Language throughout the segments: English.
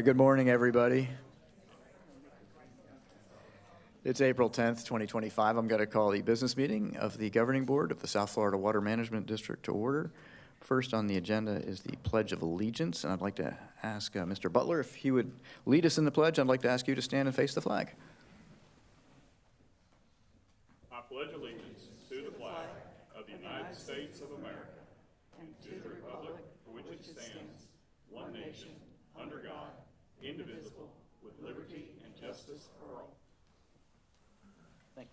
Good morning, everybody. It's April 10th, 2025. I'm going to call the business meeting of the Governing Board of the South Florida Water Management District to order. First on the agenda is the Pledge of Allegiance, and I'd like to ask Mr. Butler if he would lead us in the pledge. I'd like to ask you to stand and face the flag. I pledge allegiance to the flag of the United States of America and to the republic for which it stands, one nation, under God, indivisible, with liberty and justice for all. Thank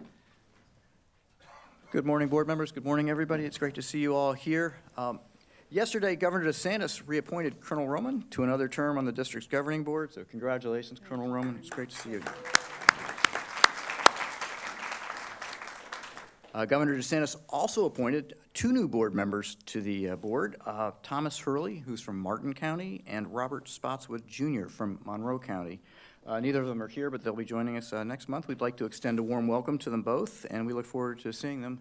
you. Good morning, board members. Good morning, everybody. It's great to see you all here. Yesterday, Governor DeSantis reappointed Colonel Roman to another term on the district's governing board, so congratulations, Colonel Roman. It's great to see you. Governor DeSantis also appointed two new board members to the board, Thomas Hurley, who's from Martin County, and Robert Spotswood Jr. from Monroe County. Neither of them are here, but they'll be joining us next month. We'd like to extend a warm welcome to them both, and we look forward to seeing them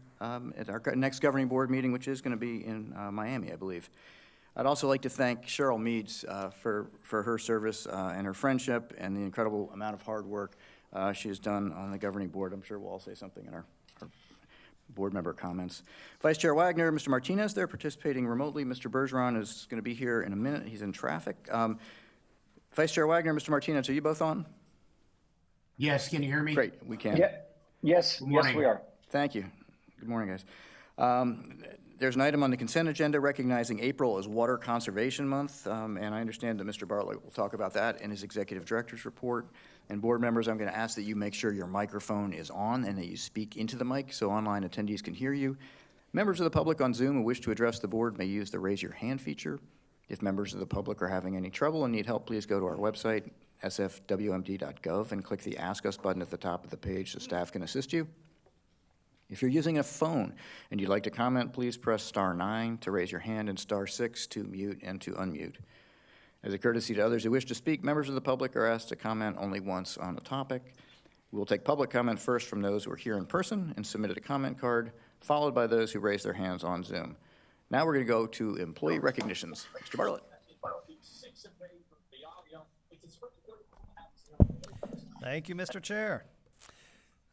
at our next governing board meeting, which is going to be in Miami, I believe. I'd also like to thank Cheryl Meads for her service and her friendship and the incredible amount of hard work she has done on the governing board. I'm sure we'll all say something in our board member comments. Vice Chair Wagner, Mr. Martinez, they're participating remotely. Mr. Bergeron is going to be here in a minute. He's in traffic. Vice Chair Wagner, Mr. Martinez, are you both on? Yes, can you hear me? Great, we can. Yeah. Yes, yes, we are. Thank you. Good morning, guys. There's an item on the consent agenda recognizing April as Water Conservation Month, and I understand that Mr. Bartlett will talk about that in his Executive Director's report. And board members, I'm going to ask that you make sure your microphone is on and that you speak into the mic so online attendees can hear you. Members of the public on Zoom who wish to address the board may use the raise your hand feature. If members of the public are having any trouble and need help, please go to our website, sfwmd.gov, and click the Ask Us button at the top of the page so staff can assist you. If you're using a phone and you'd like to comment, please press *9 to raise your hand and *6 to mute and to unmute. As a courtesy to others who wish to speak, members of the public are asked to comment only once on a topic. We'll take public comment first from those who are here in person and submitted a comment card, followed by those who raise their hands on Zoom. Now we're going to go to employee recognitions. Mr. Bartlett. Thank you, Mr. Chair.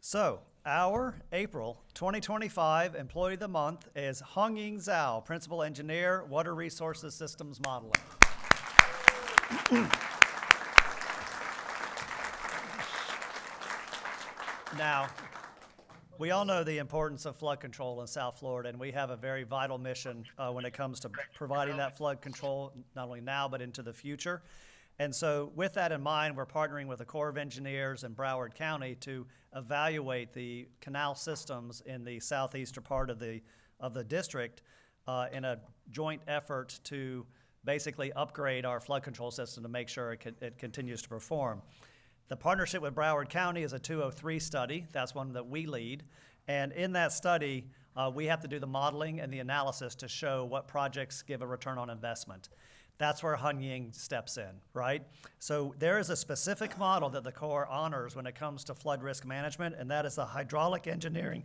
So, our April 2025 Employee of the Month is Hong Ying Zhao, Principal Engineer, Water Resources Systems Modeling. Now, we all know the importance of flood control in South Florida, and we have a very vital mission when it comes to providing that flood control, not only now, but into the future. And so with that in mind, we're partnering with the Corps of Engineers in Broward County to evaluate the canal systems in the southeastern part of the district in a joint effort to basically upgrade our flood control system to make sure it continues to perform. The partnership with Broward County is a 203 study. That's one that we lead. And in that study, we have to do the modeling and the analysis to show what projects give a return on investment. That's where Hong Ying steps in, right? So there is a specific model that the Corps honors when it comes to flood risk management, and that is the Hydraulic Engineering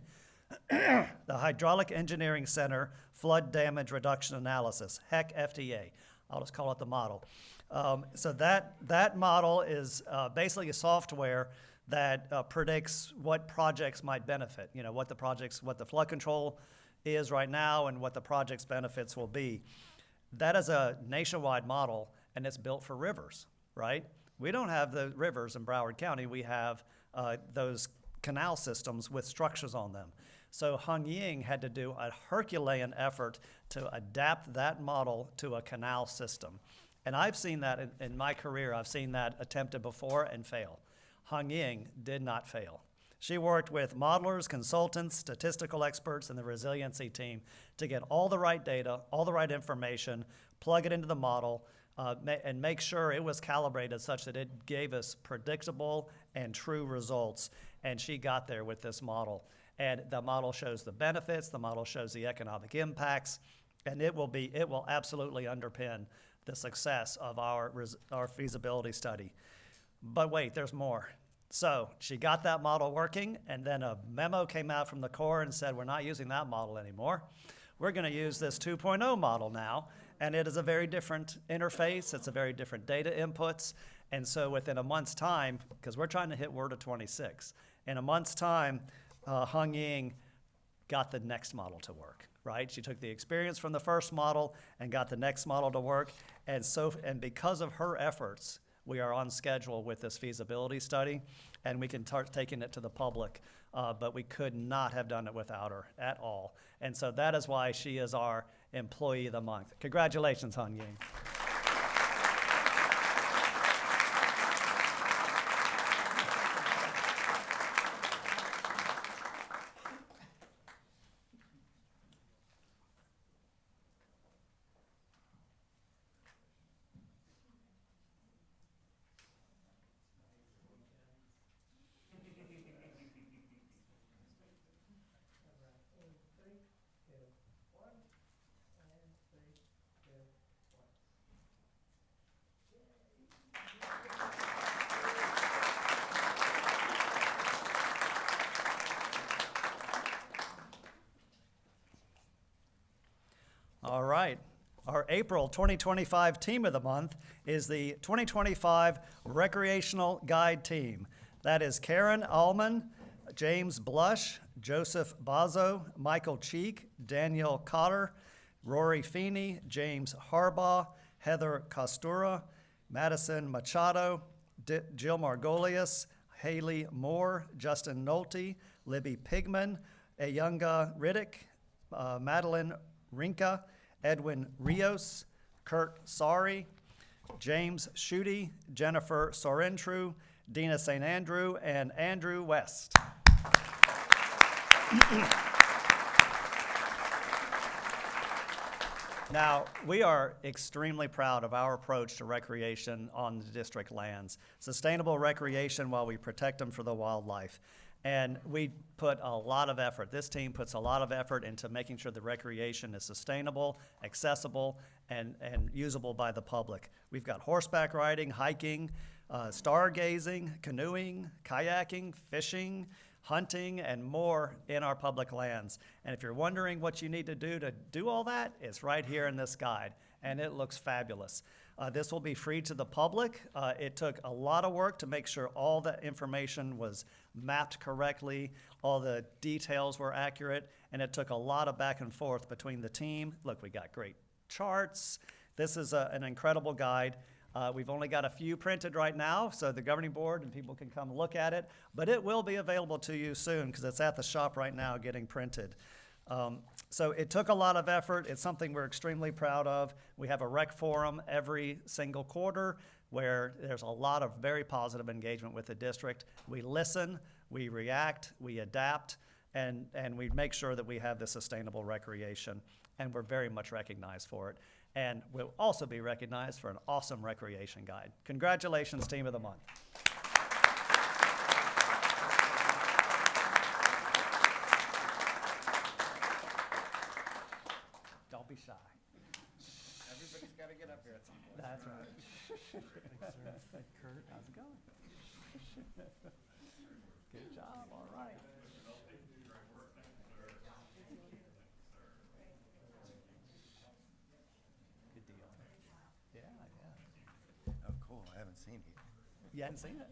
Center Flood Damage Reduction Analysis, HEC FTA. I'll just call it the model. So that model is basically a software that predicts what projects might benefit, you know, what the flood control is right now and what the project's benefits will be. That is a nationwide model, and it's built for rivers, right? We don't have the rivers in Broward County. We have those canal systems with structures on them. So Hong Ying had to do a Herculean effort to adapt that model to a canal system. And I've seen that in my career. I've seen that attempted before and fail. Hong Ying did not fail. She worked with modelers, consultants, statistical experts, and the resiliency team to get all the right data, all the right information, plug it into the model, and make sure it was calibrated such that it gave us predictable and true results. And she got there with this model. And the model shows the benefits, the model shows the economic impacts, and it will absolutely underpin the success of our feasibility study. But wait, there's more. So she got that model working, and then a memo came out from the Corps and said, we're not using that model anymore. We're going to use this 2.0 model now, And it is a very different interface. It's a very different data inputs. And so within a month's time, because we're trying to hit Word of 26, in a month's time, Hung Ying got the next model to work, right? She took the experience from the first model and got the next model to work. And because of her efforts, we are on schedule with this feasibility study, and we can start taking it to the public. But we could not have done it without her at all. And so that is why she is our Employee of the Month. Congratulations, Hung Ying. All right. Our April 2025 Team of the Month is the 2025 Recreational Guide Team. That is Karen Allman, James Blush, Joseph Bazo, Michael Cheek, Daniel Cotter, Rory Feeney, James Harbaugh, Heather Costura, Madison Machado, Jill Margolius, Haley Moore, Justin Nolte, Libby Pigman, Ayunga Riddick, Madeline Rinka, Edwin Rios, Kurt Sari, James Schutte, Jennifer Sorentru, Dina St. Andrew, and Andrew West. Now, we are extremely proud of our approach to recreation on the district lands. Sustainable recreation while we protect them for the wildlife. And we put a lot of effort, this team puts a lot of effort into making sure the recreation is sustainable, accessible, and usable by the public. We've got horseback riding, hiking, stargazing, canoeing, kayaking, fishing, hunting, and more in our public lands. And if you're wondering what you need to do all that, it's right here in this guide, and it looks fabulous. This will be free to the public. It took a lot of work to make sure all the information was mapped correctly, all the details were accurate, and it took a lot of back and forth between the team. Look, we got great charts. This is an incredible guide. We've only got a few printed right now, so the governing board and people can come look at it, but it will be available to you soon because it's at the shop right now getting printed. So it took a lot of effort. It's something we're extremely proud of. We have a rec forum every single quarter where there's a lot of very positive engagement with the district. We listen, we react, we adapt, and we make sure that we have this sustainable recreation, and we're very much recognized for it. And we'll also be recognized for an awesome recreation guide. Congratulations, Team of the Month. Don't be shy. Everybody's got to get up here at some point. That's right. Kurt, how's it going? Good job, all right. Good deal. Yeah. Oh, cool. I haven't seen it. You hadn't seen it?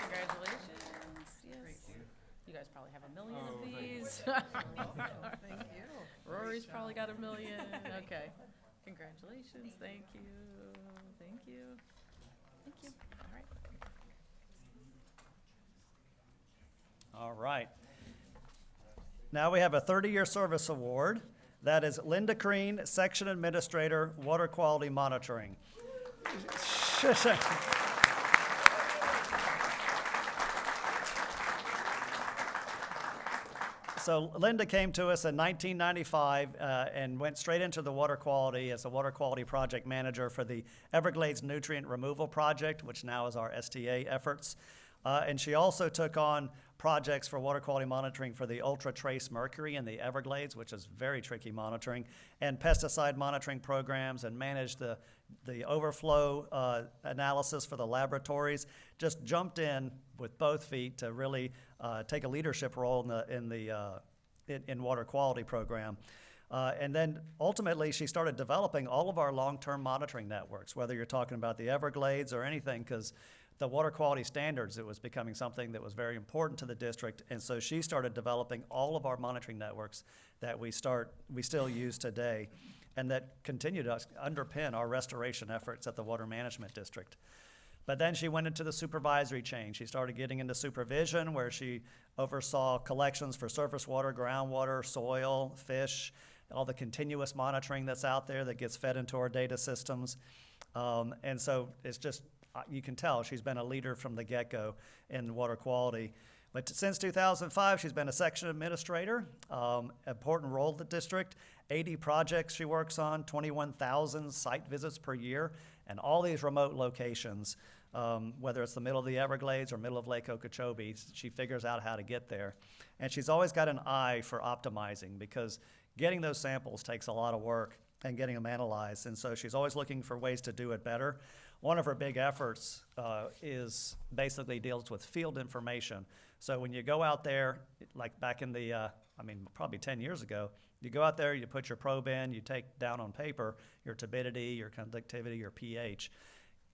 Congratulations. Yes. You guys probably have a million of these. Thank you. Rory's probably got a million. Okay. Congratulations. Thank you. Thank you. Thank you. All right. All right. Now we have a 30-year service award. That is Linda Crean, Section Administrator, Water Quality Monitoring. So Linda came to us in 1995 and went straight into the water quality as a water quality project manager for the Everglades Nutrient Removal Project, which now is our STA efforts. And she also took on projects for water quality monitoring for the ultra trace mercury in the Everglades, which is very tricky monitoring, and pesticide monitoring programs, and managed the overflow analysis for the laboratories. Just jumped in with both feet to really take a leadership role in water quality program. And then ultimately, she started developing all of our long-term monitoring networks, whether you're talking about the Everglades or anything, because the water quality standards, it was becoming something that was very important to the district. And so she started developing all of our monitoring networks that we still use today, and that continue to underpin our restoration efforts at the Water Management District. But then she went into the supervisory chain. She started getting into supervision, where she oversaw collections for surface water, groundwater, soil, fish, all the continuous monitoring that's out there that gets fed into our data systems. And so it's just, you can tell she's been a leader from the get-go in water quality. But since 2005, she's been a section administrator, important role at the district, 80 projects she works on, 21,000 site visits per year, and all these remote locations, whether it's the middle of the Everglades or middle of Lake Okeechobee, she figures out how to get there. And she's always got an eye for optimizing, because getting those samples takes a lot of work and getting them analyzed. And so she's always looking for ways to do it better. One of her big efforts is basically deals with field information. So when you go out there, like back in the, probably 10 years ago, you go out there, you put your probe in, you take down on paper your turbidity, your conductivity, your pH,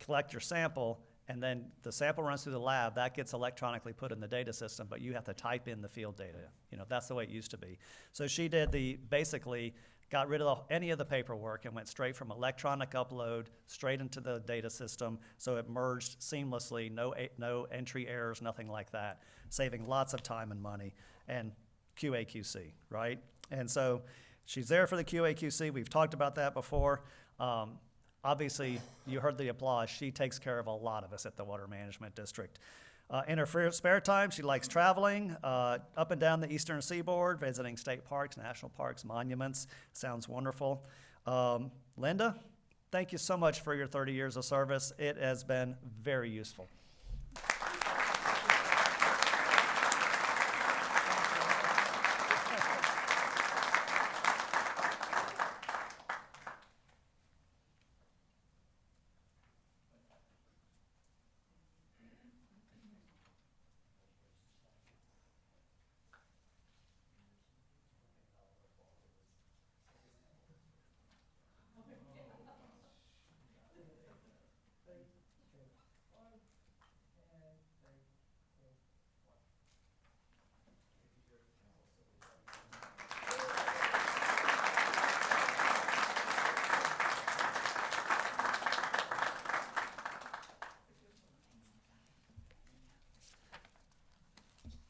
collect your sample, and then the sample runs through the lab. That gets electronically put in the data system, but you have to type in the field data. That's the way it used to be. So she did basically got rid of any of the paperwork and went straight from electronic upload straight into the data system, so it merged seamlessly, no entry errors, nothing like that, saving lots of time and money, and QA/QC, right? And so she's there for the QA/QC. We've talked about that before. Obviously, you heard the applause. She takes care of a lot of us at the Water Management District. In her spare time, she likes traveling up and down the eastern seaboard, visiting state parks, national parks, monuments. Sounds wonderful. Linda, thank you so much for your 30 years of service. It has been very useful.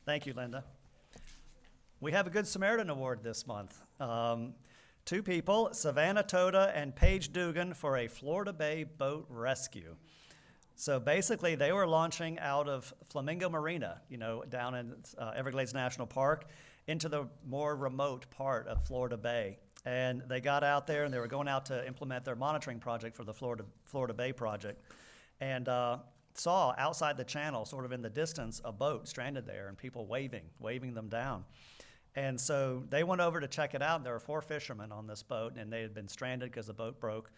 Thank you, Linda. We have a Good Samaritan Award this month. Two people, Savannah Toda and Paige Dugan, for a Florida Bay boat rescue. So basically, they were launching out of Flamingo Marina, down in Everglades National Park, into the more remote part of Florida Bay. And they got out there, and they were going out to implement their monitoring project for the Florida Bay project. And saw outside the channel, sort of in the distance, a boat stranded there and people waving them down. And so they went over to check it out, and there were 4 fishermen on this boat, and they had been stranded because the boat broke,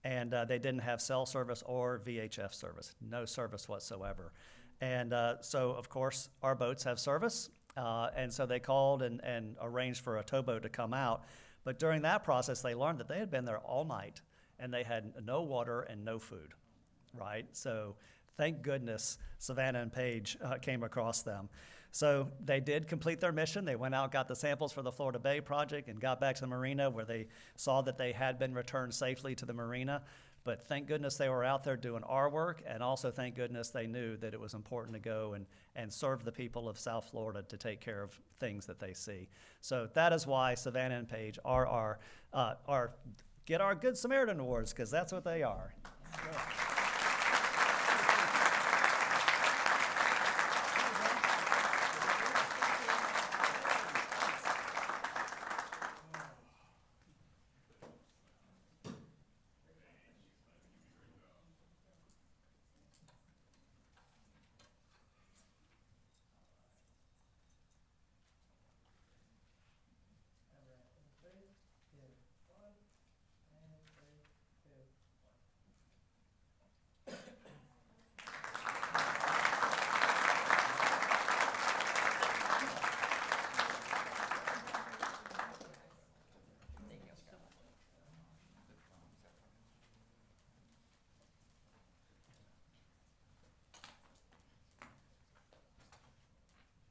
and they didn't have cell service or VHF service, no service whatsoever. And so, of course, our boats have service, and so they called and arranged for a towboat to come out. But during that process, they learned that they had been there all night, and they had no water and no food, right? So thank goodness Savannah and Paige came across them. So they did complete their mission. They went out, got the samples for the Florida Bay project, and got back to the marina, where they saw that they had been returned safely to the marina. But thank goodness they were out there doing our work, and also thank goodness they knew that it was important to go and serve the people of South Florida to take care of things that they see. So that is why Savannah and Paige get our Good Samaritan Awards, because that's what they are.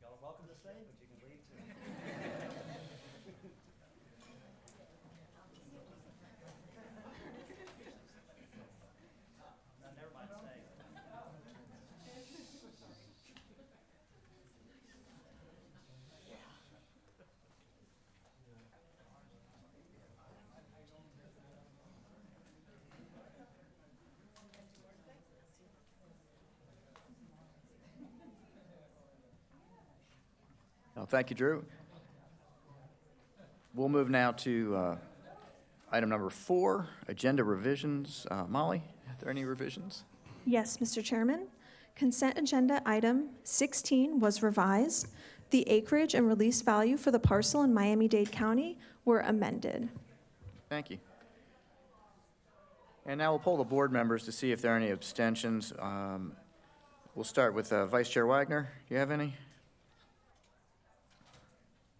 Y'all are welcome to stay, but you can leave too. No, never mind, stay. Thank you, Drew. We'll move now to item number 4, agenda revisions. Molly, are there any revisions? Yes, Mr. Chairman. Consent agenda item 16 was revised. The acreage and release value for the parcel in Miami-Dade County were amended. Thank you. And now we'll poll the board members to see if there are any abstentions. We'll start with Vice Chair Wagner. Do you have any?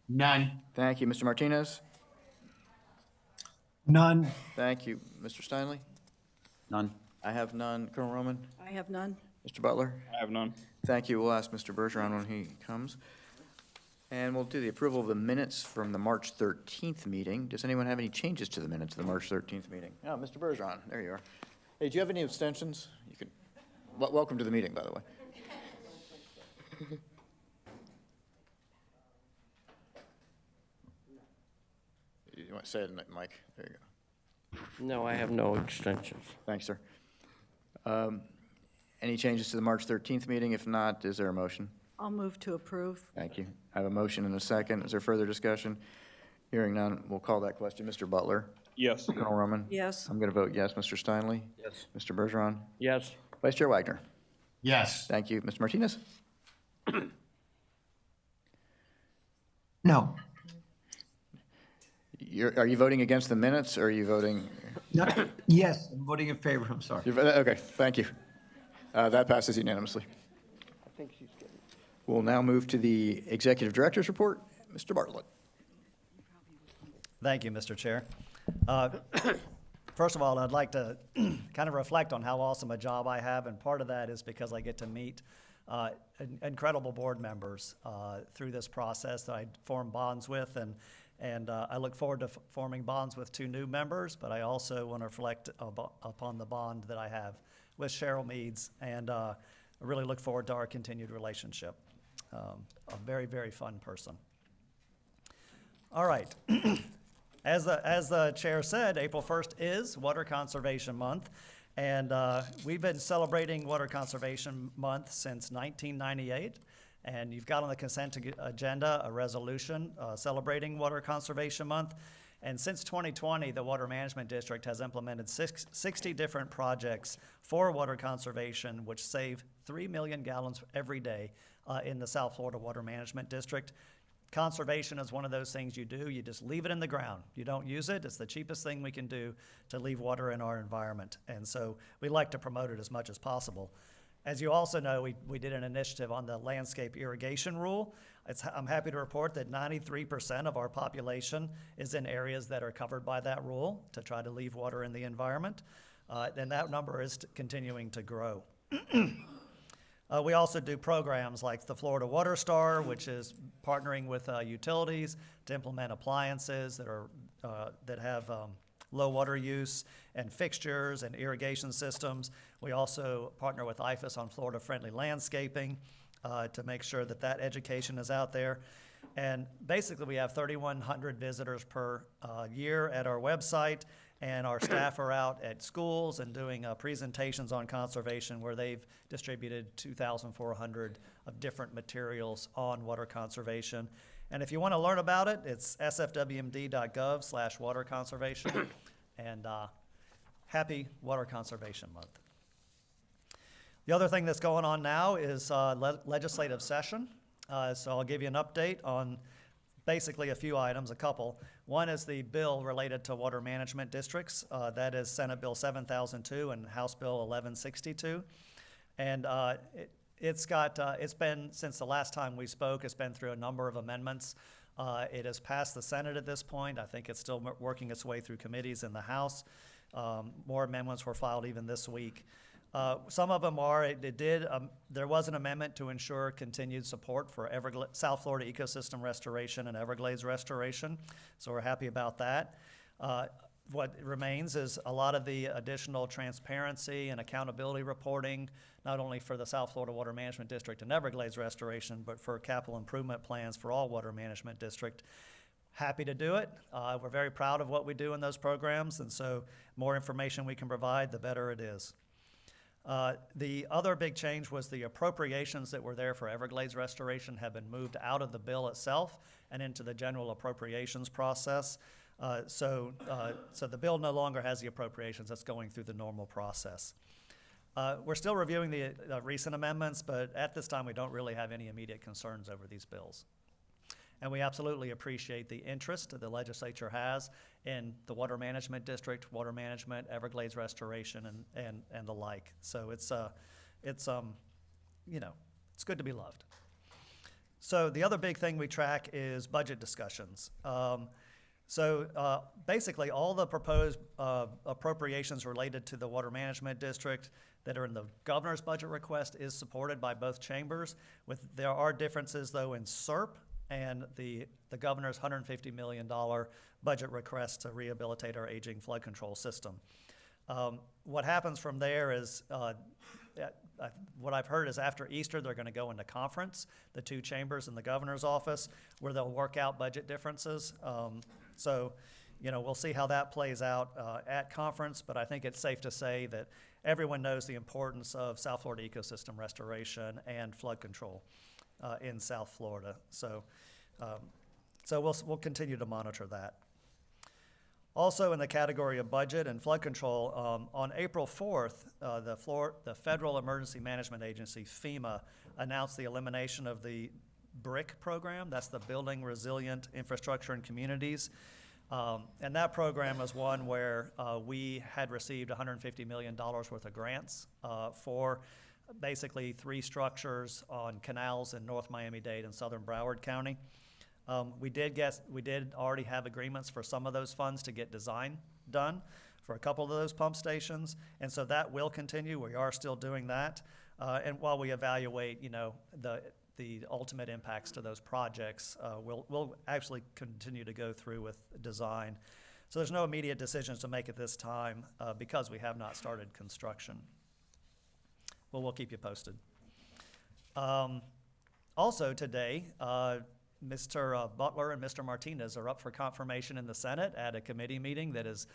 None. Thank you. Mr. Martinez? None. Thank you. Mr. Steinley? None. I have none. Colonel Roman? I have none. Mr. Butler? I have none. Thank you. We'll ask Mr. Bergeron when he comes. And we'll do the approval of the minutes from the March 13th meeting. Does anyone have any changes to the minutes of the March 13th meeting? Oh, Mr. Bergeron, there you are. Hey, do you have any abstentions? You can, welcome to the meeting, by the way. You want to say it, Mike? There you go. No, I have no extensions. Thanks, sir. Any changes to the March 13th meeting? If not, is there a motion? I'll move to approve. Thank you. I have a motion and a second. Is there further discussion? Hearing none, we'll call that question. Mr. Butler? Yes. Colonel Roman? Yes. I'm going to vote yes. Mr. Steinley? Yes. Mr. Bergeron? Yes. Vice Chair Wagner? Yes. Thank you. Mr. Martinez? No. Are you voting against the minutes, or are you voting? Yes, I'm voting in favor, I'm sorry. Okay, thank you. That passes unanimously. I think she's getting. We'll now move to the Executive Director's Report. Mr. Bartlett. Thank you, Mr. Chair. First of all, I'd like to kind of reflect on how awesome a job I have, and part of that is because I get to meet incredible board members through this process that I form bonds with, and I look forward to forming bonds with 2 new members, but I also want to reflect upon the bond that I have with Cheryl Meads, and I really look forward to our continued relationship. A very, very fun person. All right. As the chair said, April 1st is Water Conservation Month, and we've been celebrating Water Conservation Month since 1998. And you've got on the consent agenda a resolution celebrating Water Conservation Month. And since 2020, the Water Management District has implemented 60 different projects for water conservation, which save 3 million gallons every day in the South Florida Water Management District. Conservation is one of those things you do. You just leave it in the ground. You don't use it. It's the cheapest thing we can do to leave water in our environment. And so we like to promote it as much as possible. As you also know, we did an initiative on the landscape irrigation rule. I'm happy to report that 93% of our population is in areas that are covered by that rule to try to leave water in the environment. And that number is continuing to grow. We also do programs like the Florida Water Star, which is partnering with utilities to implement appliances that have low water use and fixtures and irrigation systems. We also partner with IFAS on Florida-friendly landscaping to make sure that that education is out there. And basically, we have 3,100 visitors per year at our website, and our staff are out at schools and doing presentations on conservation where they've distributed 2,400 of different materials on water conservation. And if you want to learn about it, it's sfwmd.gov/water conservation. And happy Water Conservation Month. The other thing that's going on now is legislative session. So I'll give you an update on basically a few items, a couple. One is the bill related to water management districts. That is Senate Bill 7002 and House Bill 1162. And it's been, since the last time we spoke, it's been through a number of amendments. It has passed the Senate at this point. I think it's still working its way through committees in the House. More amendments were filed even this week. Some of them are, there was an amendment to ensure continued support for South Florida ecosystem restoration and Everglades restoration, so we're happy about that. What remains is a lot of the additional transparency and accountability reporting, not only for the South Florida Water Management District and Everglades restoration, but for capital improvement plans for all water management district. Happy to do it. We're very proud of what we do in those programs, and so more information we can provide, the better it is. The other big change was the appropriations that were there for Everglades restoration have been moved out of the bill itself and into the general appropriations process. So the bill no longer has the appropriations. That's going through the normal process. We're still reviewing the recent amendments, but at this time we don't really have any immediate concerns over these bills. And we absolutely appreciate the interest that the legislature has in the water management district, water management, Everglades restoration, and the like. So it's good to be loved. So the other big thing we track is budget discussions. Basically, all the proposed appropriations related to the water management district that are in the governor's budget request is supported by both chambers. There are differences, though, in SERP and the governor's $150 million budget request to rehabilitate our aging flood control system. What happens from there is, what I've heard is after Easter, they're going to go into conference, the two chambers and the governor's office, where they'll work out budget differences. We'll see how that plays out at conference, but I think it's safe to say that everyone knows the importance of South Florida ecosystem restoration and flood control in South Florida. So we'll continue to monitor that. Also in the category of budget and flood control, on April 4th, the Federal Emergency Management Agency, FEMA, announced the elimination of the BRIC program. That's the Building Resilient Infrastructure and Communities. And that program was one where we had received $150 million worth of grants for basically 3 structures on canals in North Miami-Dade and Southern Broward County. We did already have agreements for some of those funds to get design done for a couple of those pump stations, and so that will continue. We are still doing that, and while we evaluate, the ultimate impacts to those projects, we'll actually continue to go through with design. So there's no immediate decisions to make at this time because we have not started construction. Well, we'll keep you posted. Also today, Mr. Butler and Mr. Martinez are up for confirmation in the Senate at a committee meeting that is,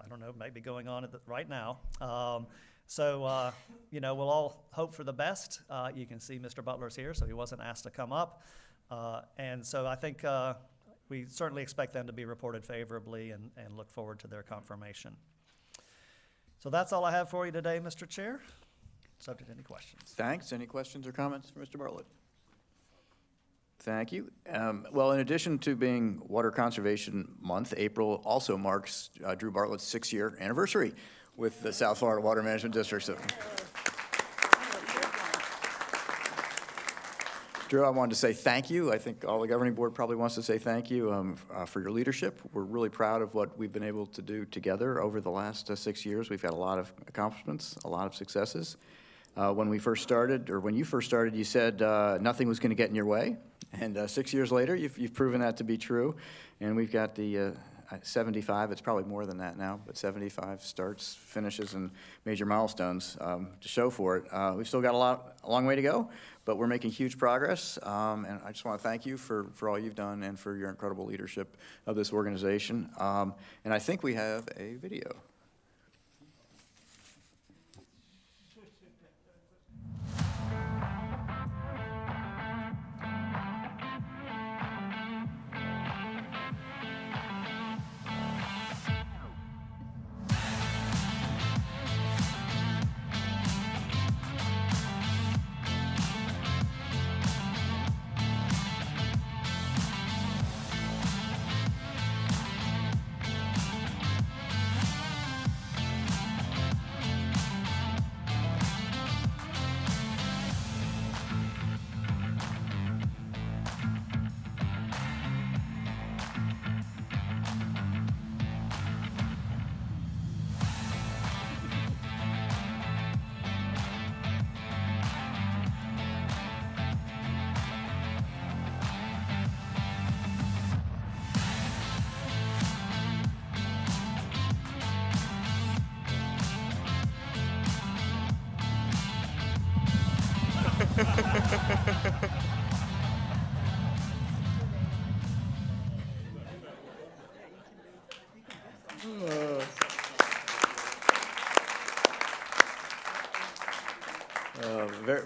I don't know, maybe going on right now. We'll all hope for the best. You can see Mr. Butler's here, so he wasn't asked to come up. And so I think we certainly expect them to be reported favorably and look forward to their confirmation. So that's all I have for you today, Mr. Chair. Subject to any questions. Thanks. Any questions or comments for Mr. Bartlett? Thank you. Well, in addition to being Water Conservation Month, April also marks Drew Bartlett's 6-year anniversary with the South Florida Water Management District. So, Drew, I wanted to say thank you. I think all the governing board probably wants to say thank you for your leadership. We're really proud of what we've been able to do together over the last 6 years. We've had a lot of accomplishments, a lot of successes. When you first started, you said nothing was going to get in your way. And 6 years later, you've proven that to be true. And we've got the 75, it's probably more than that now, but 75 starts, finishes, and major milestones to show for it. We've still got a long way to go, but we're making huge progress. And I just want to thank you for all you've done and for your incredible leadership of this organization. And I think we have a video.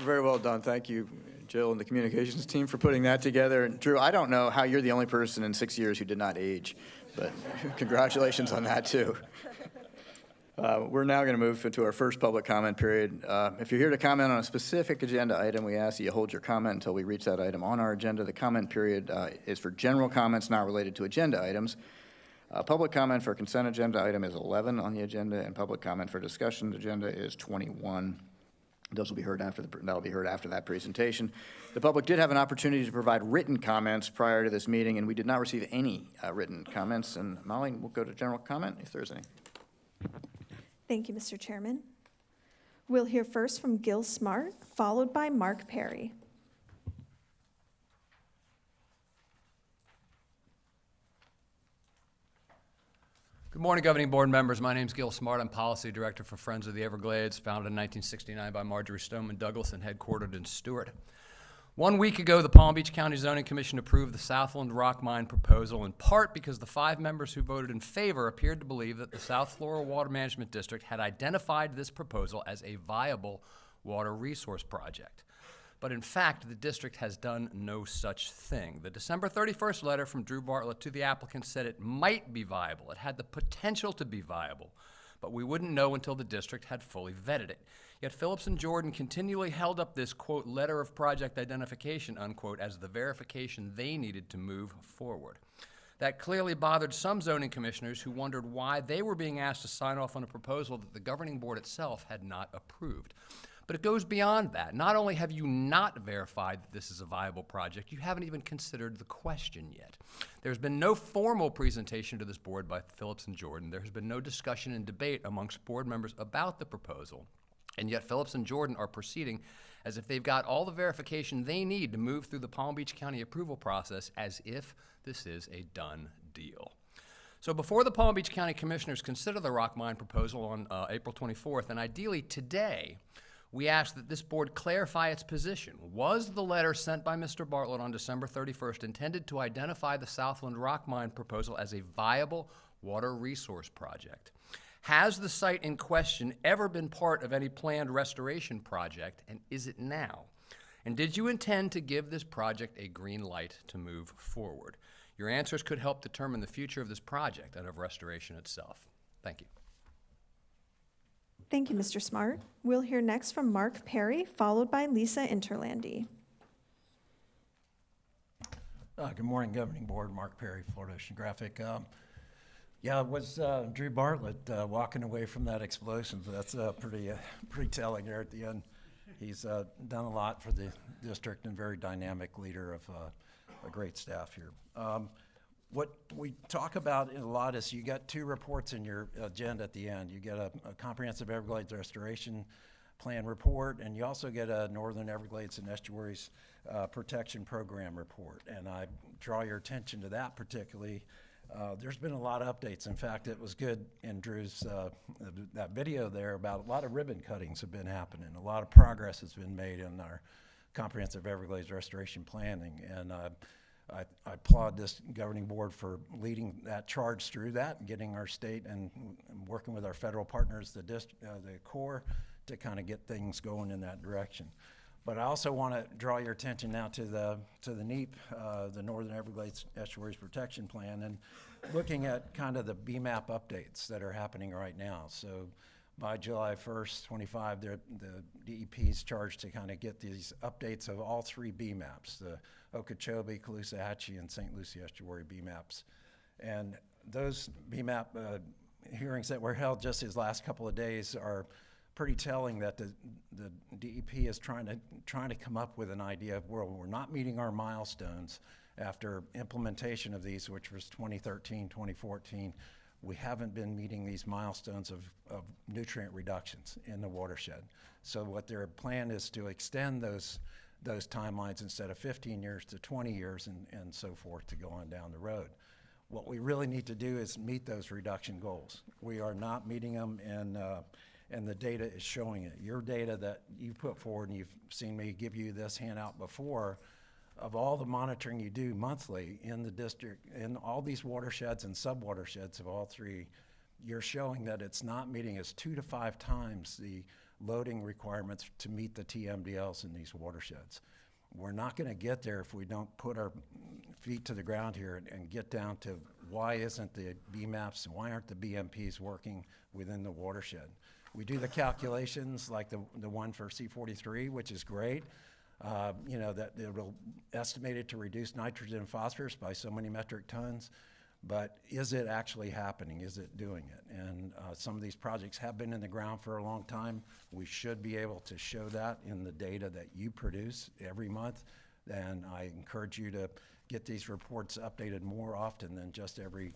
Very well done. Thank you, Jill and the communications team, for putting that together. And Drew, I don't know how you're the only person in 6 years who did not age, but congratulations on that, too. We're now going to move into our first public comment period. If you're here to comment on a specific agenda item, we ask that you hold your comment until we reach that item on our agenda. The comment period is for general comments not related to agenda items. Public comment for consent agenda item is 11 on the agenda, and public comment for discussion agenda is 21. Those will be heard that'll be heard after that presentation. The public did have an opportunity to provide written comments prior to this meeting, and we did not receive any written comments. And Molly, we'll go to general comment if there's any. Thank you, Mr. Chairman. We'll hear first from Gil Smart, followed by Mark Perry. Good morning, Governing Board members. My name is Gil Smart. I'm Policy Director for Friends of the Everglades, founded in 1969 by Marjorie Stoneman Douglas and headquartered in Stewart. 1 week ago, the Palm Beach County Zoning Commission approved the Southland Rock Mine proposal, in part because the 5 members who voted in favor appeared to believe that the South Florida Water Management District had identified this proposal as a viable water resource project. But in fact, the district has done no such thing. The December 31st letter from Drew Bartlett to the applicant said it might be viable. It had the potential to be viable, but we wouldn't know until the district had fully vetted it. Yet Phillips and Jordan continually held up this, quote, letter of project identification, unquote, as the verification they needed to move forward. That clearly bothered some zoning commissioners who wondered why they were being asked to sign off on a proposal that the governing board itself had not approved. But it goes beyond that. Not only have you not verified that this is a viable project, you haven't even considered the question yet. There's been no formal presentation to this board by Phillips and Jordan. There has been no discussion and debate amongst board members about the proposal. And yet Phillips and Jordan are proceeding as if they've got all the verification they need to move through the Palm Beach County approval process as if this is a done deal. So before the Palm Beach County Commissioners consider the rock mine proposal on April 24th, and ideally today, we ask that this board clarify its position. Was the letter sent by Mr. Bartlett on December 31st intended to identify the Southland Rock Mine proposal as a viable water resource project? Has the site in question ever been part of any planned restoration project, and is it now? And did you intend to give this project a green light to move forward? Your answers could help determine the future of this project and of restoration itself. Thank you. Thank you, Mr. Smart. We'll hear next from Mark Perry, followed by Lisa Interlandi. Good morning, Governing Board. Mark Perry, Florida Oceanographic. Yeah, it was Drew Bartlett walking away from that explosion. So that's pretty telling there at the end. He's done a lot for the district and very dynamic leader of a great staff here. What we talk about a lot is you got 2 reports in your agenda at the end. You get a comprehensive Everglades restoration plan report, and you also get a Northern Everglades and Estuaries Protection Program report. And I draw your attention to that particularly There's been a lot of updates. In fact, it was good in Drew's, that video there about a lot of ribbon cuttings have been happening. A lot of progress has been made in our comprehensive Everglades restoration planning. And I applaud this governing board for leading that charge through that and getting our state and working with our federal partners, the Corp, to kind of get things going in that direction. But I also want to draw your attention now to the NEP, the Northern Everglades Estuaries Protection Plan, and looking at kind of the BMAP updates that are happening right now. So by July 1st, 25, the DEP is charged to kind of get these updates of all 3 BMAPs, the Okeechobee, Caloosahatchee, and St. Lucie Estuary BMAPs. And those BMAP hearings that were held just these last couple of days are pretty telling that the DEP is trying to come up with an idea of where we're not meeting our milestones after implementation of these, which was 2013, 2014. We haven't been meeting these milestones of nutrient reductions in the watershed. So what their plan is to extend those timelines instead of 15 years to 20 years and so forth to go on down the road. What we really need to do is meet those reduction goals. We are not meeting them, and the data is showing it. Your data that you put forward, and you've seen me give you this handout before, of all the monitoring you do monthly in the district, in all these watersheds and sub-watersheds of all 3, you're showing that it's not meeting us 2 to 5 times the loading requirements to meet the TMDLs in these watersheds. We're not gonna get there if we don't put our feet to the ground here and get down to why isn't the BMAPs and why aren't the BMPs working within the watershed. We do the calculations like the one for C43, which is great. You know, that it'll estimate it to reduce nitrogen and phosphorus by so many metric tons, but is it actually happening? Is it doing it? And some of these projects have been in the ground for a long time. We should be able to show that in the data that you produce every month. And I encourage you to get these reports updated more often than just every,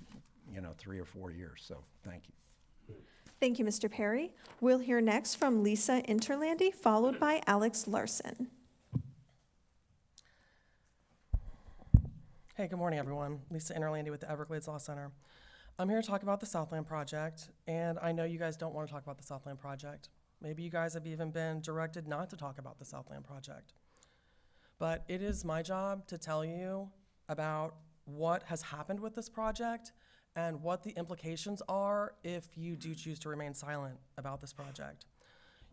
3 or 4 years. So thank you. Thank you, Mr. Perry. We'll hear next from Lisa Interlandi, followed by Alex Larson. Hey, good morning, everyone. Lisa Interlandi with the Everglades Law Center. I'm here to talk about the Southland Project, and I know you guys don't want to talk about the Southland Project. Maybe you guys have even been directed not to talk about the Southland Project. But it is my job to tell you about what has happened with this project and what the implications are if you do choose to remain silent about this project.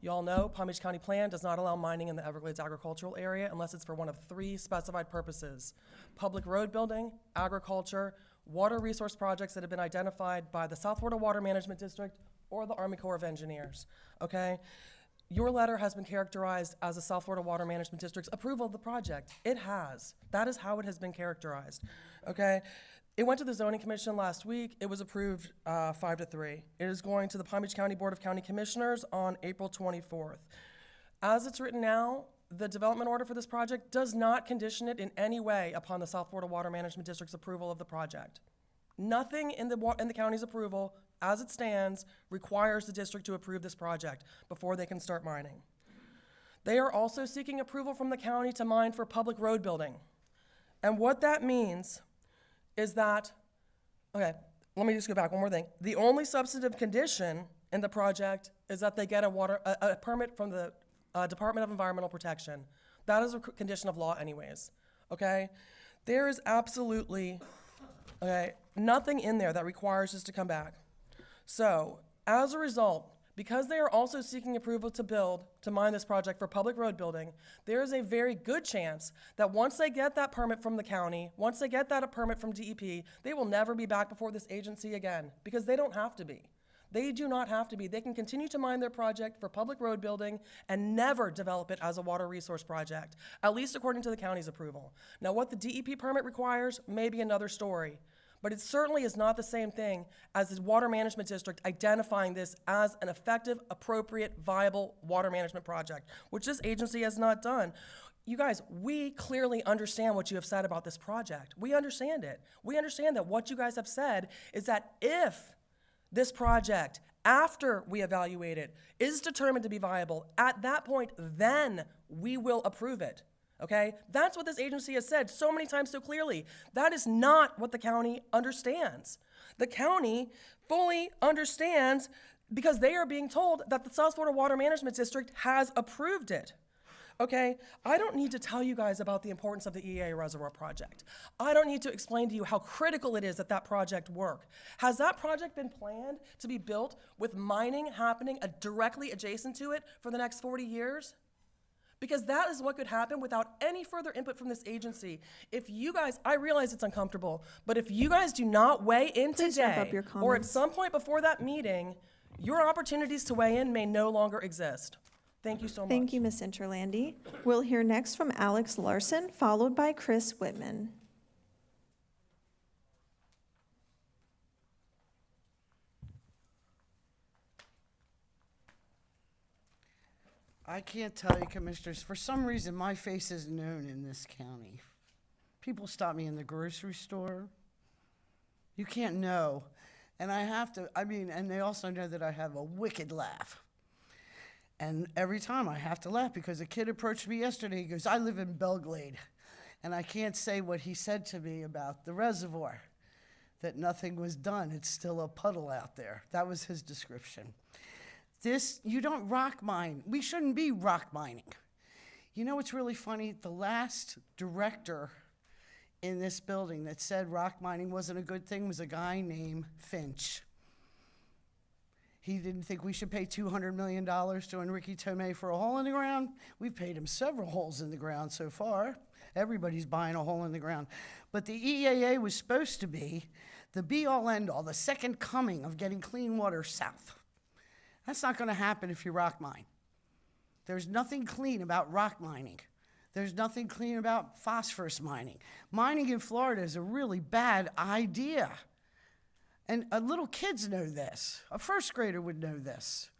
You all know Palm Beach County Plan does not allow mining in the Everglades agricultural area unless it's for one of 3 specified purposes: public road building, agriculture, water resource projects that have been identified by the South Florida Water Management District or the Army Corps of Engineers, okay? Your letter has been characterized as the South Florida Water Management District's approval of the project. It has. That is how it has been characterized, okay? It went to the Zoning Commission last week. It was approved 5-3. It is going to the Palm Beach County Board of County Commissioners on April 24th. As it's written now, the development order for this project does not condition it in any way upon the South Florida Water Management District's approval of the project. Nothing in the county's approval, as it stands, requires the district to approve this project before they can start mining. They are also seeking approval from the county to mine for public road building. And what that means is that, okay, let me just go back one more thing. The only substantive condition in the project is that they get a permit from the Department of Environmental Protection. That is a condition of law anyways, okay? There is absolutely, okay, nothing in there that requires us to come back. So, as a result, because they are also seeking approval to mine this project for public road building, there is a very good chance that once they get that permit from the county, once they get that permit from DEP, they will never be back before this agency again, because they don't have to be. They do not have to be. They can continue to mine their project for public road building and never develop it as a water resource project, at least according to the county's approval. Now, what the DEP permit requires may be another story, but it certainly is not the same thing as the Water Management District identifying this as an effective, appropriate, viable water management project, which this agency has not done. You guys, we clearly understand what you have said about this project. We understand it. We understand that what you guys have said is that if this project, after we evaluate it, is determined to be viable, at that point, then we will approve it. Okay? That's what this agency has said so many times so clearly. That is not what the county understands. The county fully understands because they are being told that the South Florida Water Management District has approved it. Okay, I don't need to tell you guys about the importance of the EA Reservoir Project. I don't need to explain to you how critical it is that that project work. Has that project been planned to be built with mining happening directly adjacent to it for the next 40 years? Because that is what could happen without any further input from this agency. If you guys, I realize it's uncomfortable, but if you guys do not weigh in Please wrap today, up your or at comments. some point before that meeting, your opportunities to weigh in may no longer exist. Thank you so much. Thank you, Ms. Interlandi. We'll hear next from Alex Larson, followed by Chris Whitman. I can't tell you, Commissioners, for some reason, my face is known in this county. People stop me in the grocery store. You can't know. And I have to, and they also know that I have a wicked laugh. And every time I have to laugh because a kid approached me yesterday. He goes, I live in Belglade. And I can't say what he said to me about the reservoir, that nothing was done. It's still a puddle out there. That was his description. You don't rock mine. We shouldn't be rock mining. You know what's really funny? The last director in this building that said rock mining wasn't a good thing was a guy named Finch. He didn't think we should pay $200 million to Enrique Tomei for a hole in the ground. We've paid him several holes in the ground so far. Everybody's buying a hole in the ground. But the EAA was supposed to be the be-all, end-all, the second coming of getting clean water south. That's not going to happen if you rock mine. There's nothing clean about rock mining. There's nothing clean about phosphorus mining. Mining in Florida is a really bad idea. And little kids know this. A first grader would know this.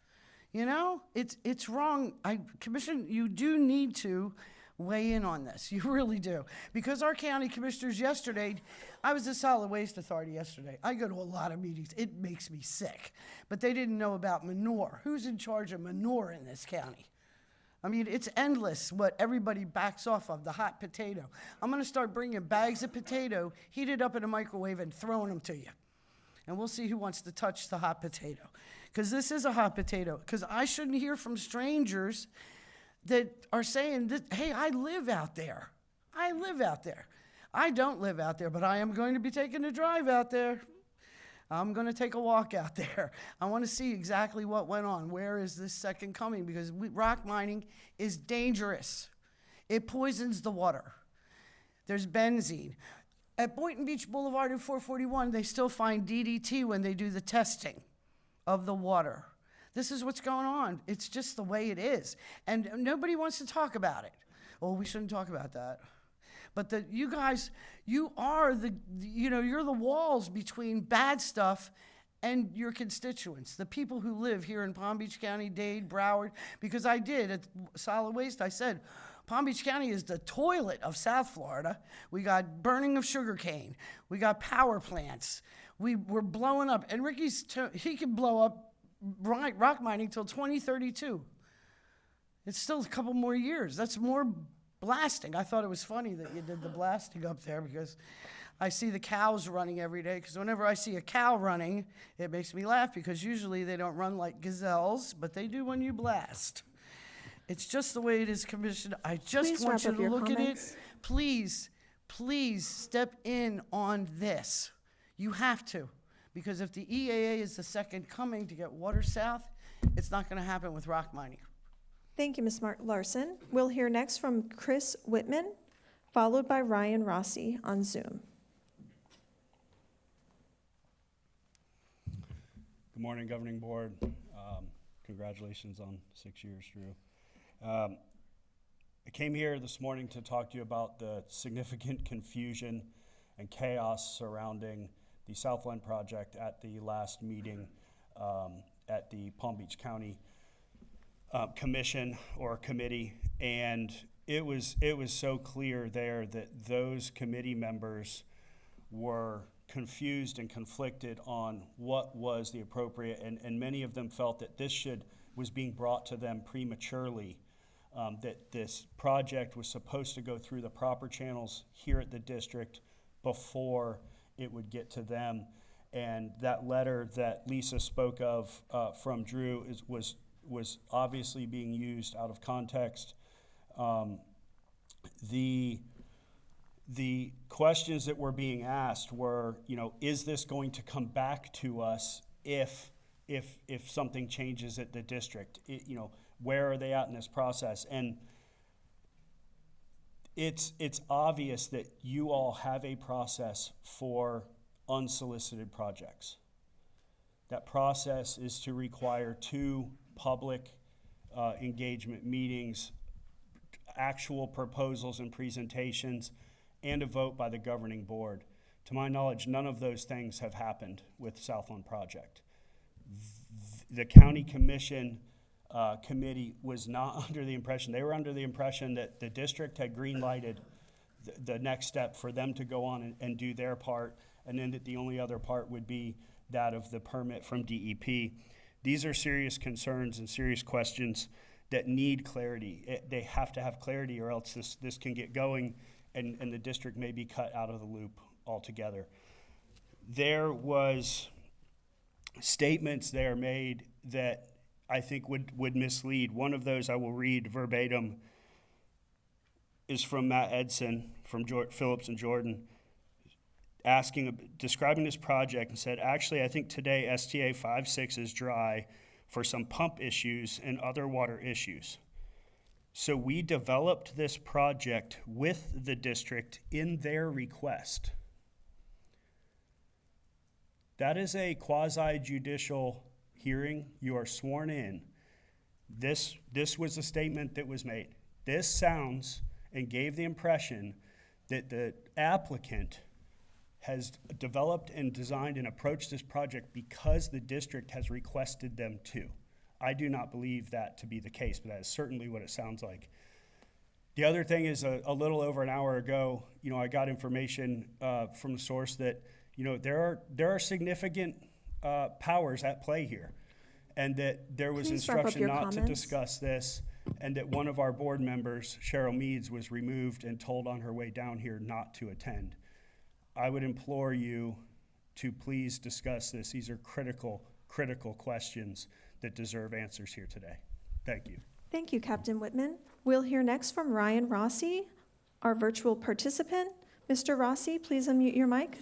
You know, it's wrong. Commission, you do need to weigh in on this. You really do. Because our county commissioners yesterday, I was at Solid Waste Authority yesterday. I go to a lot of meetings. It makes me sick. But they didn't know about manure. Who's in charge of manure in this county? I mean, it's endless what everybody backs off of, the hot potato. I'm going to start bringing bags of potato, heated up in a microwave, and throwing them to you. And we'll see who wants to touch the hot potato. Because this is a hot potato. Because I shouldn't hear from strangers that are saying, that, hey, I live out there. I live out there. I don't live out there, but I am going to be taking a drive out there. I'm going to take a walk out there. I want to see exactly what went on. Where is this second coming? Because rock mining is dangerous. It poisons the water. There's benzene. At Boynton Beach Boulevard and 441, they still find DDT when they do the testing of the water. This is what's going on. It's just the way it is. And nobody wants to talk about it. Oh, we shouldn't talk about that. But you guys, you're the walls between bad stuff and your constituents, the people who live here in Palm Beach County, Dade, Broward. Because I did at Solid Waste, I said, Palm Beach County is the toilet of South Florida. We got burning of sugarcane. We got power plants. We're blowing up. And he can blow up rock mining till 2032. It's still a couple more years. That's more blasting. I thought it was funny that you did the blasting up there because I see the cows running every day. Because whenever I see a cow running, it makes me laugh because usually they don't run like gazelles, but they do when you blast. It's just the way it is, Commissioner. I just want you to look at it. Please, please step in on this. You have to. Because if the EAA is the second coming to get water south, it's not going to happen with rock mining. Thank you, Ms. Larson. We'll hear next from Chris Whitman, followed by Ryan Rossi on Zoom. Good morning, Governing Board. Congratulations on 6 years, Drew. I came here this morning to talk to you about the significant confusion and chaos surrounding the Southland project at the last meeting at the Palm Beach County Commission or committee, and it was so clear there that those committee members were confused and conflicted on what was the appropriate, and many of them felt that this was being brought to them prematurely that this project was supposed to go through the proper channels here at the district before it would get to them. And that letter that Lisa spoke of from Drew was obviously being used out of context. The questions that were being asked were, is this going to come back to us if something changes at the district? Where are they at in this process? And it's obvious that you all have a process for unsolicited projects. That process is to require 2 public engagement meetings, actual proposals and presentations, and a vote by the governing board. To my knowledge, none of those things have happened with Southland Project. The county commission committee was not under the impression, they were under the impression that the district had green-lighted the next step for them to go on and do their part, and then that the only other part would be that of the permit from DEP. These are serious concerns and serious questions that need clarity. They have to have clarity, or else this can get going and the district may be cut out of the loop altogether. There was statements there made that I think would mislead. One of those I will read verbatim is from Matt Edson from Phillips and Jordan, describing this project, and said, actually, I think today STA 56 is dry for some pump issues and other water issues. So we developed this project with the district in their request. That is a quasi-judicial hearing. You are sworn in. This was a statement that was made. This sounds and gave the impression that the applicant has developed and designed and approached this project because the district has requested them to. I do not believe that to be the case, but that is certainly what it sounds like. The other thing is a little over an hour ago, I got information from the source that, there are significant powers at play here, and that there was Please wrap up instruction your not to comments. discuss this, and that one of our board members, Cheryl Meads, was removed and told on her way down here not to attend. I would implore you to please discuss this. These are critical questions that deserve answers here today. Thank you. Thank you, Captain Whitman. We'll hear next from Ryan Rossi, our virtual participant. Mr. Rossi, please unmute your mic.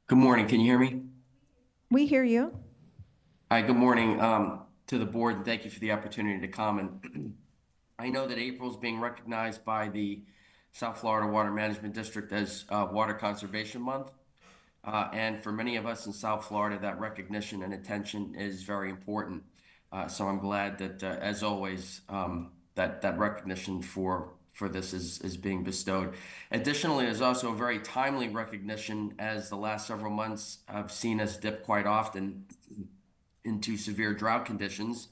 Good morning. Can you hear me? We hear you. Hi, good morning to the board, and thank you for the opportunity to comment. I know that April is being recognized by the South Florida Water Management District as Water Conservation Month. And for many of us in South Florida, that recognition and attention is very important. So I'm glad that, as always, that recognition for this is being bestowed. Additionally, there's also a very timely recognition, as the last several months I've seen us dip quite often into severe drought conditions,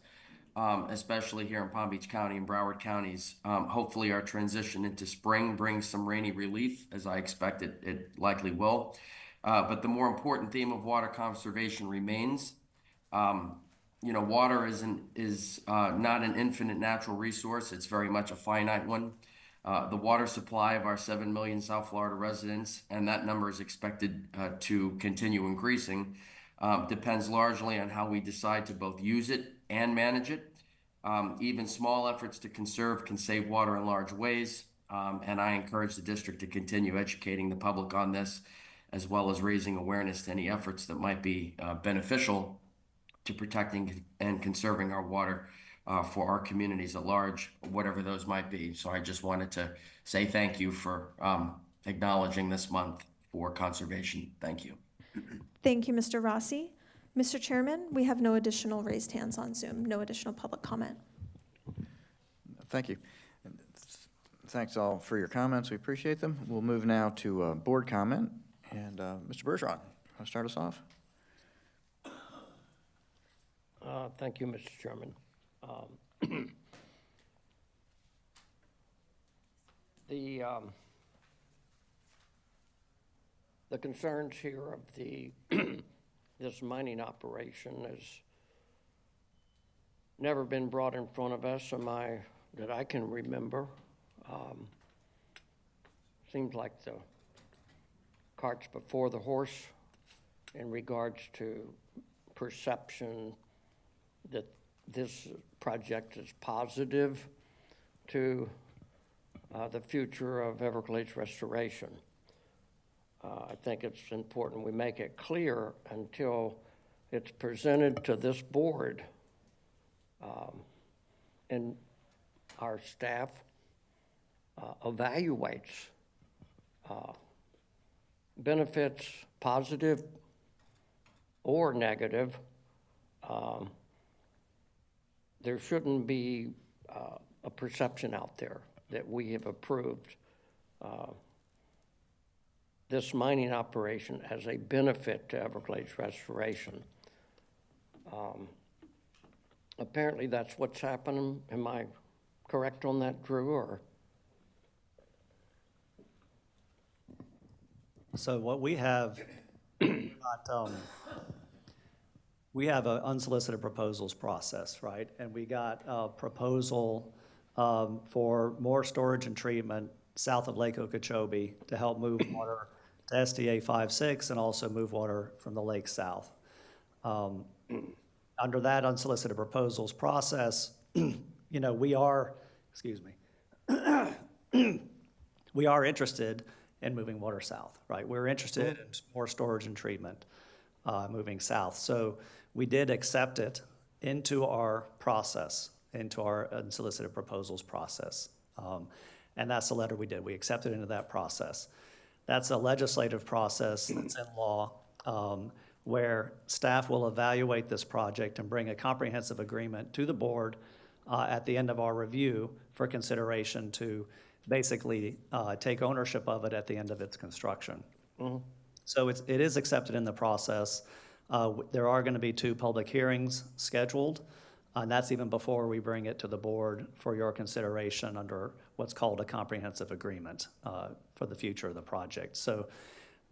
especially here in Palm Beach County and Broward counties. Hopefully our transition into spring brings some rainy relief, as I expect it likely will. But the more important theme of water conservation remains. Water is not an infinite natural resource. It's very much a finite one. The water supply of our 7 million South Florida residents, and that number is expected to continue increasing, depends largely on how we decide to both use it and manage it. Even small efforts to conserve can save water in large ways, and I encourage the district to continue educating the public on this, as well as raising awareness to any efforts that might be beneficial to protecting and conserving our water for our communities at large, whatever those might be. So I just wanted to say thank you for acknowledging this month for conservation. Thank you. Thank you, Mr. Rossi. Mr. Chairman, we have no additional raised hands on Zoom, no additional public comment. Thank you. And thanks all for your comments. We appreciate them. We'll move now to board comment. And Mr. Bergeron, want to start us off? Thank you, Mr. Chairman. The concerns here of the this mining operation has never been brought in front of us that I can remember. Seems like the cart's before the horse in regards to perception that this project is positive to the future of Everglades restoration. I think it's important we make it clear until it's presented to this board and our staff evaluates benefits, positive or negative. There shouldn't be a perception out there that we have approved this mining operation as a benefit to Everglades restoration. Apparently that's what's happening. Am I correct on that, Drew, or? So what we have, we have an unsolicited proposals process, right? And we got a proposal for more storage and treatment south of Lake Okeechobee to help move water to SDA 5-6 and also move water from the lake south. Under that unsolicited proposals process, we are, we are interested in moving water south, right? We're interested in more storage and treatment moving south. So we did accept it into our process, into our unsolicited proposals process. And that's the letter we did. We accepted into that process. That's a legislative process that's in law where staff will evaluate this project and bring a comprehensive agreement to the board at the end of our review for consideration to basically take ownership of it at the end of its construction. Mm-hmm. So it is accepted in the process. There are going to be 2 public hearings scheduled, and that's even before we bring it to the board for your consideration under what's called a comprehensive agreement for the future of the project. So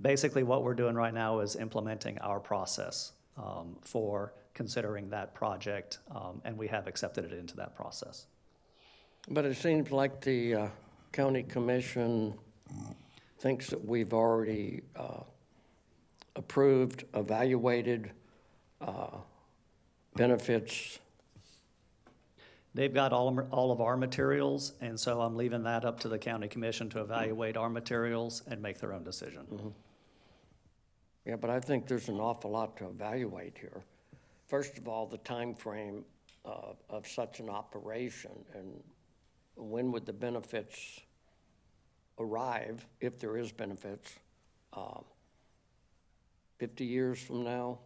basically what we're doing right now is implementing our process for considering that project, and we have accepted it into that process. But it seems like the county commission thinks that we've already approved, evaluated benefits. They've got all of our materials, and so I'm leaving that up to the county commission to evaluate our materials and make their own decision. Mm-hmm. Yeah, but I think there's an awful lot to evaluate here. First of all, the time frame of such an operation, and when would the benefits arrive, if there is benefits, 50 years from now?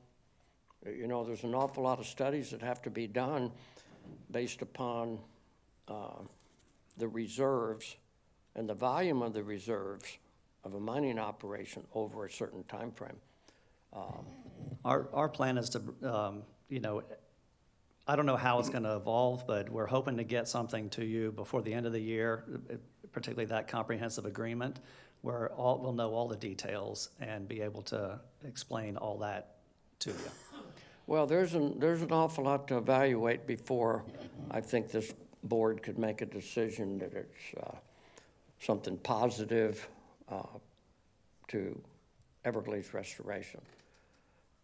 There's an awful lot of studies that have to be done based upon the reserves and the volume of the reserves of a mining operation over a certain time frame. Our plan is to, I don't know how it's going to evolve, but we're hoping to get something to you before the end of the year, particularly that comprehensive agreement, where we'll know all the details and be able to explain all that to you. Well, there's an awful lot to evaluate before I think this board could make a decision that it's something positive to Everglades restoration.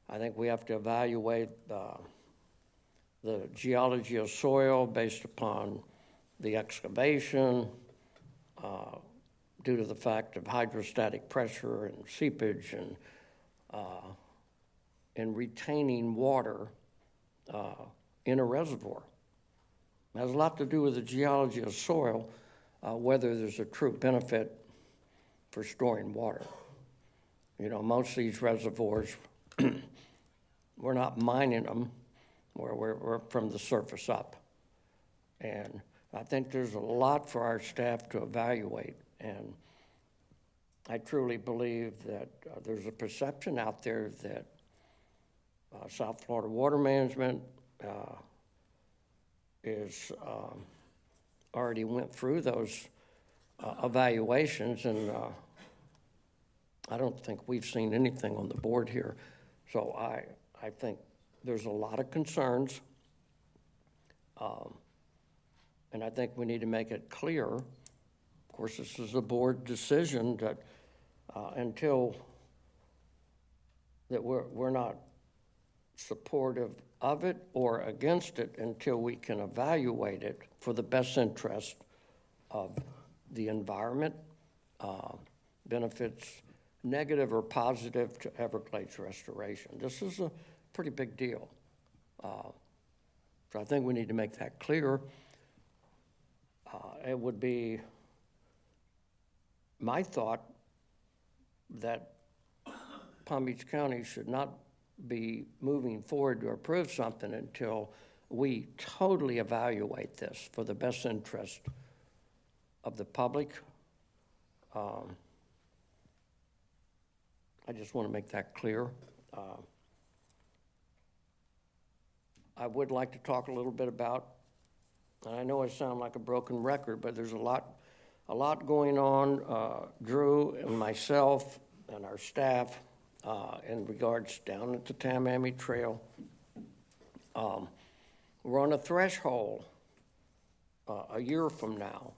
I think we have to evaluate the geology of soil based upon the excavation, due to the fact of hydrostatic pressure and seepage and retaining water in a reservoir. It has a lot to do with the geology of soil, whether there's a true benefit for storing water. Most of these reservoirs, we're not mining them, we're from the surface up. And I think there's a lot for our staff to evaluate. And I truly believe that there's a perception out there that South Florida Water Management is already went through those evaluations, and I don't think we've seen anything on the board here. So I think there's a lot of concerns. And I think we need to make it clear, of course, this is a board decision, that until that we're not supportive of it or against it until we can evaluate it for the best interest of the environment, benefits, negative or positive to Everglades restoration. This is a pretty big deal. So I think we need to make that clear. It would be my thought that Palm Beach County should not be moving forward to approve something until we totally evaluate this for the best interest of the public. I just want to make that clear. I would like to talk a little bit about, and I know I sound like a broken record, but there's a lot going on. Drew and myself and our staff in regards down at the Tamiami Trail. We're on a threshold. A year from now,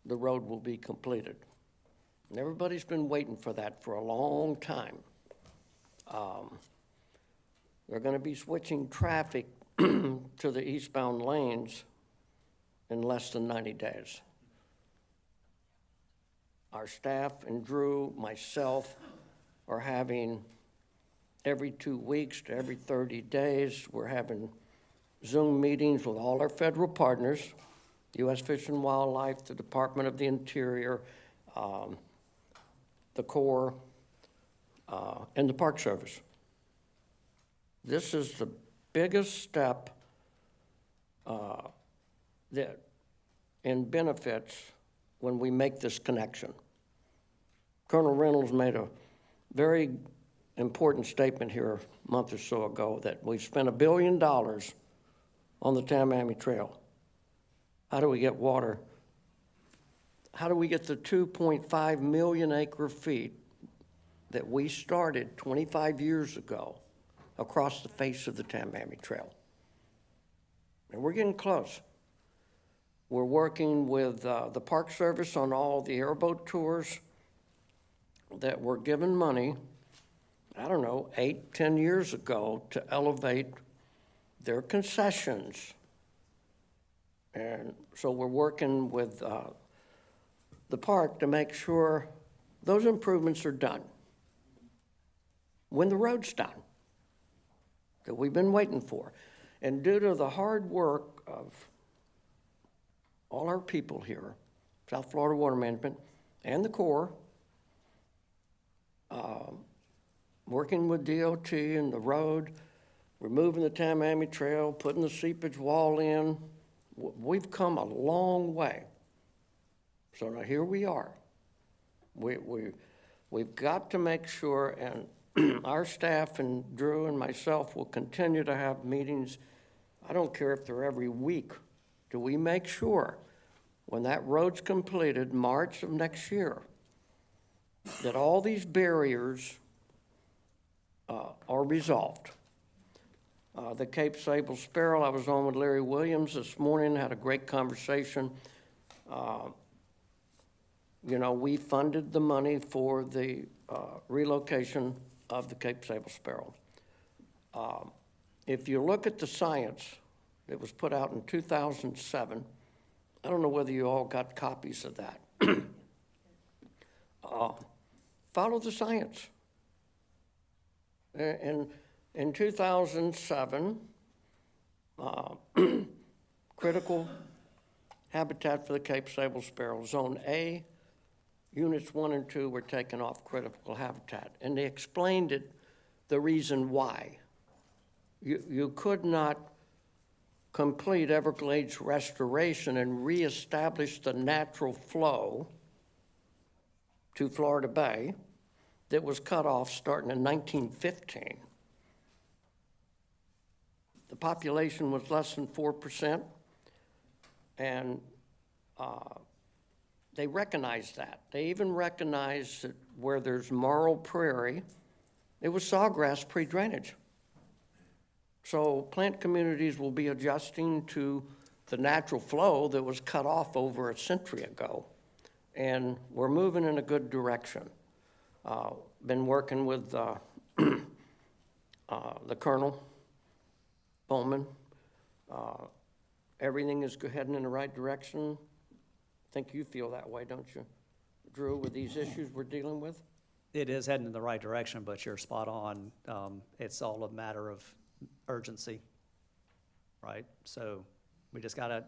the road will be completed. And everybody's been waiting for that for a long time. They're going to be switching traffic to the eastbound lanes in less than 90 days. Our staff and Drew, myself, are having every 2 weeks to every 30 days, we're having Zoom meetings with all our federal partners, U.S. Fish and Wildlife, the Department of the Interior, the Corps, and the Park Service. This is the biggest step that in benefits when we make this connection. Colonel Reynolds made a very important statement here a month or so ago that we've spent $1 billion on the Tamiami Trail. How do we get water? How do we get the 2.5 million acre feet that we started 25 years ago across the face of the Tamiami Trail? And we're getting close. We're working with the Park Service on all the airboat tours that were given money, I don't know, 8, 10 years ago to elevate their concessions. And so we're working with the park to make sure those improvements are done when the road's done, that we've been waiting for. And due to the hard work of all our people here, South Florida Water Management and the Corps, working with DOT and the road, removing the Tamiami Trail, putting the seepage wall in, we've come a long way. So now here we are. We've got to make sure, and our staff and Drew and myself will continue to have meetings. I don't care if they're every week. Do we make sure when that road's completed, March of next year, that all these barriers are resolved? The Cape Sable Sparrow, I was on with Larry Williams this morning, had a great conversation. You know, we funded the money for the relocation of the Cape Sable Sparrow. If you look at the science that was put out in 2007, I don't know whether you all got copies of that. Follow the science. In 2007, critical habitat for the Cape Sable Sparrow, Zone A, Units 1 and 2 were taken off critical habitat. And they explained it, the reason why. You could not complete Everglades restoration and reestablish the natural flow to Florida Bay that was cut off starting in 1915. The population was less than 4%, and they recognized that. They even recognized that where there's marl prairie, it was sawgrass pre-drainage. So plant communities will be adjusting to the natural flow that was cut off over a century ago. And we're moving in a good direction. Been working with the Colonel Bowman. Everything is heading in the right direction. I think you feel that way, don't you, Drew, with these issues we're dealing with? It is heading in the right direction, but you're spot on. It's all a matter of urgency, right? So we just gotta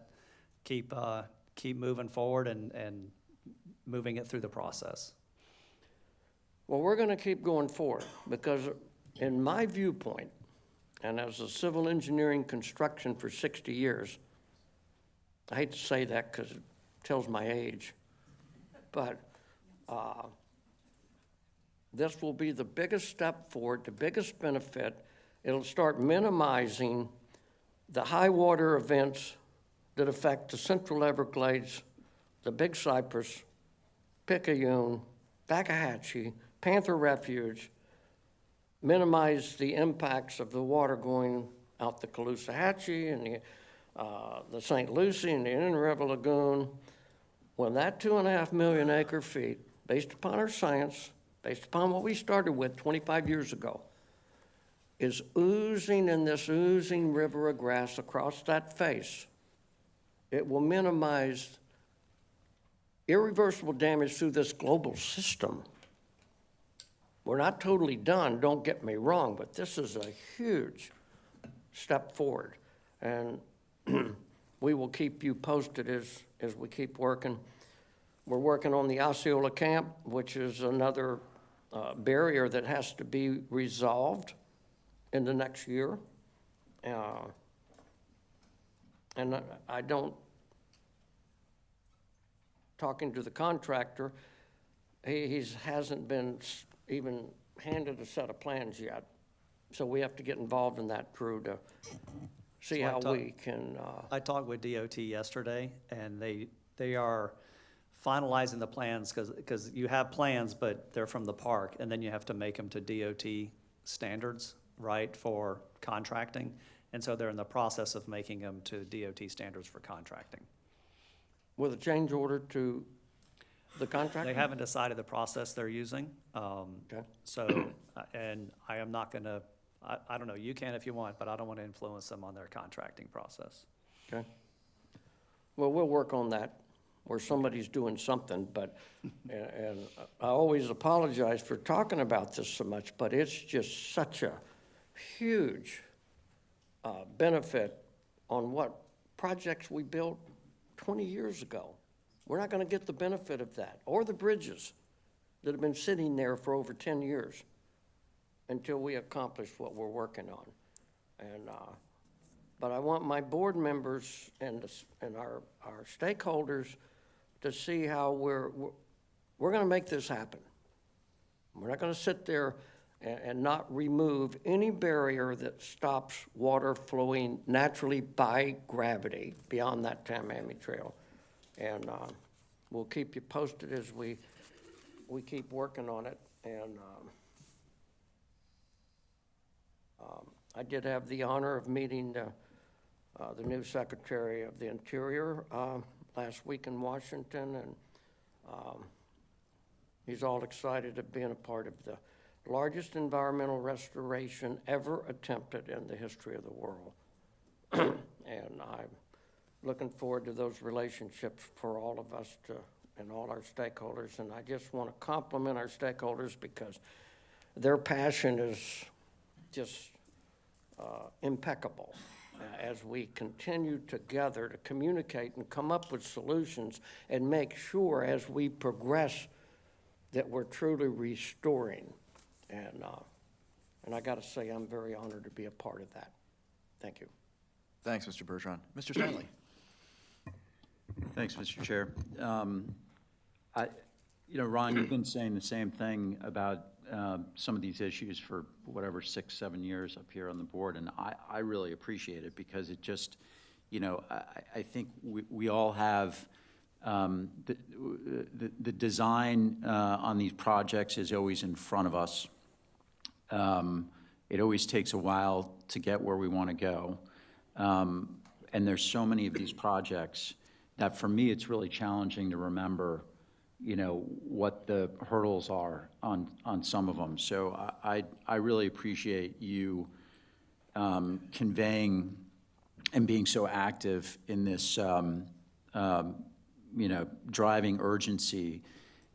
keep moving forward and moving it through the process. Well, we're gonna keep going forward because in my viewpoint, and as a civil engineering construction for 60 years, I hate to say that because it tells my age, but this will be the biggest step forward, the biggest benefit. It'll start minimizing the high water events that affect the Central Everglades, the Big Cypress, Picayune, Waxahachie, Panther Refuge, minimize the impacts of the water going out the Caloosahatchee and the St. Lucie and the Indian River Lagoon. When that 2.5 million acre feet, based upon our science, based upon what we started with 25 years ago, is oozing in this oozing river of grass across that face, it will minimize irreversible damage through this global system. We're not totally done, don't get me wrong, but this is a huge step forward. And we will keep you posted as we keep working. We're working on the Osceola Camp, which is another barrier that has to be resolved in the next year. And I don't, talking to the contractor, he hasn't been even handed a set of plans yet. So we have to get involved in that, Drew, to see how we can. I talked with DOT yesterday, and they are finalizing the plans because you have plans, but they're from the park, and then you have to make them to DOT standards, right, for contracting. And so they're in the process of making them to DOT standards for contracting. With a change order to the contractor? They haven't decided the process they're using. Okay. So, and I am not gonna, I don't know, you can if you want, but I don't want to influence them on their contracting process. Okay. Well, we'll work on that, where somebody's doing something, but, and I always apologize for talking about this so much, but it's just such a huge benefit on what projects we built 20 years ago. We're not gonna get the benefit of that, or the bridges that have been sitting there for over 10 years until we accomplish what we're working on. And, but I want my board members and our stakeholders to see how we're gonna make this happen. We're not gonna sit there and not remove any barrier that stops water flowing naturally by gravity beyond that Tamiami Trail. And we'll keep you posted as we keep working on it. And I did have the honor of meeting the new Secretary of the Interior last week in Washington, and he's all excited of being a part of the largest environmental restoration ever attempted in the history of the world. And I'm looking forward to those relationships for all of us and all our stakeholders. And I just want to compliment our stakeholders because their passion is just impeccable as we continue together to communicate and come up with solutions and make sure as we progress that we're truly restoring. And I got to say, I'm very honored to be a part of that. Thank you. Thanks, Mr. Bergeron. Mr. Stanley. Thanks, Mr. Chair. Ron, you've been saying the same thing about some of these issues for whatever, 6-7 years up here on the board, and I really appreciate it because it just, I think we all have the design on these projects is always in front of us. It always takes a while to get where we want to go. And there's so many of these projects that for me, it's really challenging to remember, you know, what the hurdles are on some of them. So I really appreciate you conveying and being so active in this, you know, driving urgency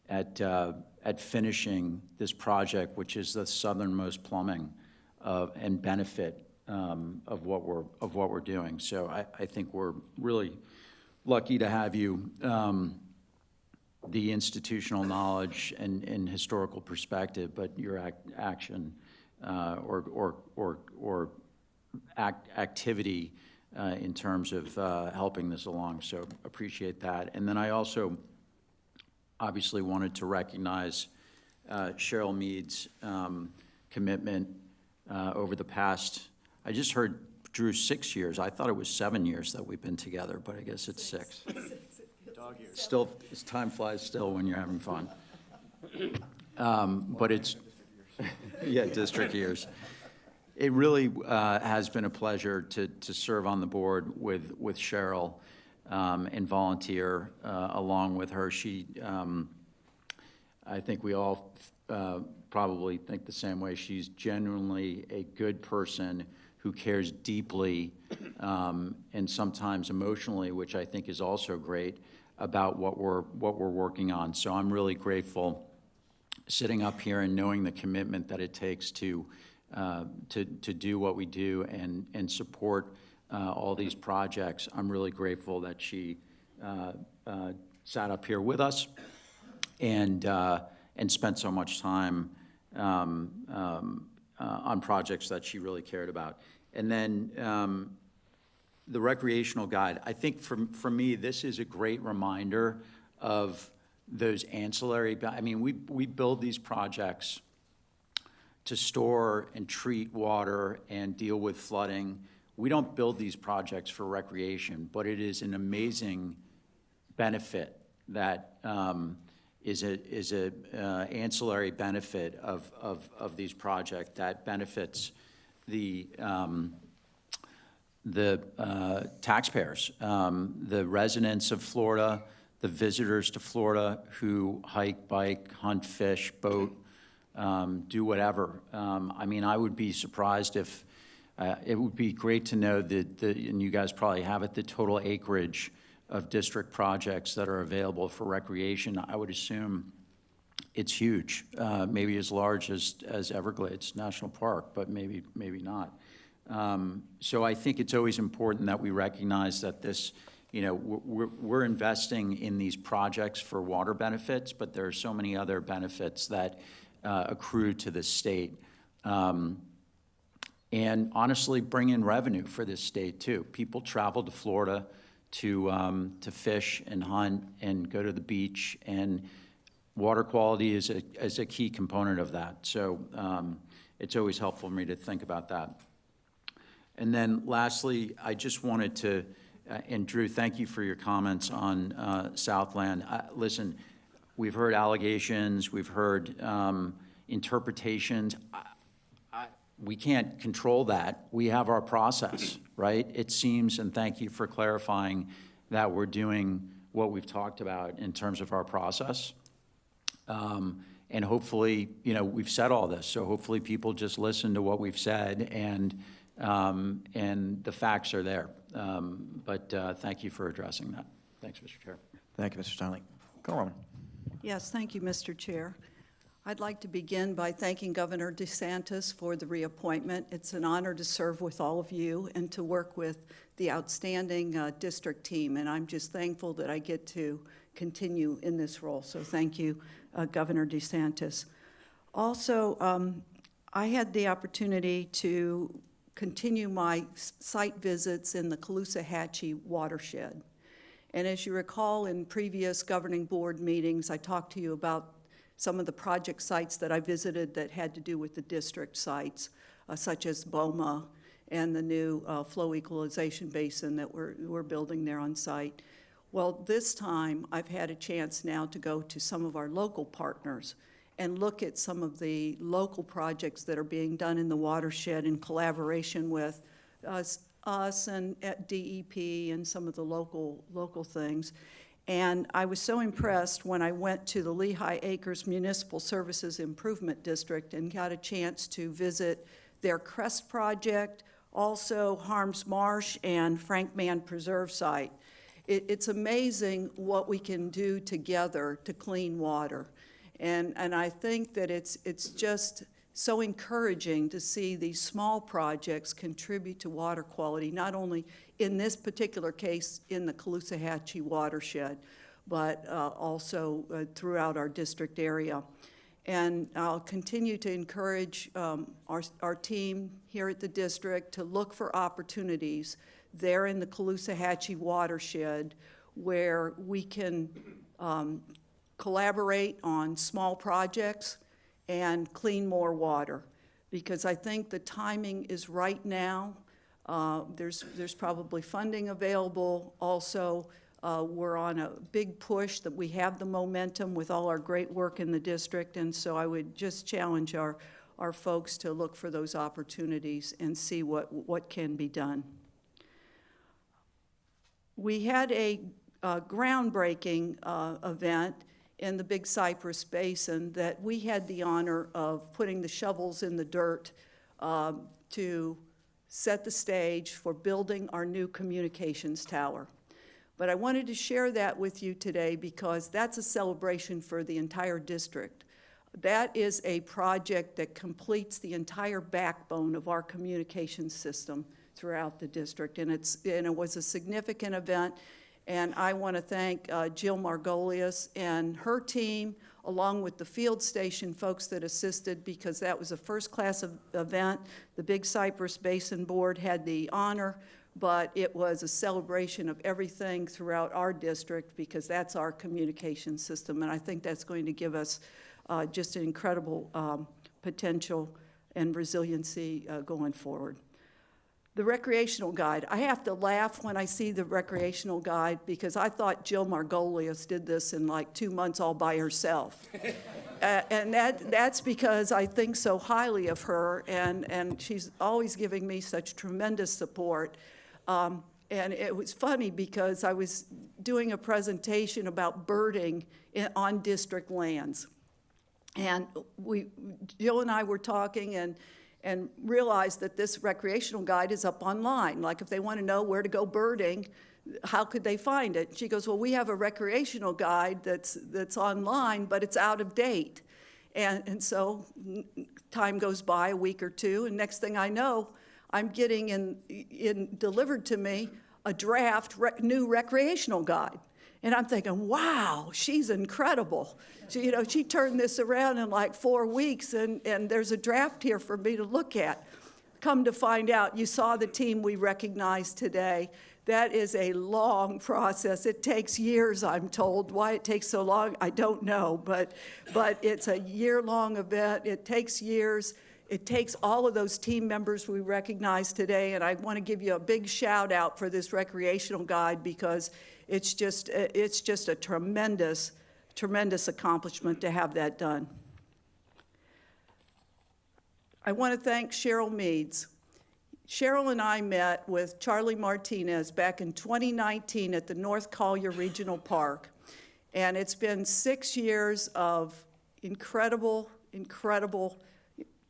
at finishing this project, which is the southernmost plumbing and benefit of what we're doing. So I think we're really lucky to have you. The institutional knowledge and historical perspective, but your action or activity in terms of helping this along. So appreciate that. And then I also obviously wanted to recognize Cheryl Mead's commitment over the past, I just heard, Drew, 6 years. I thought it was 7 years that we've been together, but I guess it's 6. Dog years. Still, time flies still when you're having fun. But it's, yeah, district years. It really has been a pleasure to serve on the board with Cheryl and volunteer along with her. She, I think we all probably think the same way. She's genuinely a good person who cares deeply and sometimes emotionally, which I think is also great, about what we're working on. So I'm really grateful sitting up here and knowing the commitment that it takes to do what we do and support all these projects. I'm really grateful that she sat up here with us and spent so much time on projects that she really cared about. And then the recreational guide, I think for me, this is a great reminder of those ancillary, I mean, we build these projects to store and treat water and deal with flooding. We don't build these projects for recreation, but it is an amazing benefit that is a ancillary benefit of these projects that benefits the taxpayers, the residents of Florida, the visitors to Florida who hike, bike, hunt, fish, boat, do whatever. I mean, I would be surprised if, it would be great to know and you guys probably have it, the total acreage of district projects that are available for recreation. I would assume it's huge, maybe as large as Everglades National Park, but maybe not. So I think it's always important that we recognize that this, you know, we're investing in these projects for water benefits, but there are so many other benefits that accrue to the state. And honestly, bring in revenue for this state too. People travel to Florida to fish and hunt and go to the beach, and water quality is a key component of that. So it's always helpful for me to think about that. And then lastly, I just wanted to, and Drew, thank you for your comments on Southland. Listen, we've heard allegations, we've heard interpretations. We can't control that. We have our process, right? It seems, and thank you for clarifying that we're doing what we've talked about in terms of our process. And hopefully, you know, we've said all this, so hopefully people just listen to what we've said and the facts are there. But thank you for addressing that. Thanks, Mr. Chair. Thank you, Mr. Stanley. Carolyn. Yes, thank you, Mr. Chair. I'd like to begin by thanking Governor DeSantis for the reappointment. It's an honor to serve with all of you and to work with the outstanding district team, and I'm just thankful that I get to continue in this role. So thank you, Governor DeSantis. Also, I had the opportunity to continue my site visits in the Caloosahatchee watershed. And as you recall, in previous governing board meetings, I talked to you about some of the project sites that I visited that had to do with the district sites, such as BOMA and the new flow equalization basin that we're building there on site. Well, this time I've had a chance now to go to some of our local partners and look at some of the local projects that are being done in the watershed in collaboration with us and at DEP and some of the local things. And I was so impressed when I went to the Lehigh Acres Municipal Services Improvement District and got a chance to visit their Crest project, also Harms Marsh and Frank Mann Preserve site. It's amazing what we can do together to clean water. And I think that it's just so encouraging to see these small projects contribute to water quality, not only in this particular case in the Caloosahatchee watershed, but also throughout our district area. And I'll continue to encourage our team here at the district to look for opportunities there in the Caloosahatchee watershed where we can collaborate on small projects and clean more water, because I think the timing is right now. There's probably funding available. Also, we're on a big push that we have the momentum with all our great work in the district, and so I would just challenge our folks to look for those opportunities and see what can be done. We had a groundbreaking event in the Big Cypress Basin that we had the honor of putting the shovels in the dirt to set the stage for building our new communications tower. But I wanted to share that with you today because that's a celebration for the entire district. That is a project that completes the entire backbone of our communications system throughout the district, and it was a significant event. And I want to thank Jill Margolius and her team, along with the field station folks that assisted, because that was a first-class event. The Big Cypress Basin Board had the honor, but it was a celebration of everything throughout our district because that's our communication system. And I think that's going to give us just an incredible potential and resiliency going forward. The recreational guide. I have to laugh when I see the recreational guide because I thought Jill Margolius did this in like 2 months all by herself. And that's because I think so highly of her, and she's always giving me such tremendous support. And it was funny because I was doing a presentation about birding on district lands. And Jill and I were talking and realized that this recreational guide is up online. Like if they want to know where to go birding, how could they find it? She goes, well, we have a recreational guide that's online, but it's out of date. And so time goes by, a week or two, and next thing I know, I'm getting delivered to me a draft new recreational guide. And I'm thinking, wow, she's incredible. She turned this around in like 4 weeks, and there's a draft here for me to look at. Come to find out, you saw the team we recognized today. That is a long process. It takes years, I'm told. Why it takes so long, I don't know, but it's a year-long event. It takes years. It takes all of those team members we recognize today, and I want to give you a big shout out for this recreational guide because it's just a tremendous accomplishment to have that done. I want to thank Cheryl Meads. Cheryl and I met with Charlie Martinez back in 2019 at the North Collier Regional Park, and it's been 6 years of incredible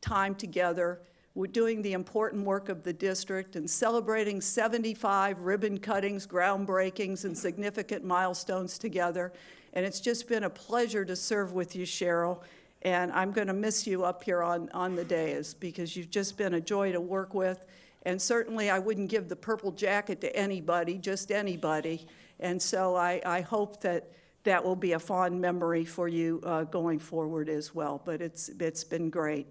time together. We're doing the important work of the district and celebrating 75 ribbon cuttings, groundbreakings, and significant milestones together. And it's just been a pleasure to serve with you, Cheryl. And I'm going to miss you up here on the dais because you've just been a joy to work with. And certainly I wouldn't give the purple jacket to anybody, just anybody. And so I hope that will be a fond memory for you going forward as well. But it's been great.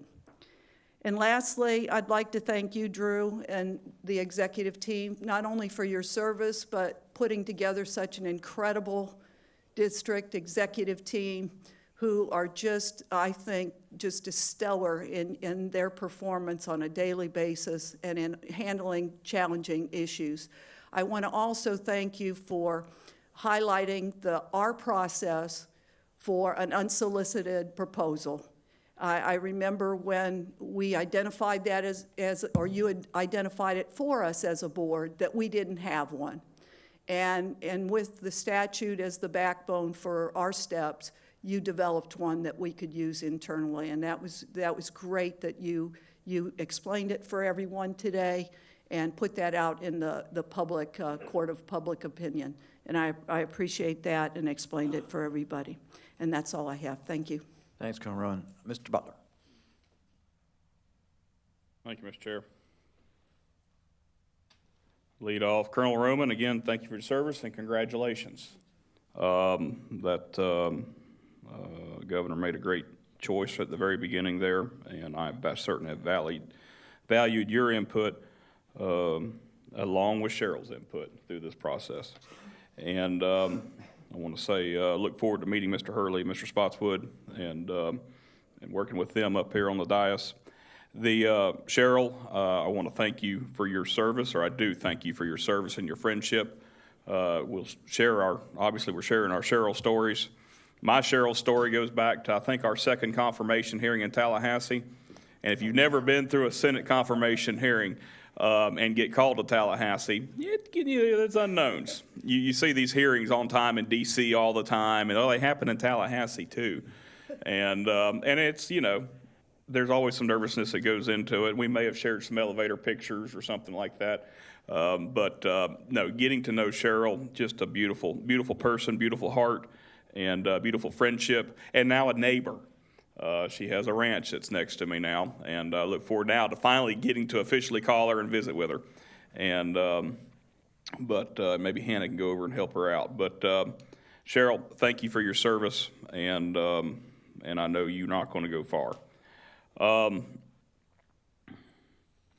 And lastly, I'd like to thank you, Drew, and the executive team, not only for your service, but putting together such an incredible district executive team who are just, I think, just stellar in their performance on a daily basis and in handling challenging issues. I want to also thank you for highlighting our process for an unsolicited proposal. I remember when we identified that or you had identified it for us as a board, that we didn't have one. And with the statute as the backbone for our steps, you developed one that we could use internally. And that was great that you explained it for everyone today and put that out in the public court of public opinion. And I appreciate that and explained it for everybody. And that's all I have. Thank you. Thanks, Colonel Rowan. Mr. Butler. Thank you, Mr. Chair. Lead off, Colonel Roman, again, thank you for your service and congratulations. Governor made a great choice at the very beginning there, and I certainly have valued your input along with Cheryl's input through this process. And I want to say, look forward to meeting Mr. Hurley, Mr. Spotswood, and working with them up here on the dais. Cheryl, I want to thank you for your service, or I do thank you for your service and your friendship. Obviously we're sharing our Cheryl stories. My Cheryl story goes back to, I think, our second confirmation hearing in Tallahassee. And if you've never been through a Senate confirmation hearing, and get called to Tallahassee, it's unknowns. You see these hearings on time in D.C. all the time, and they happen in Tallahassee too. And it's, there's always some nervousness that goes into it. We may have shared some elevator pictures or something like that. No, getting to know Cheryl, just a beautiful, beautiful person, beautiful heart, and beautiful friendship, and now a neighbor. She has a ranch that's next to me now, and I look forward now to finally getting to officially call her and visit with her. And maybe Hannah can go over and help her out. But Cheryl, thank you for your service, and I know you're not going to go far.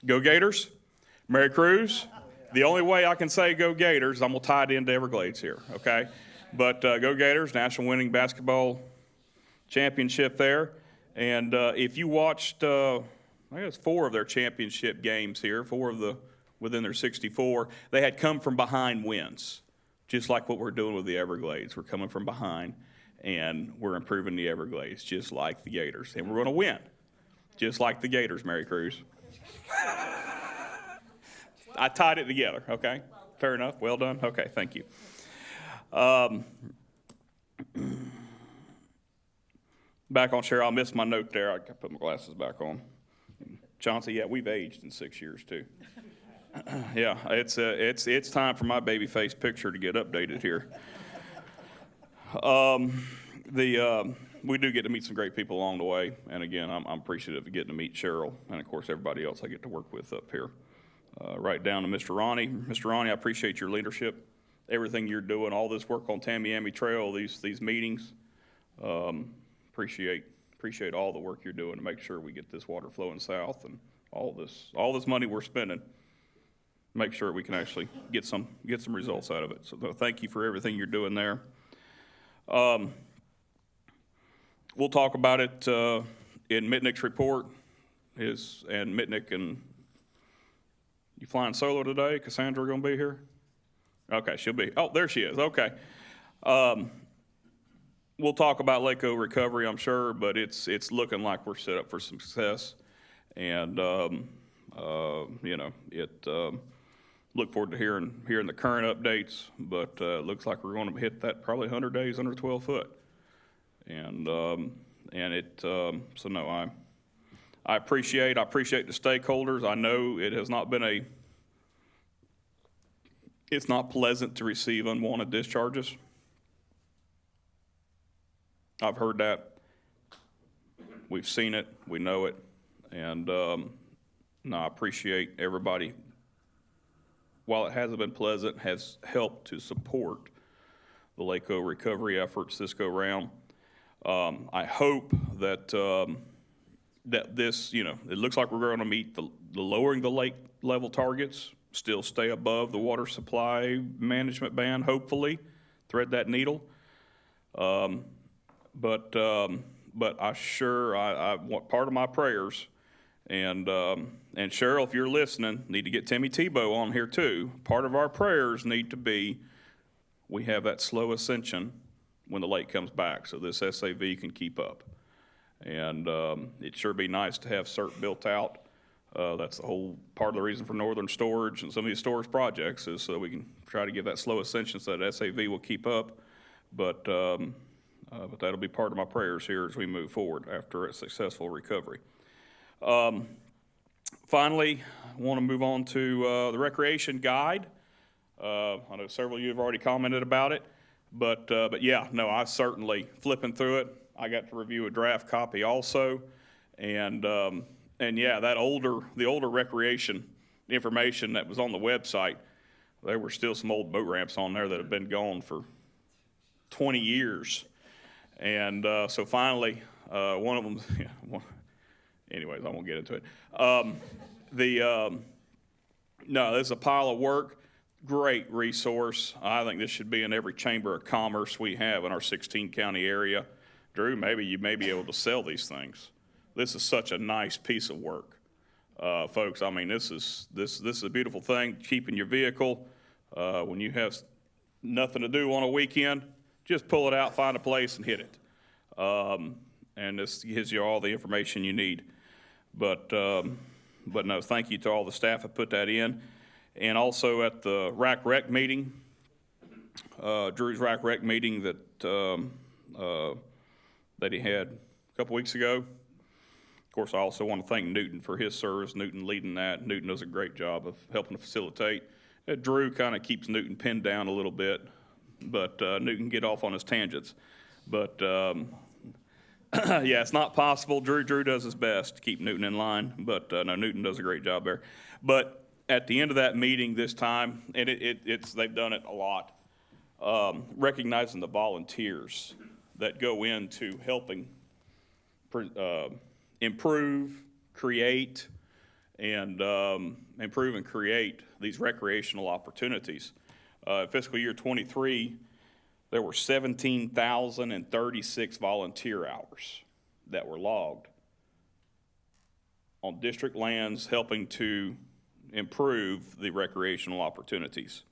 Go Gators! Merry Cruz! The only way I can say go Gators, I'm going to tie it into Everglades here, okay? But go Gators, national winning basketball championship there. And if you watched, I guess 4 of their championship games here, 4 of within their 64, they had come from behind wins, just like what we're doing with the Everglades. We're coming from behind, and we're improving the Everglades, just like the Gators. And we're going to win, just like the Gators, Mary Cruz. I tied it together, okay? Fair enough, well done. Okay, thank you. Back on Cheryl, I missed my note there. I got to put my glasses back on. Chauncey, yeah, we've aged in 6 years too. Yeah, it's time for my baby face picture to get updated here. We do get to meet some great people along the way, and again, I'm appreciative of getting to meet Cheryl, and of course everybody else I get to work with up here. Right down to Mr. Ronnie. Mr. Ronnie, I appreciate your leadership, everything you're doing, all this work on Tamiami Trail, these meetings. Appreciate all the work you're doing to make sure we get this water flowing south, and all this money we're spending, make sure we can actually get some results out of it. So thank you for everything you're doing there. We'll talk about it in Mitnick's report. And Mitnick, and you flying solo today? Cassandra gonna be here? Okay, she'll be. Oh, there she is. Okay. We'll talk about Lake O recovery, I'm sure, but it's looking like we're set up for some success. And look forward to hearing the current updates. But looks like we're going to hit that probably 100 days under 12 foot. And so no, I appreciate the stakeholders. I know it has not been it's not pleasant to receive unwanted discharges. I've heard that. We've seen it. We know it. And I appreciate everybody, while it hasn't been pleasant, has helped to support the Lake O recovery efforts this go round. I hope that this, it looks like we're going to meet the lowering the lake level targets, still stay above the water supply management band, hopefully, thread that needle. But I want part of my prayers, and Cheryl, if you're listening, need to get Timmy Tebow on here too. Part of our prayers need to be we have that slow ascension when the lake comes back, so this SAV can keep up. And it'd sure be nice to have CERT built out. That's the whole part of the reason for Northern Storage and some of these storage projects is so we can try to give that slow ascension so that SAV will keep up. But that'll be part of my prayers here as we move forward after a successful recovery. Finally, I want to move on to the recreation guide. I know several of you have already commented about it, but yeah, no, I certainly flipping through it. I got to review a draft copy also, and yeah, the older recreation information that was on the website, there were still some old boat ramps on there that have been gone for 20 years, and so finally, one of them. Yeah, anyways, I won't get into it. No, this is a pile of work. Great resource. I think this should be in every chamber of commerce we have in our 16-county area. Drew, maybe you may be able to sell these things. This is such a nice piece of work, folks. I mean, this is a beautiful thing. Keeping your vehicle when you have nothing to do on a weekend, just pull it out, find a place, and hit it. And this gives you all the information you need. But no, thank you to all the staff that put that in. And also at the RAC-REC meeting, Drew's RAC-REC meeting that he had a couple weeks ago. Of course, I also want to thank Newton for his service, Newton leading that. Newton does a great job of helping to facilitate. Drew kind of keeps Newton pinned down a little bit, but Newton can get off on his tangents. But yeah, it's not possible. Drew does his best to keep Newton in line, but no, Newton does a great job there. But at the end of that meeting this time, and they've done it a lot, recognizing the volunteers that go into helping improve, create, and improve and create these recreational opportunities. Fiscal year 23, there were 17,036 volunteer hours that were logged on district lands helping to improve the recreational opportunities.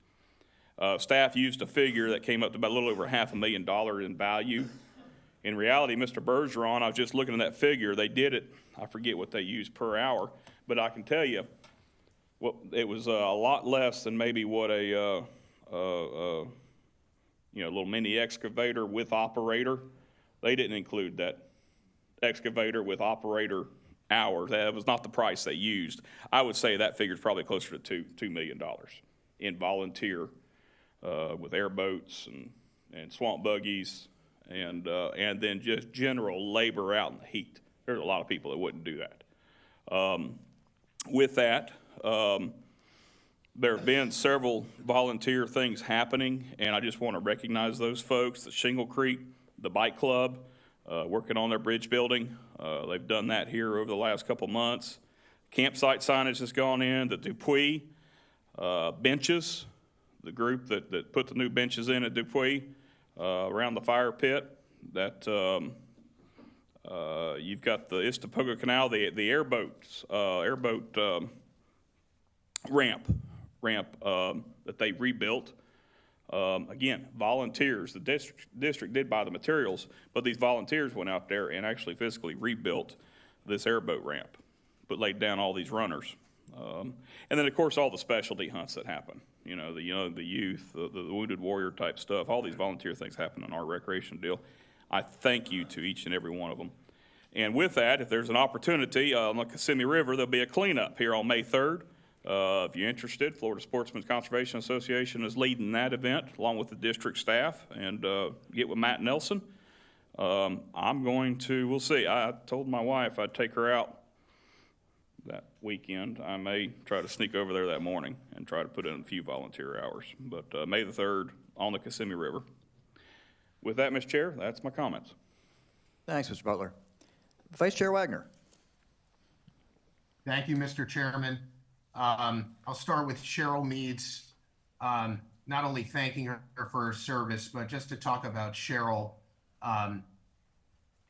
Staff used a figure that came up to about a little over $500,000 in value. In reality, Mr. Bergeron, I was just looking at that figure. They did it, I forget what they used per hour, but I can tell you, it was a lot less than maybe what a little mini excavator with operator. They didn't include that excavator with operator hours. That was not the price they used. I would say that figure is probably closer to $2 million in volunteer with airboats and swamp buggies and then just general labor out in the heat. There's a lot of people that wouldn't do that. With that, there have been several volunteer things happening, and I just want to recognize those folks. The Shingle Creek, the Bike Club, working on their bridge building. They've done that here over the last couple months. Campsite signage has gone in. The Dupuy benches, the group that put the new benches in at Dupuy around the fire pit. That you've got the Istapoga Canal, the airboat ramp that they rebuilt. Again, volunteers. The district did buy the materials, but these volunteers went out there and actually physically rebuilt this airboat ramp, but laid down all these runners. And then, of course, all the specialty hunts that happen. The youth, the wounded warrior type stuff. All these volunteer things happen in our recreation deal. I thank you to each and every one of them. And with that, if there's an opportunity on the Kissimmee River, there'll be a cleanup here on May 3rd. If you're interested, Florida Sportsman's Conservation Association is leading that event along with the district staff, and get with Matt Nelson. We'll see. I told my wife I'd take her out that weekend. I may try to sneak over there that morning and try to put in a few volunteer hours. But May the 3rd on the Kissimmee River. With that, Mr. Chair, that's my comments. Thanks, Mr. Butler. Vice Chair Wagner. Thank you, Mr. Chairman. I'll start with Cheryl Meads, not only thanking her for her service, but just to talk about Cheryl.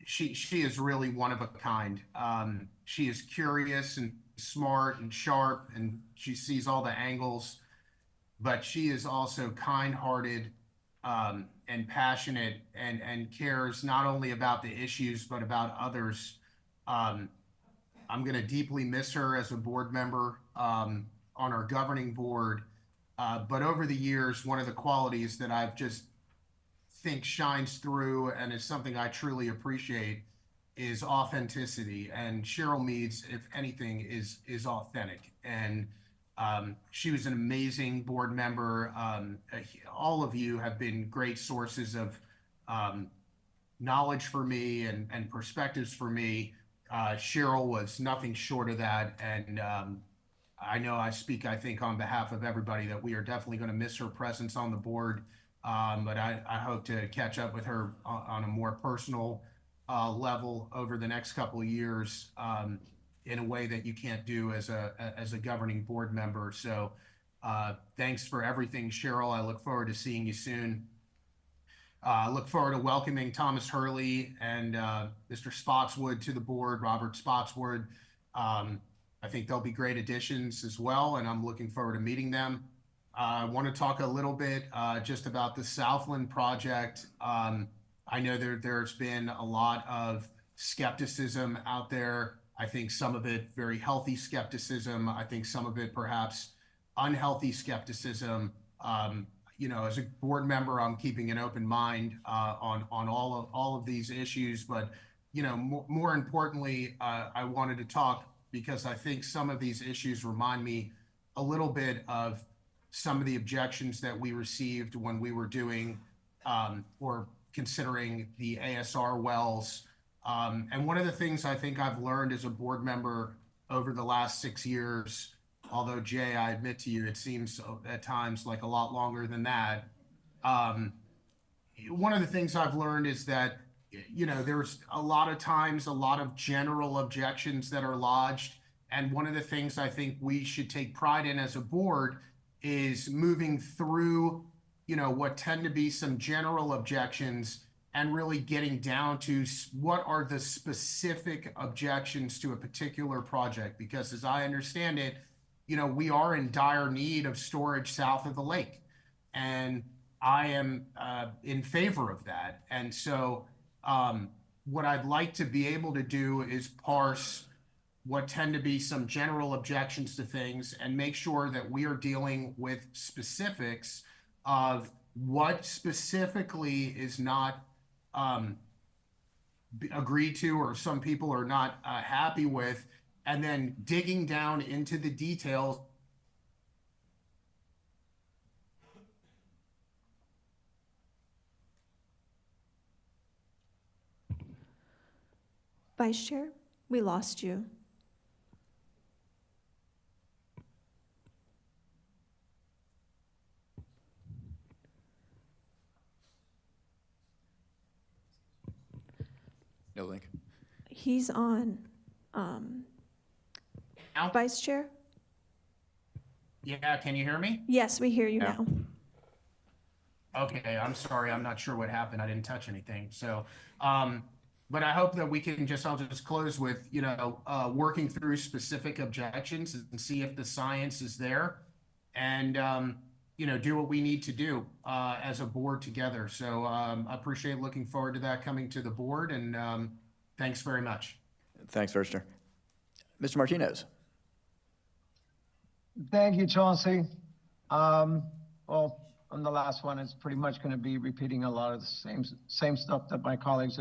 She is really one of a kind. She is curious and smart and sharp, and she sees all the angles, but she is also kind-hearted and passionate and cares not only about the issues, but about others. I'm going to deeply miss her as a board member on our governing board. But over the years, one of the qualities that I've just think shines through and is something I truly appreciate is authenticity. And Cheryl Meads, if anything, is authentic. And she was an amazing board member. All of you have been great sources of knowledge for me and perspectives for me. Cheryl was nothing short of that. And I know I speak, I think, on behalf of everybody that we are definitely going to miss her presence on the board. But I hope to catch up with her on a more personal level over the next couple of years in a way that you can't do as a governing board member. So thanks for everything, Cheryl. I look forward to seeing you soon. I look forward to welcoming Thomas Hurley and Mr. Spotswood to the board, Robert Spotswood. I think they'll be great additions as well, and I'm looking forward to meeting them. I want to talk a little bit just about the Southland project. I know there's been a lot of skepticism out there. I think some of it very healthy skepticism. I think some of it perhaps unhealthy skepticism. You know, as a board member, I'm keeping an open mind on all of these issues. But you know, more importantly, I wanted to talk because I think some of these issues remind me a little bit of some of the objections that we received when we were doing or considering the ASR wells. And one of the things I think I've learned as a board member over the last 6 years, although Jay, I admit to you, it seems at times like a lot longer than that. One of the things I've learned is that, you know, there's a lot of times a lot of general objections that are lodged. And one of the things I think we should take pride in as a board is moving through, you know, what tend to be some general objections and really getting down to what are the specific objections to a particular project. Because as I understand it, you know, we are in dire need of storage south of the lake. And I am in favor of that. And so what I'd like to be able to do is parse what tend to be some general objections to things and make sure that we are dealing with specifics of what specifically is not agreed to or some people are not happy with, and then digging down into the details. Vice Chair, we lost you. No link. He's on. Vice Chair? Yeah, can you hear me? Yes, we hear you Yeah. now. Okay, I'm sorry. I'm not sure what happened. I didn't touch anything. So, but I hope that we can I'll just close with, you know, working through specific objections and see if the science is there and, you know, do what we need to do as a board together. So I appreciate looking forward to that coming to the board, and thanks very much. Thanks, Vice Chair. Mr. Martinez. Thank you, Chauncey. Well, on the last one, it's pretty much going to be repeating a lot of the same stuff that my colleagues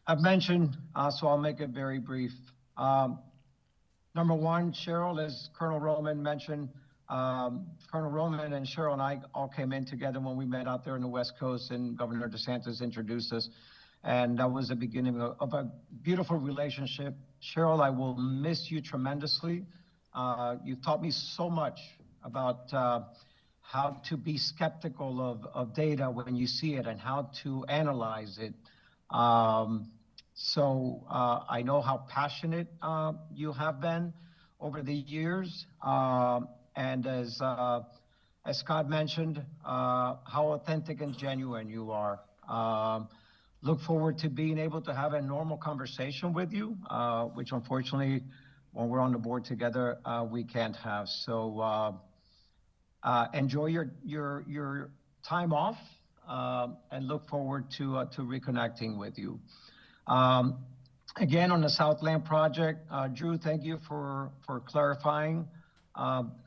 have mentioned, so I'll make it very brief. Number one, Cheryl, as Colonel Roman mentioned, Colonel Roman and Cheryl and I all came in together when we met out there on the West Coast, and Governor DeSantis introduced us, and that was the beginning of a beautiful relationship. Cheryl, I will miss you tremendously. You've taught me so much about how to be skeptical of data when you see it and how to analyze it. So I know how passionate you have been over the years. And as Scott mentioned, how authentic and genuine you are. Look forward to being able to have a normal conversation with you, which unfortunately, when we're on the board together, we can't have. So enjoy your time off. and look forward to reconnecting with you. Again, on the Southland project, Drew, thank you for clarifying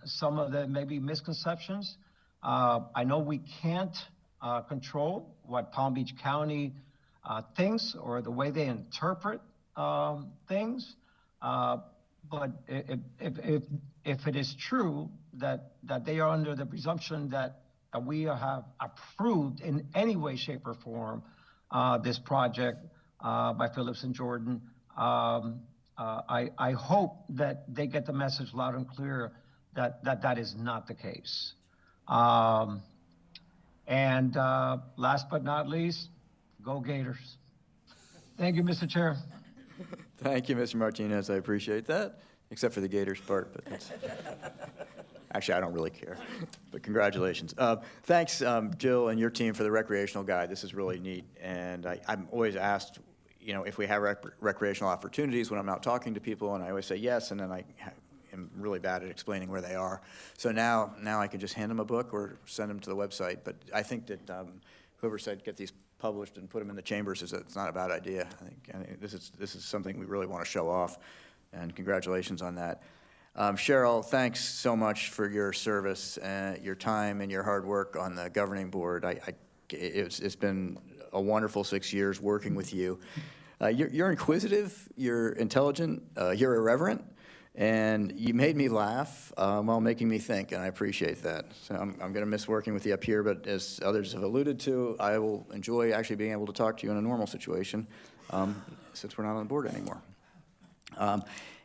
some of the maybe misconceptions. I know we can't control what Palm Beach County thinks or the way they interpret things. But if it is true that they are under the presumption that we have approved in any way, shape, or form this project by Phillips and Jordan, I hope that they get the message loud and clear that is not the case. And last but not least, go Gators. Thank you, Mr. Chair. Thank you, Mr. Martinez. I appreciate that, except for the Gators part, but that's... Actually, I don't really care, but congratulations. Thanks, Jill and your team, for the recreational guide. This is really neat, and I'm always asked, if we have recreational opportunities when I'm out talking to people, and I always say yes, and then I am really bad at explaining where they are. So now I can just hand them a book or send them to the website, but I think that whoever said get these published and put them in the chambers it's not a bad idea. I think this is something we really want to show off, and congratulations on that. Cheryl, thanks so much for your service, your time, and your hard work on the governing board. It's been a wonderful 6 years working with you. You're inquisitive, you're intelligent, you're irreverent, and you made me laugh while making me think, and I appreciate that. So I'm going to miss working with you up here, but as others have alluded to, I will enjoy actually being able to talk to you in a normal situation since we're not on the board anymore.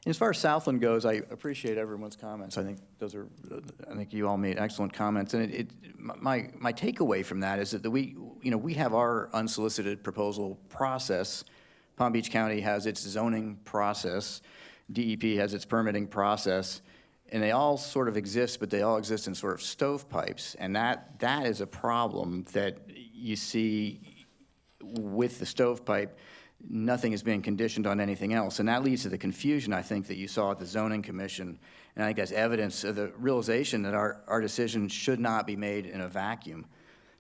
As far as Southland goes, I appreciate everyone's comments. I think you all made excellent comments, and my takeaway from that is that we have our unsolicited proposal process. Palm Beach County has its zoning process. DEP has its permitting process, and they all sort of exist, but they all exist in sort of stovepipes, and that is a problem that you see with the stovepipe. Nothing is being conditioned on anything else, and that leads to the confusion, I think, that you saw at the Zoning Commission, and I think that's evidence of the realization that our decisions should not be made in a vacuum.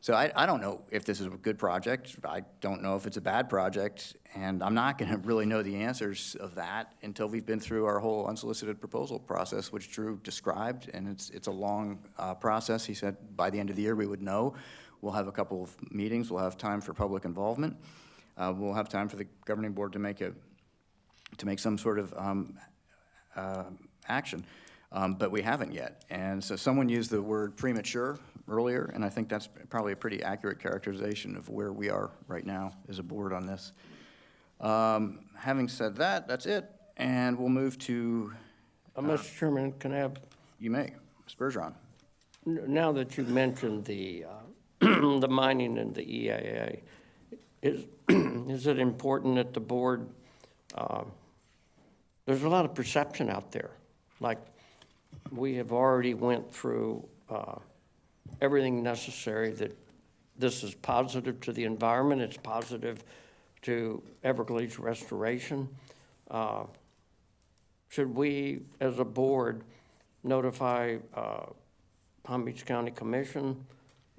So I don't know if this is a good project. I don't know if it's a bad project, and I'm not going to really know the answers of that until we've been through our whole unsolicited proposal process, which Drew described, and it's a long process. He said by the end of the year we would know. We'll have a couple of meetings. We'll have time for public involvement. We'll have time for the governing board to make some sort of action, but we haven't yet. And so someone used the word premature earlier, and I think that's probably a pretty accurate characterization of where we are right now as a board on this. Having said that, that's it, and we'll move to... Mr. Chairman, can I have... You may. Ms. Bergeron. Now that you mentioned the the mining and the EAA, is it important that the board, there's a lot of perception out there. Like, we have already went through everything necessary, that this is positive to the environment, it's positive to Everglades restoration. Should we, as a board, notify Palm Beach County Commission?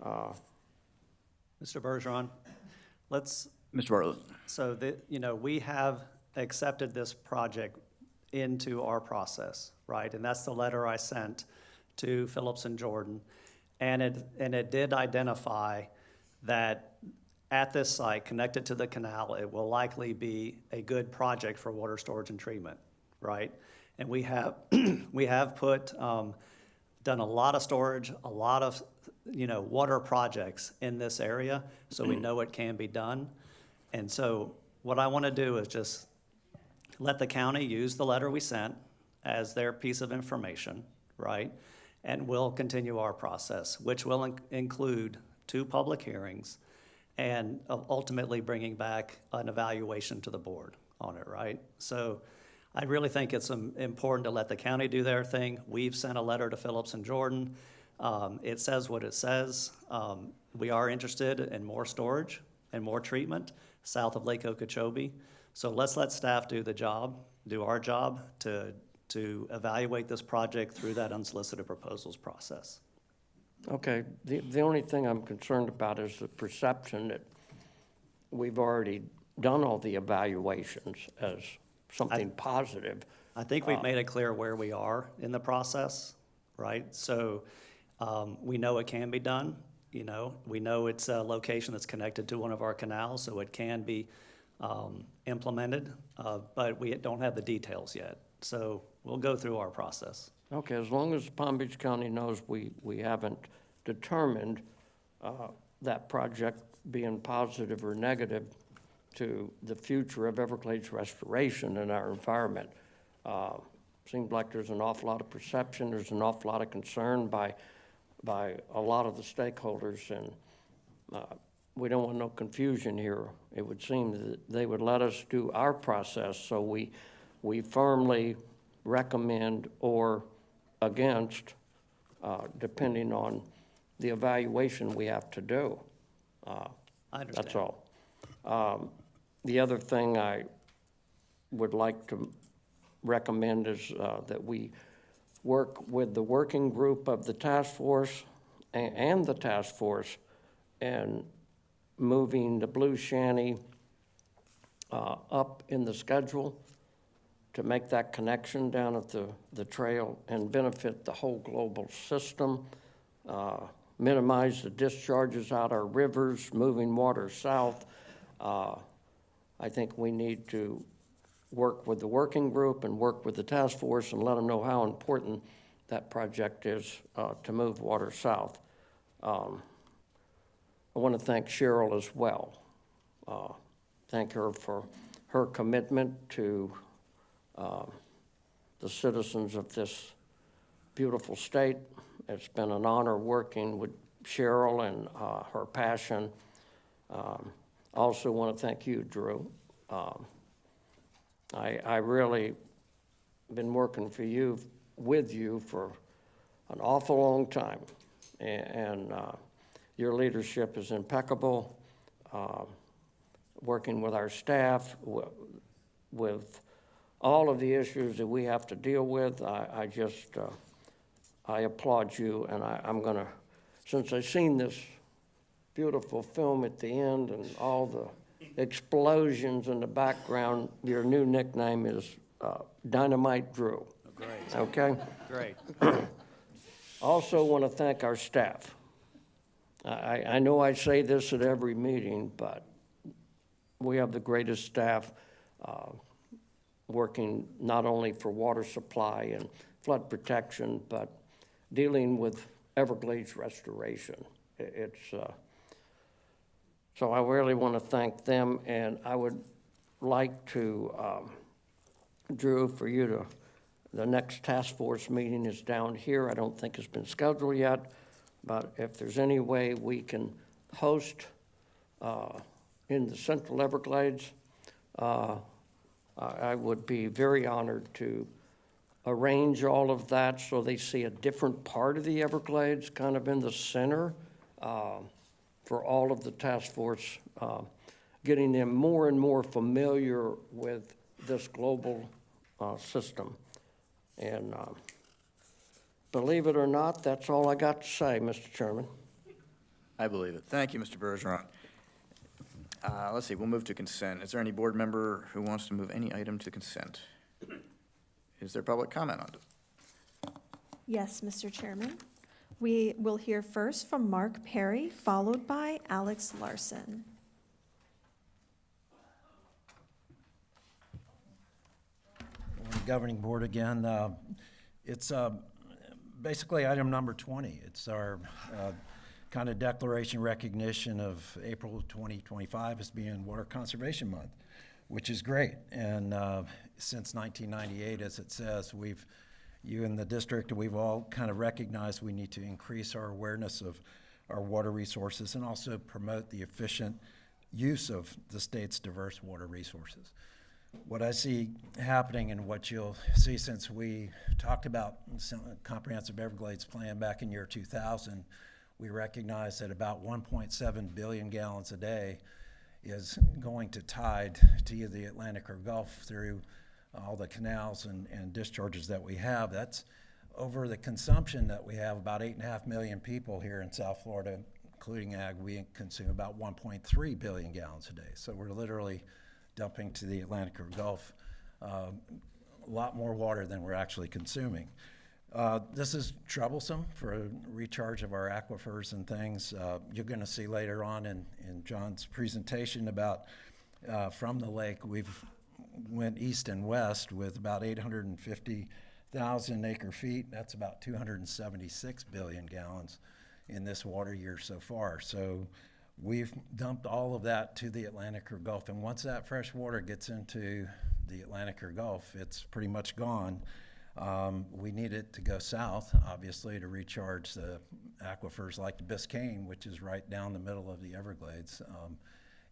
Mr. Bergeron, let's... Mr. Bartlett. So, we have accepted this project into our process, right? And that's the letter I sent to Phillips and Jordan. And it did identify that at this site, connected to the canal, it will likely be a good project for water storage and treatment, right? And we have done a lot of storage, a lot of water projects in this area, so we know it can be done. And so what I want to do is just let the county use the letter we sent as their piece of information, right? And we'll continue our process, which will include 2 public hearings and ultimately bringing back an evaluation to the board on it, right? So I really think it's important to let the county do their thing. We've sent a letter to Phillips and Jordan. It says what it says. We are interested in more storage and more treatment south of Lake Okeechobee. So let's let staff do our job to evaluate this project through that unsolicited proposals process. Okay, the only thing I'm concerned about is the perception that we've already done all the evaluations as something positive. I think we've made it clear where we are in the process, right? So we know it can be done, you know. We know it's a location that's connected to one of our canals, so it can be implemented, but we don't have the details yet. So we'll go through our process. Okay, as long as Palm Beach County knows we haven't determined that project being positive or negative to the future of Everglades restoration in our environment. Seems like there's an awful lot of perception, there's an awful lot of concern by a lot of the stakeholders, and we don't want no confusion here. It would seem that they would let us do our process, so we firmly recommend or against, depending on the evaluation we have to do. I understand. That's all. The other thing I would like to recommend is that we work with the working group of the task force and the task force and moving the Blue Shanty up in the schedule to make that connection down at the trail and benefit the whole global system, minimize the discharges out our rivers, moving water south. I think we need to work with the working group and work with the task force and let them know how important that project is to move water south. I want to thank Cheryl as well. Thank her for her commitment to the citizens of this beautiful state. It's been an honor working with Cheryl and her passion. Also want to thank you, Drew. I really been working with you for an awful long time, and your leadership is impeccable. Working with our staff, with all of the issues that we have to deal with, I applaud you, and I'm gonna, since I've seen this beautiful film at the end and all the explosions in the background, your new nickname is Dynamite Drew. Great. Okay? Great. Also want to thank our staff. I know I say this at every meeting, but we have the greatest staff working not only for water supply and flood protection, but dealing with Everglades restoration. So I really want to thank them, and I would like to, Drew, for you to, the next task force meeting is down here. I don't think it's been scheduled yet, but if there's any way we can host in the Central Everglades, I would be very honored to arrange all of that so they see a different part of the Everglades, kind of in the center, for all of the task force, getting them more and more familiar with this global system. And believe it or not, that's all I got to say, Mr. Chairman. I believe it. Thank you, Mr. Bergeron. Let's see, we'll move to consent. Is there any board member who wants to move any item to consent? Is there public comment on it? Yes, Mr. Chairman. We will hear first from Mark Perry, followed by Alex Larson. Governing board again. It's basically item number 20. It's our kind of declaration recognition of April 2025 as being Water Conservation Month, which is great. And since 1998, as it says, you in the district, we've all kind of recognized we need to increase our awareness of our water resources and also promote the efficient use of the state's diverse water resources. What I see happening and what you'll see since we talked about some comprehensive Everglades plan back in year 2000, we recognize that about 1.7 billion gallons a day is going to tide to either the Atlantic or Gulf through all the canals and discharges that we have. That's over the consumption that we have, about 8.5 million people here in South Florida, including ag, we consume about 1.3 billion gallons a day. So we're literally dumping to the Atlantic or Gulf a lot more water than we're actually consuming. This is troublesome for a recharge of our aquifers and things. You're going to see later on in John's presentation about from the lake, we've went east and west with about 850,000 acre feet. That's about 276 billion gallons in this water year so far. So we've dumped all of that to the Atlantic or Gulf. And once that fresh water gets into the Atlantic or Gulf, it's pretty much gone. We need it to go south, obviously, to recharge the aquifers like the Biscayne, which is right down the middle of the Everglades.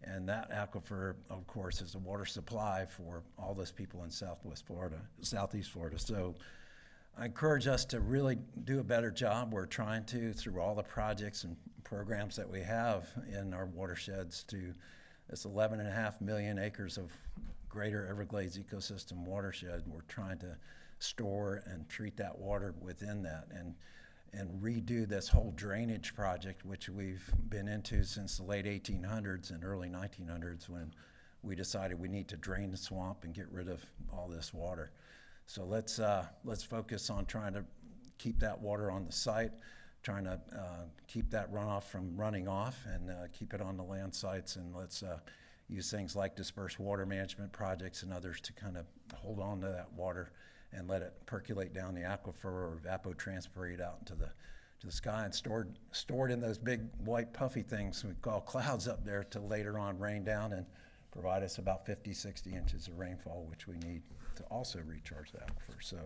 And that aquifer, of course, is a water supply for all those people in Southeast Florida. So I encourage us to really do a better job. We're trying to, through all the projects and programs that we have in our watersheds, to this 11.5 million acres of greater Everglades ecosystem watershed. We're trying to store and treat that water within that and redo this whole drainage project, which we've been into since the late 1800s and early 1900s, when we decided we need to drain the swamp and get rid of all this water. So let's focus on trying to keep that water on the site, trying to keep that runoff from running off, and keep it on the land sites, and let's use things like dispersed water management projects and others to kind of hold on to that water and let it percolate down the aquifer or evapotranspire it out into the sky and stored in those big white puffy things we call clouds up there to later on rain down and provide us about 50, 60 inches of rainfall, which we need to also recharge the aquifer. So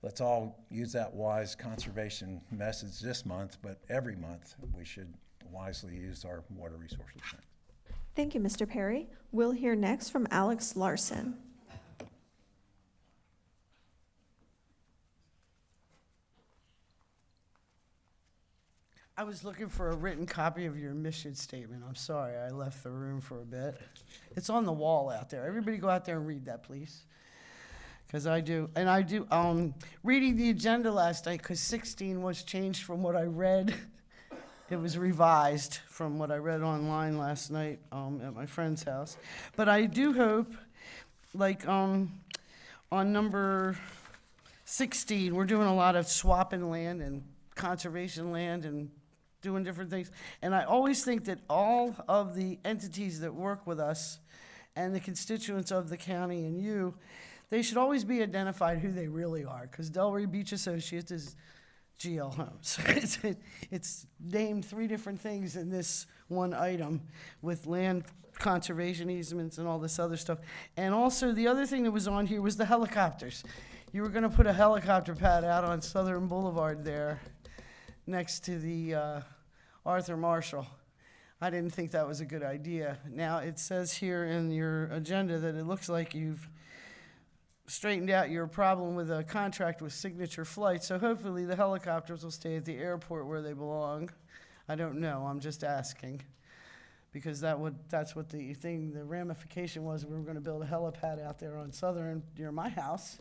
let's all use that wise conservation message this month, but every month we should wisely use our water resources. Thank you, Mr. Perry. We'll hear next from Alex Larson. I was looking for a written copy of your mission statement. I'm sorry, I left the room for a bit. It's on the wall out there. Everybody go out there and read that, please. Because I do. And I do, reading the agenda last night, because 16 was changed from what I read. It was revised from what I read online last night at my friend's house. But I do hope, like on number 16, we're doing a lot of swapping land and conservation land and doing different things. And I always think that all of the entities that work with us and the constituents of the county and you, they should always be identified who they really are, because Delray Beach Associates is GL Homes. It's named 3 different things in this one item with land conservation easements and all this other stuff. And also the other thing that was on here was the helicopters. You were going to put a helicopter pad out on Southern Boulevard there next to the Arthur Marshall. I didn't think that was a good idea. Now, it says here in your agenda that it looks like you've straightened out your problem with a contract with Signature Flight, so hopefully the helicopters will stay at the airport where they belong. I don't know, I'm just asking. Because that's what the the ramification was. We were going to build a helipad out there on Southern near my house.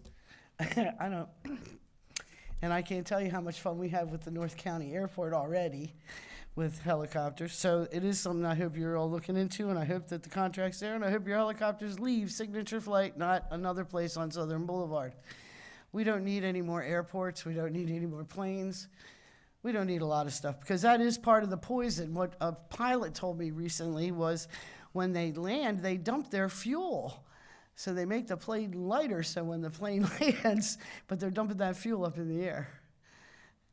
And I can't tell you how much fun we have with the North County Airport already with helicopters. So it is something I hope you're all looking into, and I hope that the contract's there, and I hope your helicopters leave Signature Flight, not another place on Southern Boulevard. We don't need any more airports. We don't need any more planes. We don't need a lot of stuff, because that is part of the poison. What a pilot told me recently was when they land, they dump their fuel. So they make the plane lighter, so when the plane lands, but they're dumping that fuel up in the air.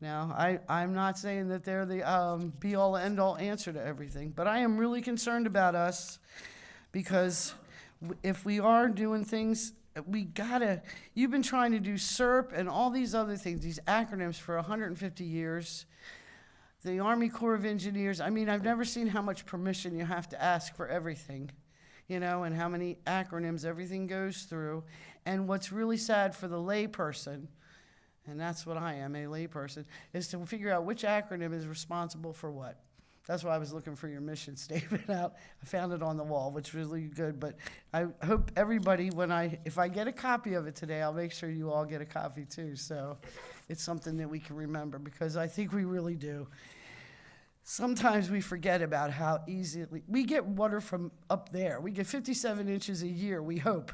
Now, I'm not saying that they're the be-all, end-all answer to everything, but I am really concerned about us, because if we are doing things, you've been trying to do SERP and all these other things, these acronyms for 150 years. The Army Corps of Engineers, I mean, I've never seen how much permission you have to ask for everything, and how many acronyms everything goes through. And what's really sad for the layperson, and that's what I am, a layperson, is to figure out which acronym is responsible for what. That's why I was looking for your mission statement out. I found it on the wall, which was really good. But I hope everybody, if I get a copy of it today, I'll make sure you all get a copy too. So it's something that we can remember, because I think we really do. Sometimes we forget about how easily we get water from up there. We get 57 inches a year, we hope,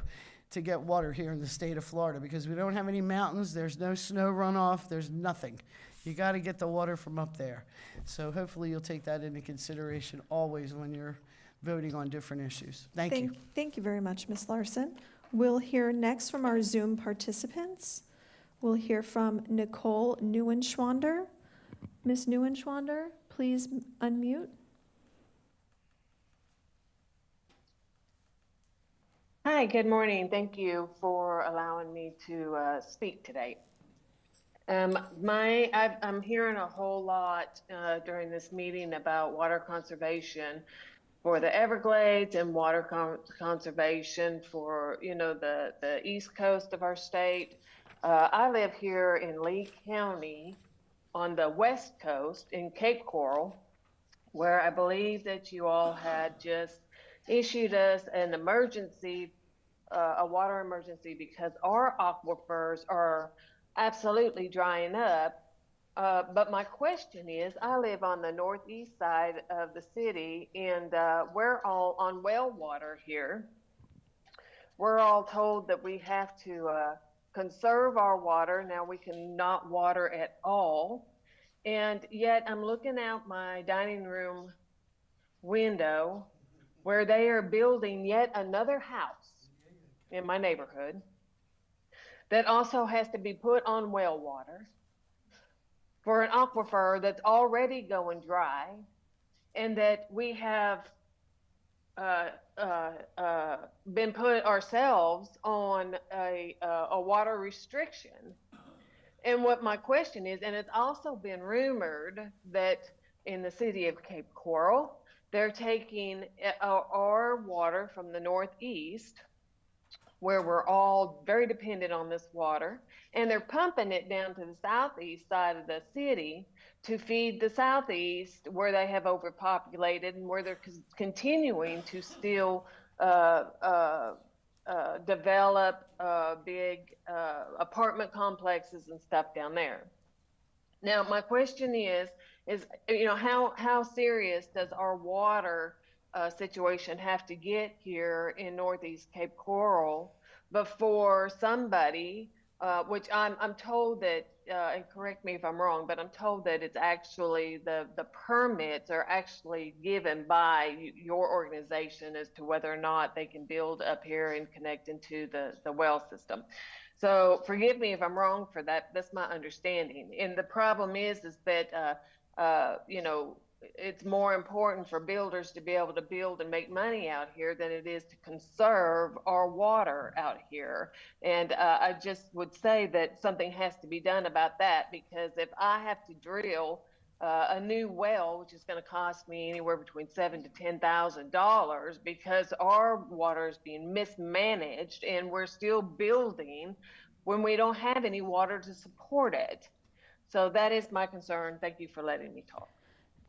to get water here in the state of Florida, because we don't have any mountains, there's no snow runoff, there's nothing. You got to get the water from up there. So hopefully you'll take that into consideration always when you're voting on different issues. Thank you. Thank you very much, Ms. Larson. We'll hear next from our Zoom participants. We'll hear from Nicole Neuenschwander. Ms. Neuenschwander, please unmute. Hi, good morning. Thank you for allowing me to speak today. I'm hearing a whole lot during this meeting about water conservation for the Everglades and water conservation for, the east coast of our state. I live here in Lee County on the west coast in Cape Coral, where I believe that you all had just issued us an emergency, a water emergency, because our aquifers are absolutely drying up. But my question is, I live on the northeast side of the city, and we're all on well water here. We're all told that we have to conserve our water. Now we cannot water at all. And yet I'm looking out my dining room window where they are building yet another house in my neighborhood that also has to be put on well water for an aquifer that's already going dry, and that we have been put ourselves on a water restriction. And what my question is, and it's also been rumored that in the city of Cape Coral, they're taking our water from the northeast, where we're all very dependent on this water, and they're pumping it down to the southeast side of the city to feed the southeast, where they have overpopulated and where they're continuing to still develop big apartment complexes and stuff down there. Now, my question is how serious does our water situation have to get here in Northeast Cape Coral before somebody, which I'm told that, and correct me if I'm wrong, but I'm told that it's actually the permits are actually given by your organization as to whether or not they can build up here and connect into the well system. So forgive me if I'm wrong for that. That's my understanding. And the problem is that, it's more important for builders to be able to build and make money out here than it is to conserve our water out here. And I just would say that something has to be done about that, because if I have to drill a new well, which is going to cost me anywhere between $7,000 to $10,000, because our water is being mismanaged and we're still building when we don't have any water to support it. So that is my concern. Thank you for letting me talk.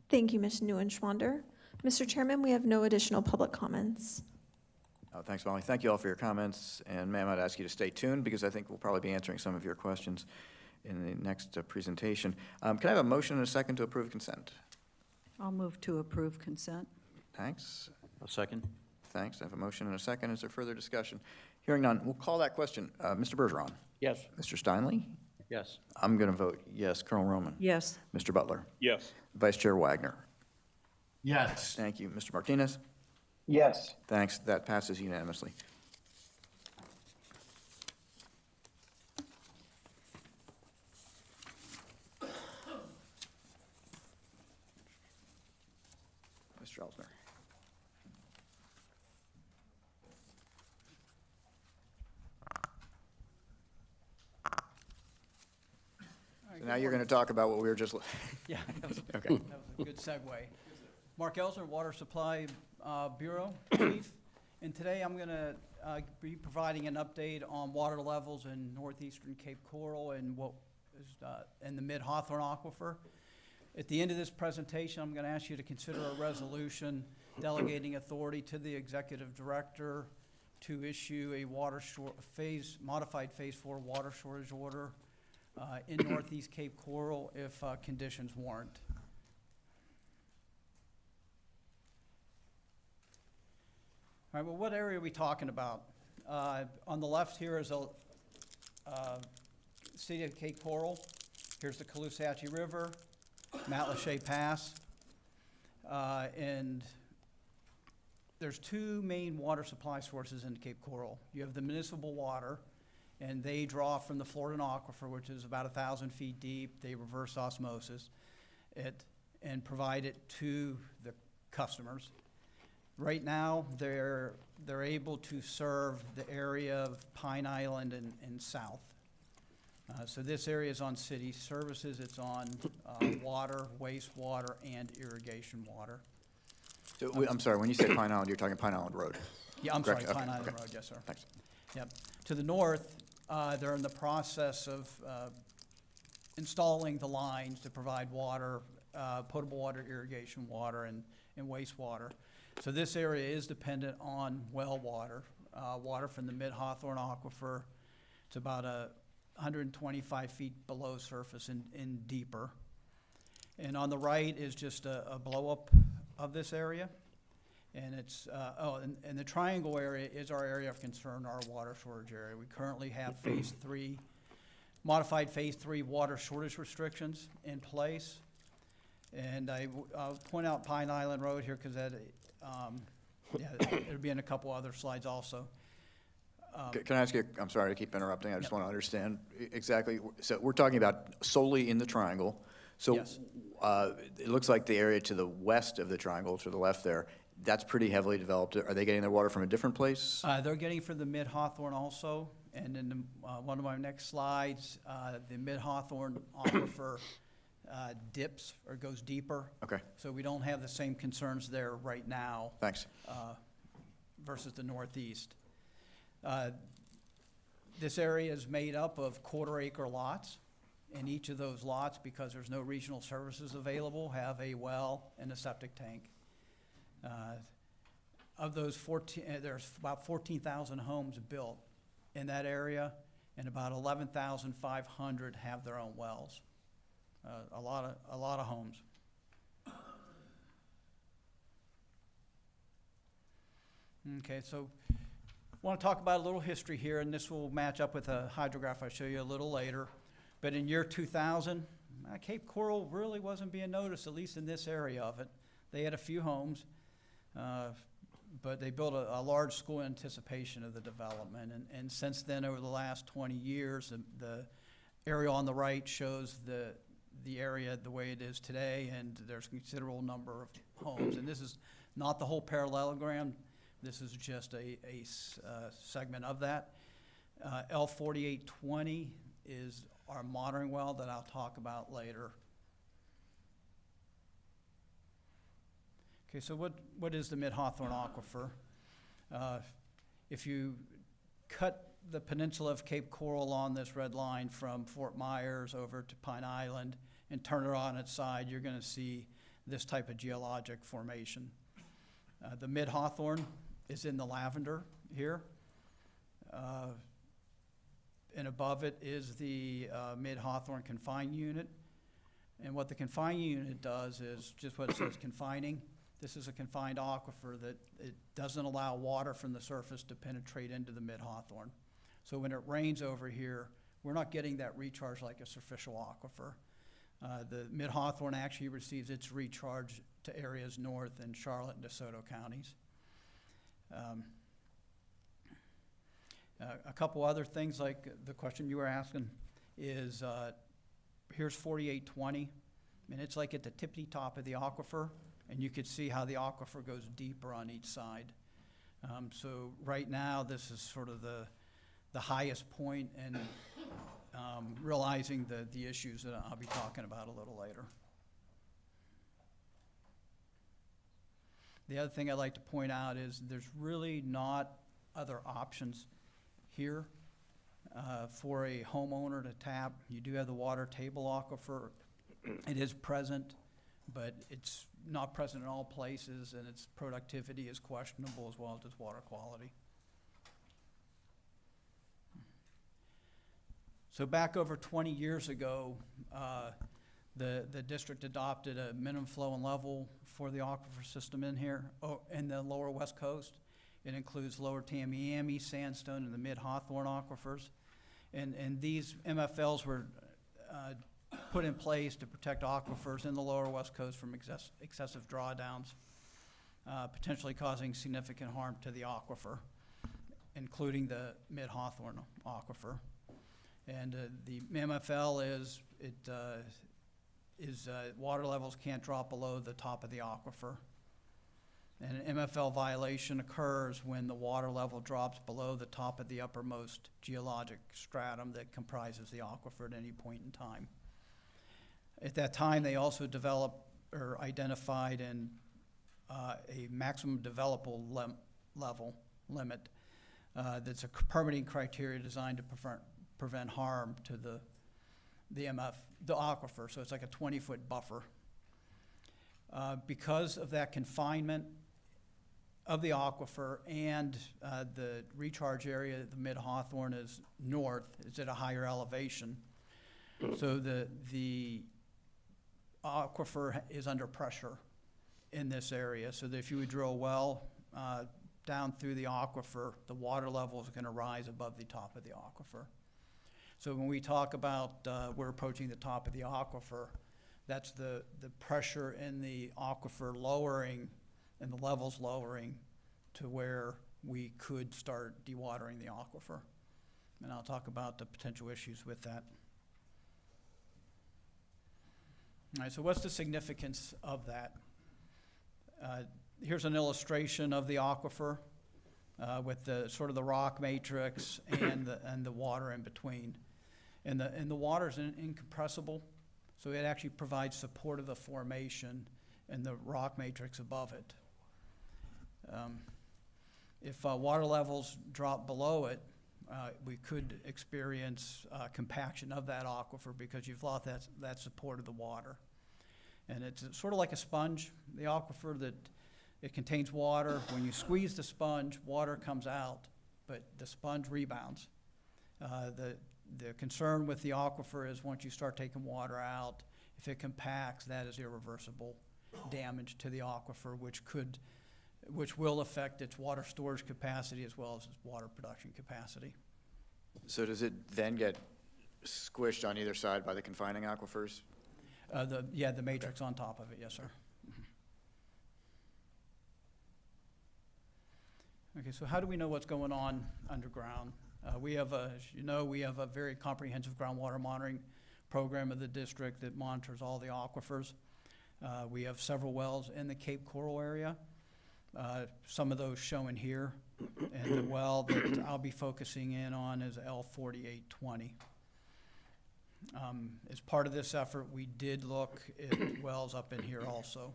Thank you, Ms. Neuenschwander. Mr. Chairman, we have no additional public comments. Oh, thanks, Molly. Thank you all for your comments. And ma'am, I'd ask you to stay tuned, because I think we'll probably be answering some of your questions in the next presentation. Can I have a motion and a second to approve consent? I'll move to approve consent. Thanks. A second. Thanks. I have a motion and a second. Is there further discussion? Hearing none, we'll call that question. Mr. Bergeron? Yes. Mr. Steinle? Yes. I'm going to vote yes. Colonel Roman? Yes. Mr. Butler? Yes. Vice Chair Wagner? Yes. Thank you. Mr. Martinez? Yes. Thanks. That passes unanimously. Mr. Elsner? So now you're going to talk about what we were just. Yeah, that was, Okay. that was a good segue. Mark Elsner, Water Supply Bureau Chief, and today I'm going to be providing an update on water levels in northeastern Cape Coral and what is in the Mid-Hawthorne Aquifer. At the end of this presentation, I'm going to ask you to consider a resolution delegating authority to the executive director to issue a modified phase 4 water shortage order in Northeast Cape Coral if conditions warrant. All right, well, what area are we talking about? On the left here is a city of Cape Coral. Here's the Caloosahatchee River, Matlacha Pass, and there's two main water supply sources in Cape Coral. You have the municipal water, and they draw from the Florida Aquifer, which is about 1,000 feet deep. They reverse osmosis it and provide it to the customers. Right now, they're able to serve the area of Pine Island and south. So this area is on city services. It's on water, wastewater, and irrigation water. So, I'm sorry, when you say Pine Island, you're talking Pine Island Road? Yeah, I'm Correct? sorry, Pine Okay, Island okay. Road, yes, sir. Thanks. Yep. To the north, they're in the process of installing the lines to provide water, potable water, irrigation water, and wastewater. So this area is dependent on well water, water from the Mid-Hawthorne Aquifer. It's about 125 feet below surface and deeper. And on the right is just a blow-up of this area. And it's, and the triangle area is our area of concern, our water shortage area. We currently have phase 3, modified phase 3 water shortage restrictions in place. And I'll point out Pine Island Road here because that, yeah, it'll be in a couple other slides also. Can I ask you, I'm sorry to keep interrupting, I just want to understand exactly. So we're talking about solely in the triangle. So Yes. It looks like the area to the west of the triangle, to the left there, that's pretty heavily developed. Are they getting their water from a different place? They're getting from the Mid-Hawthorne also. And in one of my next slides, the Mid-Hawthorne Aquifer dips or goes deeper. Okay. So we don't have the same concerns there right now. Thanks. Versus the northeast. This area is made up of quarter-acre lots, and each of those lots, because there's no regional services available, have a well and a septic tank. Of those 14, there's about 14,000 homes built in that area, and about 11,500 have their own wells. A lot of homes. Okay, so want to talk about a little history here, and this will match up with a hydrograph I'll show you a little later. But in year 2000, Cape Coral really wasn't being noticed, at least in this area of it. They had a few homes, but they built a large school in anticipation of the development. And since then, over the last 20 years, the area on the right shows the area the way it is today, and there's a considerable number of homes. And this is not the whole parallelogram. This is just a segment of that. L4820 is our monitoring well that I'll talk about later. Okay, so what is the Mid-Hawthorne Aquifer? If you cut the peninsula of Cape Coral on this red line from Fort Myers over to Pine Island and turn it on its side, you're going to see this type of geologic formation. The Mid-Hawthorne is in the lavender here. And above it is the Mid-Hawthorne Confined Unit. And what the Confined Unit does is just what it says, confining. This is a confined aquifer that it doesn't allow water from the surface to penetrate into the Mid-Hawthorne. So when it rains over here, we're not getting that recharge like a superficial aquifer. The Mid-Hawthorne actually receives its recharge to areas north in Charlotte and DeSoto counties. A couple other things, like the question you were asking is, here's 4820, and it's like at the tippity top of the aquifer, and you could see how the aquifer goes deeper on each side. So right now, this is sort of the highest point, and realizing the issues that I'll be talking about a little later. The other thing I'd like to point out is there's really not other options here for a homeowner to tap. You do have the water table aquifer. It is present but it's not present in all places, and its productivity is questionable as well as its water quality. So back over 20 years ago, the district adopted a minimum flow and level for the aquifer system in here, in the lower west coast. It includes lower Tamiami, sandstone, and the mid-Hawthorne aquifers. And these MFLs were put in place to protect aquifers in the lower west coast from excessive drawdowns, potentially causing significant harm to the aquifer, including the mid-Hawthorne aquifer. And the MFL is water levels can't drop below the top of the aquifer. And an MFL violation occurs when the water level drops below the top of the uppermost geologic stratum that comprises the aquifer at any point in time. At that time, they also developed or identified a maximum developable limit that's a permitting criteria designed to prevent harm to the aquifer, so it's like a 20-foot buffer. Because of that confinement of the aquifer and the recharge area, the mid-Hawthorne is north, it's at a higher elevation. So the aquifer is under pressure in this area, so that if you would drill a well down through the aquifer, the water level is gonna rise above the top of the aquifer. So when we talk about we're approaching the top of the aquifer, that's the pressure in the aquifer lowering and the levels lowering to where we could start dewatering the aquifer. And I'll talk about the potential issues with that. All right, so what's the significance of that? Here's an illustration of the aquifer with the sort of the rock matrix and the water in between. And the water is incompressible, so it actually provides support of the formation and the rock matrix above it. If water levels drop below it, we could experience compaction of that aquifer because you've lost that support of the water. And it's sort of like a sponge, the aquifer, that it contains water. When you squeeze the sponge, water comes out, but the sponge rebounds. The concern with the aquifer is once you start taking water out, if it compacts, that is irreversible damage to the aquifer, which will affect its water storage capacity as well as its water production capacity. So does it then get squished on either side by the confining aquifers? The matrix on top of it, yes, sir. Okay, so how do we know what's going on underground? We have a very comprehensive groundwater monitoring program of the district that monitors all the aquifers. We have several wells in the Cape Coral area. Some of those shown here, and the well that I'll be focusing in on is L4820. As part of this effort, we did look at wells up in here also.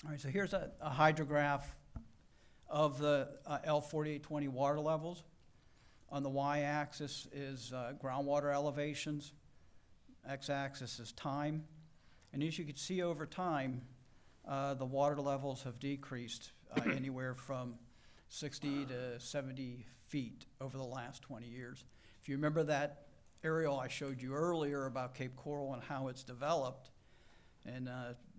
All right, so here's a hydrograph of the L4820 water levels. On the y-axis is groundwater elevations. X-axis is time. And as you can see over time, the water levels have decreased anywhere from 60 to 70 feet over the last 20 years. If you remember that aerial I showed you earlier about Cape Coral and how it's developed, and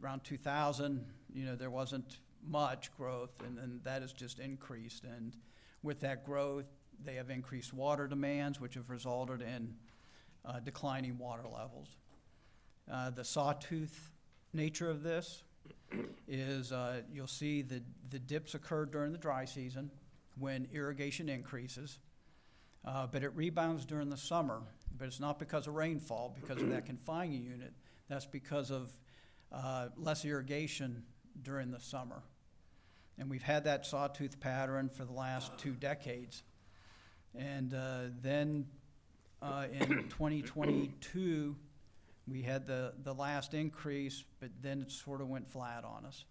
around 2000, there wasn't much growth, and that has just increased. And with that growth, they have increased water demands, which have resulted in declining water levels. The sawtooth nature of this is you'll see the dips occur during the dry season when irrigation increases, but it rebounds during the summer. But it's not because of rainfall, because of that confining unit. That's because of less irrigation during the summer. And we've had that sawtooth pattern for the last 2 decades. And then in 2022, we had the last increase, but then it sort of went flat on us.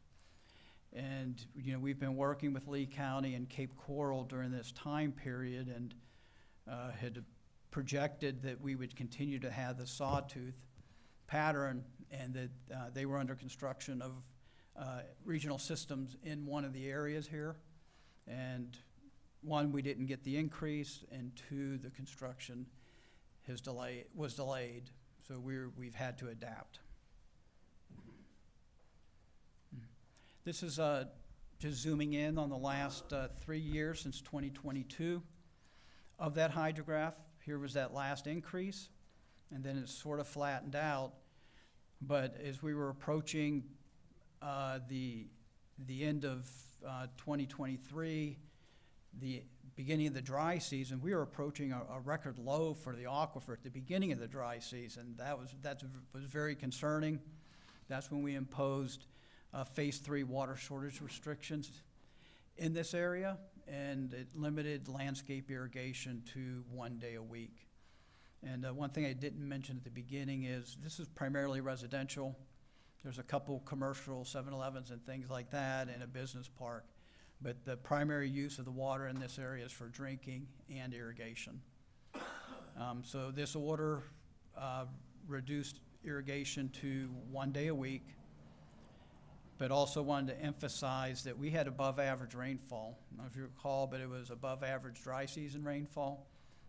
And we've been working with Lee County and Cape Coral during this time period, and had projected that we would continue to have the sawtooth pattern, and that they were under construction of regional systems in one of the areas here. And one, we didn't get the increase, and two, the construction was delayed, so we've had to adapt. This is just zooming in on the last 3 years since 2022 of that hydrograph. Here was that last increase, and then it's sort of flattened out. But as we were approaching the end of 2023, the beginning of the dry season, we were approaching a record low for the aquifer at the beginning of the dry season. That was very concerning. That's when we imposed Phase 3 water shortage restrictions in this area, and it limited landscape irrigation to 1 day a week. And one thing I didn't mention at the beginning is this is primarily residential. There's a couple commercial 7-Elevens and things like that, and a business park. But the primary use of the water in this area is for drinking and irrigation. So this order reduced irrigation to 1 day a week, but also wanted to emphasize that we had above average rainfall. I don't know if you recall, but it was above average dry season rainfall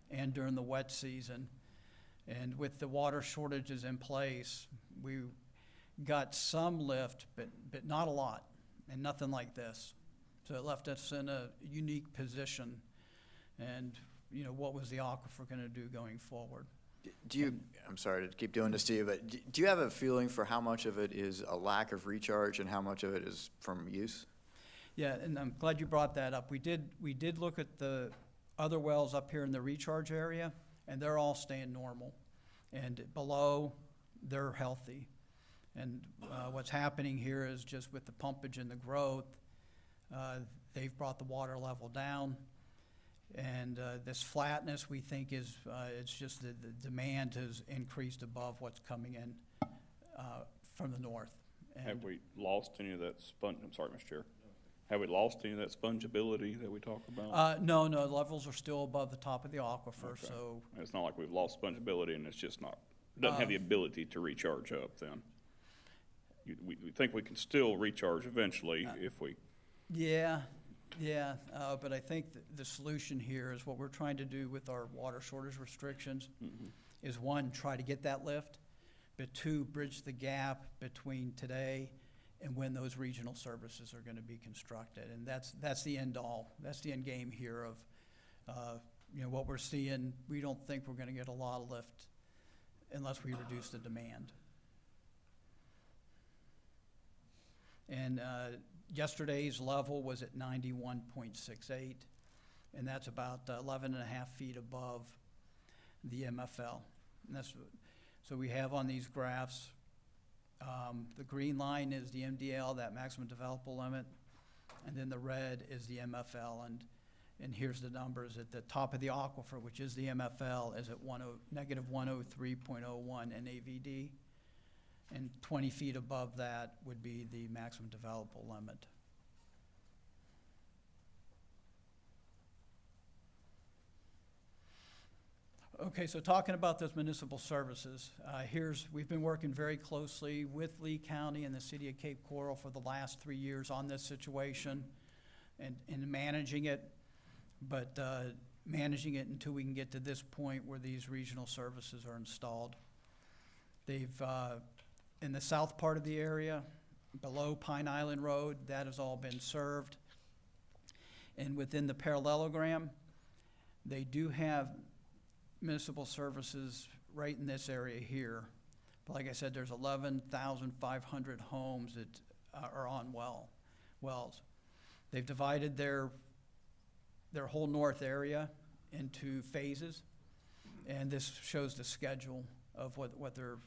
and during the wet season. And with the water shortages in place, we got some lift, but not a lot, and nothing like this. So it left us in a unique position. And, you know, what was the aquifer going to do going forward? I'm sorry to keep doing this to you, but do you have a feeling for how much of it is a lack of recharge and how much of it is from use? Yeah, and I'm glad you brought that up. We did look at the other wells up here in the recharge area, and they're all staying normal. And below, they're healthy. And what's happening here is just with the pumpage and the growth, they've brought the water level down. And this flatness, we think, is it's just the demand has increased above what's coming in from the north. And have we lost any of that I'm sorry, Mr. Chair. Have we lost any of that spongeability that we talk about? No, the levels are still above the top of the aquifer. Okay. So it's not like we've lost spongeability and it's just not, doesn't have the ability to recharge up then. We think we can still recharge eventually if we. Yeah, but I think the solution here is what we're trying to do with our water shortage restrictions is, one, try to get that lift, but two, bridge the gap between today and when those regional services are going to be constructed. And that's the end all. That's the end game here of, you know, what we're seeing. We don't think we're going to get a lot of lift unless we reduce the demand. And yesterday's level was at 91.68, and that's about 11 and a half feet above the MFL. And so we have on these graphs, the green line is the MDL, that maximum developable limit, and then the red is the MFL. And here's the numbers at the top of the aquifer, which is the MFL, is at negative 103.01 NAVD. And 20 feet above that would be the maximum developable limit. Okay, so talking about those municipal services, we've been working very closely with Lee County and the City of Cape Coral for the last 3 years on this situation and managing it, but managing it until we can get to this point where these regional services are installed. They've in the south part of the area, below Pine Island Road, that has all been served. And within the parallelogram, they do have municipal services right in this area here. But like I said, there's 11,500 homes that are on wells. They've divided their whole north area into phases, and this shows the schedule of what they're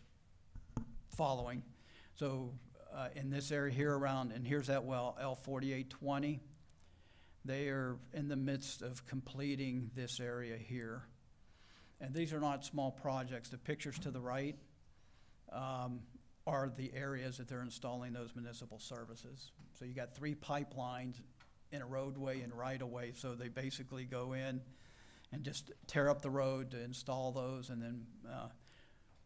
following. So in this area here around, and here's that well, L4820, they are in the midst of completing this area here. And these are not small projects. The pictures to the right are the areas that they're installing those municipal services. So you got 3 pipelines in a roadway and right-of-way, so they basically go in and just tear up the road to install those and then,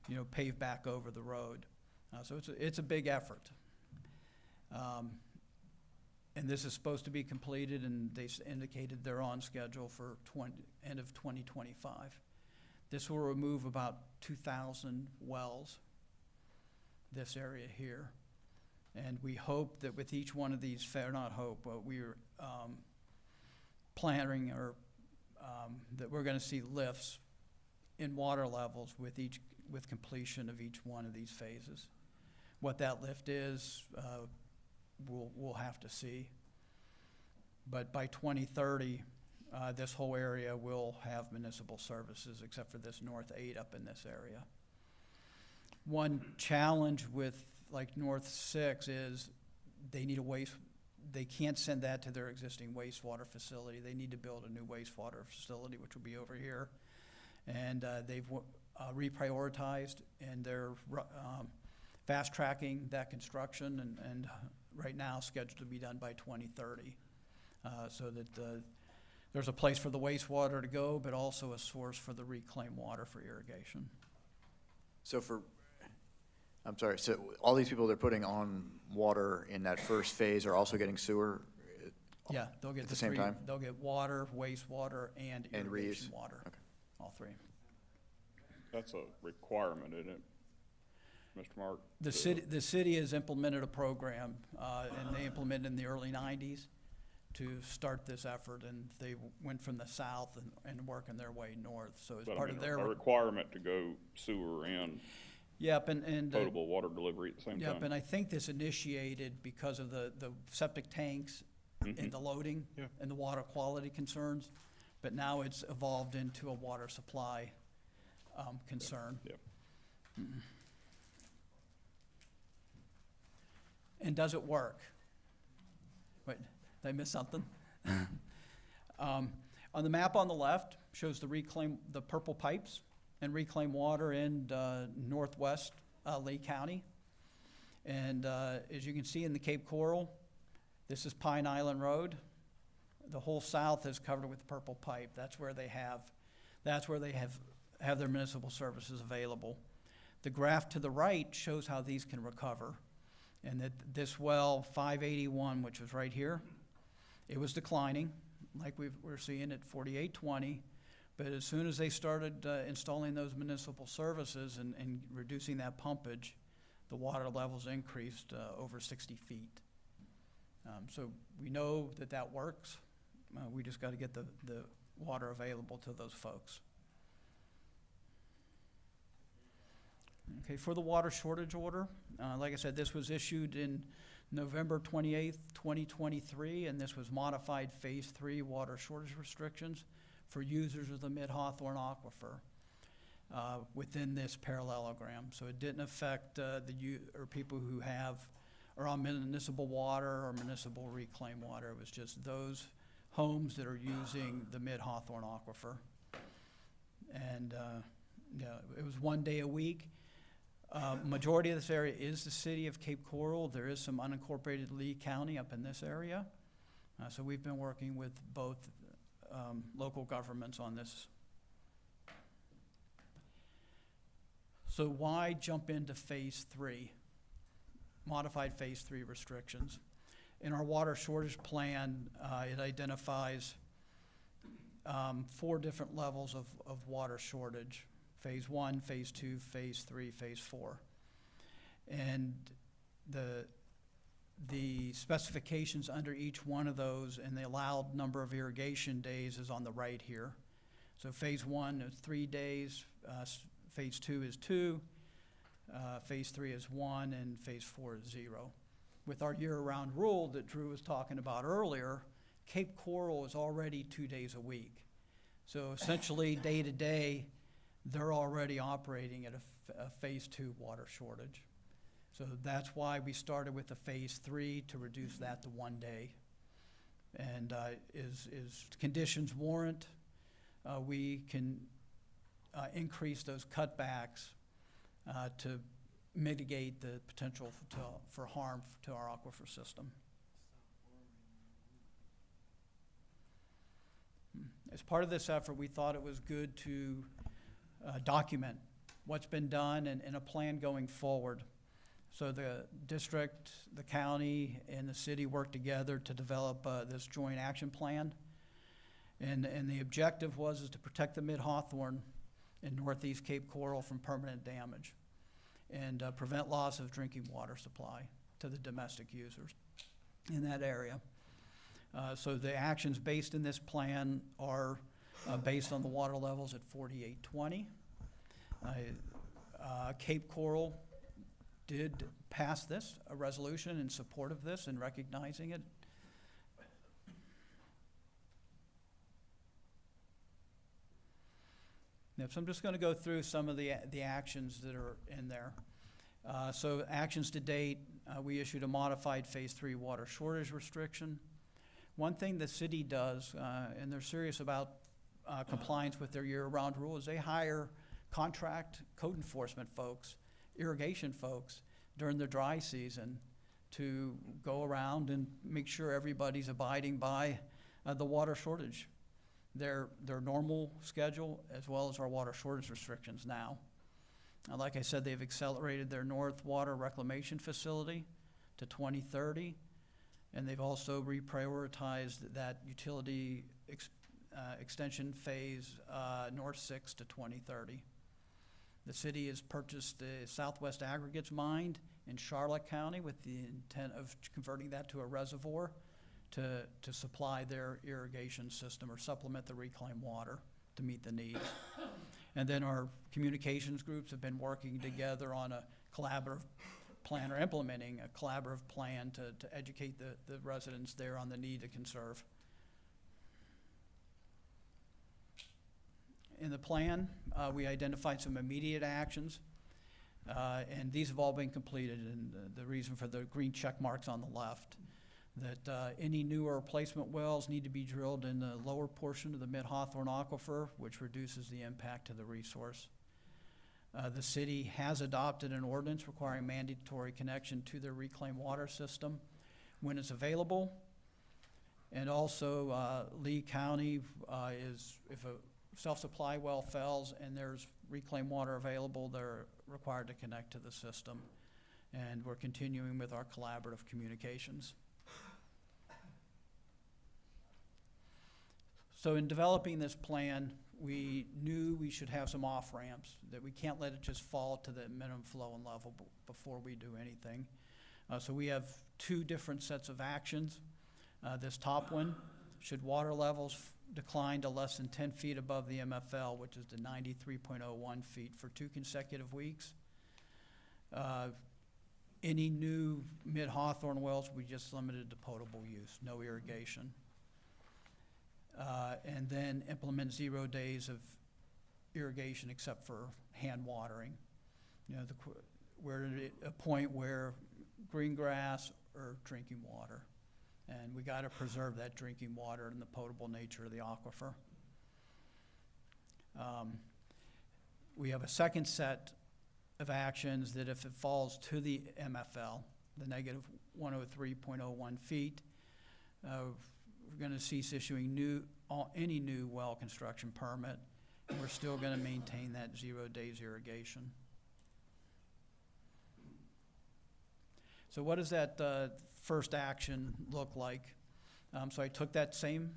you know, pave back over the road. So it's a big effort. And this is supposed to be completed, and they indicated they're on schedule for end of 2025. This will remove about 2,000 wells, this area here. And we hope that with each one of these, not hope, but we're planning that we're going to see lifts in water levels with completion of each one of these phases. What that lift is, we'll have to see. But by 2030, this whole area will have municipal services, except for this North 8 up in this area. One challenge with like North 6 is they need they can't send that to their existing wastewater facility. They need to build a new wastewater facility, which will be over here. And they've reprioritized, and they're fast-tracking that construction, and right now scheduled to be done by 2030, so that there's a place for the wastewater to go, but also a source for the reclaimed water for irrigation. So I'm sorry, so all these people they're putting on water in that first phase are also getting sewer? Yeah, they'll get at the same time? They'll get water, wastewater, and irrigation water, okay. all three. That's a requirement, isn't it, Mr. Mark? The city has implemented a program, and they implemented in the early 90s to start this effort, and they went from the south and working their way north. So as part of their a requirement to go sewer and yep, and potable water delivery at the same time. Yep, and I think this initiated because of the septic tanks and the loading and the water quality concerns, but now it's evolved into a water supply concern. Yep. And does it work? Wait, did I miss something? On the map on the left shows the purple pipes and reclaimed water in northwest Lee County. And as you can see in the Cape Coral, this is Pine Island Road. The whole south is covered with purple pipe. That's where they have their municipal services available. The graph to the right shows how these can recover. And that this well 581, which was right here, it was declining, like we're seeing at 4820. But as soon as they started installing those municipal services and reducing that pumpage, the water levels increased over 60 feet. So we know that works. We just got to get the water available to those folks. Okay, for the water shortage order, like I said, this was issued in November 28th, 2023, and this was modified Phase 3 water shortage restrictions for users of the Mid-Hawthorne Aquifer within this parallelogram. So it didn't affect people who are on municipal water or municipal reclaimed water. It was just those homes that are using the Mid-Hawthorne Aquifer. And it was 1 day a week. Majority of this area is the city of Cape Coral. There is some unincorporated Lee County up in this area. So we've been working with both local governments on this. So why jump into Phase 3, modified Phase 3 restrictions? In our water shortage plan, it identifies 4 different levels of water shortage. Phase 1, Phase 2, Phase 3, Phase 4. And the specifications under each one of those and the allowed number of irrigation days is on the right here. So Phase 1 is 3 days, Phase 2 is 2, Phase 3 is 1, and Phase 4 is 0. With our year-round rule that Drew was talking about earlier, Cape Coral is already 2 days a week. So essentially, day to day, they're already operating at a Phase 2 water shortage. So that's why we started with a Phase 3 to reduce that to 1 day. And as conditions warrant, we can increase those cutbacks to mitigate the potential for harm to our aquifer system. As part of this effort, we thought it was good to document what's been done and a plan going forward. So the district, the county, and the city worked together to develop this joint action plan. And the objective was to protect the Mid-Hawthorne and Northeast Cape Coral from permanent damage and prevent loss of drinking water supply to the domestic users in that area. So the actions based in this plan are based on the water levels at 4820. Cape Coral did pass this, a resolution in support of this and recognizing it. Now, so I'm just going to go through some of the actions that are in there. So actions to date, we issued a modified Phase 3 water shortage restriction. One thing the city does, and they're serious about compliance with their year-round rule, is they hire contract code enforcement folks, irrigation folks, during the dry season to go around and make sure everybody's abiding by the water shortage, their normal schedule, as well as our water shortage restrictions now. Like I said, they've accelerated their North Water Reclamation Facility to 2030, and they've also reprioritized that utility extension phase North 6 to 2030. The city has purchased the Southwest Aggregates mine in Charlotte County with the intent of converting that to a reservoir to supply their irrigation system or supplement the reclaimed water to meet the needs. And then our communications groups have been working together on a collaborative plan, or implementing a collaborative plan to educate the residents there on the need to conserve. In the plan, we identified some immediate actions, and these have all been completed, and the reason for the green check marks on the left, that any new or replacement wells need to be drilled in the lower portion of the Mid-Hawthorne aquifer, which reduces the impact to the resource. The city has adopted an ordinance requiring mandatory connection to their reclaimed water system when it's available. And also, Lee County is, if a self-supply well fails and there's reclaimed water available, they're required to connect to the system. And we're continuing with our collaborative communications. So in developing this plan, we knew we should have some off-ramps, that we can't let it just fall to the minimum flow and level before we do anything. So we have two different sets of actions. This top one, should water levels decline to less than 10 feet above the MFL, which is the 93.01 feet for 2 consecutive weeks. Any new Mid-Hawthorne wells will be just limited to potable use, no irrigation. And then implement 0 days of irrigation except for hand watering. You know, we're at a point where green grass or drinking water. And we got to preserve that drinking water and the potable nature of the aquifer. We have a second set of actions that if it falls to the MFL, the negative 103.01 feet, we're going to cease issuing any new well construction permit, and we're still going to maintain that 0 days irrigation. So what does that first action look like? So I took that same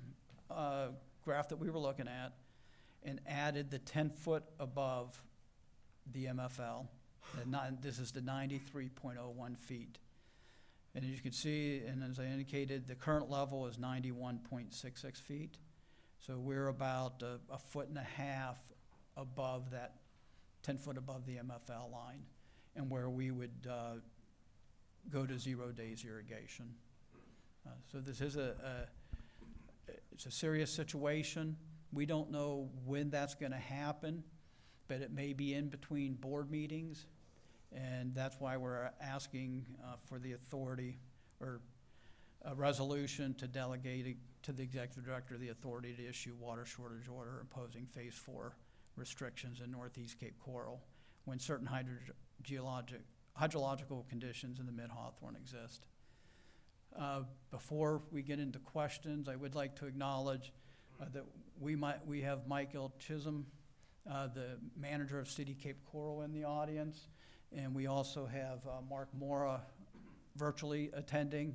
graph that we were looking at and added the 10 foot above the MFL. This is the 93.01 feet. And as you can see, and as I indicated, the current level is 91.66 feet. So we're about a foot and a half above that, 10 foot above the MFL line, and where we would go to 0 days irrigation. So this is it's a serious situation. We don't know when that's going to happen, but it may be in between board meetings. And that's why we're asking for the authority or a resolution to delegate to the executive director the authority to issue water shortage order imposing phase 4 restrictions in Northeast Cape Coral when certain hydrological conditions in the Mid-Hawthorne exist. Before we get into questions, I would like to acknowledge that we have Michael Chisholm, the manager of City Cape Coral, in the audience. And we also have Mark Mora virtually attending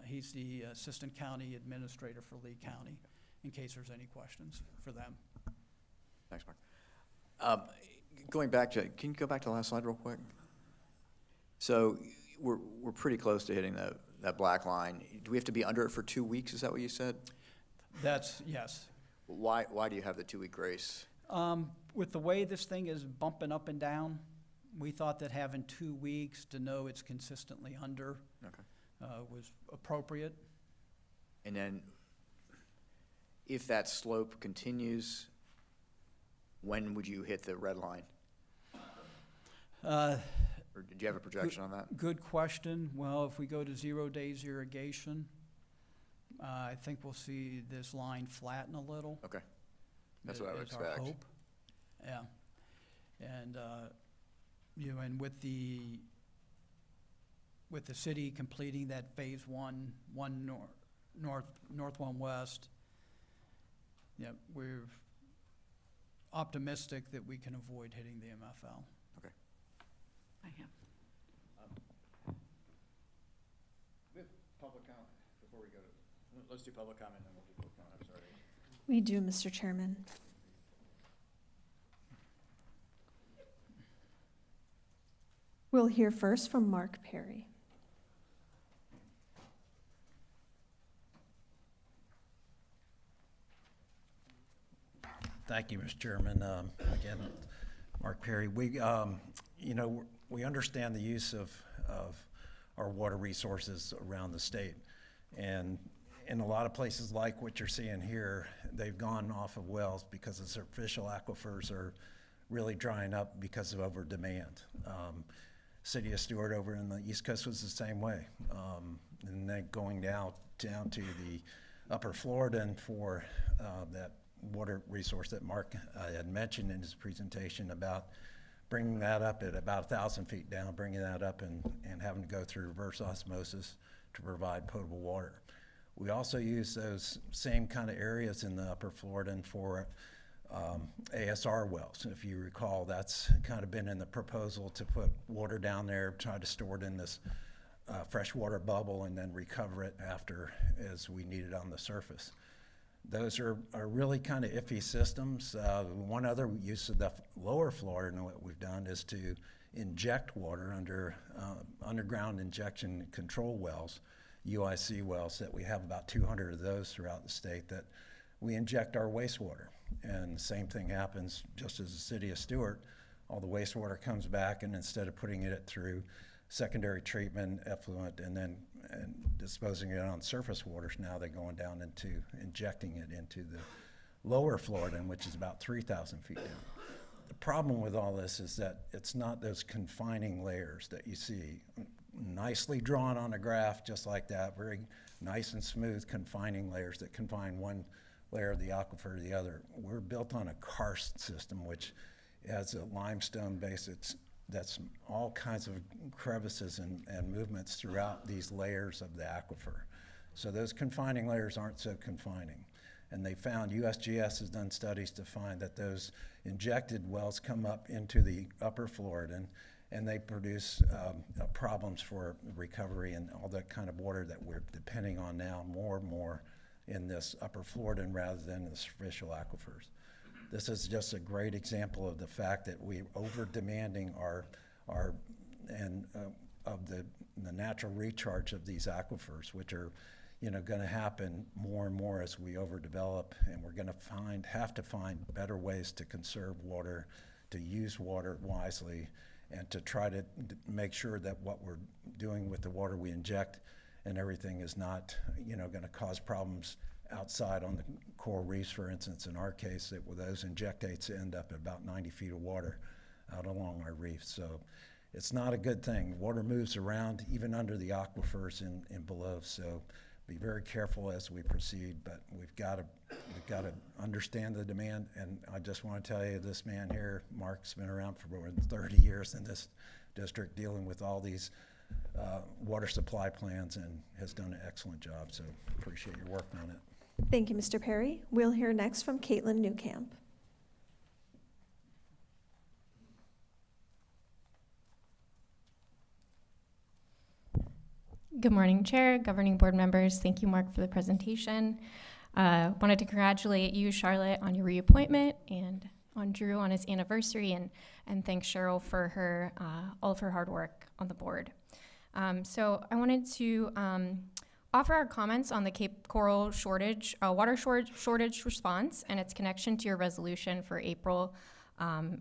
he's the Assistant County Administrator for Lee County, in case there's any questions for them. Thanks, Mark. Going back to, can you go back to the last slide real quick? So we're pretty close to hitting that black line. Do we have to be under it for 2 weeks? Is that what you said? Yes. Why do you have the 2-week grace? With the way this thing is bumping up and down, we thought that having 2 weeks to know it's consistently under was appropriate. And then if that slope continues, when would you hit the red line? Or did you have a projection on that? Good question. Well, if we go to 0 days irrigation, I think we'll see this line flatten a little. Okay. That's what I would is our expect. hope. Yeah. And, and with the city completing that phase one north, one west, we're optimistic that we can avoid hitting the MFL. Okay. I have. We have public comment before we go to, let's do public comment and then we'll do public comment. I'm sorry. We do, Mr. Chairman. We'll hear first from Mark Perry. Thank you, Mr. Chairman. Again, Mark Perry. We understand the use of our water resources around the state. And in a lot of places like what you're seeing here, they've gone off of wells because the superficial aquifers are really drying up because of over demand. City of Stewart over in the East Coast was the same way. And then going down to the upper Florida and for that water resource that Mark had mentioned in his presentation about bringing that up at about 1,000 feet down, bringing that up and having to go through reverse osmosis to provide potable water. We also use those same kind of areas in the upper Florida for ASR wells. If you recall, that's kind of been in the proposal to put water down there, try to store it in this freshwater bubble and then recover it after as we need it on the surface. Those are really kind of iffy systems. One other use of the lower Florida and what we've done is to inject water under underground injection control wells, UIC wells, that we have about 200 of those throughout the state that we inject our wastewater. And the same thing happens just as the city of Stewart. All the wastewater comes back, and instead of putting it through secondary treatment, effluent, and disposing it on surface waters, now they're going down into injecting it into the lower Florida, which is about 3,000 feet down. The problem with all this is that it's not those confining layers that you see nicely drawn on a graph just like that, very nice and smooth confining layers that confine one layer of the aquifer to the other. We're built on a karst system, which has a limestone base that's all kinds of crevices and movements throughout these layers of the aquifer. So those confining layers aren't so confining. And they found, USGS has done studies to find that those injected wells come up into the upper Florida and they produce problems for recovery and all that kind of water that we're depending on now more and more in this upper Florida rather than the superficial aquifers. This is just a great example of the fact that we're over demanding of the natural recharge of these aquifers, which are going to happen more and more as we overdevelop, and we're going to have to find better ways to conserve water, to use water wisely, and to try to make sure that what we're doing with the water we inject and everything is not, going to cause problems outside on the coral reefs, for instance. In our case, those injectates end up at about 90 feet of water out along our reefs. So it's not a good thing. Water moves around even under the aquifers and below. So be very careful as we proceed, but we've got to understand the demand. And I just want to tell you, this man here, Mark's been around for more than 30 years in this district dealing with all these water supply plans and has done an excellent job. So appreciate your work on it. Thank you, Mr. Perry. We'll hear next from Caitlin Newcamp. Good morning, Chair, governing board members. Thank you, Mark, for the presentation. Wanted to congratulate you, Charlotte, on your reappointment, and on Drew on his anniversary, and thank Cheryl for her all of her hard work on the board. So I wanted to offer our comments on the Cape Coral water shortage response and its connection to your resolution for April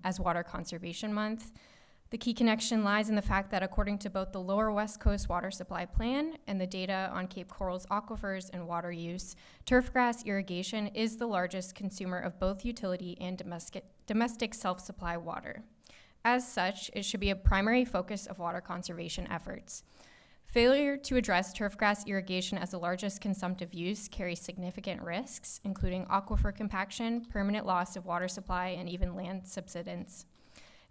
as Water Conservation Month. The key connection lies in the fact that according to both the Lower West Coast Water Supply Plan and the data on Cape Coral's aquifers and water use, turfgrass irrigation is the largest consumer of both utility and domestic self-supply water. As such, it should be a primary focus of water conservation efforts. Failure to address turfgrass irrigation as the largest consumptive use carries significant risks, including aquifer compaction, permanent loss of water supply, and even land subsidence.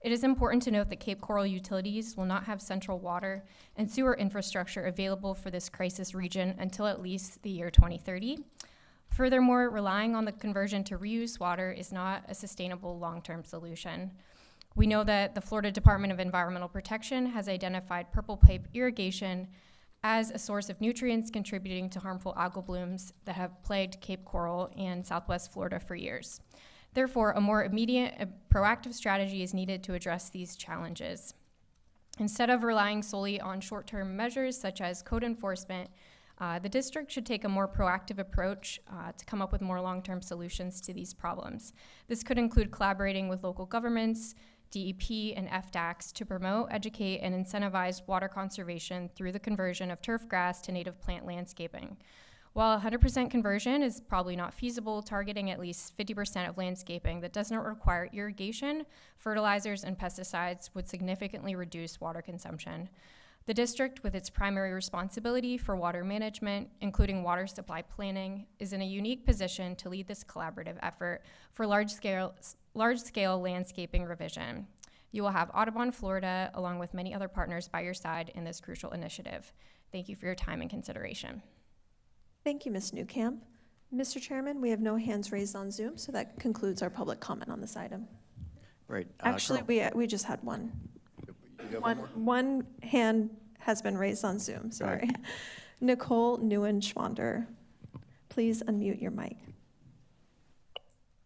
It is important to note that Cape Coral utilities will not have central water and sewer infrastructure available for this crisis region until at least the year 2030. Furthermore, relying on the conversion to reuse water is not a sustainable long-term solution. We know that the Florida Department of Environmental Protection has identified purple pipe irrigation as a source of nutrients contributing to harmful algal blooms that have plagued Cape Coral and Southwest Florida for years. Therefore, a more immediate, proactive strategy is needed to address these challenges. Instead of relying solely on short-term measures such as code enforcement, the district should take a more proactive approach to come up with more long-term solutions to these problems. This could include collaborating with local governments, DEP, and FDACs to promote, educate, and incentivize water conservation through the conversion of turf grass to native plant landscaping. While 100% conversion is probably not feasible, targeting at least 50% of landscaping that does not require irrigation, fertilizers, and pesticides would significantly reduce water consumption. The district, with its primary responsibility for water management, including water supply planning, is in a unique position to lead this collaborative effort for large-scale landscaping revision. You will have Audubon, Florida, along with many other partners by your side in this crucial initiative. Thank you for your time and consideration. Thank you, Ms. Newcamp. Mr. Chairman, we have no hands raised on Zoom, so that concludes our public comment on this item. Great. Actually, Carl, we just had one. you got one more? One hand has been raised on Zoom, sorry. Nicole Newen-Schwander, please unmute your mic.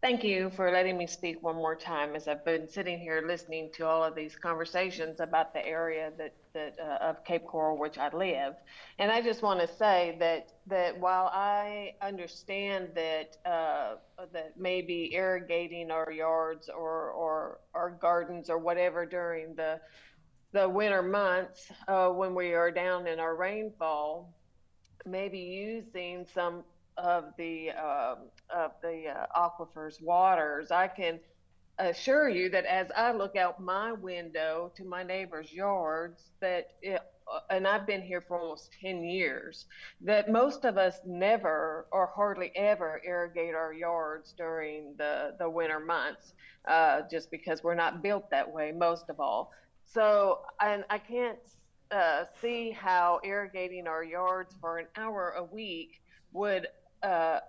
Thank you for letting me speak one more time, as I've been sitting here listening to all of these conversations about the area of Cape Coral, which I live. And I just want to say that while I understand that that maybe irrigating our yards or our gardens or whatever during the winter months when we are down in our rainfall, maybe using some of the aquifers waters, I can assure you that as I look out my window to my neighbors' yards, and I've been here for almost 10 years, that most of us never or hardly ever irrigate our yards during the winter months, just because we're not built that way, most of all. So, and I can't see how irrigating our yards for an hour a week would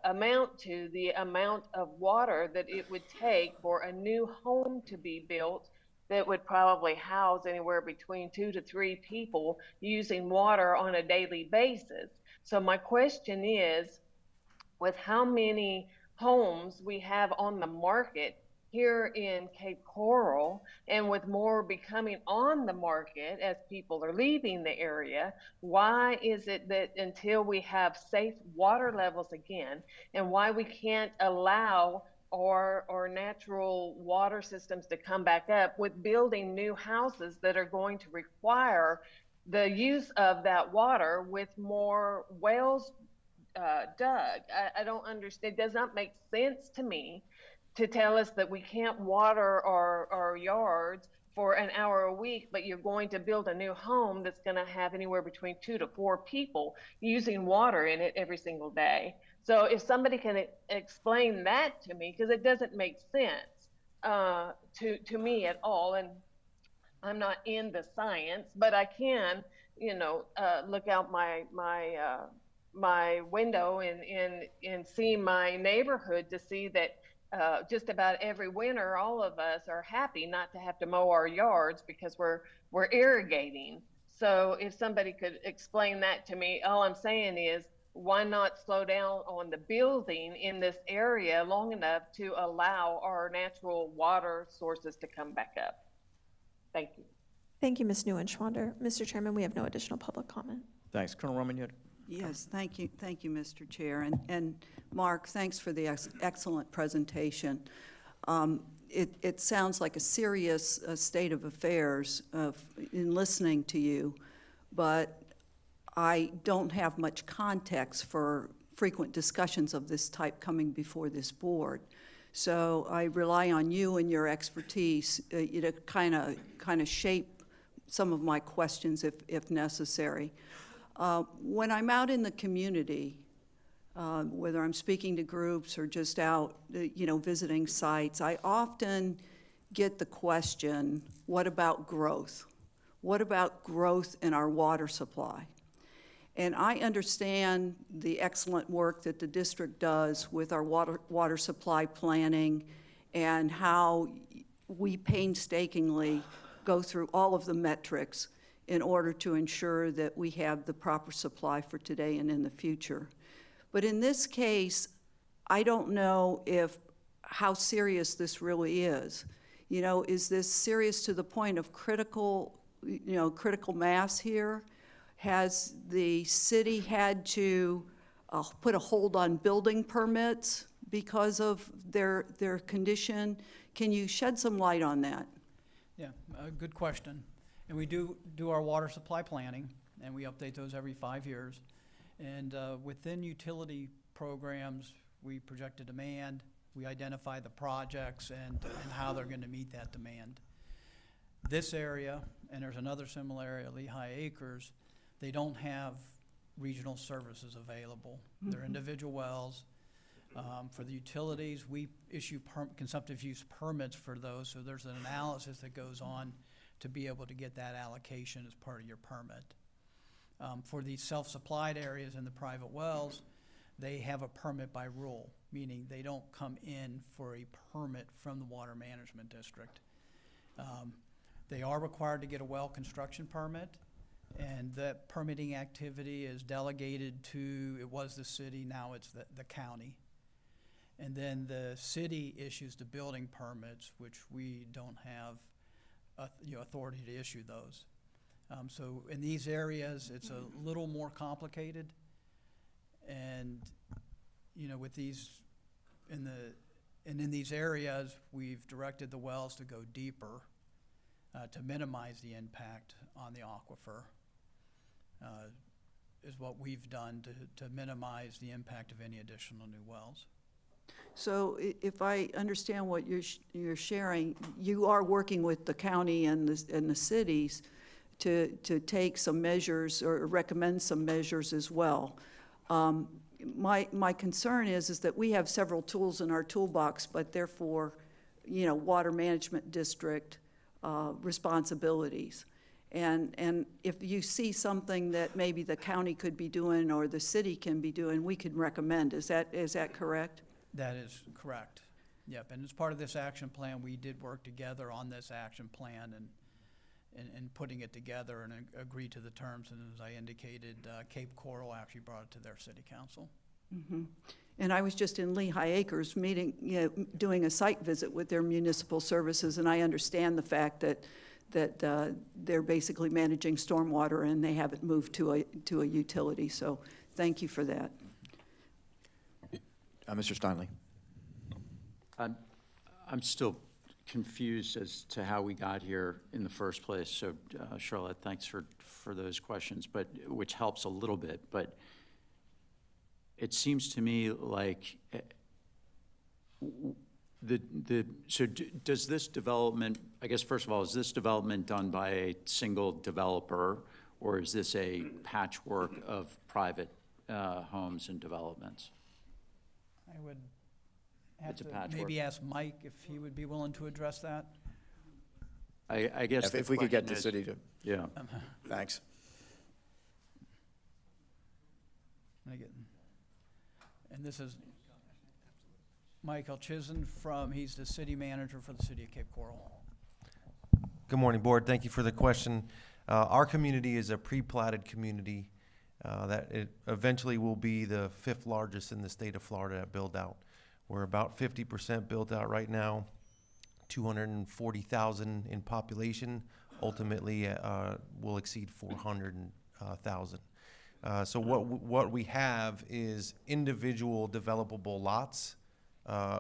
amount to the amount of water that it would take for a new home to be built that would probably house anywhere between 2 to 3 people using water on a daily basis. So my question is, with how many homes we have on the market here in Cape Coral, and with more becoming on the market as people are leaving the area, why is it that until we have safe water levels again, and why we can't allow our natural water systems to come back up with building new houses that are going to require the use of that water with more wells dug? I don't understand. It does not make sense to me to tell us that we can't water our yards for an hour a week, but you're going to build a new home that's going to have anywhere between 2 to 4 people using water in it every single day. So if somebody can explain that to me, because it doesn't make sense to me at all, and I'm not in the science, but I can, look out my my window and see my neighborhood to see that just about every winter, all of us are happy not to have to mow our yards because we're irrigating. So if somebody could explain that to me, all I'm saying is, why not slow down on the building in this area long enough to allow our natural water sources to come back up? Thank you. Thank you, Ms. Neuenschwander. Mr. Chairman, we have no additional public comment. Thanks. Colonel Roman, you had Yes, thank you, Mr. Chair. And Mark, thanks for the excellent presentation. It sounds like a serious state of affairs in listening to you, but I don't have much context for frequent discussions of this type coming before this board. So I rely on you and your expertise to kind of shape some of my questions if necessary. When I'm out in the community, whether I'm speaking to groups or just out, visiting sites, I often get the question, what about growth? What about growth in our water supply? And I understand the excellent work that the district does with our water supply planning and how we painstakingly go through all of the metrics in order to ensure that we have the proper supply for today and in the future. But in this case, I don't know how serious this really is. Is this serious to the point of critical mass here? Has the city had to put a hold on building permits because of their condition? Can you shed some light on that? Yeah, good question. And we do our water supply planning, and we update those every 5 years. And within utility programs, we project a demand, we identify the projects and how they're going to meet that demand. This area, and there's another similar area, Lehigh Acres, they don't have regional services available. They're individual wells. For the utilities, we issue consumptive use permits for those, so there's an analysis that goes on to be able to get that allocation as part of your permit. For these self-supplied areas and the private wells, they have a permit by rule, meaning they don't come in for a permit from the Water Management District. They are required to get a well construction permit, and that permitting activity is delegated to, it was the city, now it's the county. And then the city issues the building permits, which we don't have authority to issue those. So in these areas, it's a little more complicated. And, with these, in these areas, we've directed the wells to go deeper to minimize the impact on the aquifer, is what we've done to minimize the impact of any additional new wells. So if I understand what you're sharing, you are working with the county and the cities to take some measures or recommend some measures as well. My concern is that we have several tools in our toolbox, but therefore, Water Management District responsibilities. And if you see something that maybe the county could be doing or the city can be doing, we can recommend. Is that correct? That is correct. Yep, and as part of this action plan, we did work together on this action plan and putting it together and agree to the terms. And as I indicated, Cape Coral actually brought it to their city council. Mm-hmm. And I was just in Lehigh Acres doing a site visit with their municipal services, and I understand the fact that they're basically managing stormwater and they haven't moved to a utility. So thank you for that. Mr. Steinle. I'm still confused as to how we got here in the first place. So, Charlotte, thanks for those questions, but which helps a little bit. But it seems to me like does this development, I guess, first of all, is this development done by a single developer, or is this a patchwork of private homes and developments? I would have to maybe ask Mike if he would be willing to address that. I guess if we could get the city to. Yeah. Thanks. I get? And this is Michael Chisholm he's the city manager for the city of Cape Coral. Good morning, Board. Thank you for the question. Our community is a pre-platted community that it eventually will be the 5th largest in the state of Florida at build out. We're about 50% built out right now, 240,000 in population. Ultimately, will exceed 400,000. So what we have is individual developable lots,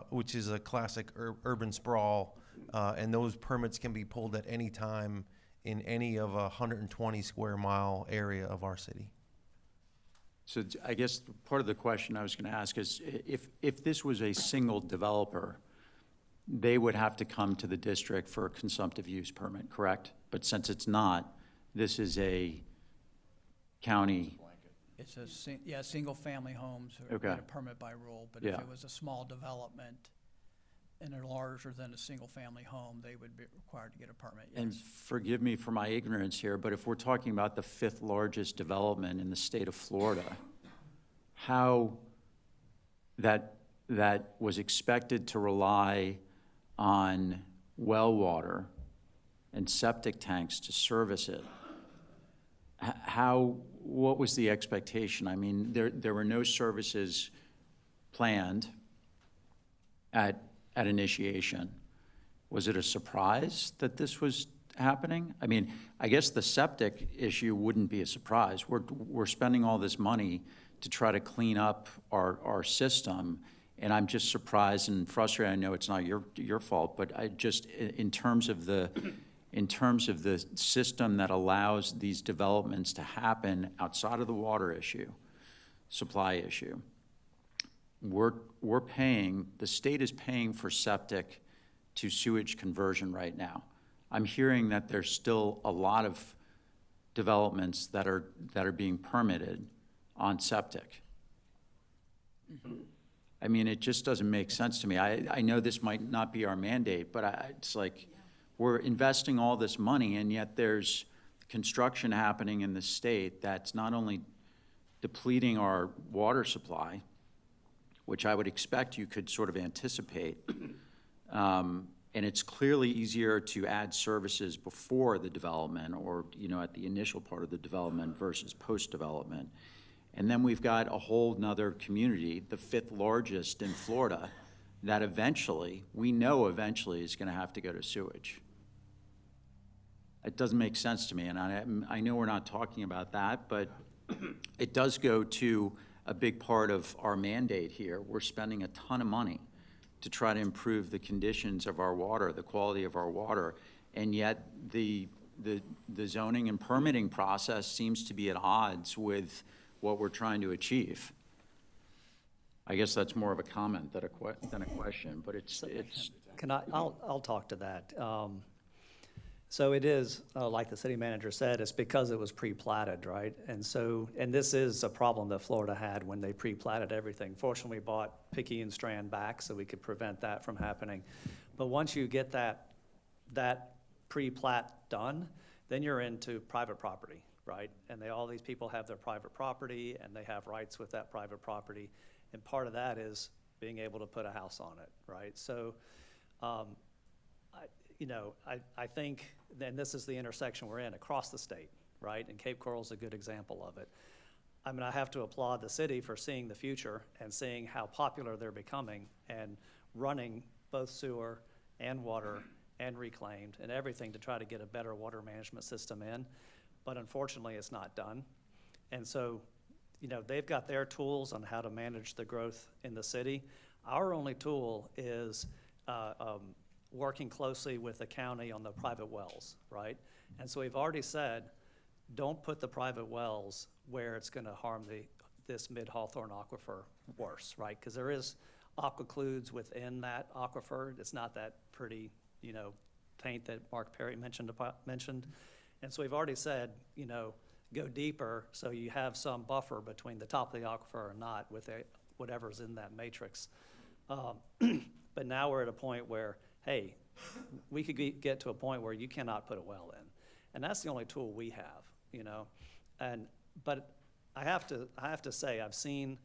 which is a classic urban sprawl, and those permits can be pulled at any time in any of a 120 square mile area of our city. So I guess part of the question I was going to ask is, if this was a single developer, they would have to come to the district for a consumptive use permit, correct? But since it's not, this is a county. It's single-family homes are Okay. get a permit by rule, but if Yeah. it was a small development and they're larger than a single-family home, they would be required to get a permit, yes. And forgive me for my ignorance here, but if we're talking about the 5th largest development in the state of Florida, how that was expected to rely on well water and septic tanks to service it, what was the expectation? I mean, there were no services planned at initiation. Was it a surprise that this was happening? I mean, I guess the septic issue wouldn't be a surprise. We're spending all this money to try to clean up our system, and I'm just surprised and frustrated. I know it's not your fault, but I just, in terms of the system that allows these developments to happen outside of the water issue, supply issue, we're paying, the state is paying for septic to sewage conversion right now. I'm hearing that there's still a lot of developments that are being permitted on septic. I mean, it just doesn't make sense to me. I know this might not be our mandate, but it's like, we're investing all this money, and yet there's construction happening in the state that's not only depleting our water supply, which I would expect you could sort of anticipate, and it's clearly easier to add services before the development or, at the initial part of the development versus post-development. And then we've got a whole nother community, the 5th largest in Florida, that we know eventually is going to have to go to sewage. It doesn't make sense to me, and I know we're not talking about that, but it does go to a big part of our mandate here. We're spending a ton of money to try to improve the conditions of our water, the quality of our water, and yet the zoning and permitting process seems to be at odds with what we're trying to achieve. I guess that's more of a comment than a question, but it's. I'll talk to that. So it is, like the city manager said, it's because it was pre-platted, right? And this is a problem that Florida had when they pre-platted everything. Fortunately, we bought Pickey and Strand back so we could prevent that from happening. But once you get that pre-plat done, then you're into private property, right? And all these people have their private property and they have rights with that private property. And part of that is being able to put a house on it, right? So, I think, and this is the intersection we're in across the state, right? And Cape Coral's a good example of it. I mean, I have to applaud the city for seeing the future and seeing how popular they're becoming and running both sewer and water and reclaimed and everything to try to get a better water management system in. But unfortunately, it's not done. And so, they've got their tools on how to manage the growth in the city. Our only tool is working closely with the county on the private wells, right? And so we've already said, don't put the private wells where it's going to harm this mid-Hawthorne aquifer worse, right? Because there is aquicludes within that aquifer. It's not that pretty, paint that Mark Perry mentioned. And so we've already said, go deeper so you have some buffer between the top of the aquifer or not with whatever's in that matrix. But now we're at a point where, hey, we could get to a point where you cannot put a well in. And that's the only tool we have, But I have to say, I've seen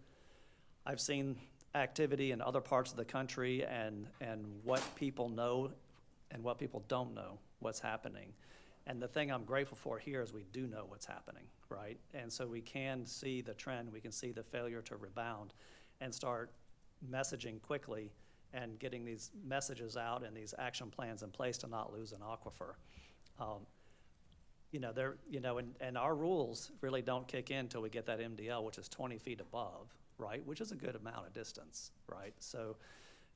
activity in other parts of the country and what people know and what people don't know what's happening. And the thing I'm grateful for here is we do know what's happening, right? And so we can see the trend, we can see the failure to rebound and start messaging quickly and getting these messages out and these action plans in place to not lose an aquifer. And our rules really don't kick in until we get that MDL, which is 20 feet above, right? Which is a good amount of distance, right? So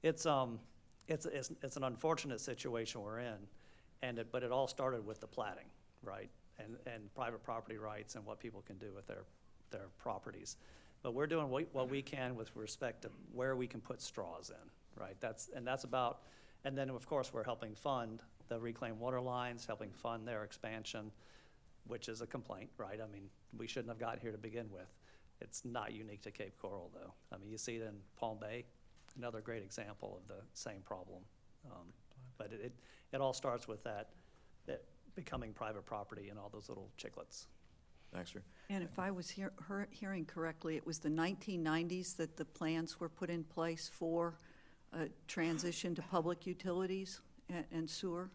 it's an unfortunate situation we're in, but it all started with the platting, right? And private property rights and what people can do with their properties. But we're doing what we can with respect to where we can put straws in, right? And then of course we're helping fund the reclaimed water lines, helping fund their expansion, which is a complaint, right? I mean, we shouldn't have gotten here to begin with. It's not unique to Cape Coral, though. I mean, you see it in Palm Bay, another great example of the same problem. But it all starts with that becoming private property and all those little chiclets. Thanks, sir. And if I was hearing correctly, it was the 1990s that the plans were put in place for a transition to public utilities and sewer?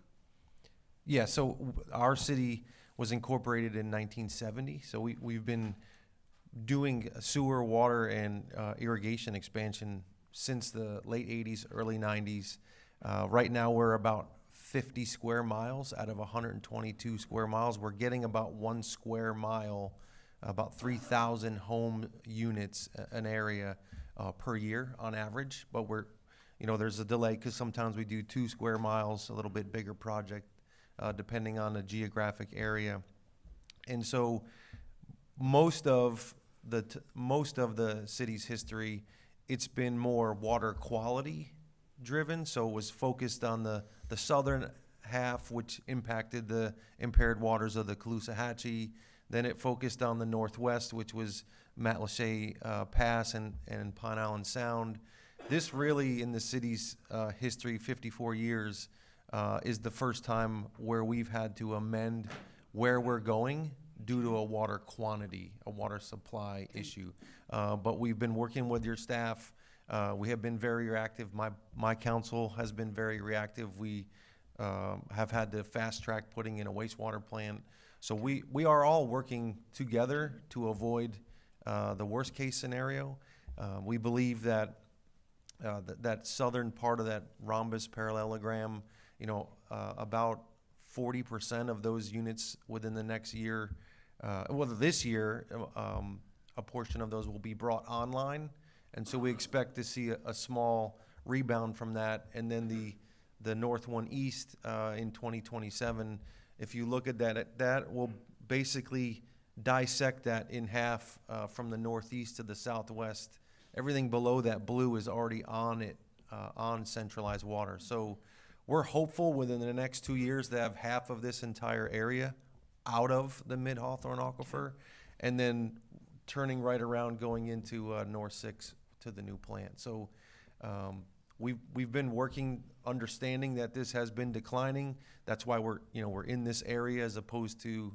Yeah, so our city was incorporated in 1970, so we've been doing sewer, water, and irrigation expansion since the late 80s, early 90s. Right now, we're about 50 square miles out of 122 square miles. We're getting about 1 square mile, about 3,000 home units, an area per year on average. But there's a delay because sometimes we do 2 square miles, a little bit bigger project, depending on the geographic area. And so most of the city's history, it's been more water quality driven. So it was focused on the southern half, which impacted the impaired waters of the Caloosahatchee. Then it focused on the northwest, which was Matlacha Pass and Pine Island Sound. This really, in the city's history, 54 years, is the first time where we've had to amend where we're going due to a water quantity, a water supply issue. But we've been working with your staff. We have been very reactive. My council has been very reactive. We have had to fast track putting in a wastewater plant. So we are all working together to avoid the worst case scenario. We believe that that southern part of that rhombus parallelogram, about 40% of those units within the next year, this year, a portion of those will be brought online. And so we expect to see a small rebound from that. And then the north one east in 2027, if you look at that will basically dissect that in half from the northeast to the southwest. Everything below that blue is already on centralized water. So we're hopeful within the next 2 years to have half of this entire area out of the Mid-Hawthorne Aquifer, and then turning right around going into North 6 to the new plant. So we've been working, understanding that this has been declining. That's why we're in this area as opposed to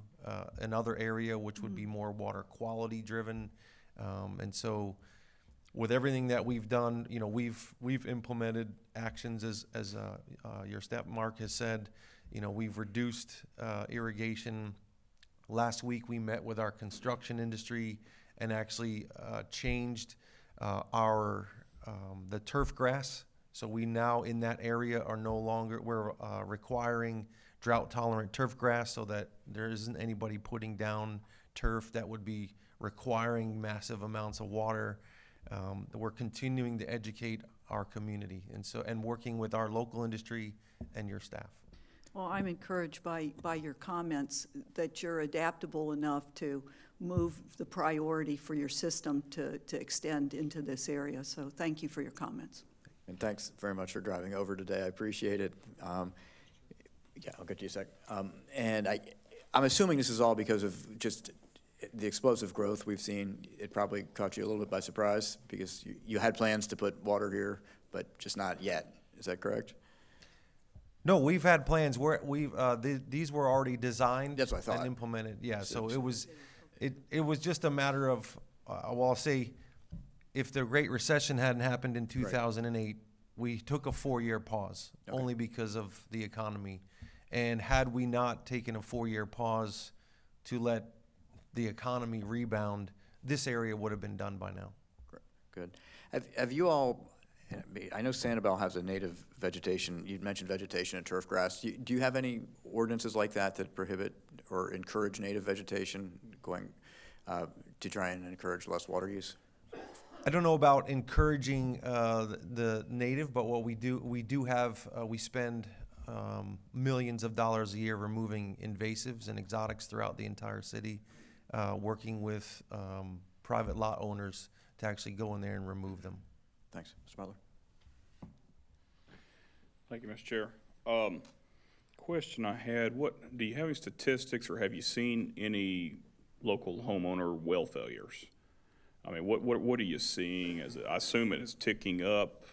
another area which would be more water quality driven. And so with everything that we've done, we've implemented actions as your staff, Mark, has said. We've reduced irrigation. Last week we met with our construction industry and actually changed the turf grass. So we now in that area are no longer, we're requiring drought tolerant turf grass so that there isn't anybody putting down turf that would be requiring massive amounts of water. We're continuing to educate our community and working with our local industry and your staff. Well, I'm encouraged by your comments that you're adaptable enough to move the priority for your system to extend into this area. So thank you for your comments. And thanks very much for driving over today. I appreciate it. Yeah, I'll get to you a sec. And I'm assuming this is all because of just the explosive growth we've seen. It probably caught you a little bit by surprise because you had plans to put water here, but just not yet. Is that correct? No, we've had plans where these were already designed. That's what I thought. And implemented. Yeah, so it was just a matter of, well, I'll say, if the Great Recession hadn't happened in 2008, we took a 4-year pause, only because of the economy. And had we not taken a 4-year pause to let the economy rebound, this area would have been done by now. Good. Have you all, I know Sanibel has a native vegetation, you mentioned vegetation and turf grass. Do you have any ordinances like that that prohibit or encourage native vegetation going to try and encourage less water use? I don't know about encouraging the native, but what we do have, we spend millions of dollars a year removing invasives and exotics throughout the entire city, working with private lot owners to actually go in there and remove them. Thanks. Mr. Butler. Thank you, Mr. Chair. Question I had, do you have any statistics or have you seen any local homeowner well failures? I mean, what are you seeing? I assume it is ticking up.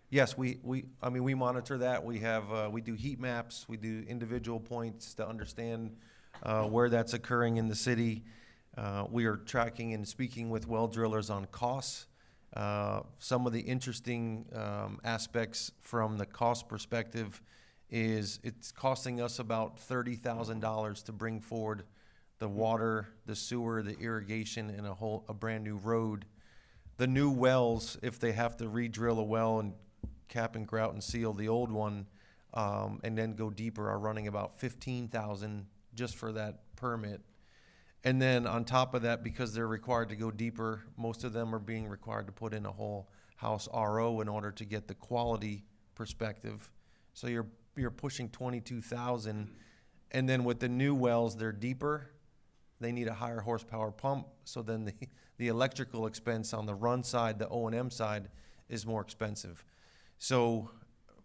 Yes, we monitor that. We have, we do heat maps, we do individual points to understand where that's occurring in the city. We are tracking and speaking with well drillers on costs. Some of the interesting aspects from the cost perspective is it's costing us about $30,000 to bring forward the water, the sewer, the irrigation, and a brand new road. The new wells, if they have to re-drill a well and cap and grout and seal the old one, and then go deeper, are running about $15,000 just for that permit. And then on top of that, because they're required to go deeper, most of them are being required to put in a whole house RO in order to get the quality perspective. So you're pushing $22,000, and then with the new wells, they're deeper. They need a higher horsepower pump, so then the electrical expense on the run side, the O&M side, is more expensive. So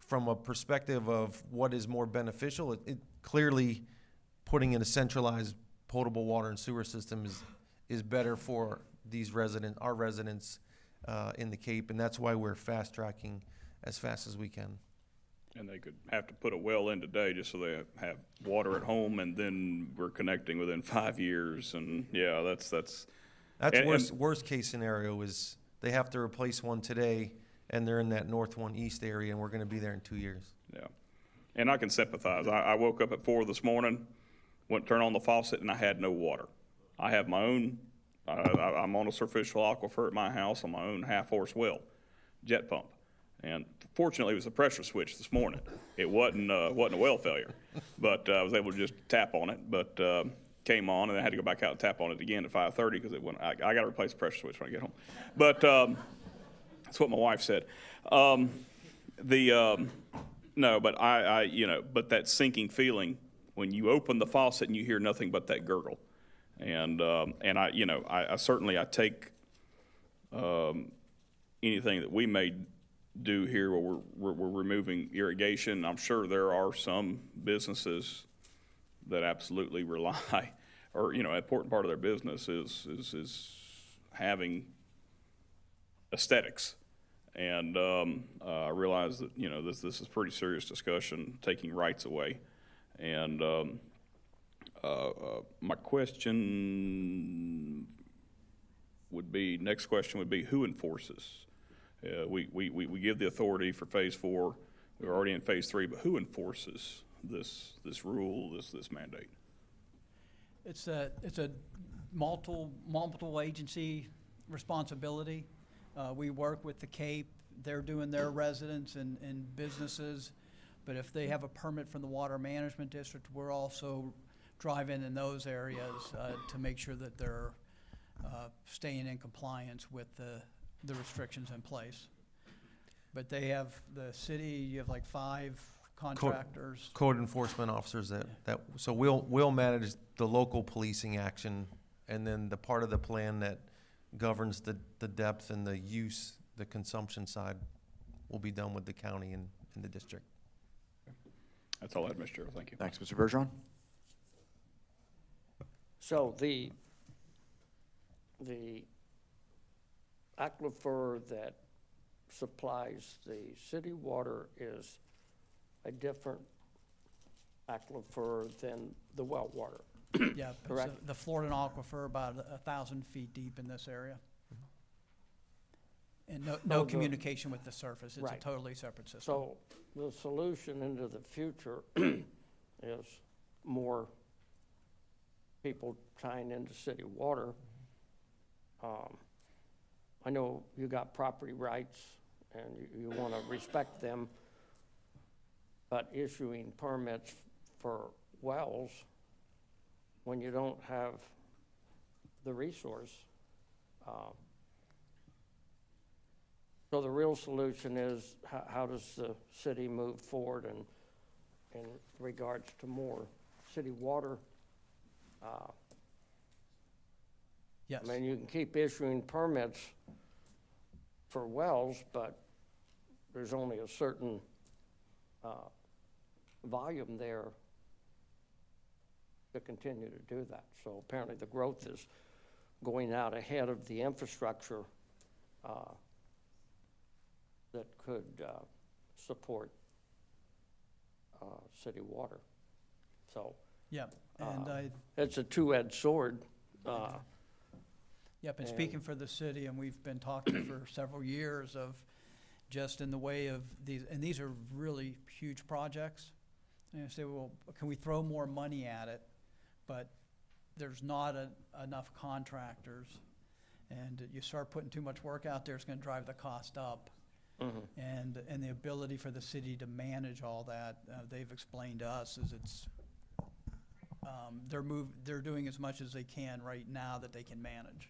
from a perspective of what is more beneficial, it clearly putting in a centralized potable water and sewer system is better for our residents in the Cape, and that's why we're fast tracking as fast as we can. And they could have to put a well in today just so they have water at home, and then we're connecting within 5 years. And yeah, that's worst case scenario is they have to replace one today, and they're in that north 1 east area, and we're going to be there in 2 years. Yeah, and I can sympathize. I woke up at 4 this morning, went to turn on the faucet, and I had no water. I have my own. I'm on a superficial aquifer at my house on my own half-horse well, jet pump. And fortunately, it was a pressure switch this morning. It wasn't a well failure, but I was able to just tap on it. But came on, and I had to go back out and tap on it again at 5:30 because it went. I got to replace the pressure switch when I get home. But that's what my wife said. No, but but that sinking feeling when you open the faucet and you hear nothing but that gurgle, and I certainly take anything that we may do here where we're removing irrigation. I'm sure there are some businesses that absolutely rely, or an important part of their business is having aesthetics. And I realize that this is pretty serious discussion, taking rights away. And my question would be, next question would be, who enforces? We give the authority for phase 4. We're already in phase 3, but who enforces this rule, this mandate? It's a multiple agency responsibility. We work with the Cape. They're doing their residents and businesses, but if they have a permit from the Water Management District, we're also driving in those areas to make sure that they're staying in compliance with the restrictions in place. But they have, the city, you have like 5 contractors. Code enforcement officers so we'll manage the local policing action, and then the part of the plan that governs the depth and the use, the consumption side, will be done with the county and the district. That's all I had, Mr. Chair. Thank you. Thanks, Mr. Bergeron. So the aquifer that supplies the city water is a different aquifer than the well water. Yeah, it's Correct. the Florida Aquifer, about 1,000 feet deep in this area. And no So communication with the surface. It's a Right. totally separate system. So the solution into the future is more people tying into city water. I know you got property rights and you want to respect them, but issuing permits for wells when you don't have the resource. So the real solution is how does the city move forward in regards to more city water? Yes. I mean, you can keep issuing permits for wells, but there's only a certain volume there to continue to do that. So apparently the growth is going out ahead of the infrastructure that could support city water. So Yeah, and it's a two-edged sword. Yep, and speaking for the city, and we've been talking for several years of just in the way of these, and these are really huge projects. And you say, well, can we throw more money at it? But there's not enough contractors. And you start putting too much work out there, it's gonna drive the cost up. And the ability for the city to manage all that, they've explained to us, is it's, they're doing as much as they can right now that they can manage.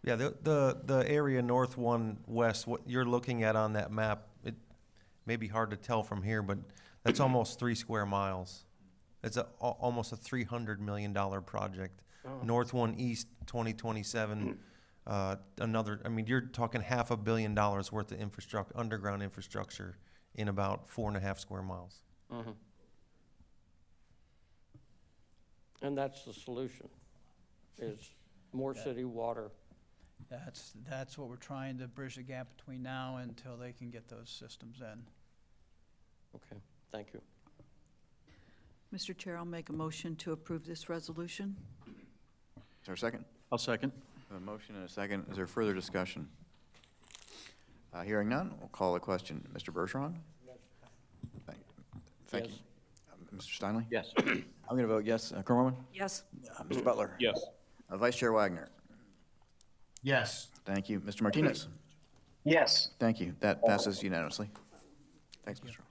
Yeah, the area north 1 west, what you're looking at on that map, it may be hard to tell from here, but that's almost 3 square miles. It's almost a $300 million project. Oh. North 1 east, 2027, another, I mean, you're talking $500 million worth of infrastructure, underground infrastructure in about 4.5 square miles. And that's the solution, is more city water. That's what we're trying to bridge the gap between now until they can get those systems in. Okay, thank you. Mr. Chair, I'll make a motion to approve this resolution. Is there a second? I'll second. A motion and a second. Is there further discussion? Hearing none, we'll call the question. Mr. Bergeron? Thank you. Mr. Steinle? Yes. I'm going to vote yes. Cornwoman? Yes. Mr. Butler? Yes. Vice Chair Wagner? Yes. Thank you. Mr. Martinez? Yes. Thank you. That passes unanimously. Thanks, Mr. Ross.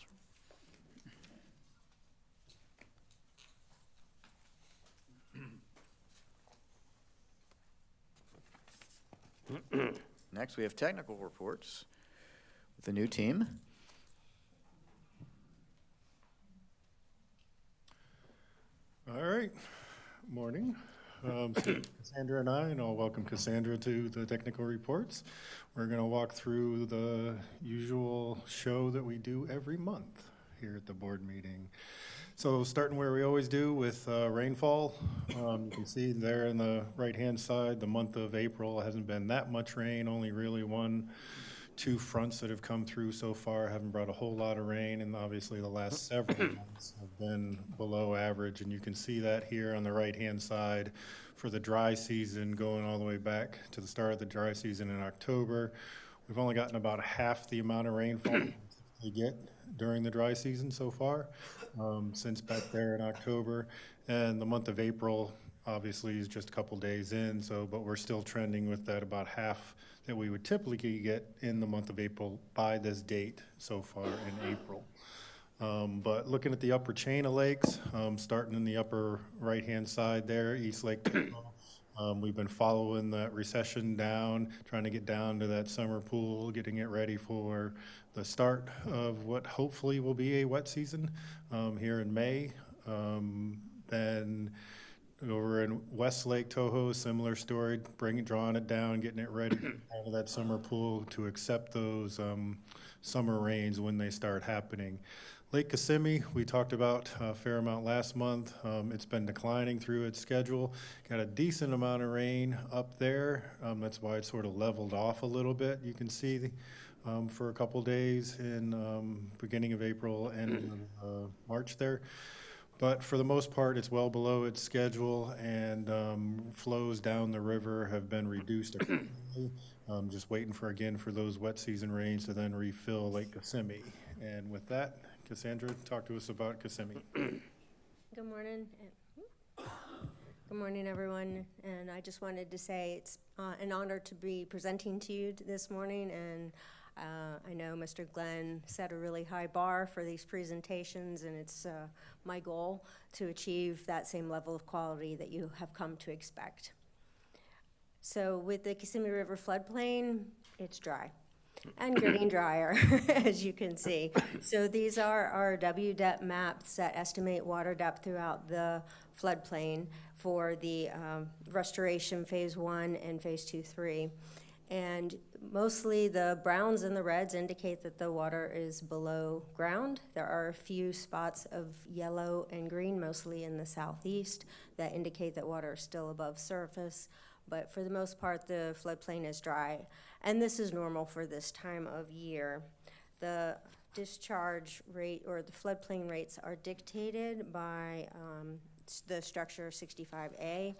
Next, we have technical reports with the new team. All right, morning. So Cassandra and I'll welcome Cassandra to the technical reports. We're going to walk through the usual show that we do every month here at the board meeting. So starting where we always do with rainfall, you can see there in the right-hand side, the month of April hasn't been that much rain, only really 1-2 fronts that have come through so far haven't brought a whole lot of rain, and obviously the last several months have been below average, and you can see that here on the right-hand side for the dry season going all the way back to the start of the dry season in October. We've only gotten about half the amount of rainfall we get during the dry season so far, since back there in October. And the month of April obviously is just a couple days in, but we're still trending with that about half that we would typically get in the month of April by this date so far in April. But looking at the upper chain of lakes, starting in the upper right-hand side there, East Lake Tahoe, we've been following that recession down, trying to get down to that summer pool, getting it ready for the start of what hopefully will be a wet season here in May. Then over in West Lake Tahoe, similar story, drawing it down, getting it ready out of that summer pool to accept those summer rains when they start happening. Lake Kissimmee, we talked about a fair amount last month. It's been declining through its schedule. Got a decent amount of rain up there. That's why it sort of leveled off a little bit. You can see for a couple days in beginning of April and March there. But for the most part, it's well below its schedule, and flows down the river have been reduced accordingly. Just waiting for those wet season rains to then refill Lake Kissimmee. And with that, Cassandra, talk to us about Kissimmee. Good morning. Good morning, everyone. And I just wanted to say it's an honor to be presenting to you this morning. And I know Mr. Glenn set a really high bar for these presentations, and it's my goal to achieve that same level of quality that you have come to expect. So with the Kissimmee River floodplain, it's dry and getting drier, as you can see. So these are our WDEP maps that estimate water depth throughout the floodplain for the restoration phase 1 and phase 2-3. And mostly the browns and the reds indicate that the water is below ground. There are a few spots of yellow and green, mostly in the southeast, that indicate that water is still above surface. But for the most part, the floodplain is dry. And this is normal for this time of year. The discharge rate or the floodplain rates are dictated by the structure 65A.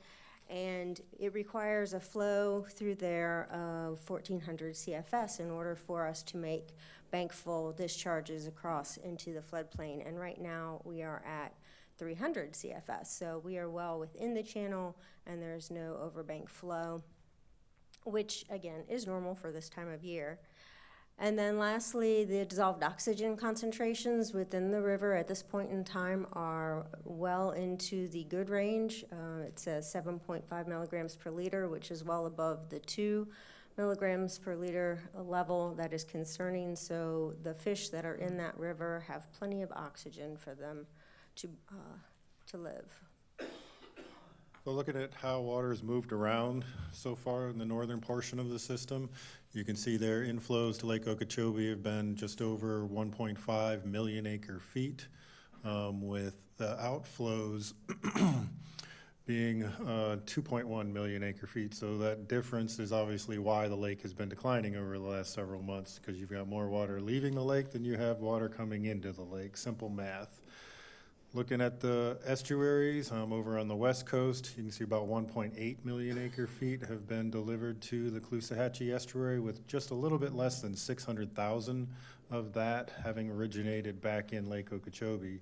And it requires a flow through there of 1,400 CFS in order for us to make bankful discharges across into the floodplain. And right now we are at 300 CFS. So we are well within the channel and there's no overbank flow, which again is normal for this time of year. And then lastly, the dissolved oxygen concentrations within the river at this point in time are well into the good range. It says 7.5 milligrams per liter, which is well above the 2 milligrams per liter level that is concerning. So the fish that are in that river have plenty of oxygen for them to live. So looking at how water has moved around so far in the northern portion of the system, you can see their inflows to Lake Okeechobee have been just over 1.5 million acre feet, with the outflows being 2.1 million acre feet. So that difference is obviously why the lake has been declining over the last several months, because you've got more water leaving the lake than you have water coming into the lake. Simple math. Looking at the estuaries, over on the west coast, you can see about 1.8 million acre feet have been delivered to the Caloosahatchee estuary, with just a little bit less than 600,000 of that having originated back in Lake Okeechobee.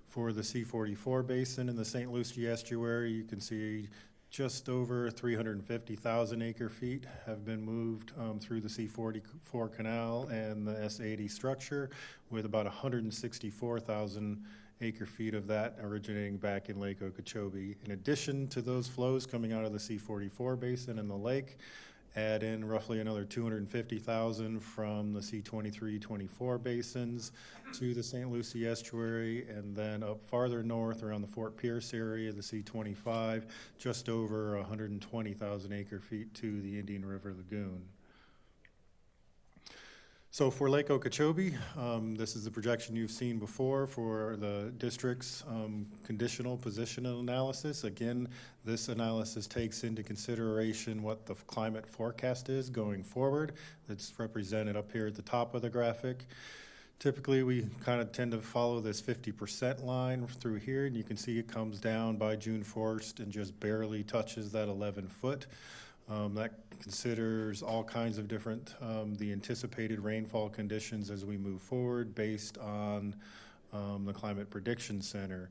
For the C44 basin in the St. Lucie estuary, you can see just over 350,000 acre feet have been moved through the C44 canal and the S80 structure, with about 164,000 acre feet of that originating back in Lake Okeechobee. In addition to those flows coming out of the C44 basin and the lake, add in roughly another 250,000 from the C23-24 basins to the St. Lucie estuary, and then up farther north around the Fort Pierce area, the C25, just over 120,000 acre feet to the Indian River Lagoon. So for Lake Okeechobee, this is the projection you've seen before for the district's conditional positional analysis. Again, this analysis takes into consideration what the climate forecast is going forward. It's represented up here at the top of the graphic. Typically, we kind of tend to follow this 50% line through here, and you can see it comes down by June 1st and just barely touches that 11 foot. That considers all kinds of different, the anticipated rainfall conditions as we move forward based on the Climate Prediction Center.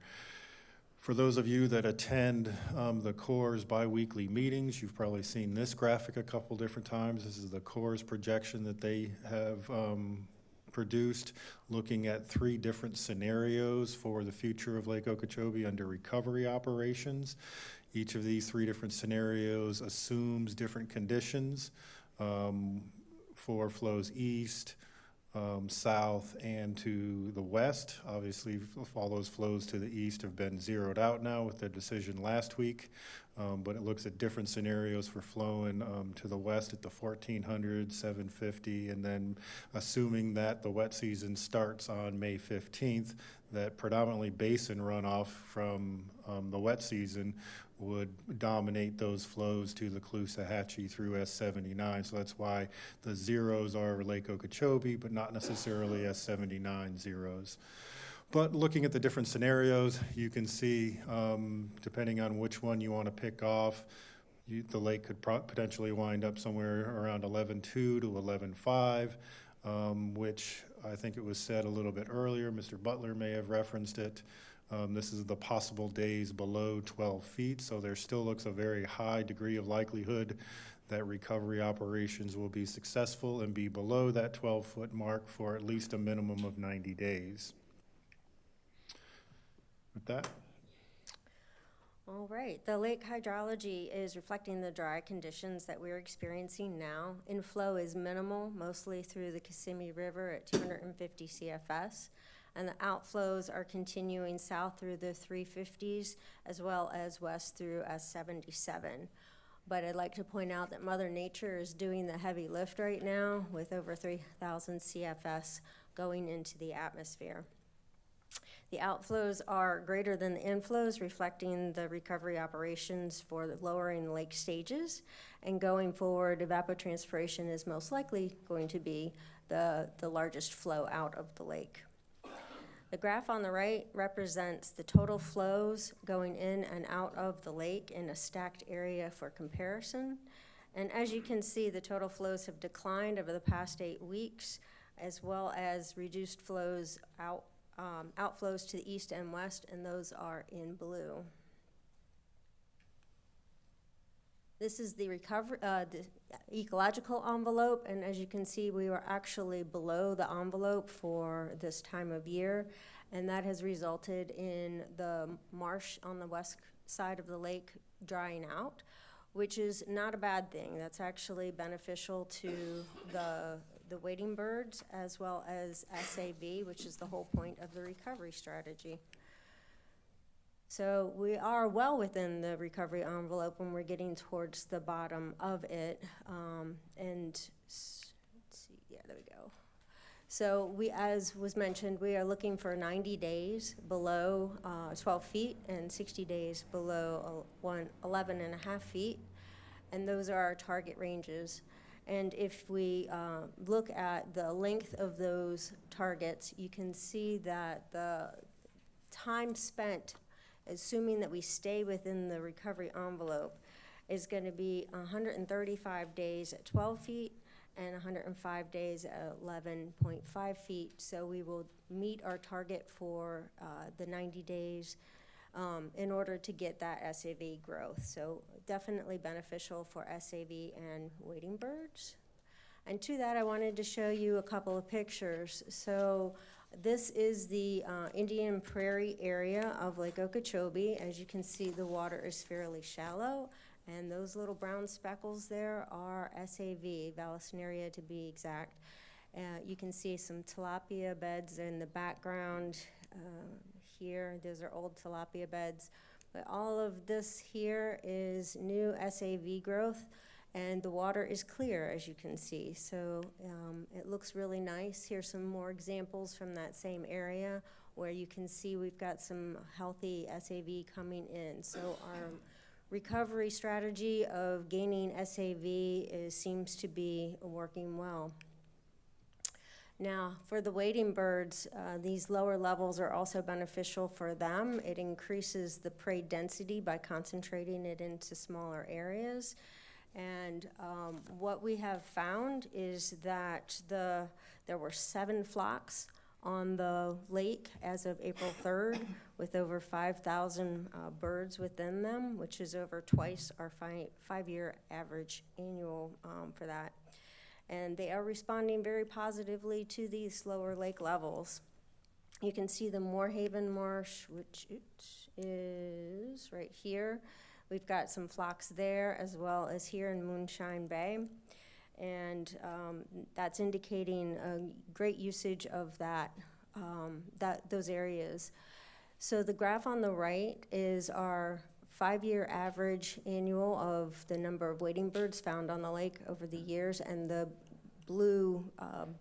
For those of you that attend the Corps' biweekly meetings, you've probably seen this graphic a couple different times. This is the Corps' projection that they have produced, looking at 3 different scenarios for the future of Lake Okeechobee under recovery operations. Each of these 3 different scenarios assumes different conditions for flows east, south, and to the west. Obviously, all those flows to the east have been zeroed out now with the decision last week, but it looks at different scenarios for flowing to the west at the 1,400, 750, and then assuming that the wet season starts on May 15th, that predominantly basin runoff from the wet season would dominate those flows to the Caloosahatchee through S79. So that's why the zeros are Lake Okeechobee, but not necessarily S79 zeros. But looking at the different scenarios, you can see, depending on which one you want to pick off, the lake could potentially wind up somewhere around 11.2 to 11.5, which I think it was said a little bit earlier. Mr. Butler may have referenced it. This is the possible days below 12 feet, so there still looks a very high degree of likelihood that recovery operations will be successful and be below that 12-foot mark for at least a minimum of 90 days. With that. All right, the lake hydrology is reflecting the dry conditions that we're experiencing now. Inflow is minimal, mostly through the Kissimmee River at 250 CFS, and the outflows are continuing south through the 350s as well as west through S77. But I'd like to point out that Mother Nature is doing the heavy lift right now with over 3,000 CFS going into the atmosphere. The outflows are greater than the inflows, reflecting the recovery operations for the lowering the lake stages. And going forward, evapotranspiration is most likely going to be the largest flow out of the lake. The graph on the right represents the total flows going in and out of the lake in a stacked area for comparison. And as you can see, the total flows have declined over the past 8 weeks, as well as reduced flows outflows to the east and west, and those are in blue. This is the ecological envelope, and as you can see, we were actually below the envelope for this time of year, and that has resulted in the marsh on the west side of the lake drying out, which is not a bad thing. That's actually beneficial to the wading birds as well as SAV, which is the whole point of the recovery strategy. So we are well within the recovery envelope when we're getting towards the bottom of it. And let's see, yeah, there we go. So we, as was mentioned, we are looking for 90 days below 12 feet and 60 days below 11.5 feet. And those are our target ranges. And if we look at the length of those targets, you can see that the time spent, assuming that we stay within the recovery envelope, is going to be 135 days at 12 feet and 105 days at 11.5 feet. So we will meet our target for the 90 days in order to get that SAV growth. So definitely beneficial for SAV and wading birds. And to that, I wanted to show you a couple of pictures. So this is the Indian Prairie area of Lake Okeechobee. As you can see, the water is fairly shallow, and those little brown speckles there are SAV, Vallisneria to be exact. You can see some tilapia beds in the background here. Those are old tilapia beds. But all of this here is new SAV growth, and the water is clear, as you can see. So it looks really nice. Here's some more examples from that same area where you can see we've got some healthy SAV coming in. So our recovery strategy of gaining SAV seems to be working well. Now, for the wading birds, these lower levels are also beneficial for them. It increases the prey density by concentrating it into smaller areas. And what we have found is that there were 7 flocks on the lake as of April 3rd, with over 5,000 birds within them, which is over twice our 5-year average annual for that. And they are responding very positively to these lower lake levels. You can see the Moorhaven Marsh, which is right here. We've got some flocks there, as well as here in Moonshine Bay. And that's indicating a great usage of those areas. So the graph on the right is our 5-year average annual of the number of wading birds found on the lake over the years, and the blue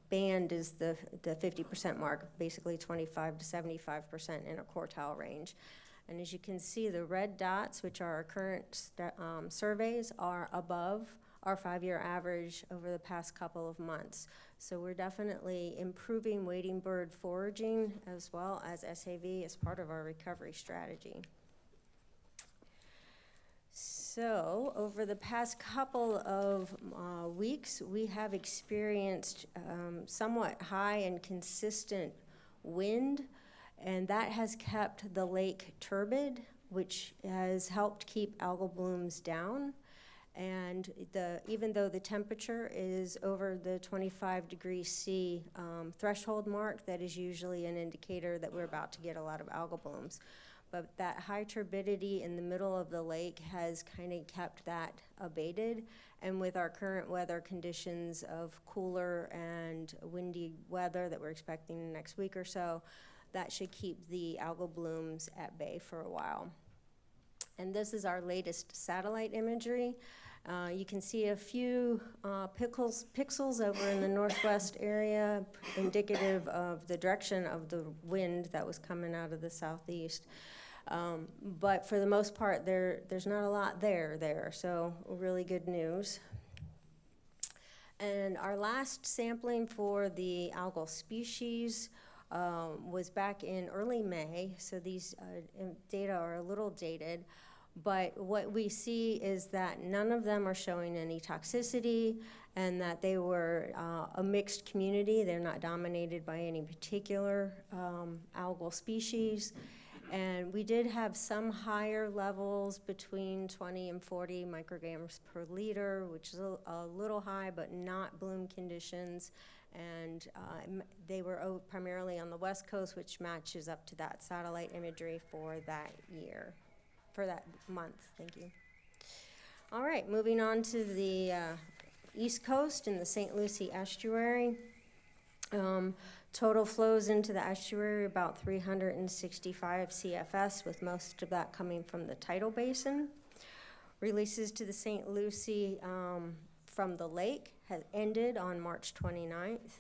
band is the 50% mark, basically 25 to 75% in a quartile range. And as you can see, the red dots, which are our current surveys, are above our 5-year average over the past couple of months. So we're definitely improving wading bird foraging as well as SAV as part of our recovery strategy. So over the past couple of weeks, we have experienced somewhat high and consistent wind, and that has kept the lake turbid, which has helped keep algal blooms down. And even though the temperature is over the 25 degrees C threshold mark, that is usually an indicator that we're about to get a lot of algal blooms. But that high turbidity in the middle of the lake has kind of kept that abated. And with our current weather conditions of cooler and windy weather that we're expecting the next week or so, that should keep the algal blooms at bay for a while. And this is our latest satellite imagery. You can see a few pixels over in the northwest area, indicative of the direction of the wind that was coming out of the southeast. But for the most part, there's not a lot there, so really good news. And our last sampling for the algal species was back in early May, so these data are a little dated. But what we see is that none of them are showing any toxicity, and that they were a mixed community. They're not dominated by any particular algal species. And we did have some higher levels between 20 and 40 micrograms per liter, which is a little high, but not bloom conditions. And they were primarily on the West Coast, which matches up to that satellite imagery for that year, for that month. Thank you. All right, moving on to the East Coast in the St. Lucie estuary. Total flows into the estuary about 365 CFS, with most of that coming from the tidal basin. Releases to the St. Lucie from the lake has ended on March 29th.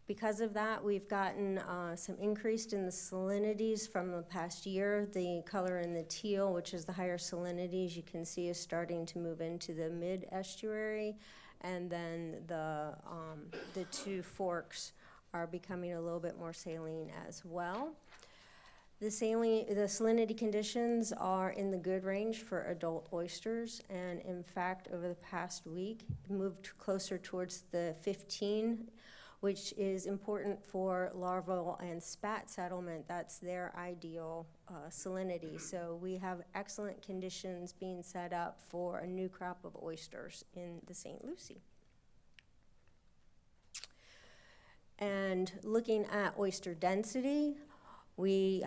Because of that, we've gotten some increase in the salinities from the past year. The color in the teal, which is the higher salinities, you can see is starting to move into the mid-estuary, and then the two forks are becoming a little bit more saline as well. The salinity conditions are in the good range for adult oysters, and in fact, over the past week, moved closer towards the 15, which is important for larval and spat settlement. That's their ideal salinity. So we have excellent conditions being set up for a new crop of oysters in the St. Lucie. And looking at oyster density, we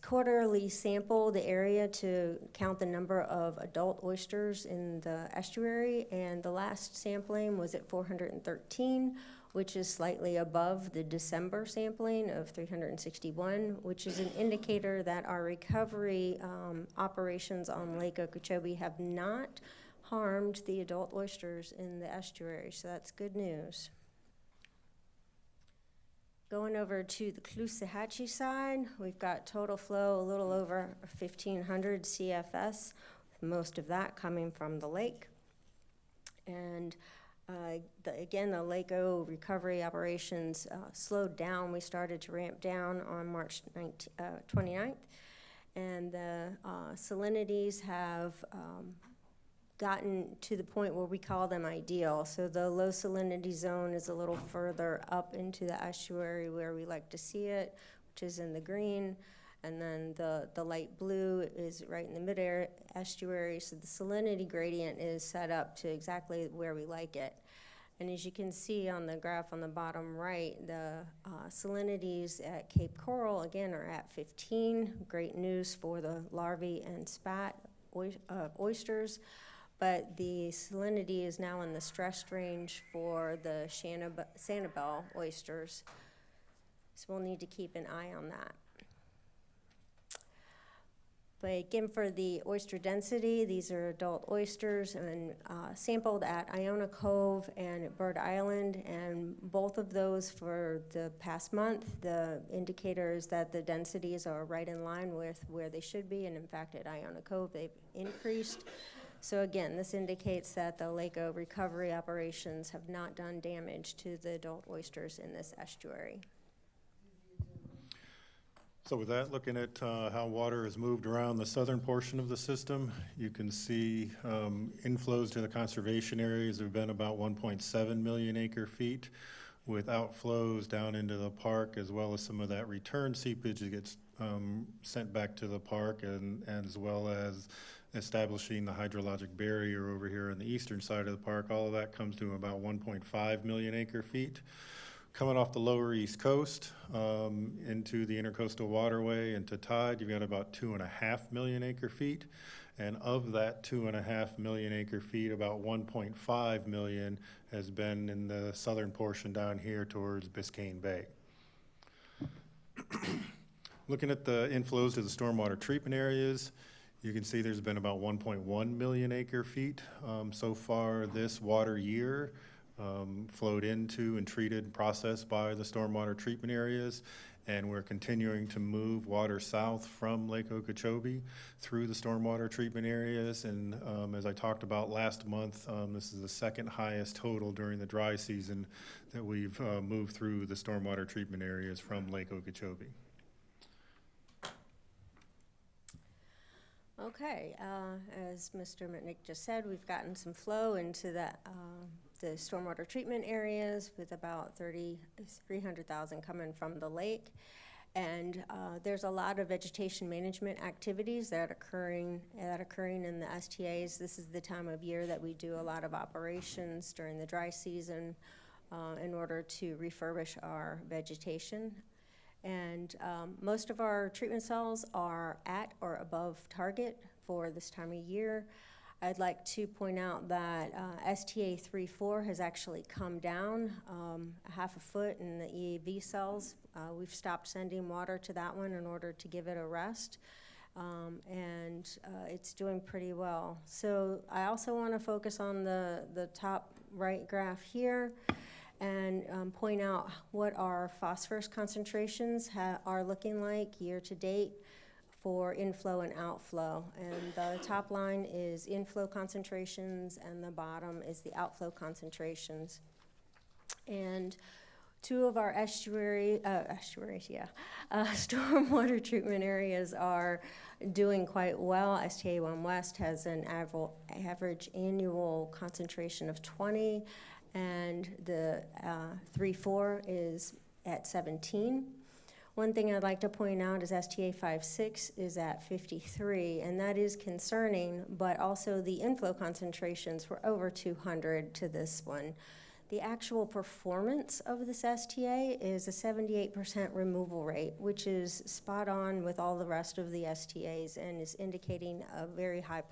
quarterly sample the area to count the number of adult oysters in the estuary, and the last sampling was at 413, which is slightly above the December sampling of 361, which is an indicator that our recovery operations on Lake Okeechobee have not harmed the adult oysters in the estuary, so that's good news. Going over to the Caloosahatchee side, we've got total flow a little over 1,500 CFS, with most of that coming from the lake. And again, the Lake O recovery operations slowed down. We started to ramp down on March 29th, and the salinities have gotten to the point where we call them ideal. So the low salinity zone is a little further up into the estuary where we like to see it, which is in the green. And then the light blue is right in the mid-air estuary. So the salinity gradient is set up to exactly where we like it. And as you can see on the graph on the bottom right, the salinities at Cape Coral, again, are at 15. Great news for the larvae and spat oysters. But the salinity is now in the stressed range for the Sanibel oysters. So we'll need to keep an eye on that. But again, for the oyster density, these are adult oysters and sampled at Iona Cove and at Bird Island, and both of those for the past month, the indicator is that the densities are right in line with where they should be, and in fact at Iona Cove they've increased. So again, this indicates that the Lako recovery operations have not done damage to the adult oysters in this estuary. So with that, looking at how water has moved around the southern portion of the system, you can see inflows to the conservation areas have been about 1.7 million acre feet, with outflows down into the park, as well as some of that return seepage that gets sent back to the park, and as well as establishing the hydrologic barrier over here on the eastern side of the park. All of that comes to about 1.5 million acre feet. Coming off the lower East Coast into the intercoastal waterway and to tide, you've got about 2.5 million acre feet. And of that 2.5 million acre feet, about 1.5 million has been in the southern portion down here towards Biscayne Bay. Looking at the inflows to the stormwater treatment areas, you can see there's been about 1.1 million acre feet so far this water year. Flowed into and treated and processed by the stormwater treatment areas, and we're continuing to move water south from Lake Okeechobee through the stormwater treatment areas. And as I talked about last month, this is the second highest total during the dry season that we've moved through the stormwater treatment areas from Lake Okeechobee. Okay, as Mr. Mitnick just said, we've gotten some flow into that the stormwater treatment areas with about 300,000 coming from the lake. And there's a lot of vegetation management activities that occurring in the STAs. This is the time of year that we do a lot of operations during the dry season in order to refurbish our vegetation. And most of our treatment cells are at or above target for this time of year. I'd like to point out that STA 3.4 has actually come down ½ a foot in the EAV cells. We've stopped sending water to that one in order to give it a rest, and it's doing pretty well. So I also want to focus on the top right graph here and point out what our phosphorus concentrations are looking like year to date for inflow and outflow. And the top line is inflow concentrations and the bottom is the outflow concentrations. And two of our stormwater treatment areas are doing quite well. STA 1 West has an average annual concentration of 20, and the 3.4 is at 17. One thing I'd like to point out is STA 5.6 is at 53, and that is concerning, but also the inflow concentrations were over 200 to this one. The actual performance of this STA is a 78% removal rate, which is spot on with all the rest of the STAs and is indicating a very high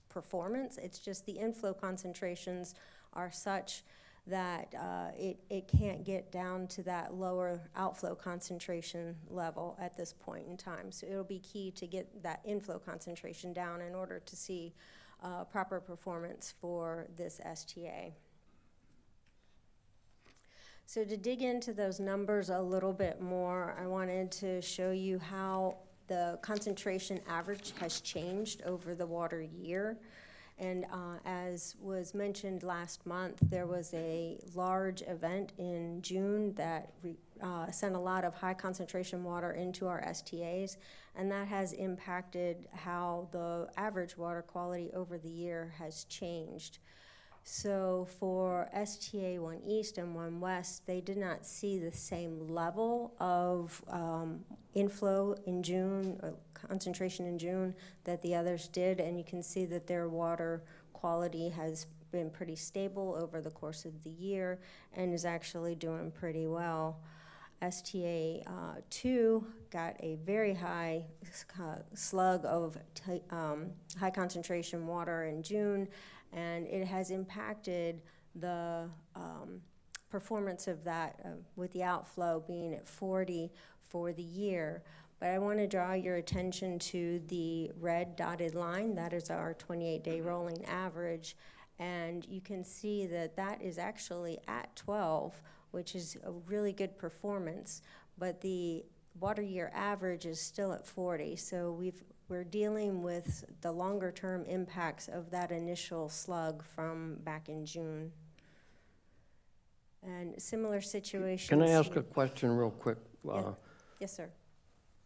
performance. It's just the inflow concentrations are such that it can't get down to that lower outflow concentration level at this point in time. So it'll be key to get that inflow concentration down in order to see proper performance for this STA. So to dig into those numbers a little bit more, I wanted to show you how the concentration average has changed over the water year. And as was mentioned last month, there was a large event in June that sent a lot of high concentration water into our STAs, and that has impacted how the average water quality over the year has changed. So for STA 1 East and 1 West, they did not see the same level of inflow in June, or concentration in June, that the others did, and you can see that their water quality has been pretty stable over the course of the year and is actually doing pretty well. STA 2 got a very high slug of high concentration water in June, and it has impacted the performance of that with the outflow being at 40 for the year. But I want to draw your attention to the red dotted line. That is our 28-day rolling average, and you can see that that is actually at 12, which is a really good performance, but the water year average is still at 40. So we've we're dealing with the longer-term impacts of that initial slug from back in June. And similar situations. Can I ask a question real quick? Yes, sir.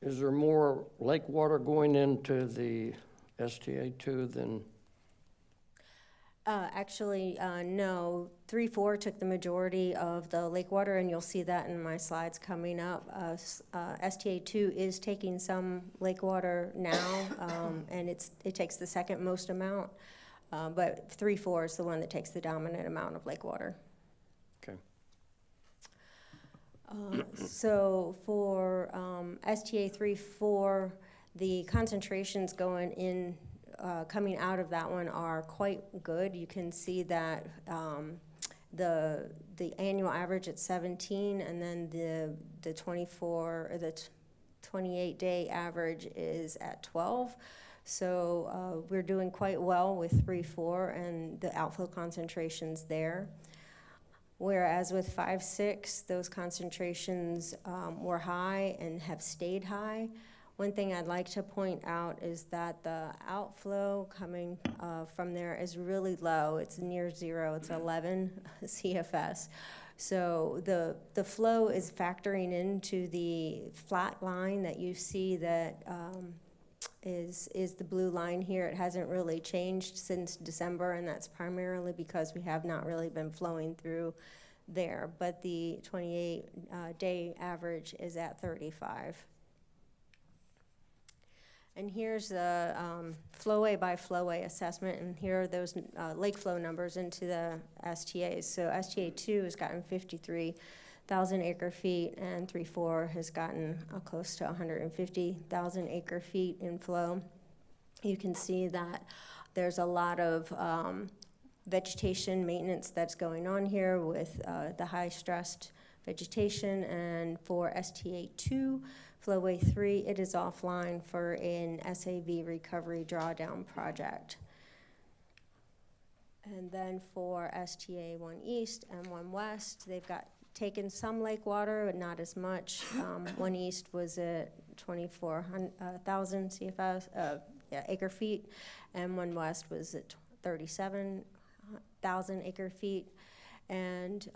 Is there more lake water going into the STA2 than? Actually, no. 3-4 took the majority of the lake water, and you'll see that in my slides coming up. STA2 is taking some lake water now, and it takes the second most amount, but 3-4 is the one that takes the dominant amount of lake water. Okay. So for STA 3-4, the concentrations going in, coming out of that one are quite good. You can see that the annual average at 17, and then the 24 or the 28-day average is at 12. So we're doing quite well with 3-4 and the outflow concentrations there. Whereas with 5-6, those concentrations were high and have stayed high. One thing I'd like to point out is that the outflow coming from there is really low. It's near zero. It's 11 CFS. So the flow is factoring into the flat line that you see that is the blue line here. It hasn't really changed since December, and that's primarily because we have not really been flowing through there. But the 28-day average is at 35. And here's the flowway by flowway assessment, and here are those lake flow numbers into the STAs. So STA 2 has gotten 53,000 acre feet, and 3-4 has gotten close to 150,000 acre feet in flow. You can see that there's a lot of vegetation maintenance that's going on here with the high stressed vegetation. And for STA 2, Flowway 3, it is offline for an SAV recovery drawdown project. And then for STA 1 East and 1 West, they've taken some lake water, but not as much. 1 East was at 24,000 CFS, acre feet, and 1 West was at 37,000 acre feet. And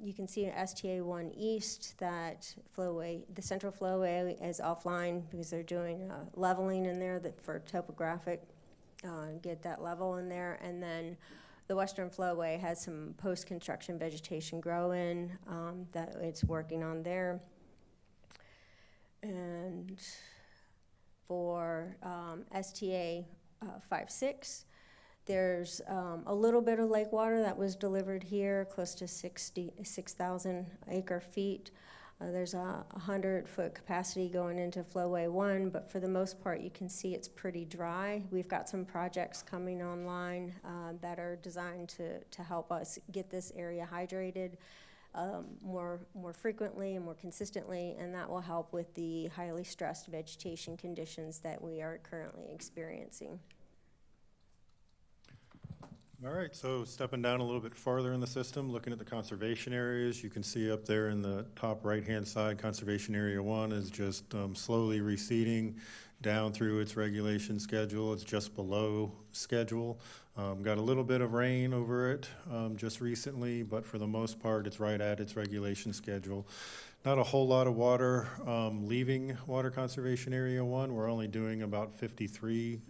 you can see in STA 1 East that flowway, the central flowway is offline because they're doing leveling in there for topographic, get that level in there. And then the western flowway has some post-construction vegetation growing that it's working on there. And for STA 5-6, there's a little bit of lake water that was delivered here, close to 6,000 acre feet. There's a 100-foot capacity going into Flowway 1, but for the most part, you can see it's pretty dry. We've got some projects coming online that are designed to help us get this area hydrated more frequently and more consistently, and that will help with the highly stressed vegetation conditions that we are currently experiencing. All right, so stepping down a little bit farther in the system, looking at the conservation areas, you can see up there in the top right-hand side, Conservation Area 1 is just slowly receding down through its regulation schedule. It's just below schedule. Got a little bit of rain over it just recently, but for the most part, it's right at its regulation schedule. Not a whole lot of water leaving Water Conservation Area 1. We're only doing about 53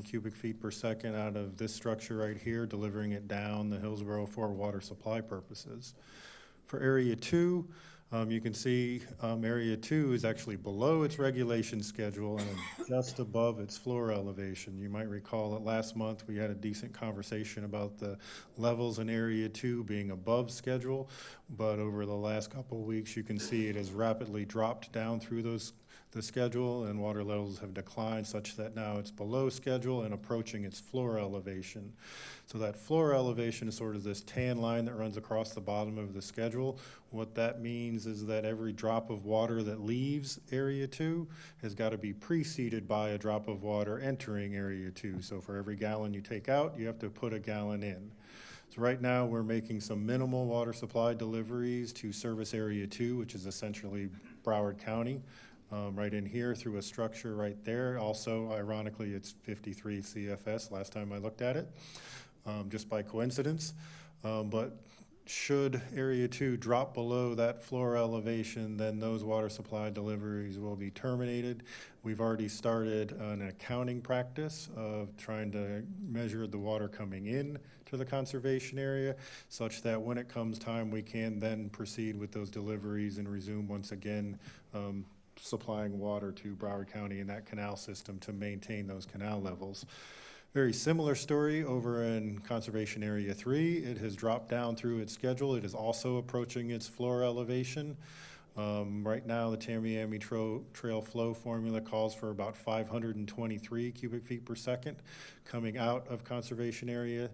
cubic feet per second out of this structure right here, delivering it down the Hillsborough for water supply purposes. For Area 2, you can see Area 2 is actually below its regulation schedule and just above its floor elevation. You might recall that last month we had a decent conversation about the levels in Area 2 being above schedule, but over the last couple of weeks you can see it has rapidly dropped down through the schedule, and water levels have declined such that now it's below schedule and approaching its floor elevation. So that floor elevation is sort of this tan line that runs across the bottom of the schedule. What that means is that every drop of water that leaves Area 2 has got to be preceded by a drop of water entering Area 2. So for every gallon you take out, you have to put a gallon in. So right now we're making some minimal water supply deliveries to service Area 2, which is essentially Broward County. right in here through a structure right there. Also, ironically, it's 53 CFS last time I looked at it, just by coincidence. But should Area 2 drop below that floor elevation, then those water supply deliveries will be terminated. We've already started an accounting practice of trying to measure the water coming in to the conservation area, such that when it comes time, we can then proceed with those deliveries and resume once again supplying water to Broward County and that canal system to maintain those canal levels. Very similar story over in Conservation Area 3. It has dropped down through its schedule. It is also approaching its floor elevation. Right now, the Tamiami Trail flow formula calls for about 523 cubic feet per second coming out of Conservation Area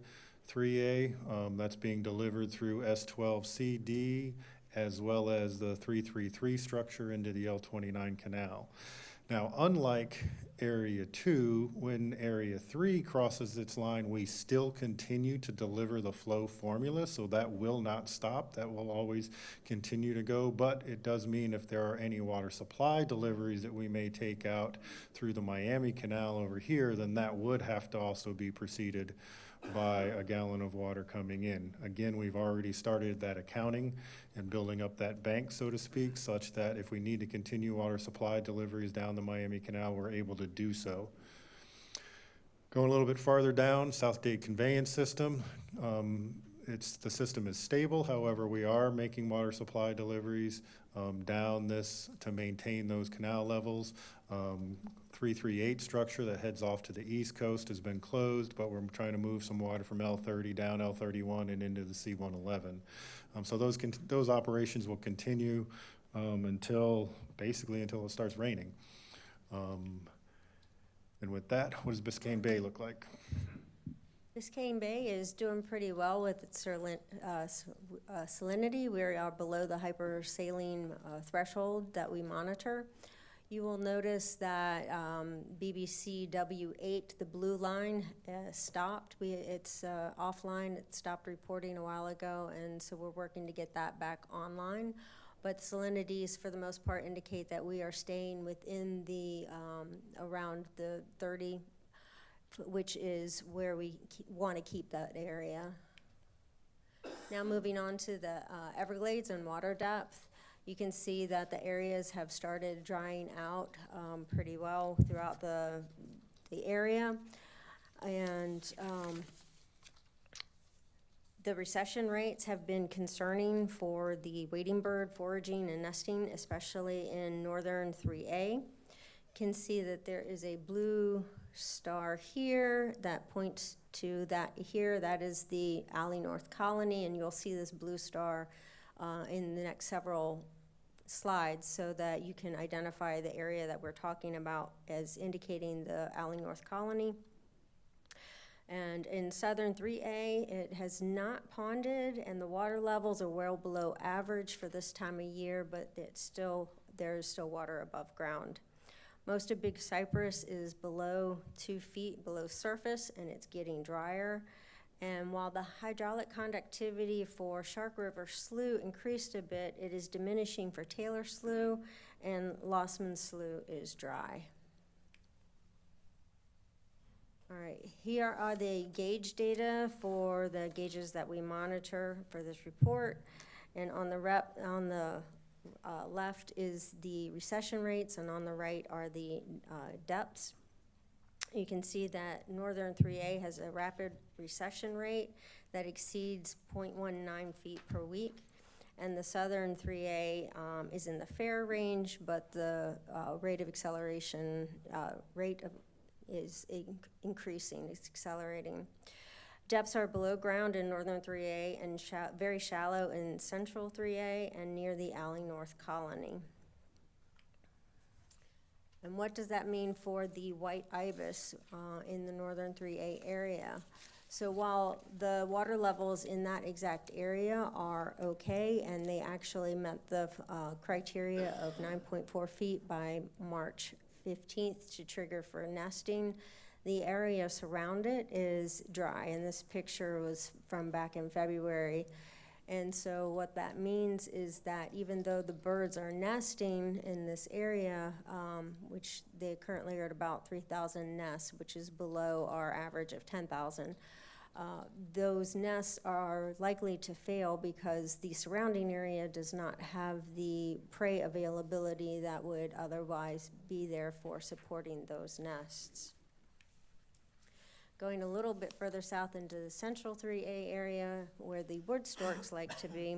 3A. That's being delivered through S12CD as well as the 333 structure into the L29 canal. Now, unlike Area 2, when Area 3 crosses its line, we still continue to deliver the flow formula, so that will not stop. That will always continue to go, but it does mean if there are any water supply deliveries that we may take out through the Miami Canal over here, then that would have to also be preceded by a gallon of water coming in. Again, we've already started that accounting and building up that bank, so to speak, such that if we need to continue water supply deliveries down the Miami Canal, we're able to do so. Going a little bit farther down, South Dade Conveyance System. The system is stable, however, we are making water supply deliveries down this to maintain those canal levels. 338 structure that heads off to the east coast has been closed, but we're trying to move some water from L30 down L31 and into the C111. So those operations will continue basically until it starts raining. And with that, what does Biscayne Bay look like? Biscayne Bay is doing pretty well with its salinity. We are below the hypersaline threshold that we monitor. You will notice that BBC W8, the blue line, stopped. It's offline. It stopped reporting a while ago, and so we're working to get that back online. But salinities, for the most part, indicate that we are staying within the around the 30, which is where we want to keep that area. Now moving on to the Everglades and water depth. You can see that the areas have started drying out pretty well throughout the area. And the recession rates have been concerning for the wading bird foraging and nesting, especially in northern 3A. You can see that there is a blue star here that points to that here. That is the Alley North Colony, and you'll see this blue star in the next several slides so that you can identify the area that we're talking about as indicating the Alley North Colony. And in southern 3A, it has not ponded, and the water levels are well below average for this time of year, but there's still water above ground. Most of Big Cypress is below 2 feet below surface, and it's getting drier. And while the hydraulic conductivity for Shark River Slough increased a bit, it is diminishing for Taylor Slough, and Lossman Slough is dry. All right, here are the gauge data for the gauges that we monitor for this report. And on the left is the recession rates, and on the right are the depths. You can see that northern 3A has a rapid recession rate that exceeds 0.19 feet per week. And the southern 3A is in the fair range, but the rate of acceleration is increasing, it's accelerating. Depths are below ground in northern 3A and very shallow in central 3A and near the Alley North Colony. And what does that mean for the white ibis in the northern 3A area? So while the water levels in that exact area are okay, and they actually met the criteria of 9.4 feet by March 15th to trigger for nesting, the area surround it is dry. And this picture was from back in February. And so what that means is that even though the birds are nesting in this area, which they currently are at about 3,000 nests, which is below our average of 10,000, those nests are likely to fail because the surrounding area does not have the prey availability that would otherwise be there for supporting those nests. Going a little bit further south into the central 3A area where the wood storks like to be,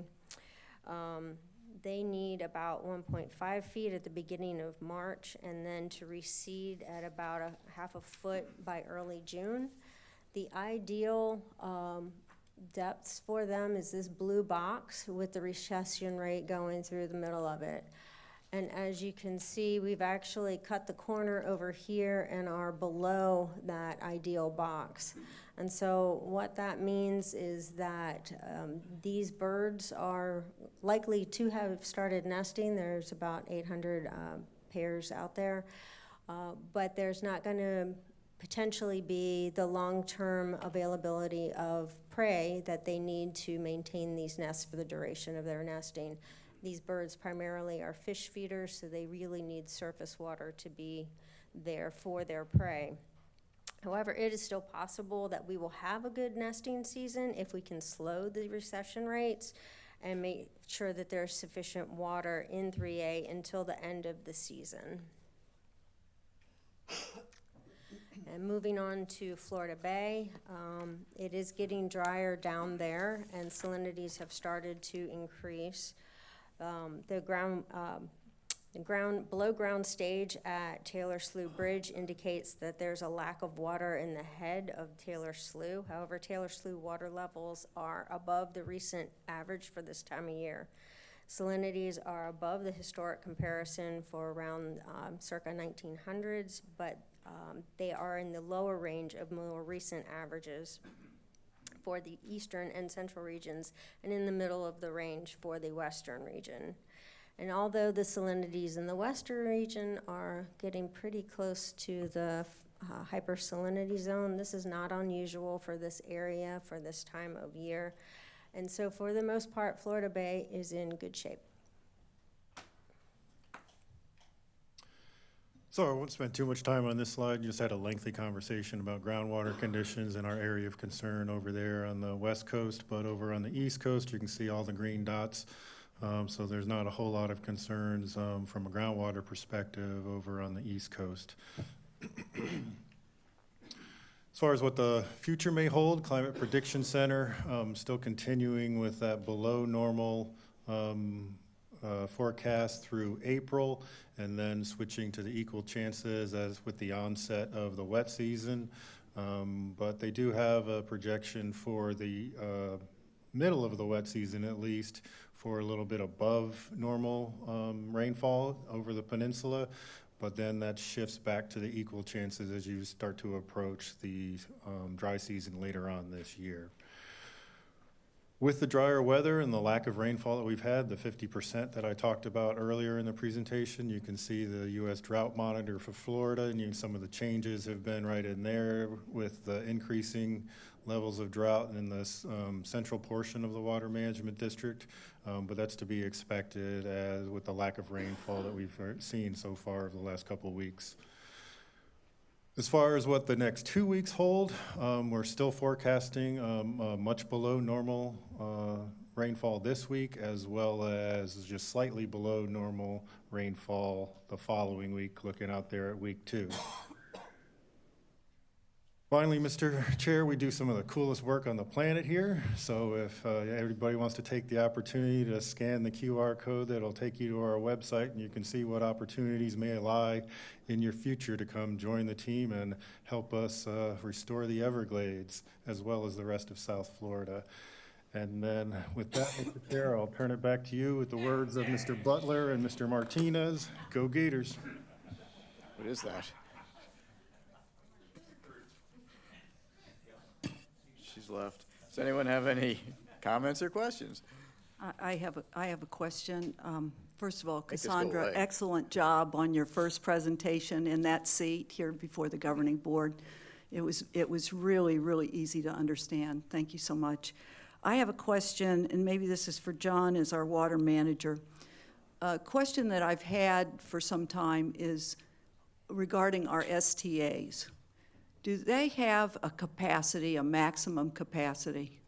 they need about 1.5 feet at the beginning of March and then to recede at about a half a foot by early June. The ideal depths for them is this blue box with the recession rate going through the middle of it. And as you can see, we've actually cut the corner over here and are below that ideal box. And so what that means is that these birds are likely to have started nesting. There's about 800 pairs out there, but there's not going to potentially be the long-term availability of prey that they need to maintain these nests for the duration of their nesting. These birds primarily are fish feeders, so they really need surface water to be there for their prey. However, it is still possible that we will have a good nesting season if we can slow the recession rates and make sure that there's sufficient water in 3A until the end of the season. And moving on to Florida Bay, it is getting drier down there and salinities have started to increase. The below ground stage at Taylor Slough Bridge indicates that there's a lack of water in the head of Taylor Slough. However, Taylor Slough water levels are above the recent average for this time of year. Salinities are above the historic comparison for around circa 1900s, but they are in the lower range of more recent averages for the eastern and central regions, and in the middle of the range for the western region. And although the salinities in the western region are getting pretty close to the hypersalinity zone, this is not unusual for this area for this time of year. And so for the most part, Florida Bay is in good shape. So I won't spend too much time on this slide. Just had a lengthy conversation about groundwater conditions in our area of concern over there on the west coast, but over on the east coast, you can see all the green dots. So there's not a whole lot of concerns from a groundwater perspective over on the east coast. As far as what the future may hold, Climate Prediction Center still continuing with that below normal forecast through April, and then switching to the equal chances as with the onset of the wet season. But they do have a projection for the middle of the wet season at least for a little bit above normal rainfall over the peninsula, but then that shifts back to the equal chances as you start to approach the dry season later on this year. With the drier weather and the lack of rainfall that we've had, the 50% that I talked about earlier in the presentation, you can see the U.S. Drought Monitor for Florida, and some of the changes have been right in there with the increasing levels of drought in the central portion of the Water Management District, but that's to be expected as with the lack of rainfall that we've seen so far over the last couple of weeks. As far as what the next 2 weeks hold, we're still forecasting much below normal rainfall this week, as well as just slightly below normal rainfall the following week, looking out there at week 2. Finally, Mr. Chair, we do some of the coolest work on the planet here. So if everybody wants to take the opportunity to scan the QR code, that'll take you to our website, and you can see what opportunities may lie in your future to come join the team and help us restore the Everglades, as well as the rest of South Florida. And then with that, Mr. Chair, I'll turn it back to you with the words of Mr. Butler and Mr. Martinez. Go Gators. What is that? She's left. Does anyone have any comments or questions? I have a question. First of all, Make this go Cassandra, away. excellent job on your first presentation in that seat here before the governing board. It was really, really easy to understand. Thank you so much. I have a question, and maybe this is for John as our water manager. A question that I've had for some time is regarding our STAs. Do they have a capacity, a maximum capacity?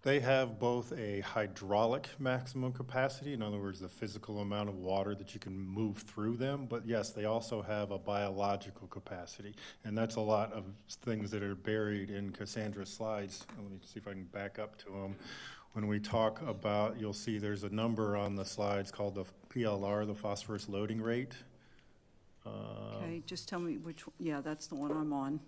They have both a hydraulic maximum capacity, in other words, the physical amount of water that you can move through them, but yes, they also have a biological capacity. And that's a lot of things that are buried in Cassandra's slides. Let me see if I can back up to them. When we talk about, you'll see there's a number on the slides called the PLR, the phosphorus loading rate. Okay, just tell me which, yeah, that's the one I'm on.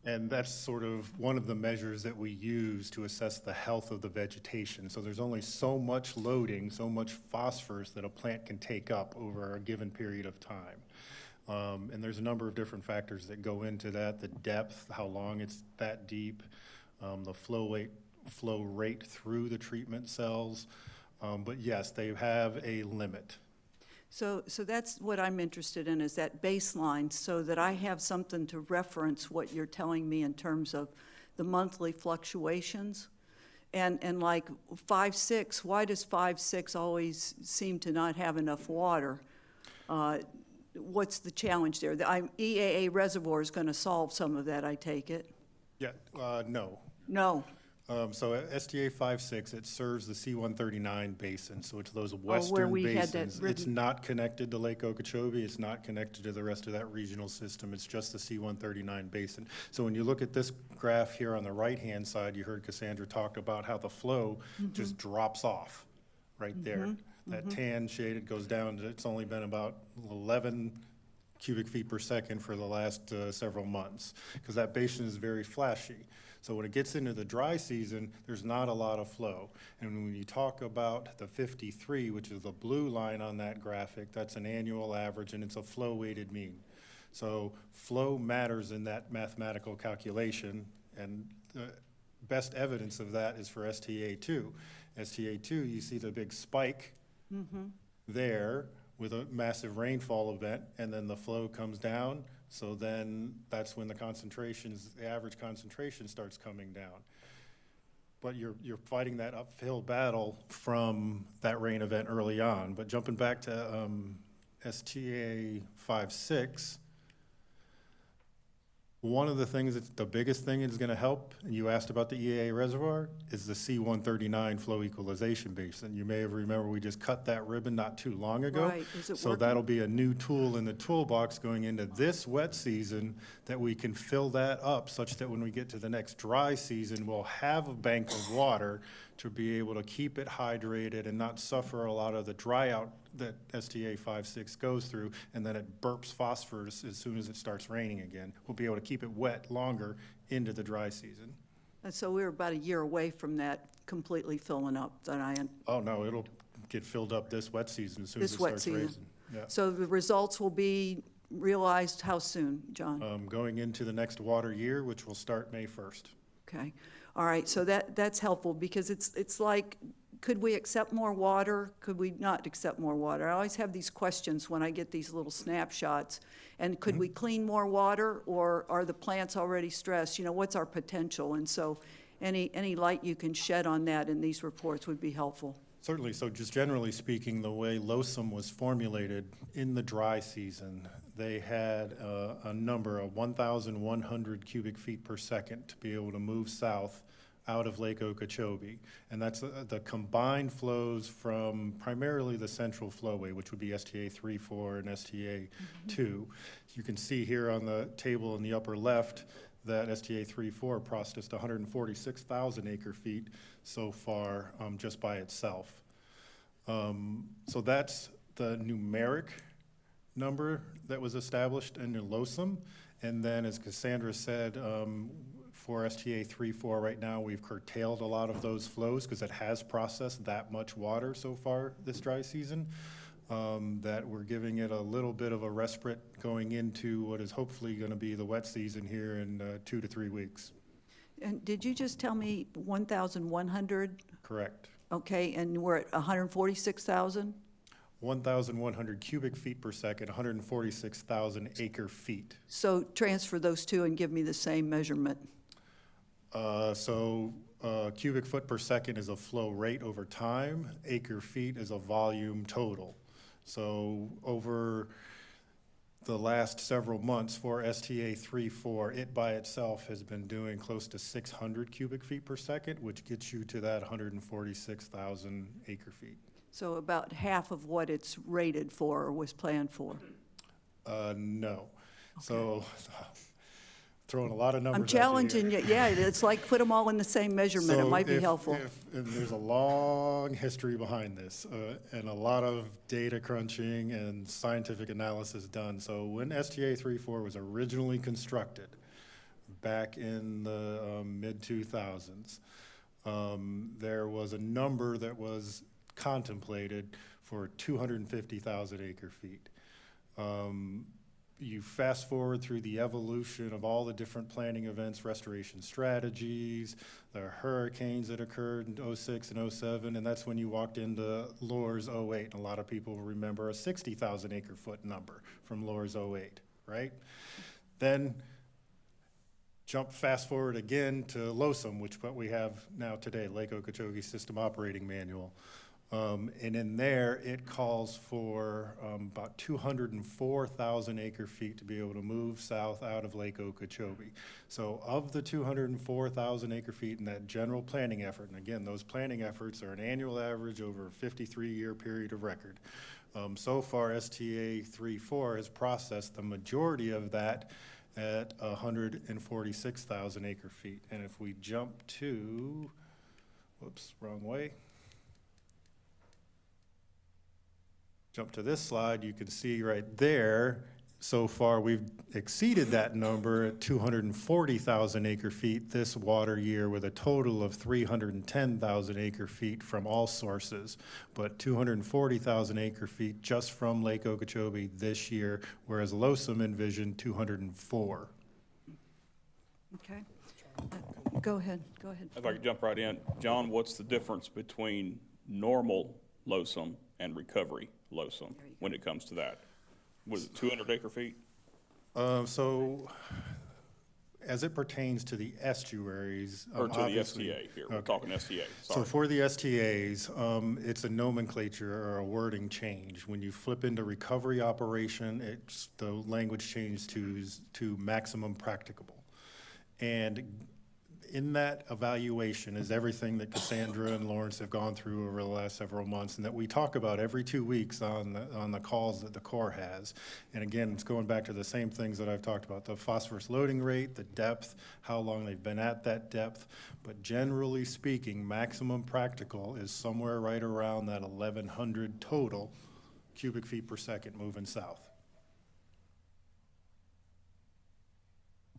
And that's sort of one of the measures that we use to assess the health of the vegetation. So there's only so much loading, so much phosphorus that a plant can take up over a given period of time. And there's a number of different factors that go into that, the depth, how long it's that deep, the flow rate through the treatment cells. But yes, they have a limit. So that's what I'm interested in, is that baseline, so that I have something to reference what you're telling me in terms of the monthly fluctuations. And like 5.6, why does 5.6 always seem to not have enough water? What's the challenge there? The EAA reservoir is going to solve some of that, I take it? Yeah, no. No. So STA 5.6, it serves the C-139 basin, so it's those western where we had basins. that It's not connected to Lake Okeechobee, it's not connected to the rest of that regional system, it's just the C-139 basin. So when you look at this graph here on the right-hand side, you heard Cassandra talk about how the flow just drops off right there. That tan shaded goes down, it's only been about 11 cubic feet per second for the last several months, because that basin is very flashy. So when it gets into the dry season, there's not a lot of flow. And when you talk about the 53, which is the blue line on that graphic, that's an annual average, and it's a flow-weighted mean. So flow matters in that mathematical calculation, and the best evidence of that is for STA2. STA2, you see the big spike there with a massive rainfall event, and then the flow comes down. So then that's when the average concentration starts coming down. But you're fighting that uphill battle from that rain event early on. But jumping back to STA 5.6, one of the things that's the biggest thing is going to help, and you asked about the EAA reservoir, is the C-139 flow equalization basin. You may have remember we just cut that ribbon not too long ago. Right. Is it so working? That'll be a new tool in the toolbox going into this wet season, that we can fill that up such that when we get to the next dry season, we'll have a bank of water to be able to keep it hydrated and not suffer a lot of the dry out that STA 5.6 goes through, and then it burps phosphorus as soon as it starts raining again. We'll be able to keep it wet longer into the dry season. And so we're about a year away from that completely filling up, Oh, no, it'll get filled up this wet season as soon as this it wet starts season. raising. Yeah. So the results will be realized how soon, John? Going into the next water year, which will start May 1st. Okay, all right, so that's helpful, because it's like, could we accept more water? Could we not accept more water? I always have these questions when I get these little snapshots. And could we clean more water, or are the plants already stressed? You know, what's our potential? And so any light you can shed on that in these reports would be helpful. Certainly. So just generally speaking, the way LOSUM was formulated in the dry season, they had a number of 1,100 cubic feet per second to be able to move south out of Lake Okeechobee. And that's the combined flows from primarily the central flowway, which would be STA 3.4 and STA 2. You can see here on the table in the upper left that STA 3.4 processed 146,000 acre feet so far just by itself. So that's the numeric number that was established in the LOSUM. And then, as Cassandra said, for STA 3.4 right now, we've curtailed a lot of those flows because it has processed that much water so far this dry season, that we're giving it a little bit of a respite going into what is hopefully going to be the wet season here in 2 to 3 weeks. And did you just tell me 1,100? Correct. Okay, and we're at 146,000? 1,100 cubic feet per second, 146,000 acre feet. So transfer those two and give me the same measurement. Cubic foot per second is a flow rate over time. Acre feet is a volume total. So over the last several months for STA 3.4, it by itself has been doing close to 600 cubic feet per second, which gets you to that 146,000 acre feet. So about half of what it's rated for or was planned for. No. So throwing a lot of numbers I'm at you challenging here. you. Yeah, it's like put them all in the same measurement. It So might be if- helpful. and there's a long history behind this, and a lot of data crunching and scientific analysis done. So when STA 3.4 was originally constructed back in the mid-2000s, there was a number that was contemplated for 250,000 acre feet. You fast forward through the evolution of all the different planning events, restoration strategies, the hurricanes that occurred in 06 and 07, and that's when you walked into Lohr's 08. And a lot of people remember a 60,000 acre foot number from Lohr's 08, right? Then fast forward again to LOSUM, which what we have now today, Lake Okeechobee System Operating Manual. And in there, it calls for about 204,000 acre feet to be able to move south out of Lake Okeechobee. So of the 204,000 acre feet in that general planning effort, and again, those planning efforts are an annual average over a 53-year period of record. So far, STA 3.4 has processed the majority of that at 146,000 acre feet. And if we jump to, whoops, wrong way. Jump to this slide, you can see right there, so far we've exceeded that number at 240,000 acre feet this water year with a total of 310,000 acre feet from all sources, but 240,000 acre feet just from Lake Okeechobee this year, whereas LOSUM envisioned 204. Okay. Go ahead. If I could jump right in, John, what's the difference between normal LOSUM and recovery LOSUM when it comes to that? Was it 200 acre feet? So as it pertains to the estuaries. Or to the obviously- STA here, we're okay. talking STA, So sorry. for the STAs, it's a nomenclature or a wording change. When you flip into recovery operation, the language changes to maximum practicable. And in that evaluation is everything that Cassandra and Lawrence have gone through over the last several months and that we talk about every 2 weeks on the calls that the Corps has. And again, it's going back to the same things that I've talked about, the phosphorus loading rate, the depth, how long they've been at that depth. But generally speaking, maximum practical is somewhere right around that 1,100 total cubic feet per second moving south.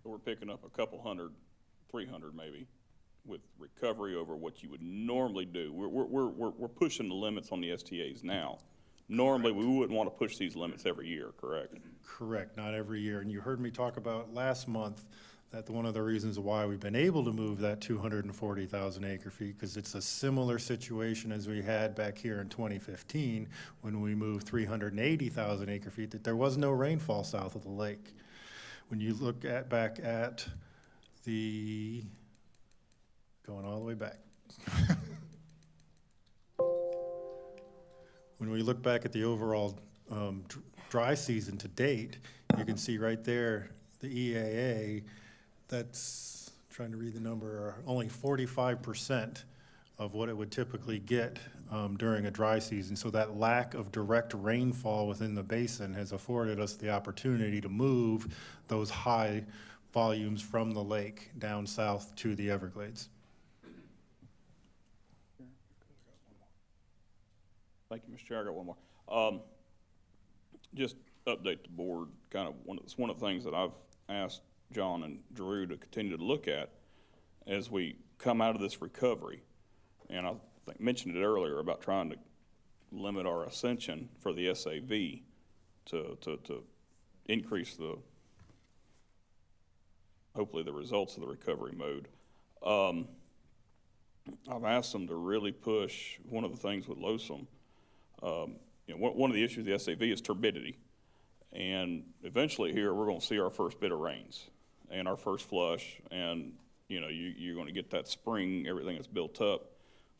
So we're picking up a couple hundred, 300 maybe, with recovery over what you would normally do. We're pushing the limits on the STAs now. Normally, we wouldn't want to push these limits every year, correct? Correct, not every year. And you heard me talk about last month that one of the reasons why we've been able to move that 240,000 acre feet, because it's a similar situation as we had back here in 2015 when we moved 380,000 acre feet, that there was no rainfall south of the lake. When you look back at the, going all the way back. When we look back at the overall dry season to date, you can see right there, the EAA, that's, trying to read the number, only 45% of what it would typically get during a dry season. So that lack of direct rainfall within the basin has afforded us the opportunity to move those high volumes from the lake down south to the Everglades. Thank you, Mr. Chair. I got one more. Just update the board, kind of it's one of the things that I've asked John and Drew to continue to look at as we come out of this recovery. And I think mentioned it earlier about trying to limit our ascension for the SAV to increase hopefully the results of the recovery mode. I've asked them to really push one of the things with LOSUM. One of the issues with the SAV is turbidity. And eventually here, we're going to see our first bit of rains and our first flush. And you know, you're going to get that spring, everything that's built up,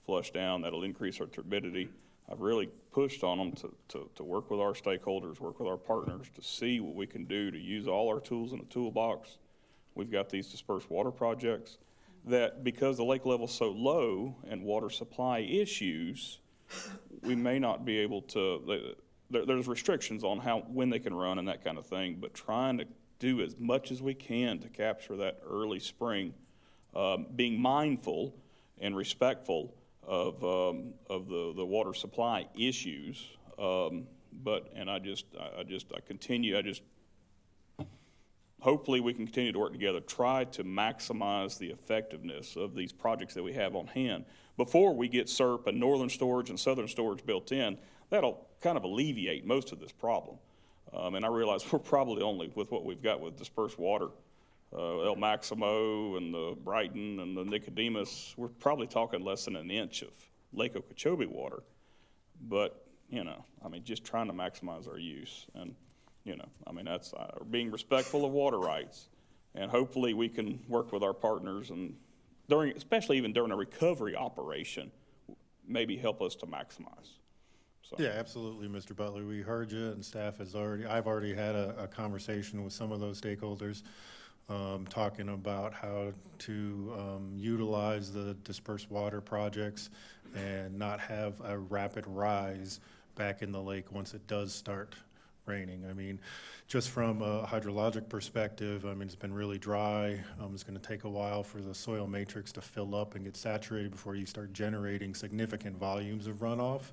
flush down. That'll increase our turbidity. I've really pushed on them to work with our stakeholders, work with our partners to see what we can do to use all our tools in the toolbox. We've got these dispersed water projects that, because the lake level's so low and water supply issues, we may not be able to, there's restrictions on when they can run and that kind of thing, but trying to do as much as we can to capture that early spring, being mindful and respectful of the water supply issues. Hopefully we can continue to work together, try to maximize the effectiveness of these projects that we have on hand. Before we get SERP and northern storage and southern storage built in, that'll kind of alleviate most of this problem. And I realize we're probably only, with what we've got with dispersed water, El Maximo and the Brighton and the Nicodemus, we're probably talking less than an inch of Lake Okeechobee water. But, you know, I mean, just trying to maximize our use. And, you know, I mean, that's being respectful of water rights. And hopefully we can work with our partners and especially even during a recovery operation, maybe help us to maximize. So. Yeah, absolutely, Mr. Butler. We heard you, and staff has I've already had a conversation with some of those stakeholders, talking about how to utilize the dispersed water projects and not have a rapid rise back in the lake once it does start raining. I mean, just from a hydrologic perspective, I mean, it's been really dry. It's going to take a while for the soil matrix to fill up and get saturated before you start generating significant volumes of runoff.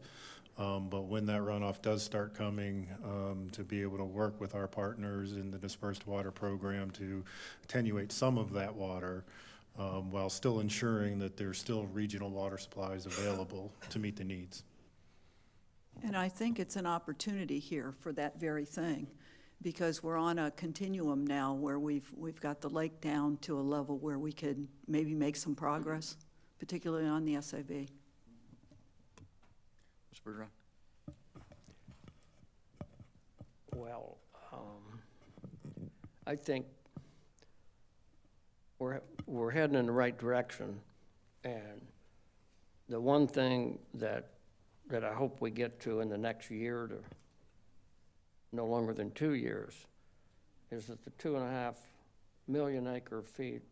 But when that runoff does start coming, to be able to work with our partners in the dispersed water program to attenuate some of that water, while still ensuring that there's still regional water supplies available to meet the needs. And I think it's an opportunity here for that very thing, because we're on a continuum now where we've got the lake down to a level where we could maybe make some progress, particularly on the SAB. Mr. Bergeron? Well, I think we're heading in the right direction, and the one thing that I hope we get to in the next year to no longer than 2 years is that the 2.5 million acre feet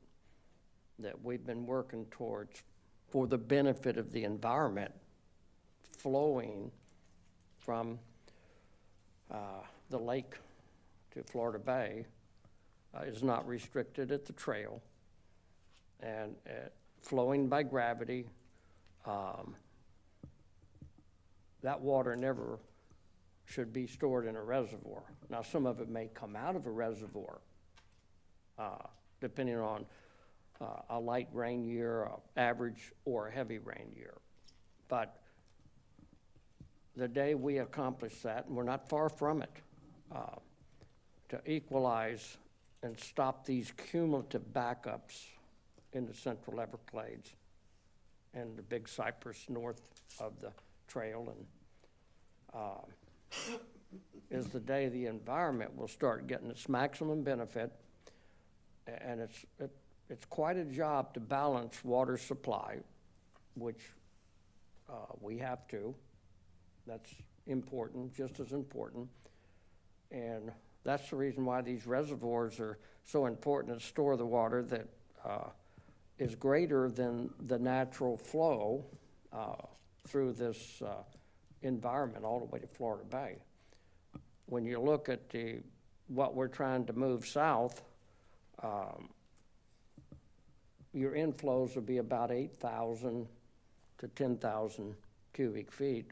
that we've been working towards for the benefit of the environment flowing from the lake to Florida Bay is not restricted at the trail and flowing by gravity. That water never should be stored in a reservoir. Now, some of it may come out of a reservoir, depending on a light rain year, average, or a heavy rain year. But the day we accomplish that, and we're not far from it, to equalize and stop these cumulative backups in the Central Everglades and the Big Cypress north of the trail, and is the day the environment will start getting its maximum benefit. And it's quite a job to balance water supply, which we have to. That's important, just as important. And that's the reason why these reservoirs are so important to store the water that is greater than the natural flow through this environment all the way to Florida Bay. When you look at what we're trying to move south, your inflows will be about 8,000 to 10,000 cubic feet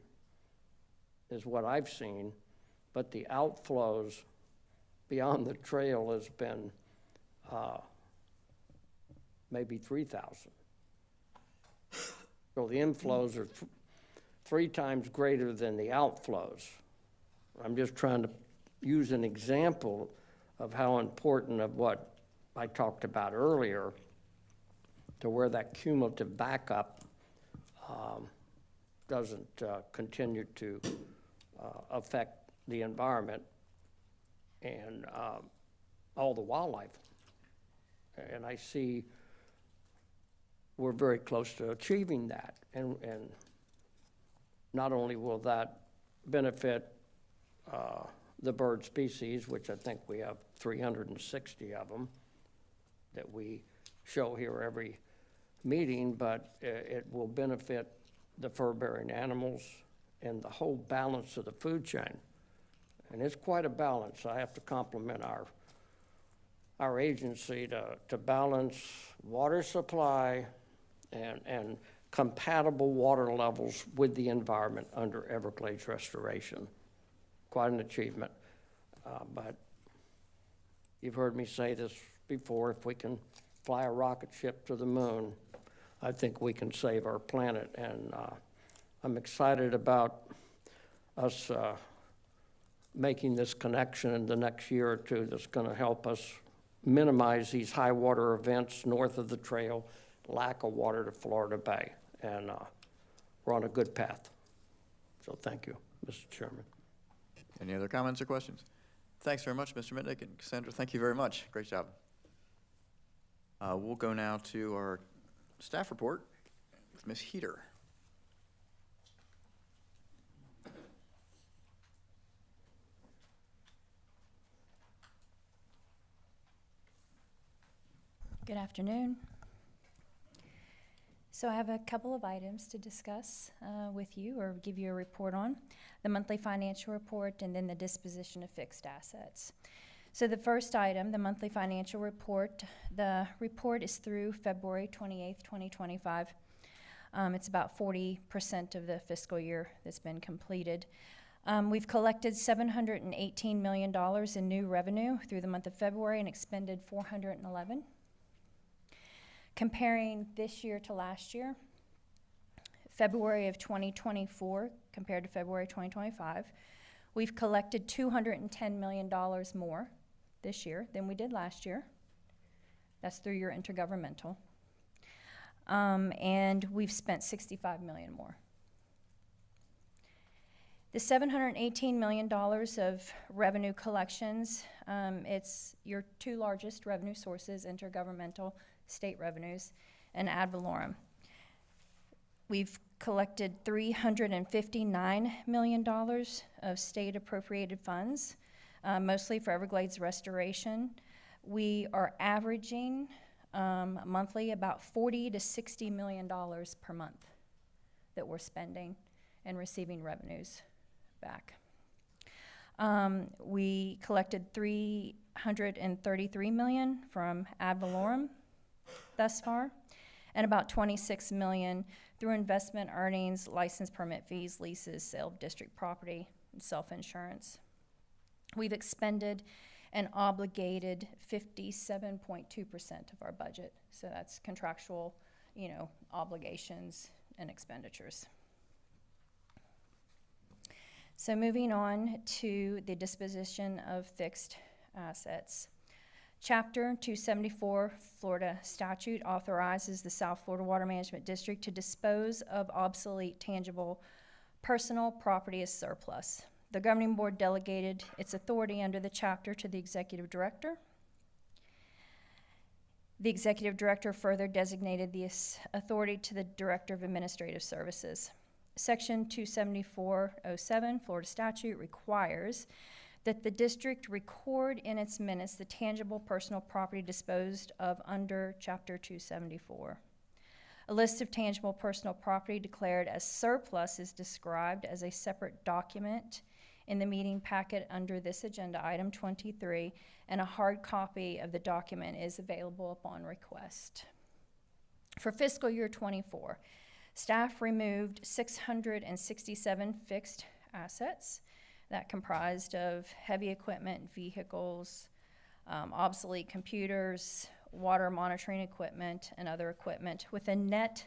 is what I've seen, but the outflows beyond the trail has been maybe 3,000. So the inflows are 3 times greater than the outflows. I'm just trying to use an example of how important of what I talked about earlier, to where that cumulative backup doesn't continue to affect the environment and all the wildlife. And I see we're very close to achieving that. And not only will that benefit the bird species, which I think we have 360 of them that we show here every meeting, but it will benefit the fur-bearing animals and the whole balance of the food chain. And it's quite a balance. I have to compliment our agency to balance water supply and compatible water levels with the environment under Everglades restoration. Quite an achievement. But you've heard me say this before, if we can fly a rocket ship to the moon, I think we can save our planet. And I'm excited about us making this connection in the next year or two that's going to help us minimize these high water events north of the trail, lack of water to Florida Bay. And we're on a good path. So thank you, Mr. Chairman. Any other comments or questions? Thanks very much, Mr. Mitnick and Cassandra. Thank you very much. Great job. We'll go now to our staff report with Ms. Heater. Good afternoon. So I have a couple of items to discuss with you or give you a report on. The monthly financial report and then the disposition of fixed assets. So the first item, the monthly financial report, the report is through February 28th, 2025. It's about 40% of the fiscal year that's been completed. We've collected $718 million in new revenue through the month of February and expended $411. Comparing this year to last year, February of 2024 compared to February 2025, we've collected $210 million more this year than we did last year. That's through your intergovernmental. And we've spent $65 million more. The $718 million of revenue collections, it's your two largest revenue sources, intergovernmental, state revenues, and ad valorem. We've collected $359 million of state appropriated funds, mostly for Everglades restoration. We are averaging monthly about $40 to $60 million per month that we're spending and receiving revenues back. We collected $333 million from ad valorem thus far, and about $26 million through investment earnings, license permit fees, leases, sale of district property, and self-insurance. We've expended and obligated 57.2% of our budget. So that's contractual, obligations and expenditures. So moving on to the disposition of fixed assets. Chapter 274 Florida statute authorizes the South Florida Water Management District to dispose of obsolete tangible personal property as surplus. The governing board delegated its authority under the chapter to the executive director. The executive director further designated this authority to the director of administrative services. Section 274.07 Florida statute requires that the district record in its minutes the tangible personal property disposed of under Chapter 274. A list of tangible personal property declared as surplus is described as a separate document in the meeting packet under this agenda, item 23, and a hard copy of the document is available upon request. For fiscal year 24, staff removed 667 fixed assets that comprised of heavy equipment, vehicles, obsolete computers, water monitoring equipment, and other equipment with a net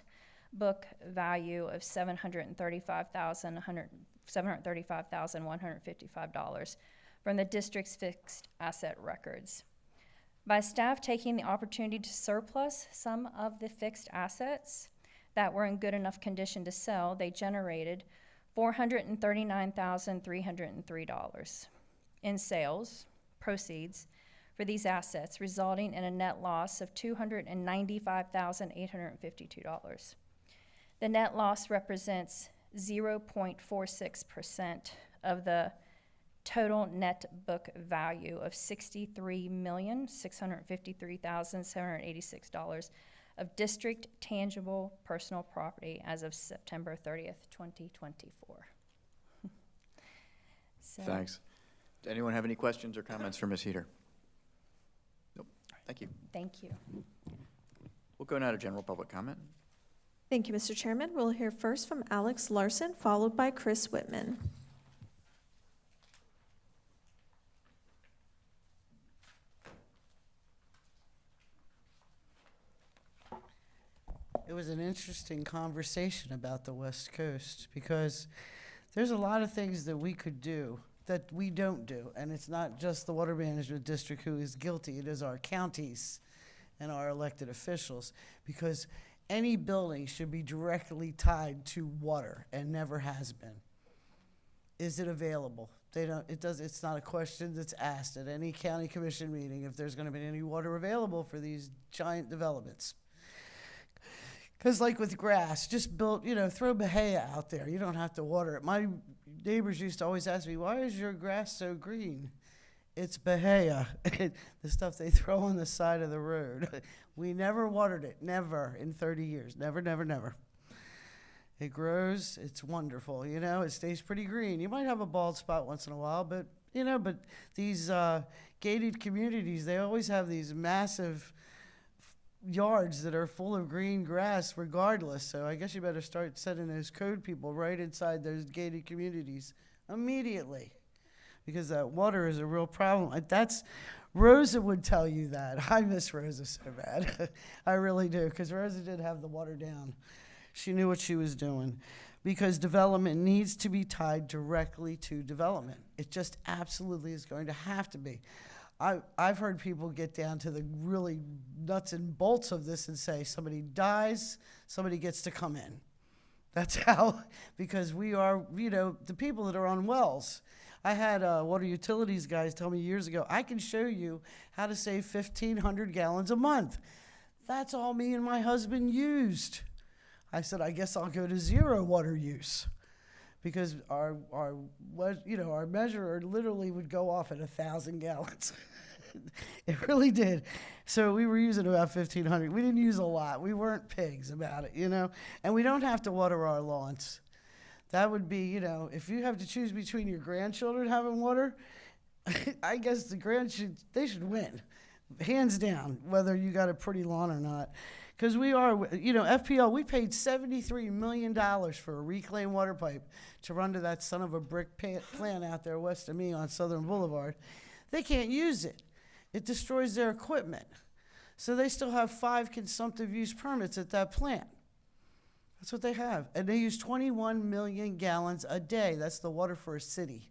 book value of $735,155 from the district's fixed asset records. By staff taking the opportunity to surplus some of the fixed assets that were in good enough condition to sell, they generated $439,303 in sales proceeds for these assets, resulting in a net loss of $295,852. The net loss represents 0.46% of the total net book value of $63,653,786 of district tangible personal property as of September 30th, 2024. So, Thanks. Does anyone have any questions or comments for Ms. Heater? Nope. Thank you. thank you. We'll go now to general public comment. Thank you, Mr. Chairman. We'll hear first from Alex Larson, followed by Chris Whitman. It was an interesting conversation about the West Coast because there's a lot of things that we could do that we don't do. And it's not just the Water Management District who is guilty, it is our counties and our elected officials, because any building should be directly tied to water and never has been. Is it available? It's not a question that's asked at any county commission meeting if there's gonna be any water available for these giant developments. Because like with grass, just build, throw Bahia out there. You don't have to water it. My neighbors used to always ask me, why is your grass so green? It's Bahia, the stuff they throw on the side of the road. We never watered it, never in 30 years, never, never, never. It grows, it's wonderful, it stays pretty green. You might have a bald spot once in a while, but these gated communities, they always have these massive yards that are full of green grass regardless. So I guess you better start sending those code people right inside those gated communities immediately, because that water is a real problem. Rosa would tell you that. I miss Rosa so bad. I really do, because Rosa did have the water down. She knew what she was doing, because development needs to be tied directly to development. It just absolutely is going to have to be. I've heard people get down to the really nuts and bolts of this and say somebody dies, somebody gets to come in. That's how, because we are, the people that are on wells. I had water utilities guys tell me years ago, I can show you how to save 1,500 gallons a month. That's all me and my husband used. I said, I guess I'll go to zero water use, because our measurer literally would go off at 1,000 gallons. It really did. So we were using about 1,500. We didn't use a lot. We weren't pigs about it, And we don't have to water our lawns. That would be, if you have to choose between your grandchildren having water, I guess they should win, hands down, whether you got a pretty lawn or not. Because we are, FPL, we paid $73 million for a reclaimed water pipe to run to that son of a brick plant out there west of me on Southern Boulevard. They can't use it. It destroys their equipment. So they still have 5 consumptive use permits at that plant. That's what they have. And they use 21 million gallons a day. That's the water for a city.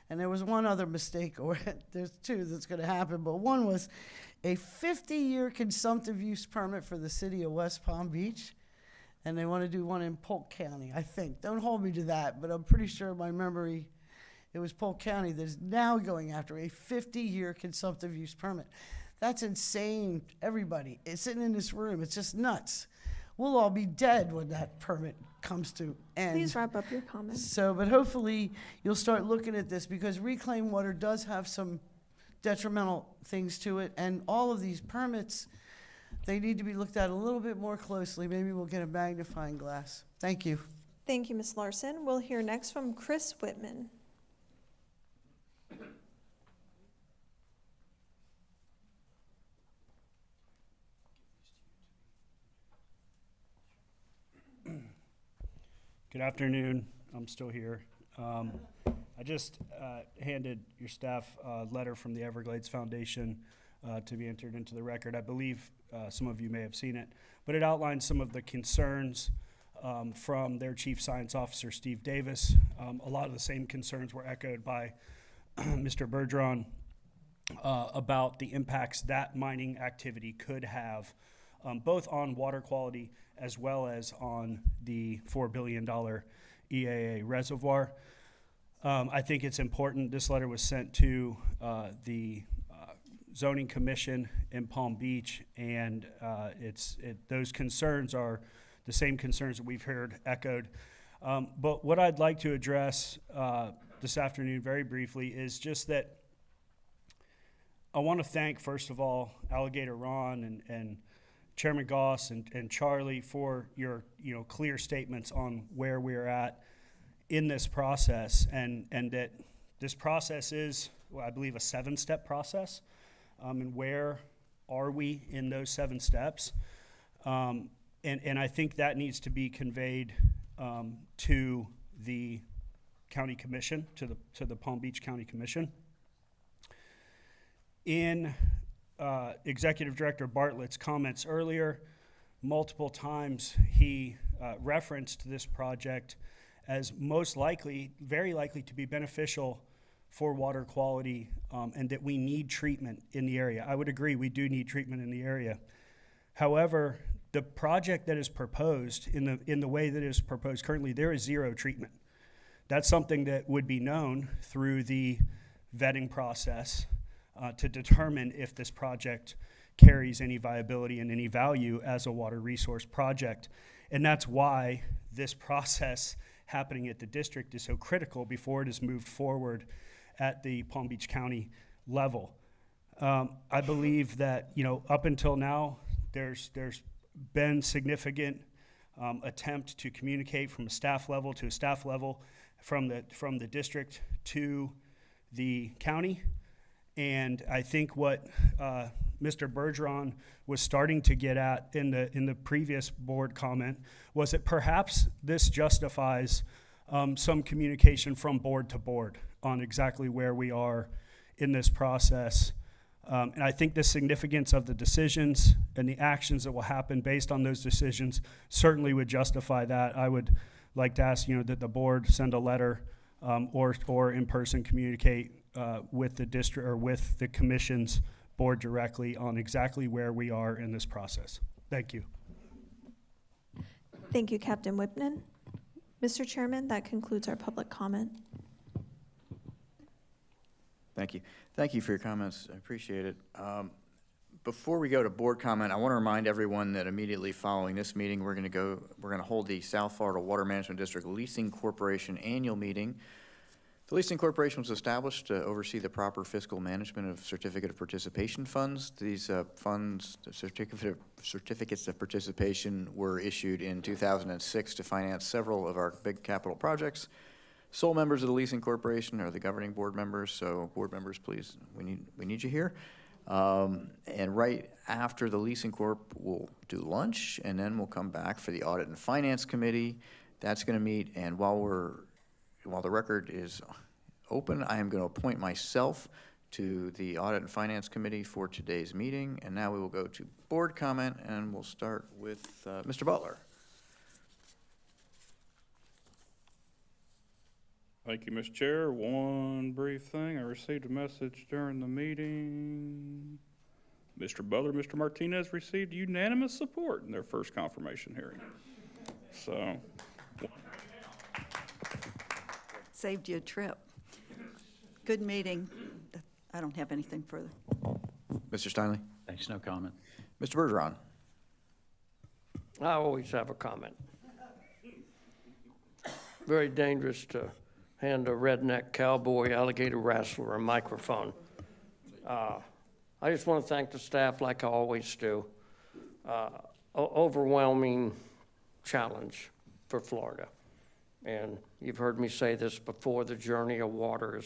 And there was one other mistake, or there's 2 that's going to happen, but one was a 50-year consumptive use permit for the city of West Palm Beach, and they want to do one in Polk County, I think. Don't hold me to that, but I'm pretty sure my memory, it was Polk County that is now going after a 50-year consumptive use permit. That's insane, everybody. It's sitting in this room. It's just nuts. We'll all be dead when that permit comes to end. Please wrap up your comments. So, but hopefully you'll start looking at this, because reclaimed water does have some detrimental things to it, and all of these permits, they need to be looked at a little bit more closely. Maybe we'll get a magnifying glass. Thank you. Thank you, Ms. Larson. We'll hear next from Chris Whitman. Good afternoon. I'm still here. I just handed your staff a letter from the Everglades Foundation to be entered into the record. I believe some of you may have seen it, but it outlines some of the concerns from their Chief Science Officer, Steve Davis. A lot of the same concerns were echoed by Mr. Bergeron about the impacts that mining activity could have, both on water quality as well as on the $4 billion EAA reservoir. I think it's important. This letter was sent to the zoning commission in Palm Beach, and those concerns are the same concerns that we've heard echoed. But what I'd like to address this afternoon very briefly is just that I want to thank, first of all, Alligator Ron and Chairman Goss and Charlie for your clear statements on where we're at in this process, and that this process is, well, I believe, a 7-step process, and where are we in those 7 steps? And I think that needs to be conveyed to the county commission, to the Palm Beach County Commission. In Executive Director Bartlett's comments earlier, multiple times he referenced this project as most likely, very likely to be beneficial for water quality, and that we need treatment in the area. I would agree, we do need treatment in the area. However, the project that is proposed, in the way that it is proposed currently, there is 0 treatment. That's something that would be known through the vetting process to determine if this project carries any viability and any value as a water resource project. And that's why this process happening at the district is so critical before it is moved forward at the Palm Beach County level. I believe that, up until now, there's been significant attempt to communicate from a staff level to a staff level, from the district to the county. And I think what Mr. Bergeron was starting to get at in the previous board comment was that perhaps this justifies some communication from board to board on exactly where we are in this process. And I think the significance of the decisions and the actions that will happen based on those decisions certainly would justify that. I would like to ask, that the board send a letter or in person communicate with the district or with the commission's board directly on exactly where we are in this process. Thank you. Thank you, Captain Whipnan. Mr. Chairman, that concludes our public comment. Thank you. Thank you for your comments. I appreciate it. Before we go to board comment, I want to remind everyone that immediately following this meeting, we're going to hold the South Florida Water Management District Leasing Corporation annual meeting. The Leasing Corporation was established to oversee the proper fiscal management of certificate of participation funds. These funds, certificates of participation, were issued in 2006 to finance several of our big capital projects. Sole members of the Leasing Corporation are the governing board members, so board members, please, we need you here. And right after the Leasing Corp, we'll do lunch, and then we'll come back for the Audit and Finance Committee. That's going to meet, and while the record is open, I am going to appoint myself to the Audit and Finance Committee for today's meeting. And now we will go to board comment, and we'll start with Mr. Butler. Thank you, Mr. Chair. One brief thing. I received a message during the meeting. Mr. Butler, Mr. Martinez received unanimous support in their first confirmation hearing. So. Saved you a trip. Good meeting. I don't have anything further. Mr. Steinle? Thanks, no comment. Mr. Bergeron? I always have a comment. Very dangerous to hand a redneck cowboy alligator wrestler a microphone. I just want to thank the staff like I always do. Overwhelming challenge for Florida. And you've heard me say this before, the journey of water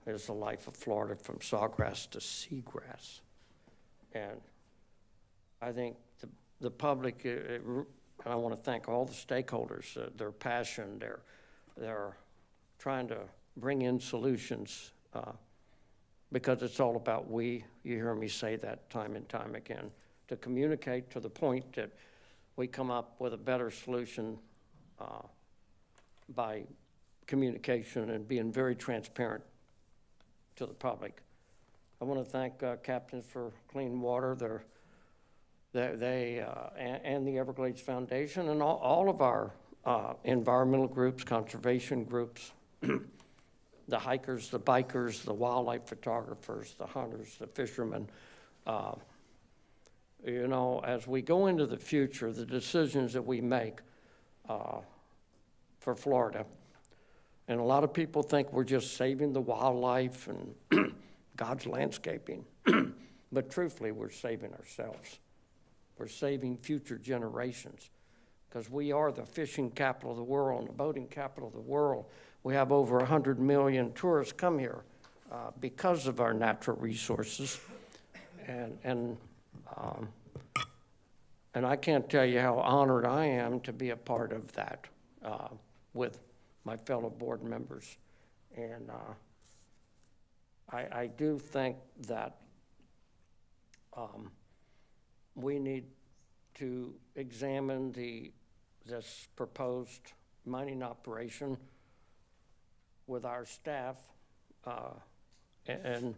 is the life of Florida, from sawgrass to seagrass. And I think the public, and I want to thank all the stakeholders, their passion, they're trying to bring in solutions because it's all about we. You hear me say that time and time again, to communicate to the point that we come up with a better solution by communication and being very transparent to the public. I want to thank Captains for Clean Water, and the Everglades Foundation, and all of our environmental groups, conservation groups. the hikers, the bikers, the wildlife photographers, the hunters, the fishermen. You know, as we go into the future, the decisions that we make for Florida, and a lot of people think we're just saving the wildlife and God's landscaping, but truthfully, we're saving ourselves. We're saving future generations, because we are the fishing capital of the world and the boating capital of the world. We have over 100 million tourists come here because of our natural resources. And I can't tell you how honored I am to be a part of that with my fellow board members. And I do think that we need to examine this proposed mining operation with our staff and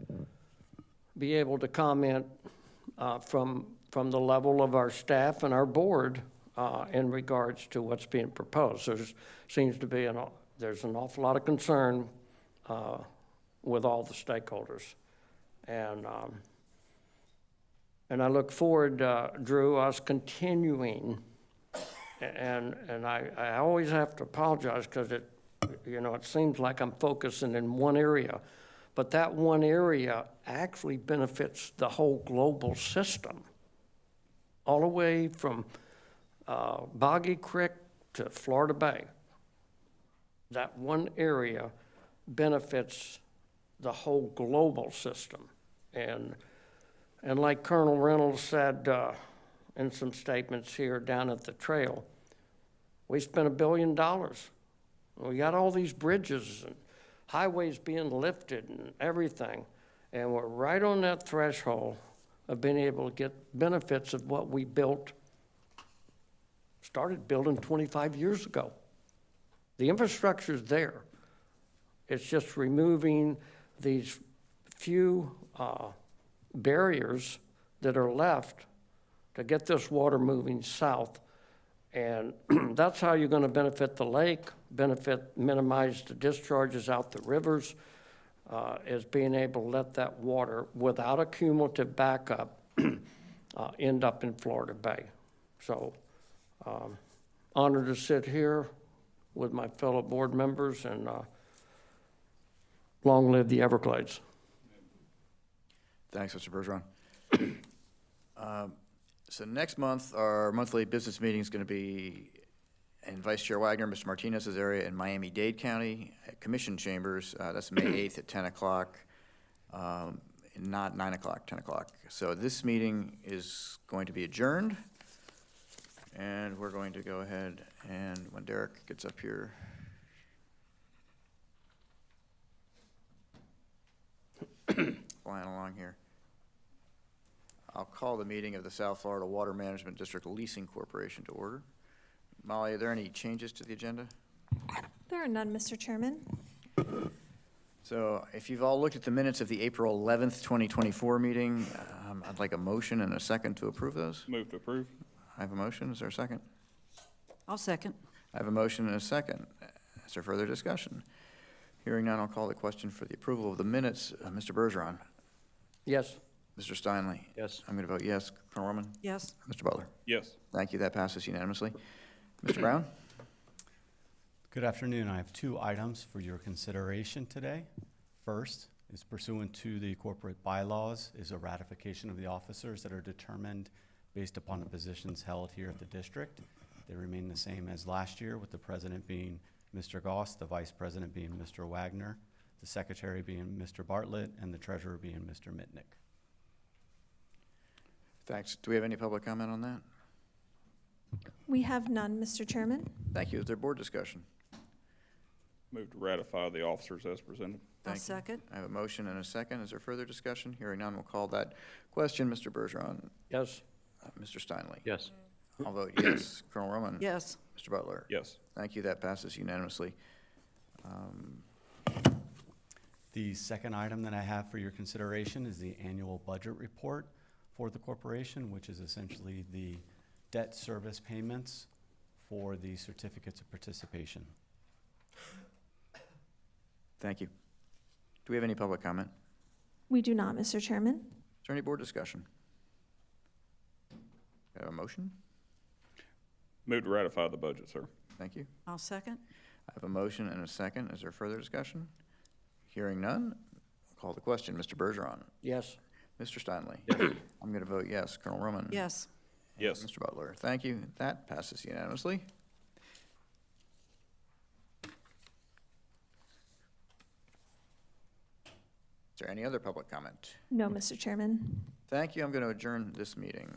be able to comment from the level of our staff and our board in regards to what's being proposed. There seems to be there's an awful lot of concern with all the stakeholders. And I look forward, Drew, us continuing, and I always have to apologize because it seems like I'm focusing in one area, but that one area actually benefits the whole global system, all the way from Boggy Creek to Florida Bay. That one area benefits the whole global system. And like Colonel Reynolds said in some statements here down at the trail, we spent $1 billion. We got all these bridges and highways being lifted and everything, and we're right on that threshold of being able to get benefits of what we started building 25 years ago. The infrastructure's there. It's just removing these few barriers that are left to get this water moving south. And that's how you're going to benefit the lake, minimize the discharges out the rivers, is being able to let that water, without a cumulative backup, end up in Florida Bay. So, honored to sit here with my fellow board members, and long live the Everglades. Thanks, Mr. Bergeron. So next month, our monthly business meeting is going to be in Vice Chair Wagner, Mr. Martinez's area in Miami-Dade County at Commission Chambers. That's May 8th at 10 o'clock, not 9 o'clock, 10 o'clock. So this meeting is going to be adjourned, and we're going to go ahead and when Derek gets up here. Flying along here. I'll call the meeting of the South Florida Water Management District Leasing Corporation to order. Molly, are there any changes to the agenda? There are none, Mr. Chairman. So if you've all looked at the minutes of the April 11th, 2024 meeting, I'd like a motion and a second to approve those. Move to approve. I have a motion. Is there a second? I'll second. I have a motion and a second. Is there further discussion? Hearing none, I'll call the question for the approval of the minutes. Mr. Bergeron? Yes. Mr. Steinle? Yes. I'm going to vote yes. Colonel Roman? Yes. Mr. Butler? Yes. Thank you. That passes unanimously. Mr. Brown? Good afternoon. I have two items for your consideration today. First is pursuant to the corporate bylaws is a ratification of the officers that are determined based upon the positions held here at the district. They remain the same as last year, with the president being Mr. Goss, the vice president being Mr. Wagner, the secretary being Mr. Bartlett, and the treasurer being Mr. Mitnick. Thanks. Do we have any public comment on that? We have none, Mr. Chairman. Thank you. Is there board discussion? Move to ratify the officers as presented. I'll Thank you. second. I have a motion and a second. Is there further discussion? Hearing none, we'll call that question. Mr. Bergeron? Yes. Mr. Steinle? Yes. I'll vote yes. Colonel Roman? Yes. Mr. Butler? Yes. Thank you. That passes unanimously. The second item that I have for your consideration is the annual budget report for the corporation, which is essentially the debt service payments for the certificates of participation. Thank you. Do we have any public comment? We do not, Mr. Chairman. Is there any board discussion? Have a motion? Move to ratify the budget, sir. Thank you. I'll second. I have a motion and a second. Is there further discussion? Hearing none, I'll call the question. Mr. Bergeron? Yes. Mr. Steinle? I'm going to vote yes. Colonel Roman? Yes. Yes. Mr. Butler? Thank you. That passes unanimously. Is there any other public comment? No, Mr. Chairman. Thank you. I'm going to adjourn this meeting.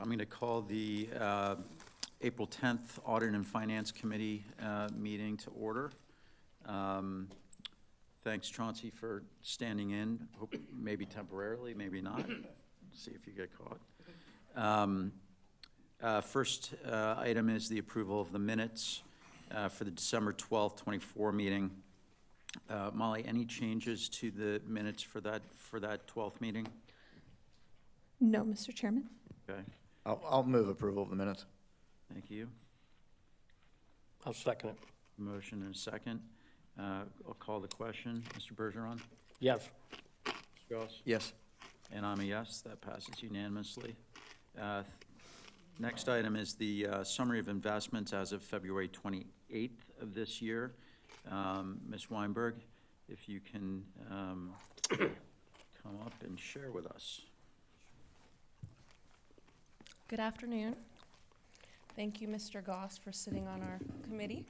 I'm going to call the April 10th Audit and Finance Committee meeting to order. Thanks, Chauncey, for standing in, hope maybe temporarily, maybe not. See if you get caught. First item is the approval of the minutes for the December 12th, 24 meeting. Molly, any changes to the minutes for that 12th meeting? No, Mr. Chairman. Okay, I'll move approval of the minutes. thank you. I'll second it. Motion and a second. I'll call the question. Mr. Bergeron? Yes. Mr. Goss? Yes. And I'm a yes. That passes unanimously. Next item is the summary of investments as of February 28th of this year. Ms. Weinberg, if you can come up and share with us. Good afternoon. Thank you, Mr. Goss, for sitting on our committee.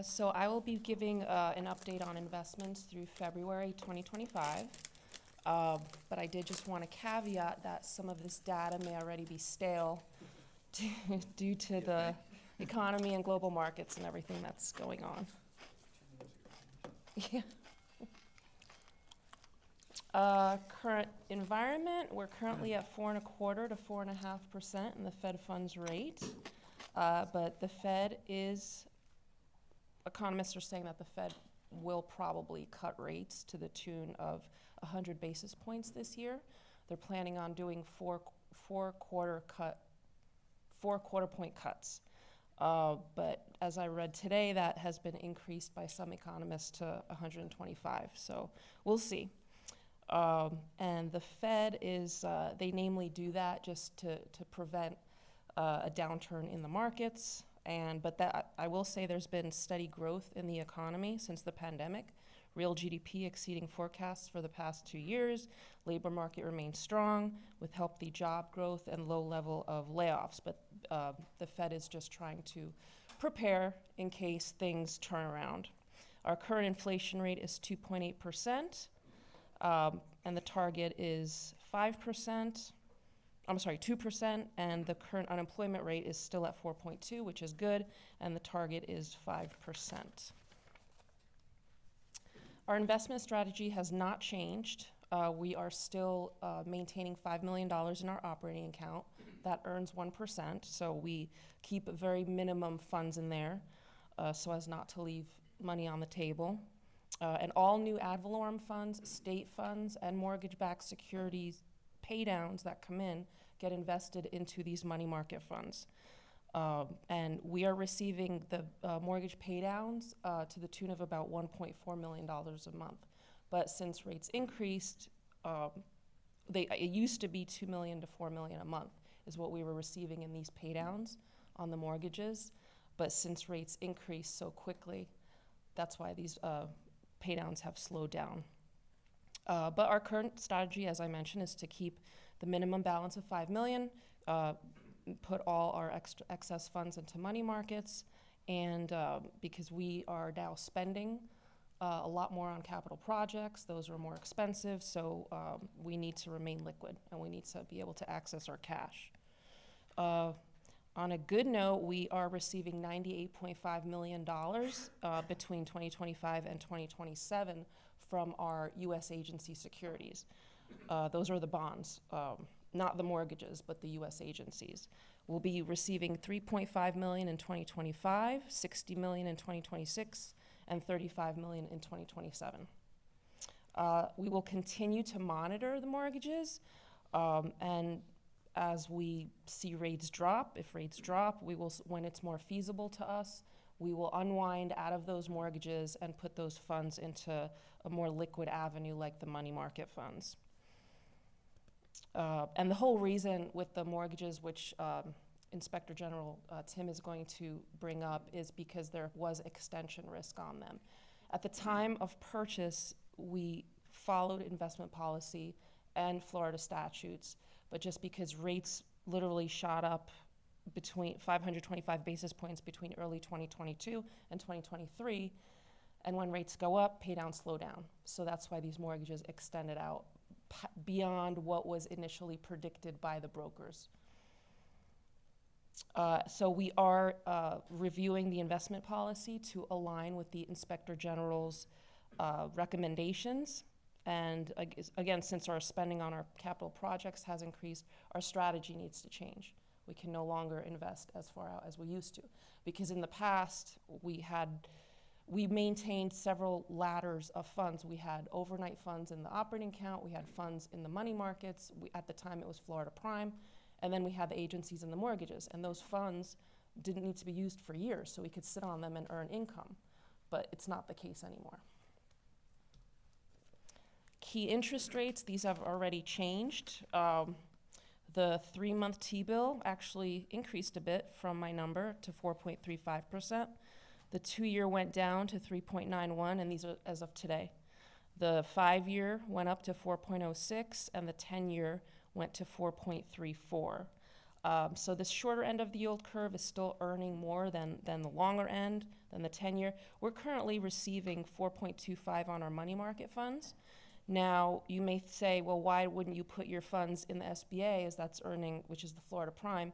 So I will be giving an update on investments through February 2025. But I did just want to caveat that some of this data may already be stale due to the economy and global markets and everything that's going on. Yeah. Current environment, we're currently at 4.25% to 4.5% in the Fed funds rate. But the Fed economists are saying that the Fed will probably cut rates to the tune of 100 basis points this year. They're planning on doing four quarter point cuts. But as I read today, that has been increased by some economists to 125. So we'll see. And the Fed they namely do that just to prevent a downturn in the markets. But I will say there's been steady growth in the economy since the pandemic. Real GDP exceeding forecasts for the past 2 years. Labor market remains strong with healthy job growth and low level of layoffs. But the Fed is just trying to prepare in case things turn around. Our current inflation rate is 2.8%, and the target is 2%, and the current unemployment rate is still at 4.2, which is good, and the target is 5%. Our investment strategy has not changed. We are still maintaining $5 million in our operating account. That earns 1%, so we keep very minimum funds in there so as not to leave money on the table. And all new ad valorem funds, state funds, and mortgage-backed securities paydowns that come in get invested into these money market funds. And we are receiving the mortgage paydowns to the tune of about $1.4 million a month. But since rates increased, it used to be $2 million to $4 million a month is what we were receiving in these paydowns on the mortgages. But since rates increased so quickly, that's why these paydowns have slowed down. But our current strategy, as I mentioned, is to keep the minimum balance of $5 million, put all our excess funds into money markets, and because we are now spending a lot more on capital projects, those are more expensive, so we need to remain liquid, and we need to be able to access our cash. On a good note, we are receiving $98.5 million between 2025 and 2027 from our U.S. agency securities. Those are the bonds, not the mortgages, but the U.S. agencies. We'll be receiving $3.5 million in 2025, $60 million in 2026, and $35 million in 2027. We will continue to monitor the mortgages, and as we see rates drop, if rates drop, we will, when it's more feasible to us, we will unwind out of those mortgages and put those funds into a more liquid avenue like the money market funds. And the whole reason with the mortgages, which Inspector General Tim is going to bring up, is because there was extension risk on them. At the time of purchase, we followed investment policy and Florida statutes, but just because rates literally shot up between 525 basis points between early 2022 and 2023, and when rates go up, pay down, slow down. So that's why these mortgages extended out beyond what was initially predicted by the brokers. So we are reviewing the investment policy to align with the Inspector General's recommendations. And again, since our spending on our capital projects has increased, our strategy needs to change. We can no longer invest as far out as we used to. Because in the past, we maintained several ladders of funds. We had overnight funds in the operating account, we had funds in the money markets, at the time it was Florida Prime, and then we had the agencies and the mortgages. And those funds didn't need to be used for years, so we could sit on them and earn income. But it's not the case anymore. Key interest rates, these have already changed. The 3-month T-bill actually increased a bit from my number to 4.35%. The 2-year went down to 3.91, and these are as of today. The 5-year went up to 4.06, and the 10-year went to 4.34. So the shorter end of the yield curve is still earning more than the longer end, than the 10-year. We're currently receiving 4.25 on our money market funds. Now, you may say, well, why wouldn't you put your funds in the SBA, as that's earning, which is the Florida Prime,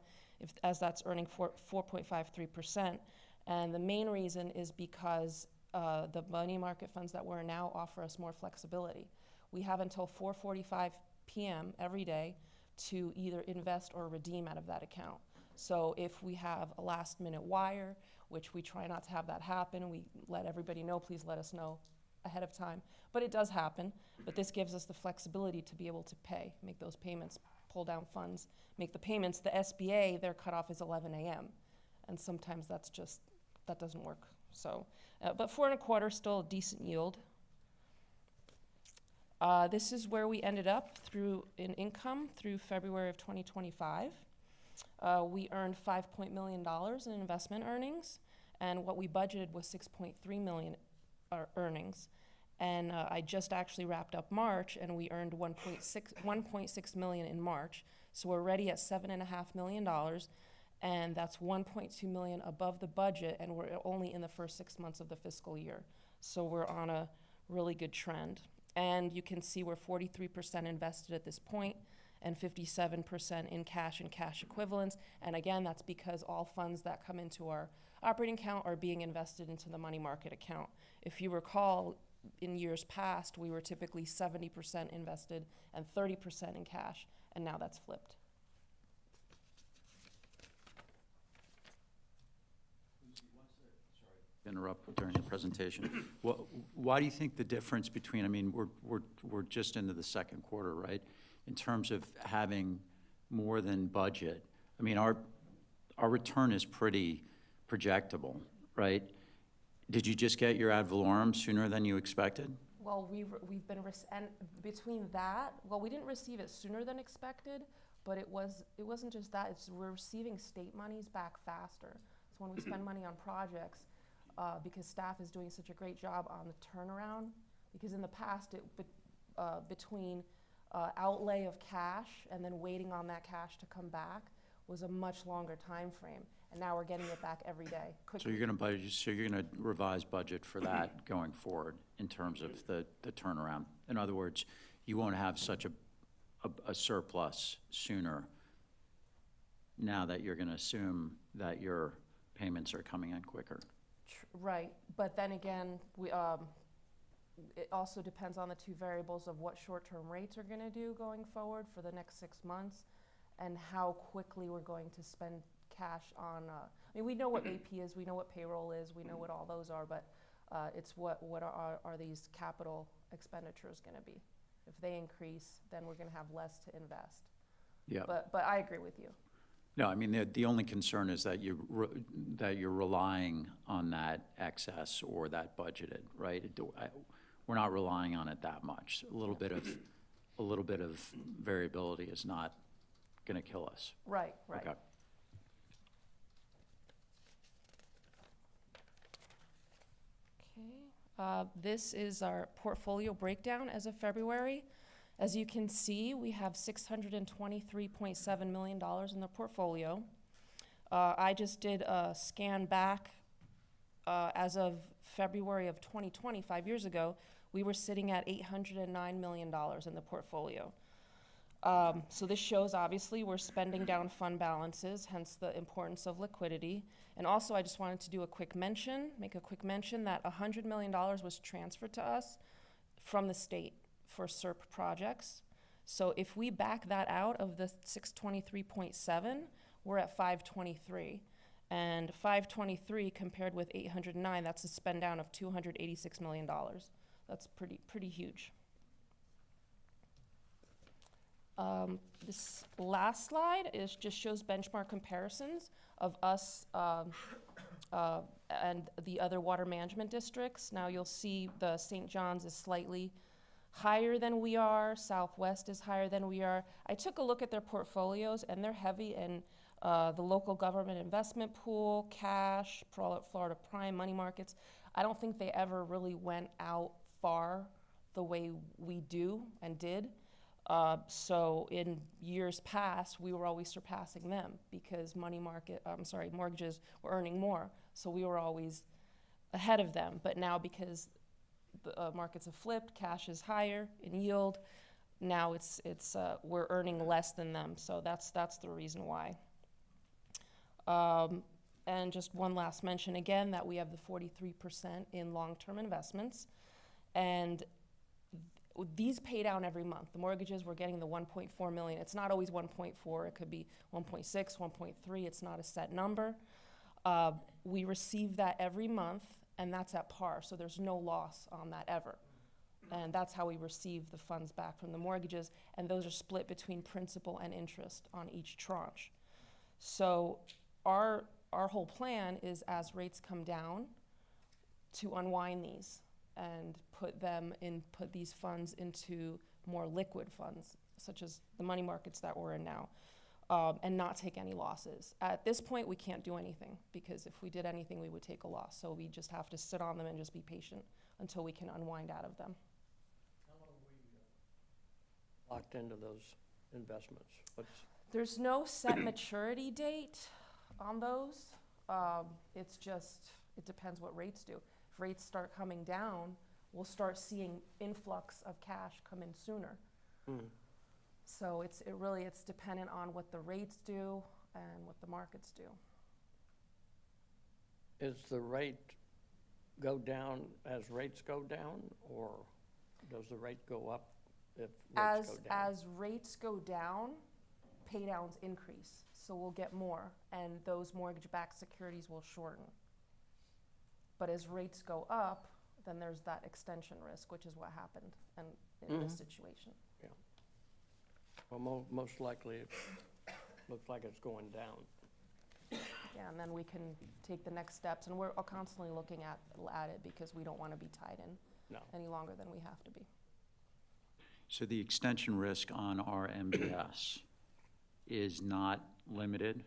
as that's earning 4.53%? And the main reason is because the money market funds that we're now offer us more flexibility. We have until 4:45 p.m. every day to either invest or redeem out of that account. So if we have a last-minute wire, which we try not to have that happen, we let everybody know, please let us know ahead of time. But it does happen, but this gives us the flexibility to be able to pay, make those payments, pull down funds, make the payments. The SBA, their cutoff is 11 a.m. And sometimes that doesn't work. So, but 4.25, still a decent yield. This is where we ended up in income through February of 2025. We earned $5 million in investment earnings, and what we budgeted was $6.3 million earnings. And I just actually wrapped up March, and we earned $1.6 million in March. So we're already at $7.5 million, and that's $1.2 million above the budget, and we're only in the first 6 months of the fiscal year. So we're on a really good trend. And you can see we're 43% invested at this point, and 57% in cash and cash equivalents. And again, that's because all funds that come into our operating account are being invested into the money market account. If you recall, in years past, we were typically 70% invested and 30% in cash, and now that's flipped. Interrupt during the presentation. Why do you think the difference between, I mean, we're just into the second quarter, right? In terms of having more than budget, I mean, our return is pretty projectable, right? Did you just get your ad valorem sooner than you expected? Well, we've been, and between that, well, we didn't receive it sooner than expected, but it wasn't just that, we're receiving state monies back faster. So when we spend money on projects, because staff is doing such a great job on the turnaround, because in the past, between outlay of cash and then waiting on that cash to come back was a much longer time frame. And now we're getting it back every day. So you're gonna revise budget for that going forward in terms of the turnaround. In other words, you won't have such a surplus sooner now that you're gonna assume that your payments are coming in quicker. Right, but then again, it also depends on the two variables of what short-term rates are gonna do going forward for the next 6 months and how quickly we're going to spend cash on, I mean, we know what AP is, we know what payroll is, we know what all those are, but it's what are these capital expenditures gonna be? If they increase, then we're gonna have less to invest. Yeah. But I agree with you. No, I mean, the only concern is that you're relying on that excess or that budgeted, right? We're not relying on it that much. A little bit of variability is not gonna kill us. Right. Okay. This is our portfolio breakdown as of February. As you can see, we have $623.7 million in the portfolio. I just did a scan back as of February of 2020, 5 years ago. we were sitting at $809 million in the portfolio. So this shows, obviously, we're spending down fund balances, hence the importance of liquidity. And also, I just wanted to do make a quick mention that $100 million was transferred to us from the state for SERP projects. So if we back that out of the 623.7, we're at 523. And 523 compared with 809, that's a spend down of $286 million. That's pretty huge. This last slide just shows benchmark comparisons of us and the other water management districts. Now you'll see the St. John's is slightly higher than we are, Southwest is higher than we are. I took a look at their portfolios and they're heavy in the local government investment pool, cash, Florida Prime, money markets. I don't think they ever really went out far the way we do and did. So in years past, we were always surpassing them because mortgages were earning more. So we were always ahead of them. But now because the markets have flipped, cash is higher in yield. Now we're earning less than them. So that's the reason why. And just one last mention again that we have the 43% in long-term investments. And these pay down every month. The mortgages, we're getting the 1.4 million. It's not always 1.4. It could be 1.6, 1.3. It's not a set number. We receive that every month, and that's at par. So there's no loss on that ever. And that's how we receive the funds back from the mortgages. And those are split between principal and interest on each tranche. So our whole plan is, as rates come down, to unwind these and put these funds into more liquid funds, such as the money markets that we're in now, and not take any losses. At this point, we can't do anything because if we did anything, we would take a loss. So we just have to sit on them and just be patient until we can unwind out of them. How long are we locked into those investments? There's no set maturity date on those. It depends what rates do. If rates start coming down, we'll start seeing influx of cash come in sooner. So it's dependent on what the rates do and what the markets do. Is the rate go down as rates go down, or does the rate go up if rates go down? As rates go down, pay downs increase. So we'll get more, and those mortgage-backed securities will shorten. But as rates go up, then there's that extension risk, which is what happened in this situation. Yeah. Well, most likely it looks like it's going down. Yeah, and then we can take the next steps, and we're constantly looking at it because we don't want to be tied in any longer than we have to be. So the extension risk on our MBS is not limited?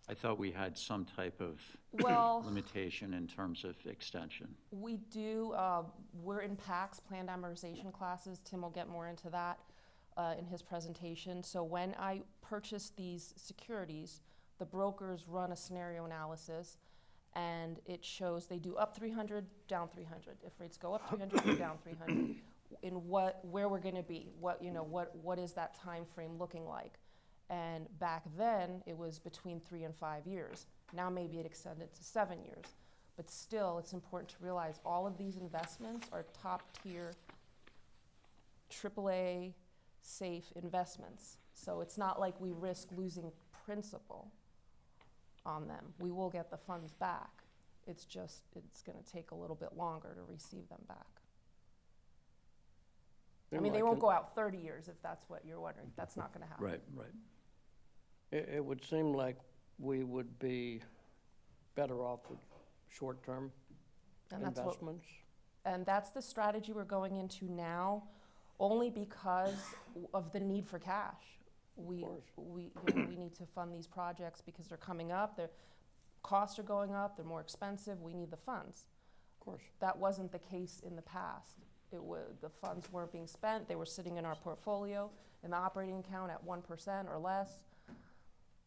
I thought we had some type of limitation in terms of extension. We do. We're in PACS, planned amortization classes. Tim will get more into that in his presentation. So when I purchase these securities, the brokers run a scenario analysis, and it shows they do up 300, down 300. If rates go up 300, go down 300. In where we're going to be, what is that time frame looking like? And back then, it was between 3 and 5 years. Now maybe it extended to 7 years. But still, it's important to realize all of these investments are top-tier, AAA, safe investments. So it's not like we risk losing principal on them. We will get the funds back. It's going to take a little bit longer to receive them back. I mean, they won't go out 30 years if that's what you're wondering. That's not going to happen. Right. It would seem like we would be better off with short-term investments. And that's the strategy we're going into now, only because of the need for cash. We need to fund these projects because they're coming up. Their costs are going up. They're more expensive. We need the funds. Of course. That wasn't the case in the past. The funds weren't being spent. They were sitting in our portfolio in the operating account at 1% or less.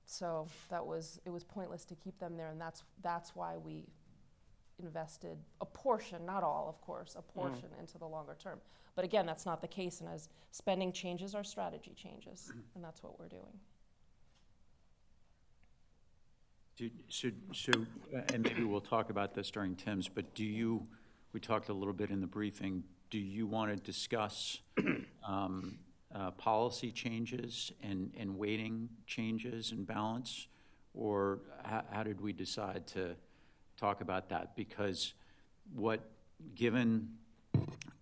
So it was pointless to keep them there, and that's why we invested a portion, not all, of course, a portion into the longer term. But again, that's not the case, and as spending changes, our strategy changes, and that's what we're doing. And maybe we'll talk about this during Tim's, but we talked a little bit in the briefing, do you want to discuss policy changes and weighting changes and balance? Or how did we decide to talk about that? Because given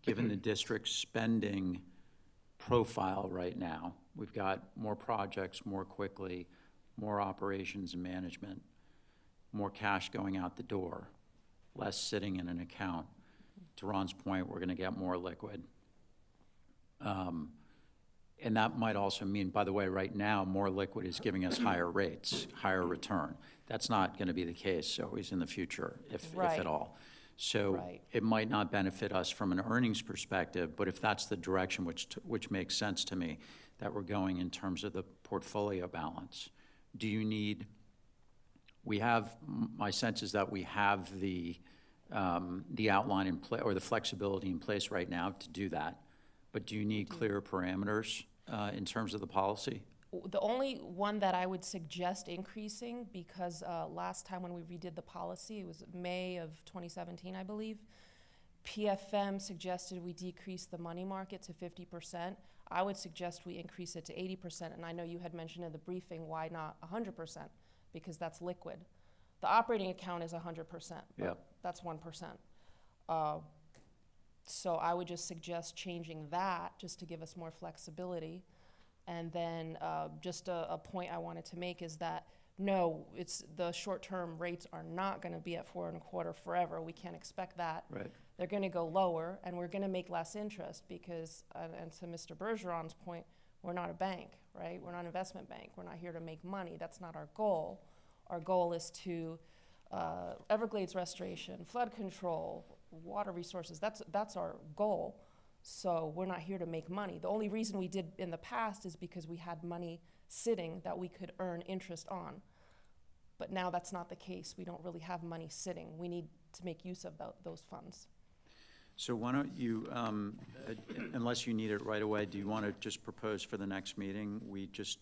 the district's spending profile right now, we've got more projects more quickly, more operations and management, more cash going out the door, less sitting in an account. To Ron's point, we're going to get more liquid. And that might also mean, by the way, right now, more liquid is giving us higher rates, higher return. That's not going to be the case always in the future, if at all. So it might not benefit us from an earnings perspective, but if that's the direction which makes sense to me, that we're going in terms of the portfolio balance. Do you need, my sense is that we have the outline in place, or the flexibility in place right now to do that, but do you need clearer parameters in terms of the policy? The only one that I would suggest increasing, because last time when we redid the policy, it was May of 2017, I believe, PFM suggested we decrease the money market to 50%. I would suggest we increase it to 80%, and I know you had mentioned in the briefing, why not 100%? Because that's liquid. The operating account is 100%, but that's 1%. So I would just suggest changing that just to give us more flexibility. And then just a point I wanted to make is that, no, the short-term rates are not going to be at 4.25% forever. We can't expect that. Right. They're going to go lower, and we're going to make less interest because, and to Mr. Bergeron's point, we're not a bank, right? We're not an investment bank. We're not here to make money. That's not our goal. Our goal is to Everglades restoration, flood control, water resources. That's our goal. So we're not here to make money. The only reason we did in the past is because we had money sitting that we could earn interest on. But now that's not the case. We don't really have money sitting. We need to make use of those funds. So why don't you, unless you need it right away, do you want to just propose for the next meeting, we just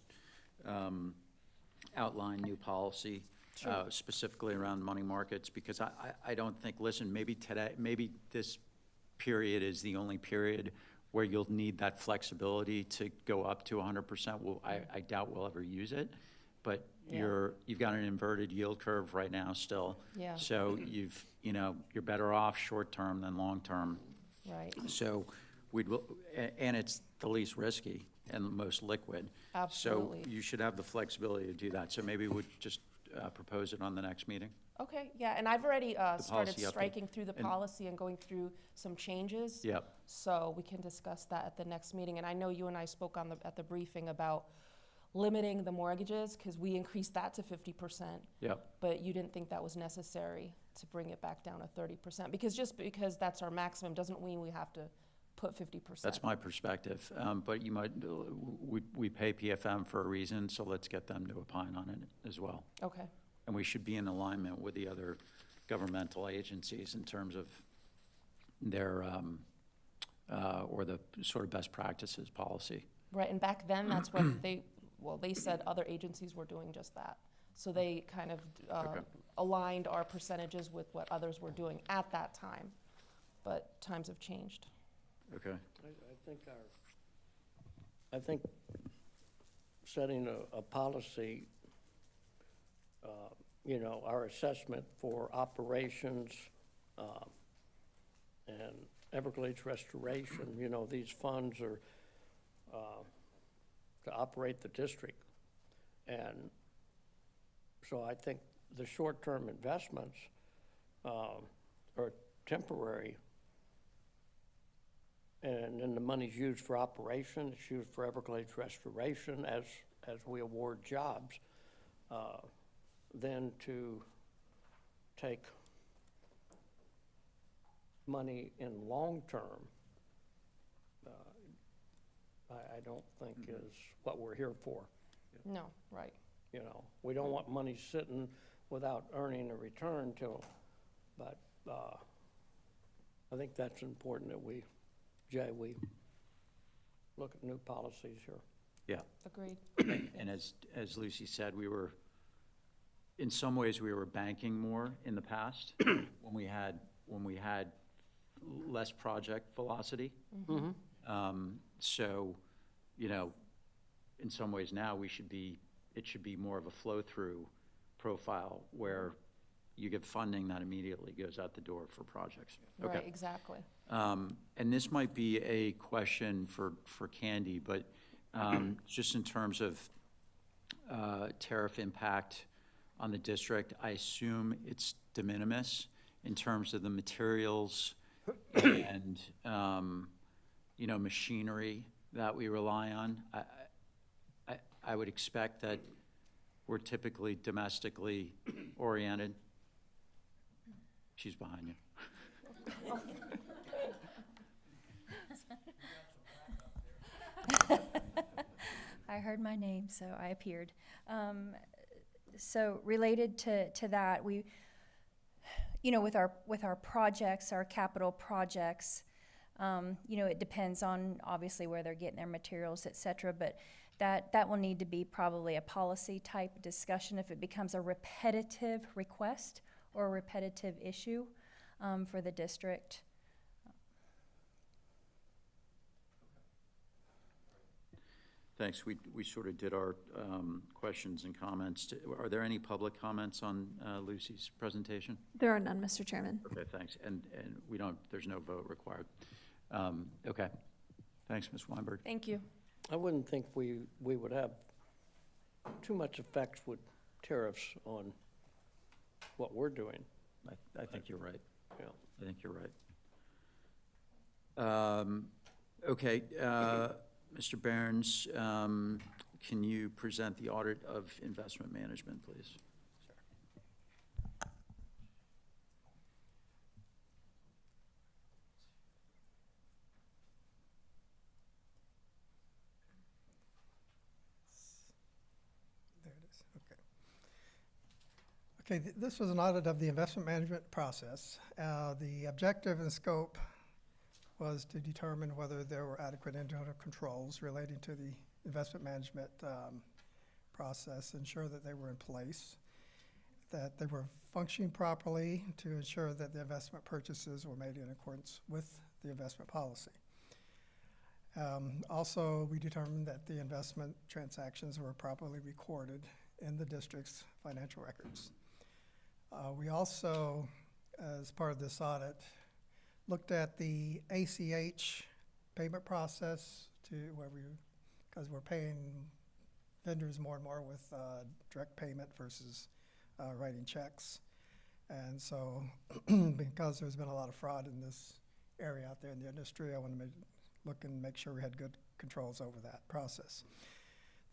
outline new policy specifically around money markets? Because I don't think, listen, maybe this period is the only period where you'll need that flexibility to go up to 100%. I doubt we'll ever use it, but you've got an inverted yield curve right now still. Yeah. So you're better off short term than long term. Right. So and it's the least risky and the most liquid. Absolutely. So you should have the flexibility to do that. So maybe we'd just propose it on the next meeting. Okay, yeah, and I've already started policy update. striking through the policy and going through some changes. Yep. So we can discuss that at the next meeting. And I know you and I spoke at the briefing about limiting the mortgages, because we increased that to 50%. Yep. But you didn't think that was necessary to bring it back down to 30%, because just because that's our maximum doesn't mean we have to put 50%. That's my perspective. But you might, we pay PFM for a reason, so let's get them to opine on it as well. Okay. And we should be in alignment with the other governmental agencies in terms of their, or the sort of best practices policy. Right, and back then, that's what they said other agencies were doing just that. So they kind of aligned our percentages with what others were doing at that time. But times have changed. Okay. I think setting a policy, our assessment for operations and Everglades restoration, these funds are to operate the district. And so I think the short-term investments are temporary, and then the money's used for operation, it's used for Everglades restoration as we award jobs. Then to take money in long-term, I don't think is what we're here for. No, right. We don't want money sitting without earning a return but I think that's important that Jay, we look at new policies here. Yeah. Agreed. And as Lucy said, in some ways, we were banking more in the past when we had less project velocity. So, in some ways now, it should be more of a flow-through profile where you get funding that immediately goes out the door for projects. Okay. Right, exactly. And this might be a question for Candy, but just in terms of tariff impact on the district, I assume it's de minimis in terms of the materials and, machinery that we rely on. I would expect that we're typically domestically oriented. She's behind you. I heard my name, so I appeared. So related to that, we, with our projects, our capital projects, it depends on obviously where they're getting their materials, et cetera, but that will need to be probably a policy type discussion if it becomes a repetitive request or a repetitive issue for the district. Thanks. We sort of did our questions and comments. Are there any public comments on Lucy's presentation? There are none, Mr. Chairman. Okay, thanks. And there's no vote required. Okay. Thanks, Ms. Weinberg. Thank you. I wouldn't think we would have too much effects with tariffs on what we're doing. I think you're right. Yeah. I think you're right. Okay, Mr. Behrens, can you present the audit of investment management, please? There it is. Okay. Okay, this was an audit of the investment management process. The objective and scope was to determine whether there were adequate internal controls relating to the investment management process, ensure that they were in place, that they were functioning properly to ensure that the investment purchases were made in accordance with the investment policy. Also, we determined that the investment transactions were properly recorded in the district's financial records. We also, as part of this audit, looked at the ACH payment process because we're paying vendors more and more with direct payment versus writing checks. And so because there's been a lot of fraud in this area out there in the industry, I want to look and make sure we had good controls over that process.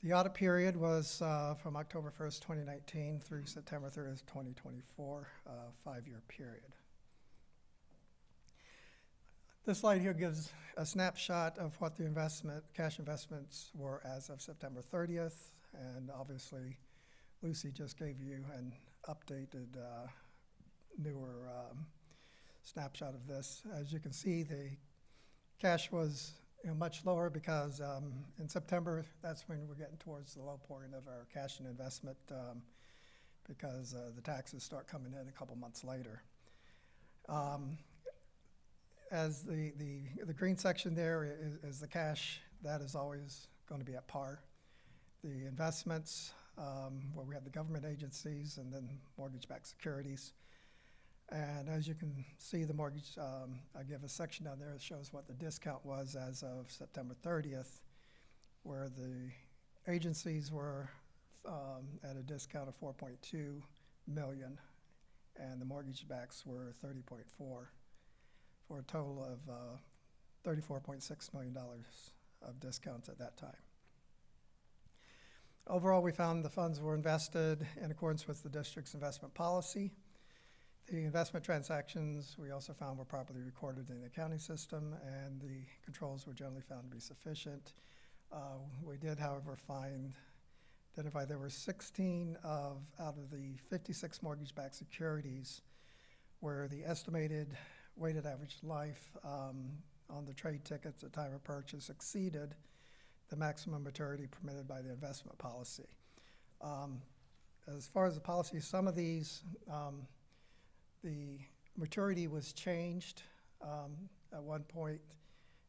The audit period was from October 1st, 2019 through September 30th, 2024, a 5-year period. This slide here gives a snapshot of what the cash investments were as of September 30th, and obviously Lucy just gave you an updated, newer snapshot of this. As you can see, the cash was much lower because in September, that's when we're getting towards the low point of our cash and investment because the taxes start coming in a couple months later. As the green section there is the cash, that is always going to be at par. The investments, where we have the government agencies and then mortgage-backed securities. And as you can see, the mortgage, I give a section down there that shows what the discount was as of September 30th, where the agencies were at a discount of 4.2 million, and the mortgage backs were 30.4, for a total of $34.6 million of discounts at that time. Overall, we found the funds were invested in accordance with the district's investment policy. The investment transactions we also found were properly recorded in the accounting system, and the controls were generally found to be sufficient. We did, however, identify there were 16 out of the 56 mortgage-backed securities where the estimated weighted average life on the trade tickets at time of purchase exceeded the maximum maturity permitted by the investment policy. As far as the policy, some of these, the maturity was changed at one point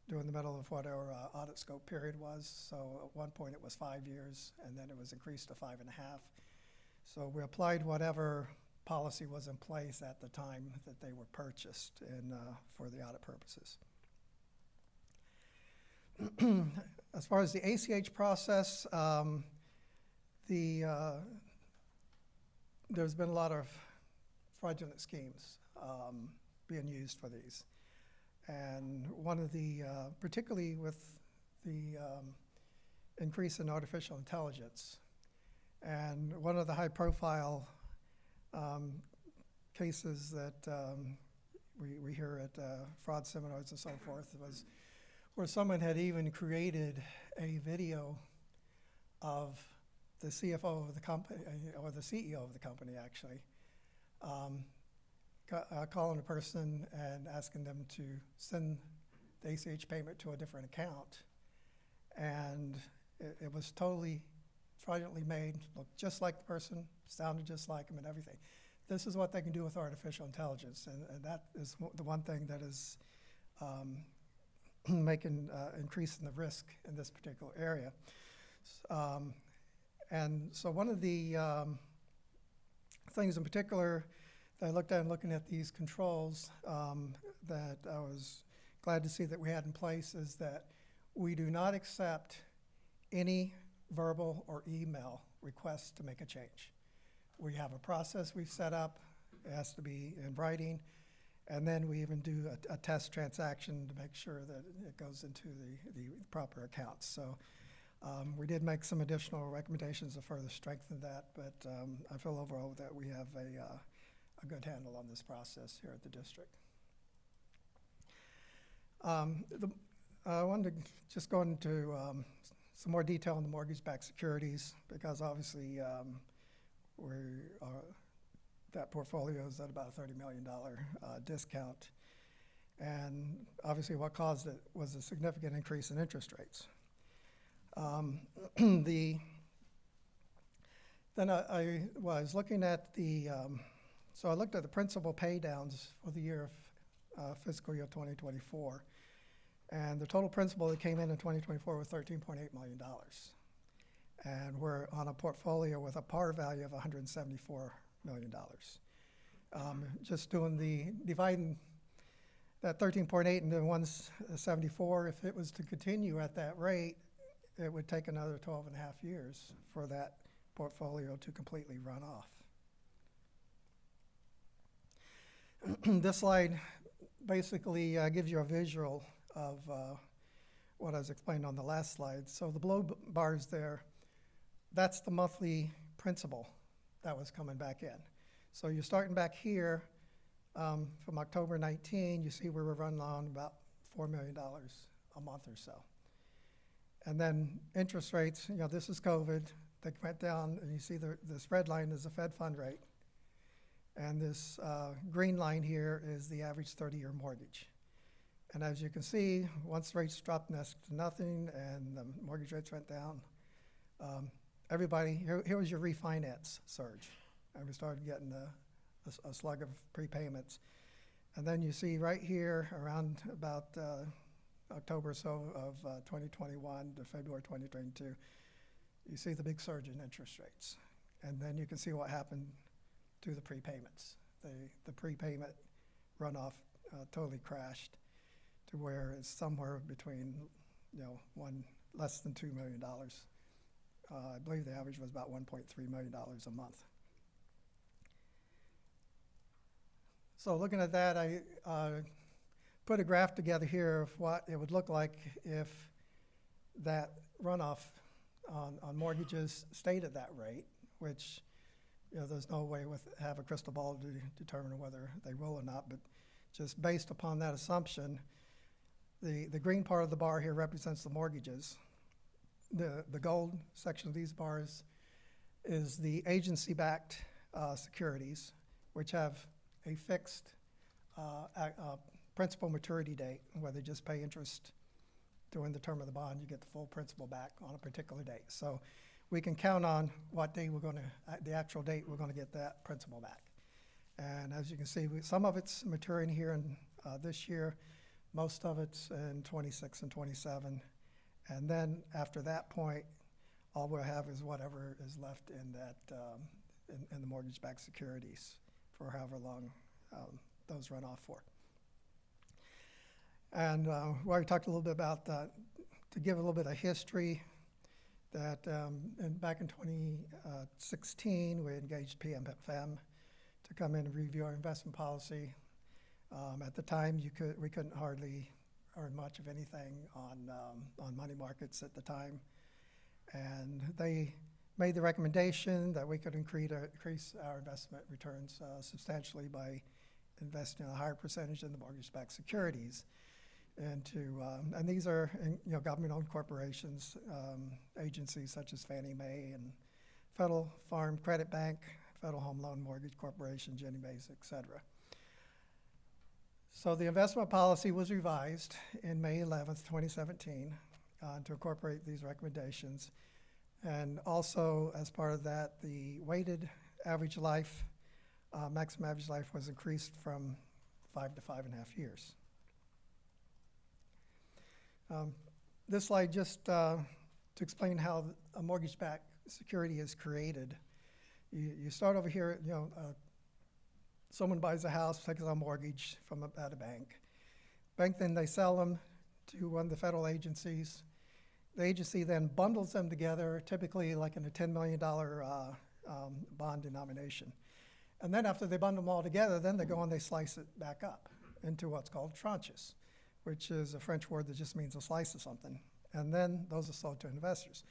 during the middle of what our audit scope period was. So at one point it was 5 years, and then it was increased to 5.5. So we applied whatever policy was in place at the time that they were purchased for the audit purposes. As far as the ACH process, there's been a lot of fraudulent schemes being used for these. And one of the, particularly with the increase in artificial intelligence, and one of the high profile cases that we hear at fraud seminars and so forth was where someone had even created a video of the CFO of the company, or the CEO of the company actually, calling a person and asking them to send the ACH payment to a different account. And it was totally fraudulently made, looked just like the person, sounded just like him and everything. This is what they can do with artificial intelligence, and that is the one thing that is increasing the risk in this particular area. And so one of the things in particular that I looked at in looking at these controls that I was glad to see that we had in place is that we do not accept any verbal or email requests to make a change. We have a process we've set up. It has to be in writing. And then we even do a test transaction to make sure that it goes into the proper accounts. So we did make some additional recommendations to further strengthen that, but I feel overall that we have a good handle on this process here at the district. I wanted to just go into some more detail on the mortgage-backed securities, because obviously that portfolio is at about a $30 million discount. And obviously what caused it was a significant increase in interest rates. Then I was looking at so I looked at the principal pay downs for the year of fiscal year 2024. And the total principal that came in 2024 was $13.8 million. And we're on a portfolio with a par value of $174 million. Just dividing that 13.8 into 174, if it was to continue at that rate, it would take another 12 and a half years for that portfolio to completely run off. This slide basically gives you a visual of what I was explaining on the last slide. So the blue bars there, that's the monthly principal that was coming back in. So you're starting back here from October 19, you see we were running on about $4 million a month or so. And then interest rates, this is COVID, they went down, and you see this red line is the Fed fund rate. And this green line here is the average 30-year mortgage. And as you can see, once rates dropped next to nothing and the mortgage rates went down, here was your refinance surge. And we started getting a slug of prepayments. And then you see right here around about October or so of 2021 to February 2022, you see the big surge in interest rates. And then you can see what happened to the prepayments. The prepayment runoff totally crashed to where it's somewhere between, less than $2 million. I believe the average was about $1.3 million a month. So looking at that, I put a graph together here of what it would look like if that runoff on mortgages stayed at that rate, which there's no way have a crystal ball to determine whether they will or not, but just based upon that assumption, the green part of the bar here represents the mortgages. The gold section of these bars is the agency-backed securities, which have a fixed principal maturity date, where they just pay interest during the term of the bond, you get the full principal back on a particular date. So we can count on what day we're gonna, the actual date we're gonna get that principal back. And as you can see, some of it's maturing here in this year, most of it's in 26 and 27. And then after that point, all we'll have is whatever is left in that, in the mortgage-backed securities for however long those run off for. And we already talked a little bit about that, to give a little bit of history, that back in 2016, we engaged PMFM to come in and review our investment policy. At the time, we couldn't hardly earn much of anything on money markets at the time. And they made the recommendation that we could increase our investment returns substantially by investing a higher percentage in the mortgage-backed securities. And these are government-owned corporations, agencies such as Fannie Mae and Federal Farm Credit Bank, Federal Home Loan Mortgage Corporation, Ginnie Mae's, et cetera. So the investment policy was revised in May 11th, 2017, to incorporate these recommendations. And also, as part of that, the weighted average life, maximum average life was increased from 5 to 5.5 years. This slide just to explain how a mortgage-backed security is created. You start over here, someone buys a house, takes out a mortgage at a bank. Bank, then they sell them to one of the federal agencies. The agency then bundles them together, typically like in a $10 million bond denomination. And then after they bundle them all together, then they go and they slice it back up into what's called tranches, which is a French word that just means a slice of something. And then those are sold to investors.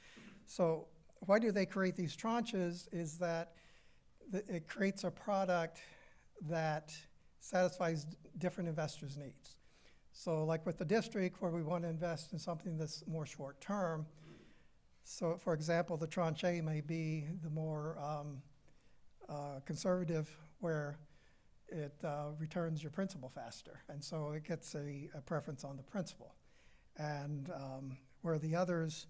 So why do they create these tranches is that it creates a product that satisfies different investors' needs. So like with the district, where we want to invest in something that's more short-term, so for example, the tranche A may be the more conservative, where it returns your principal faster, and so it gets a preference on the principal. And where the others,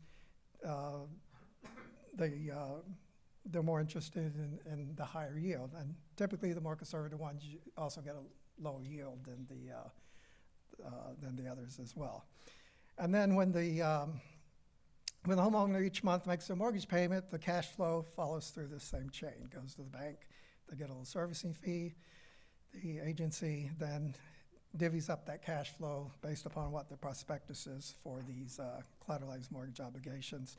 they're more interested in the higher yield, and typically the more conservative ones also get a lower yield than the others as well. And then when the homeowner each month makes their mortgage payment, the cash flow follows through this same chain, goes to the bank, they get a little servicing fee. The agency then divvies up that cash flow based upon what the prospectus is for these collateralized mortgage obligations,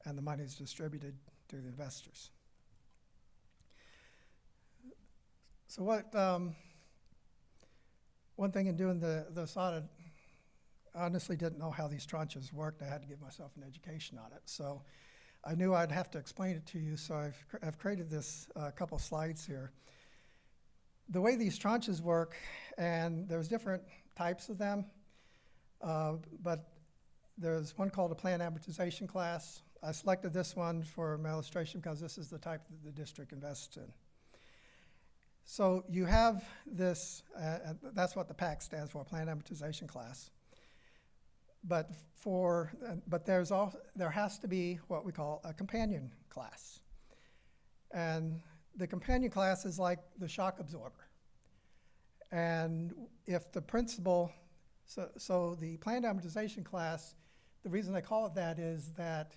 and the money is distributed to the investors. So one thing in doing this audit, I honestly didn't know how these tranches worked. I had to give myself an education on it. So I knew I'd have to explain it to you, so I've created this couple slides here. The way these tranches work, and there's different types of them, but there's one called a plan amortization class. I selected this one for my illustration because this is the type that the district invests in. So you have this, that's what the PAC stands for, plan amortization class. But there has to be what we call a companion class. And the companion class is like the shock absorber. And if the principal, so the planned amortization class, the reason they call it that is that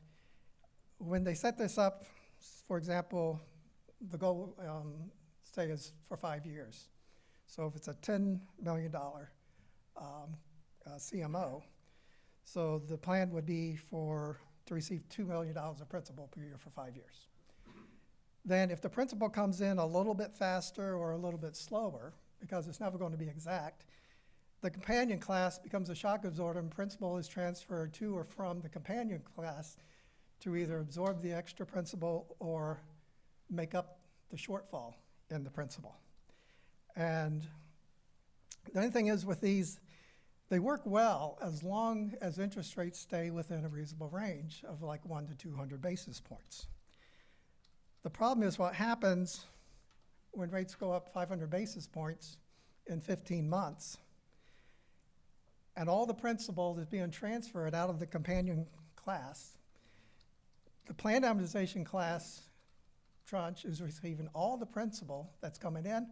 when they set this up, for example, the goal, say, is for 5 years. So if it's a $10 million CMO, so the plan would be to receive $2 million of principal per year for 5 years. Then if the principal comes in a little bit faster or a little bit slower, because it's never going to be exact, the companion class becomes a shock absorber, and principal is transferred to or from the companion class to either absorb the extra principal or make up the shortfall in the principal. And the only thing is with these, they work well as long as interest rates stay within a reasonable range of like 1 to 200 basis points. The problem is what happens when rates go up 500 basis points in 15 months. And all the principal is being transferred out of the companion class. The planned amortization class tranche is receiving all the principal that's coming in,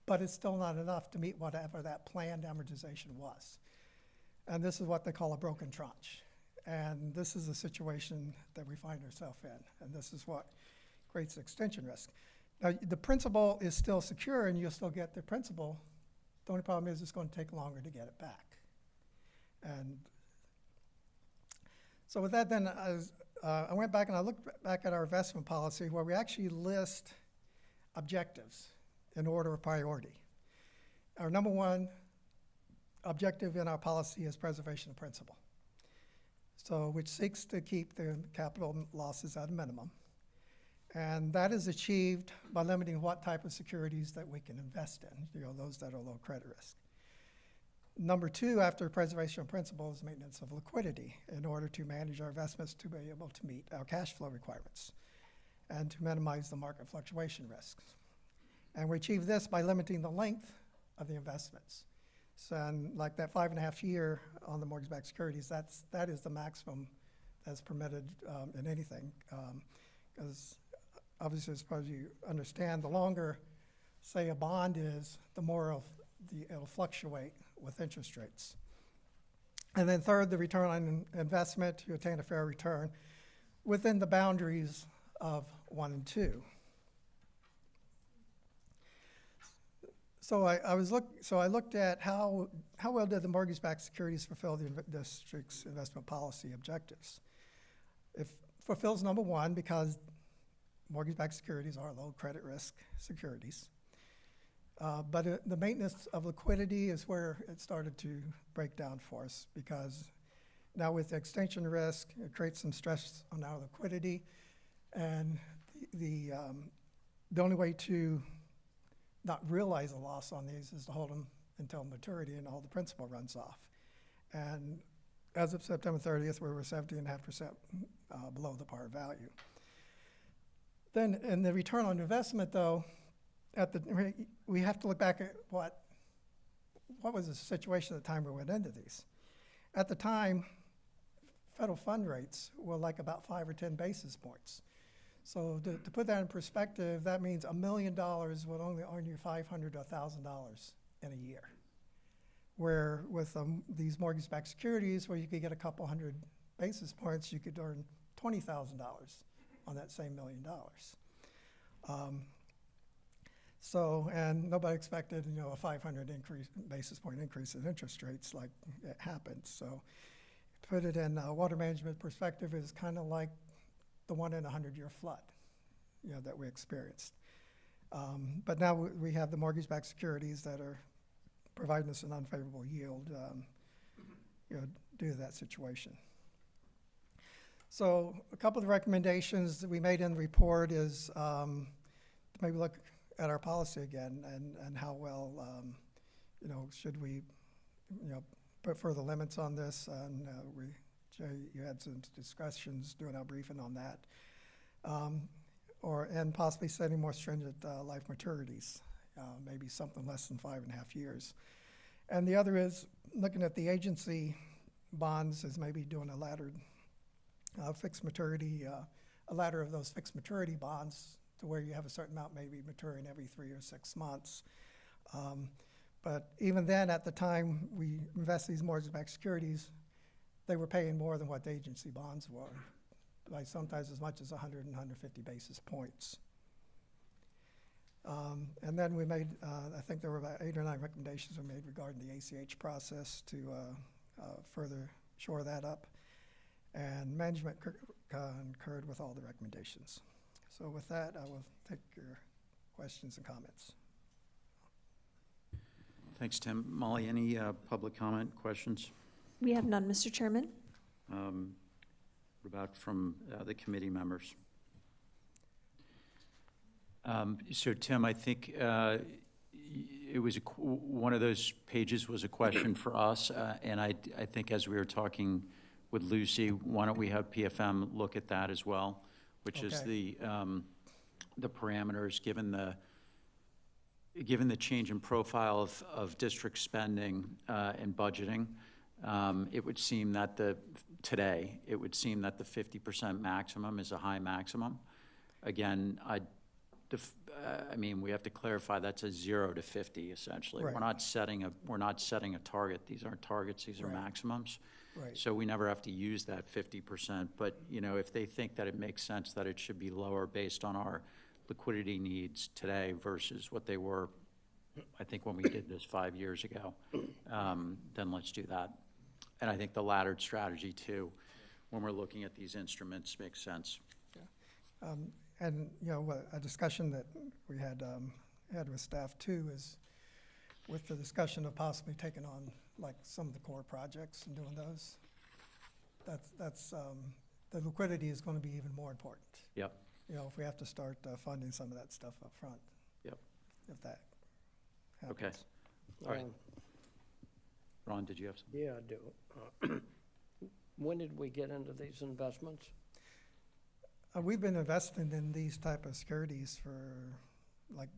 but it's still not enough to meet whatever that planned amortization was. And this is what they call a broken tranche. And this is the situation that we find ourselves in, and this is what creates extension risk. Now, the principal is still secure, and you'll still get the principal. The only problem is it's going to take longer to get it back. And so with that, then I went back and I looked back at our investment policy, where we actually list objectives in order of priority. Our number one objective in our policy is preservation of principal, so which seeks to keep the capital losses at a minimum. And that is achieved by limiting what type of securities that we can invest in, those that are low credit risk. Number two, after preservation of principal, is maintenance of liquidity in order to manage our investments to be able to meet our cash flow requirements and to minimize the market fluctuation risks. And we achieve this by limiting the length of the investments. So, and like that 5.5 year on the mortgage-backed securities, that is the maximum that's permitted in anything. Because obviously, as far as you understand, the longer, say, a bond is, the more it'll fluctuate with interest rates. And then third, the return on investment to attain a fair return within the boundaries of 1 and 2. So I looked at how well did the mortgage-backed securities fulfill the district's investment policy objectives. It fulfills number one, because mortgage-backed securities are low credit risk securities. But the maintenance of liquidity is where it started to break down for us, because now with the extension risk, it creates some stress on our liquidity, and the only way to not realize a loss on these is to hold them until maturity and all the principal runs off. And as of September 30th, we were 17.5% below the par value. Then in the return on investment, though, we have to look back at what was the situation at the time we went into these. At the time, federal fund rates were like about 5 or 10 basis points. So to put that in perspective, that means $1 million would only earn you $500 to $1,000 in a year. Where with these mortgage-backed securities, where you could get a couple hundred basis points, you could earn $20,000 on that same $1 million. And nobody expected, a 500 basis point increase in interest rates like it happened. So to put it in a water management perspective, is kind of like the 1 in 100-year flood, that we experienced. But now we have the mortgage-backed securities that are providing us an unfavorable yield, due to that situation. So a couple of the recommendations that we made in the report is to maybe look at our policy again and how well, should we, put further limits on this. And Jay, you had some discussions during our briefing on that. And possibly setting more stringent life maturities, maybe something less than 5.5 years. And the other is looking at the agency bonds as maybe doing a laddered fixed maturity, a ladder of those fixed maturity bonds to where you have a certain amount maybe maturing every 3 or 6 months. But even then, at the time we invest these mortgage-backed securities, they were paying more than what the agency bonds were, like sometimes as much as 100 and 150 basis points. And then we made, I think there were about 8 or 9 recommendations we made regarding the ACH process to further shore that up. And management concurred with all the recommendations. So with that, I will take your questions and comments. Thanks, Tim. Molly, any public comment, questions? We have none, Mr. Chairman. What about from the committee members? So, Tim, I think it was one of those pages was a question for us, and I think as we were talking with Lucy, why don't we have PFM look at that as well, which is the parameters given given the change in profile of district spending and budgeting, it would seem that today, it would seem that the 50% maximum is a high maximum. Again, I mean, we have to clarify that's a 0 to 50 essentially. Right. We're not setting a target. These aren't targets, these are maximums. Right. So we never have to use that 50%, but if they think that it makes sense that it should be lower based on our liquidity needs today versus what they were, I think when we did this 5 years ago, then let's do that. And I think the laddered strategy too, when we're looking at these instruments, makes sense. And, a discussion that we had with staff too is with the discussion of possibly taking on like some of the core projects and doing those. That's the liquidity is going to be even more important. Yep. If we have to start funding some of that stuff up front. Yep. If that happens. Okay. All right. Ron, did you have something? Yeah, I do. When did we get into these investments? We've been investing in these type of securities for like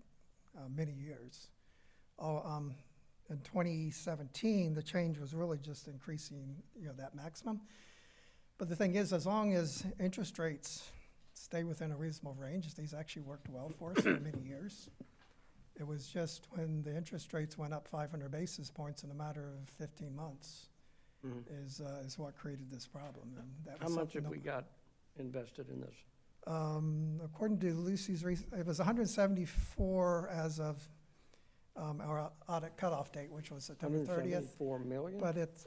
many years. In 2017, the change was really just increasing, that maximum. But the thing is, as long as interest rates stay within a reasonable range, these actually worked well for us for many years. It was just when the interest rates went up 500 basis points in a matter of 15 months is what created this problem. And that was How much have we got invested in this? According to Lucy's, it was 174 as of our audit cutoff date, which was September 30th. 174 million? But it's,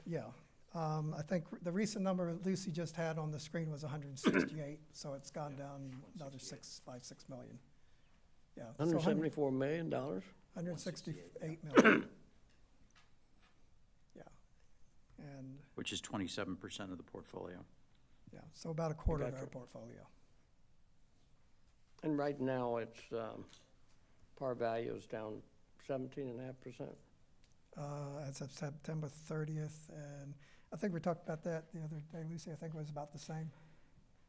I think the recent number Lucy just had on the screen was 168, so it's gone down another 6 million. Yeah. $174 million? 168 million. Yeah. And. Which is 27% of the portfolio. Yeah, so about a quarter of our portfolio. And right now, it's, par value is down 17.5%. As of September 30th, and I think we talked about that the other day, Lucy. I think it was about the same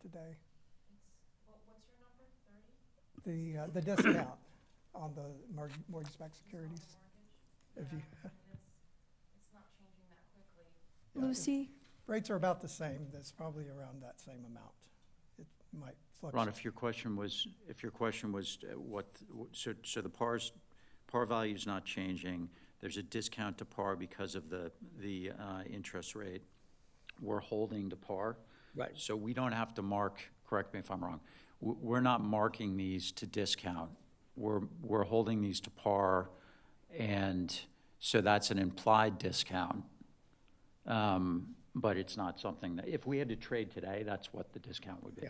today. What's your number, 30? The discount on the mortgage-backed securities. If you, It's not changing that quickly. Lucy? Rates are about the same. That's probably around that same amount. It might fluctuate. Ron, if your question was so the par value is not changing. There's a discount to par because of the interest rate. We're holding to par. Right. So we don't have to mark, correct me if I'm wrong, we're not marking these to discount. We're holding these to par, and so that's an implied discount. But it's not something that, if we had to trade today, that's what the discount would be. Yeah.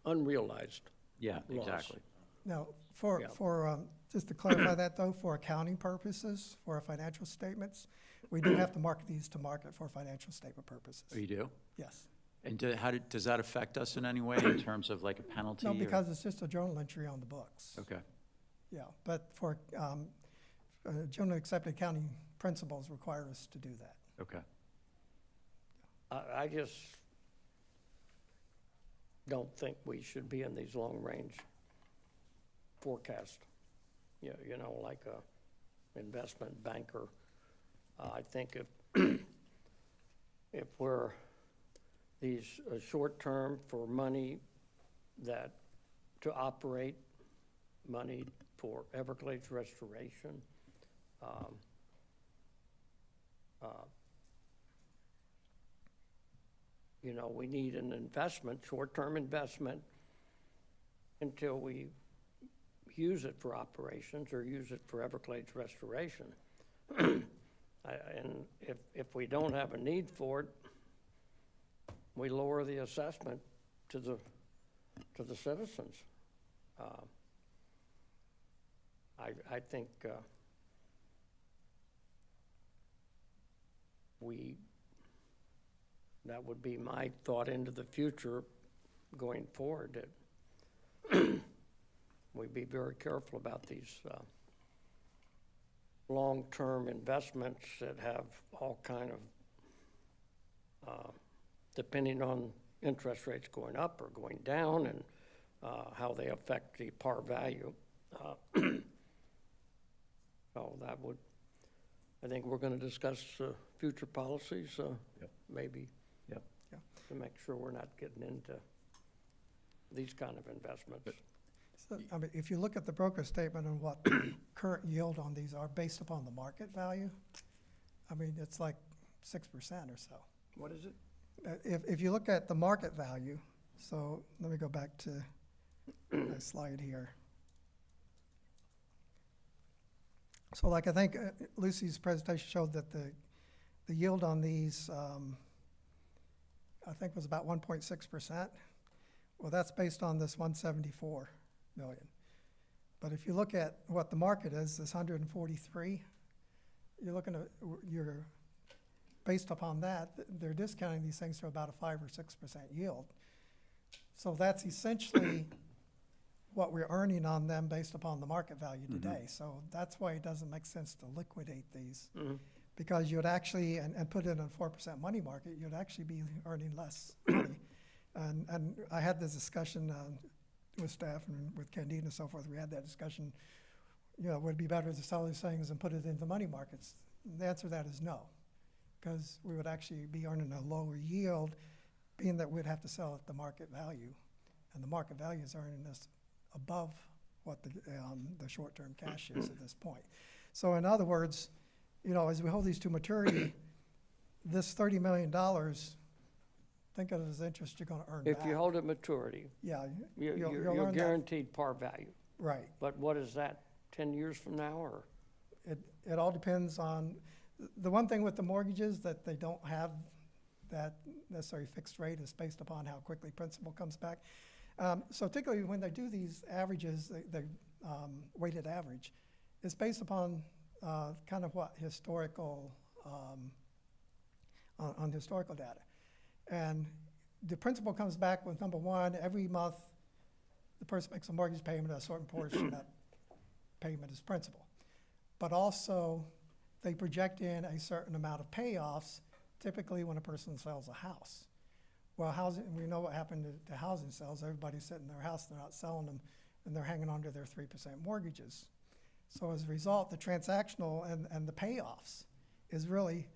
Unrealized. Yeah, loss. exactly. Now, just to clarify that though, for accounting purposes, for our financial statements, we do have to mark these to market for financial statement purposes. Oh, you do? Yes. And does that affect us in any way in terms of like a penalty? No, or- because it's just a journal entry on the books. Okay. Yeah, but for generally accepted accounting principles require us to do that. Okay. I just don't think we should be in these long-range forecasts. Like a investment banker. I think if we're these short-term for money to operate, money for Everglades restoration, we need an investment, short-term investment, until we use it for operations or use it for Everglades restoration. And if we don't have a need for it, we lower the assessment to the citizens. I think that would be my thought into the future going forward, that we be very careful about these long-term investments that have all kind of, depending on interest rates going up or going down and how they affect the par value. So that would, I think we're gonna discuss, future policies, maybe. Yep. To make sure we're not getting into these kind of investments. So, I mean, if you look at the broker statement and what the current yield on these are based upon the market value, I mean, it's like 6% or so. What is it? If you look at the market value, so let me go back to my slide here. So like I think Lucy's presentation showed that the yield on these, I think was about 1.6%. Well, that's based on this 174 million. But if you look at what the market is, this 143, you're looking at, based upon that, they're discounting these things to about a 5 or 6% yield. So that's essentially what we're earning on them based upon the market value today. So that's why it doesn't make sense to liquidate these. Because you'd actually, and put it in a 4% money market, you'd actually be earning less money. And I had this discussion with staff and with Candide and so forth. We had that discussion, would it be better to sell these things and put it into money markets? The answer to that is no, because we would actually be earning a lower yield, being that we'd have to sell at the market value. And the market value is earning us above what the short-term cash is at this point. So in other words, as we hold these to maturity, this $30 million, think of it as interest you're going to earn back. If you hold it maturity. Yeah. You're guaranteed par value. Right. But what is that, 10 years from now, or? It all depends on, the one thing with the mortgages that they don't have that necessary fixed rate is based upon how quickly principal comes back. So particularly when they do these averages, the weighted average, it's based upon kind of what historical, on historical data. And the principal comes back with, number one, every month the person makes a mortgage payment, a certain portion of that payment is principal. But also they project in a certain amount of payoffs, typically when a person sells a house. Well, housing, we know what happened to housing sales. Everybody's sitting in their house, they're not selling them, and they're hanging on to their 3% mortgages. So as a result, the transactional and the payoffs is really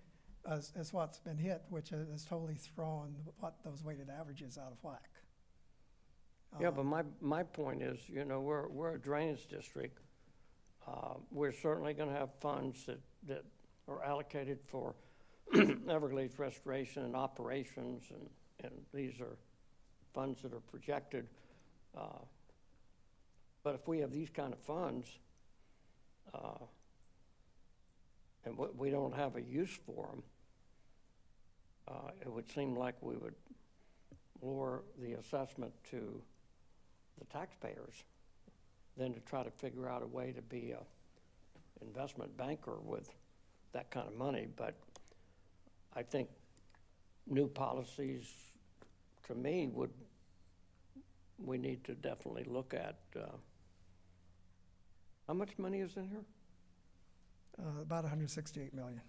is what's been hit, which has totally thrown what those weighted averages out of whack. Yeah, but my point is, we're a drainage district. We're certainly going to have funds that are allocated for Everglades restoration and operations, and these are funds that are projected. But if we have these kind of funds, and we don't have a use for them, it would seem like we would lower the assessment to the taxpayers than to try to figure out a way to be a investment banker with that kind of money. But I think new policies, to me, we need to definitely look at. How much money is in here? About 168 million.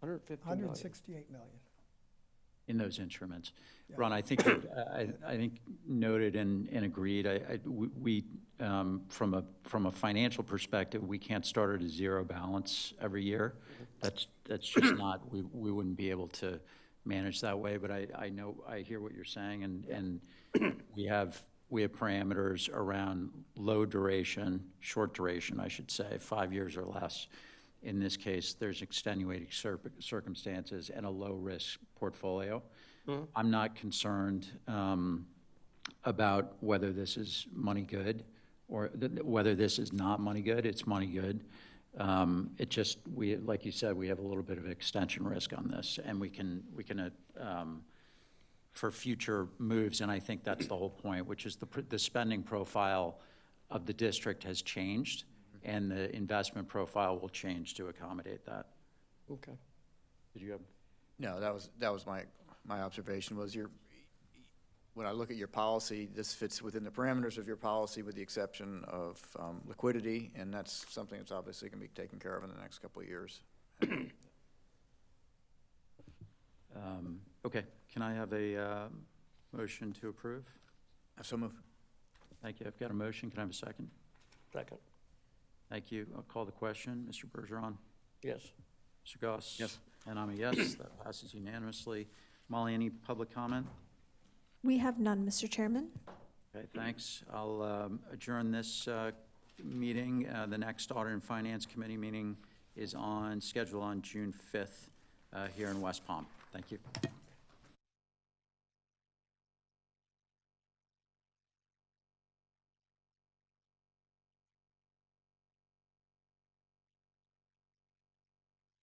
150 million. 168 million. In those instruments. Yeah. Ron, I think, I think noted and agreed, we from a financial perspective, we can't start at a zero balance every year. That's just not, we wouldn't be able to manage that way, but I know, I hear what you're saying, and we have parameters around low duration, short duration, I should say, 5 years or less. In this case, there's extenuating circumstances and a low-risk portfolio. I'm not concerned about whether this is money good or whether this is not money good. It's money good. It just, like you said, we have a little bit of extension risk on this, and we can for future moves, and I think that's the whole point, which is the spending profile of the district has changed, and the investment profile will change to accommodate that. Okay. Did you have? No, that was my observation was when I look at your policy, this fits within the parameters of your policy with the exception of liquidity, and that's something that's obviously going to be taken care of in the next couple of years. Okay, can I have a motion to approve? So move. Thank you. I've got a motion. Can I have a second? Second. Thank you. I'll call the question. Mr. Bergeron? Yes. Mr. Goss? Yes. And I'm a yes. That passes unanimously. Molly, any public comment? We have none, Mr. Chairman. Okay, thanks. I'll adjourn this meeting. The next Audit and Finance Committee meeting is scheduled on June 5th here in West Palm. Thank you.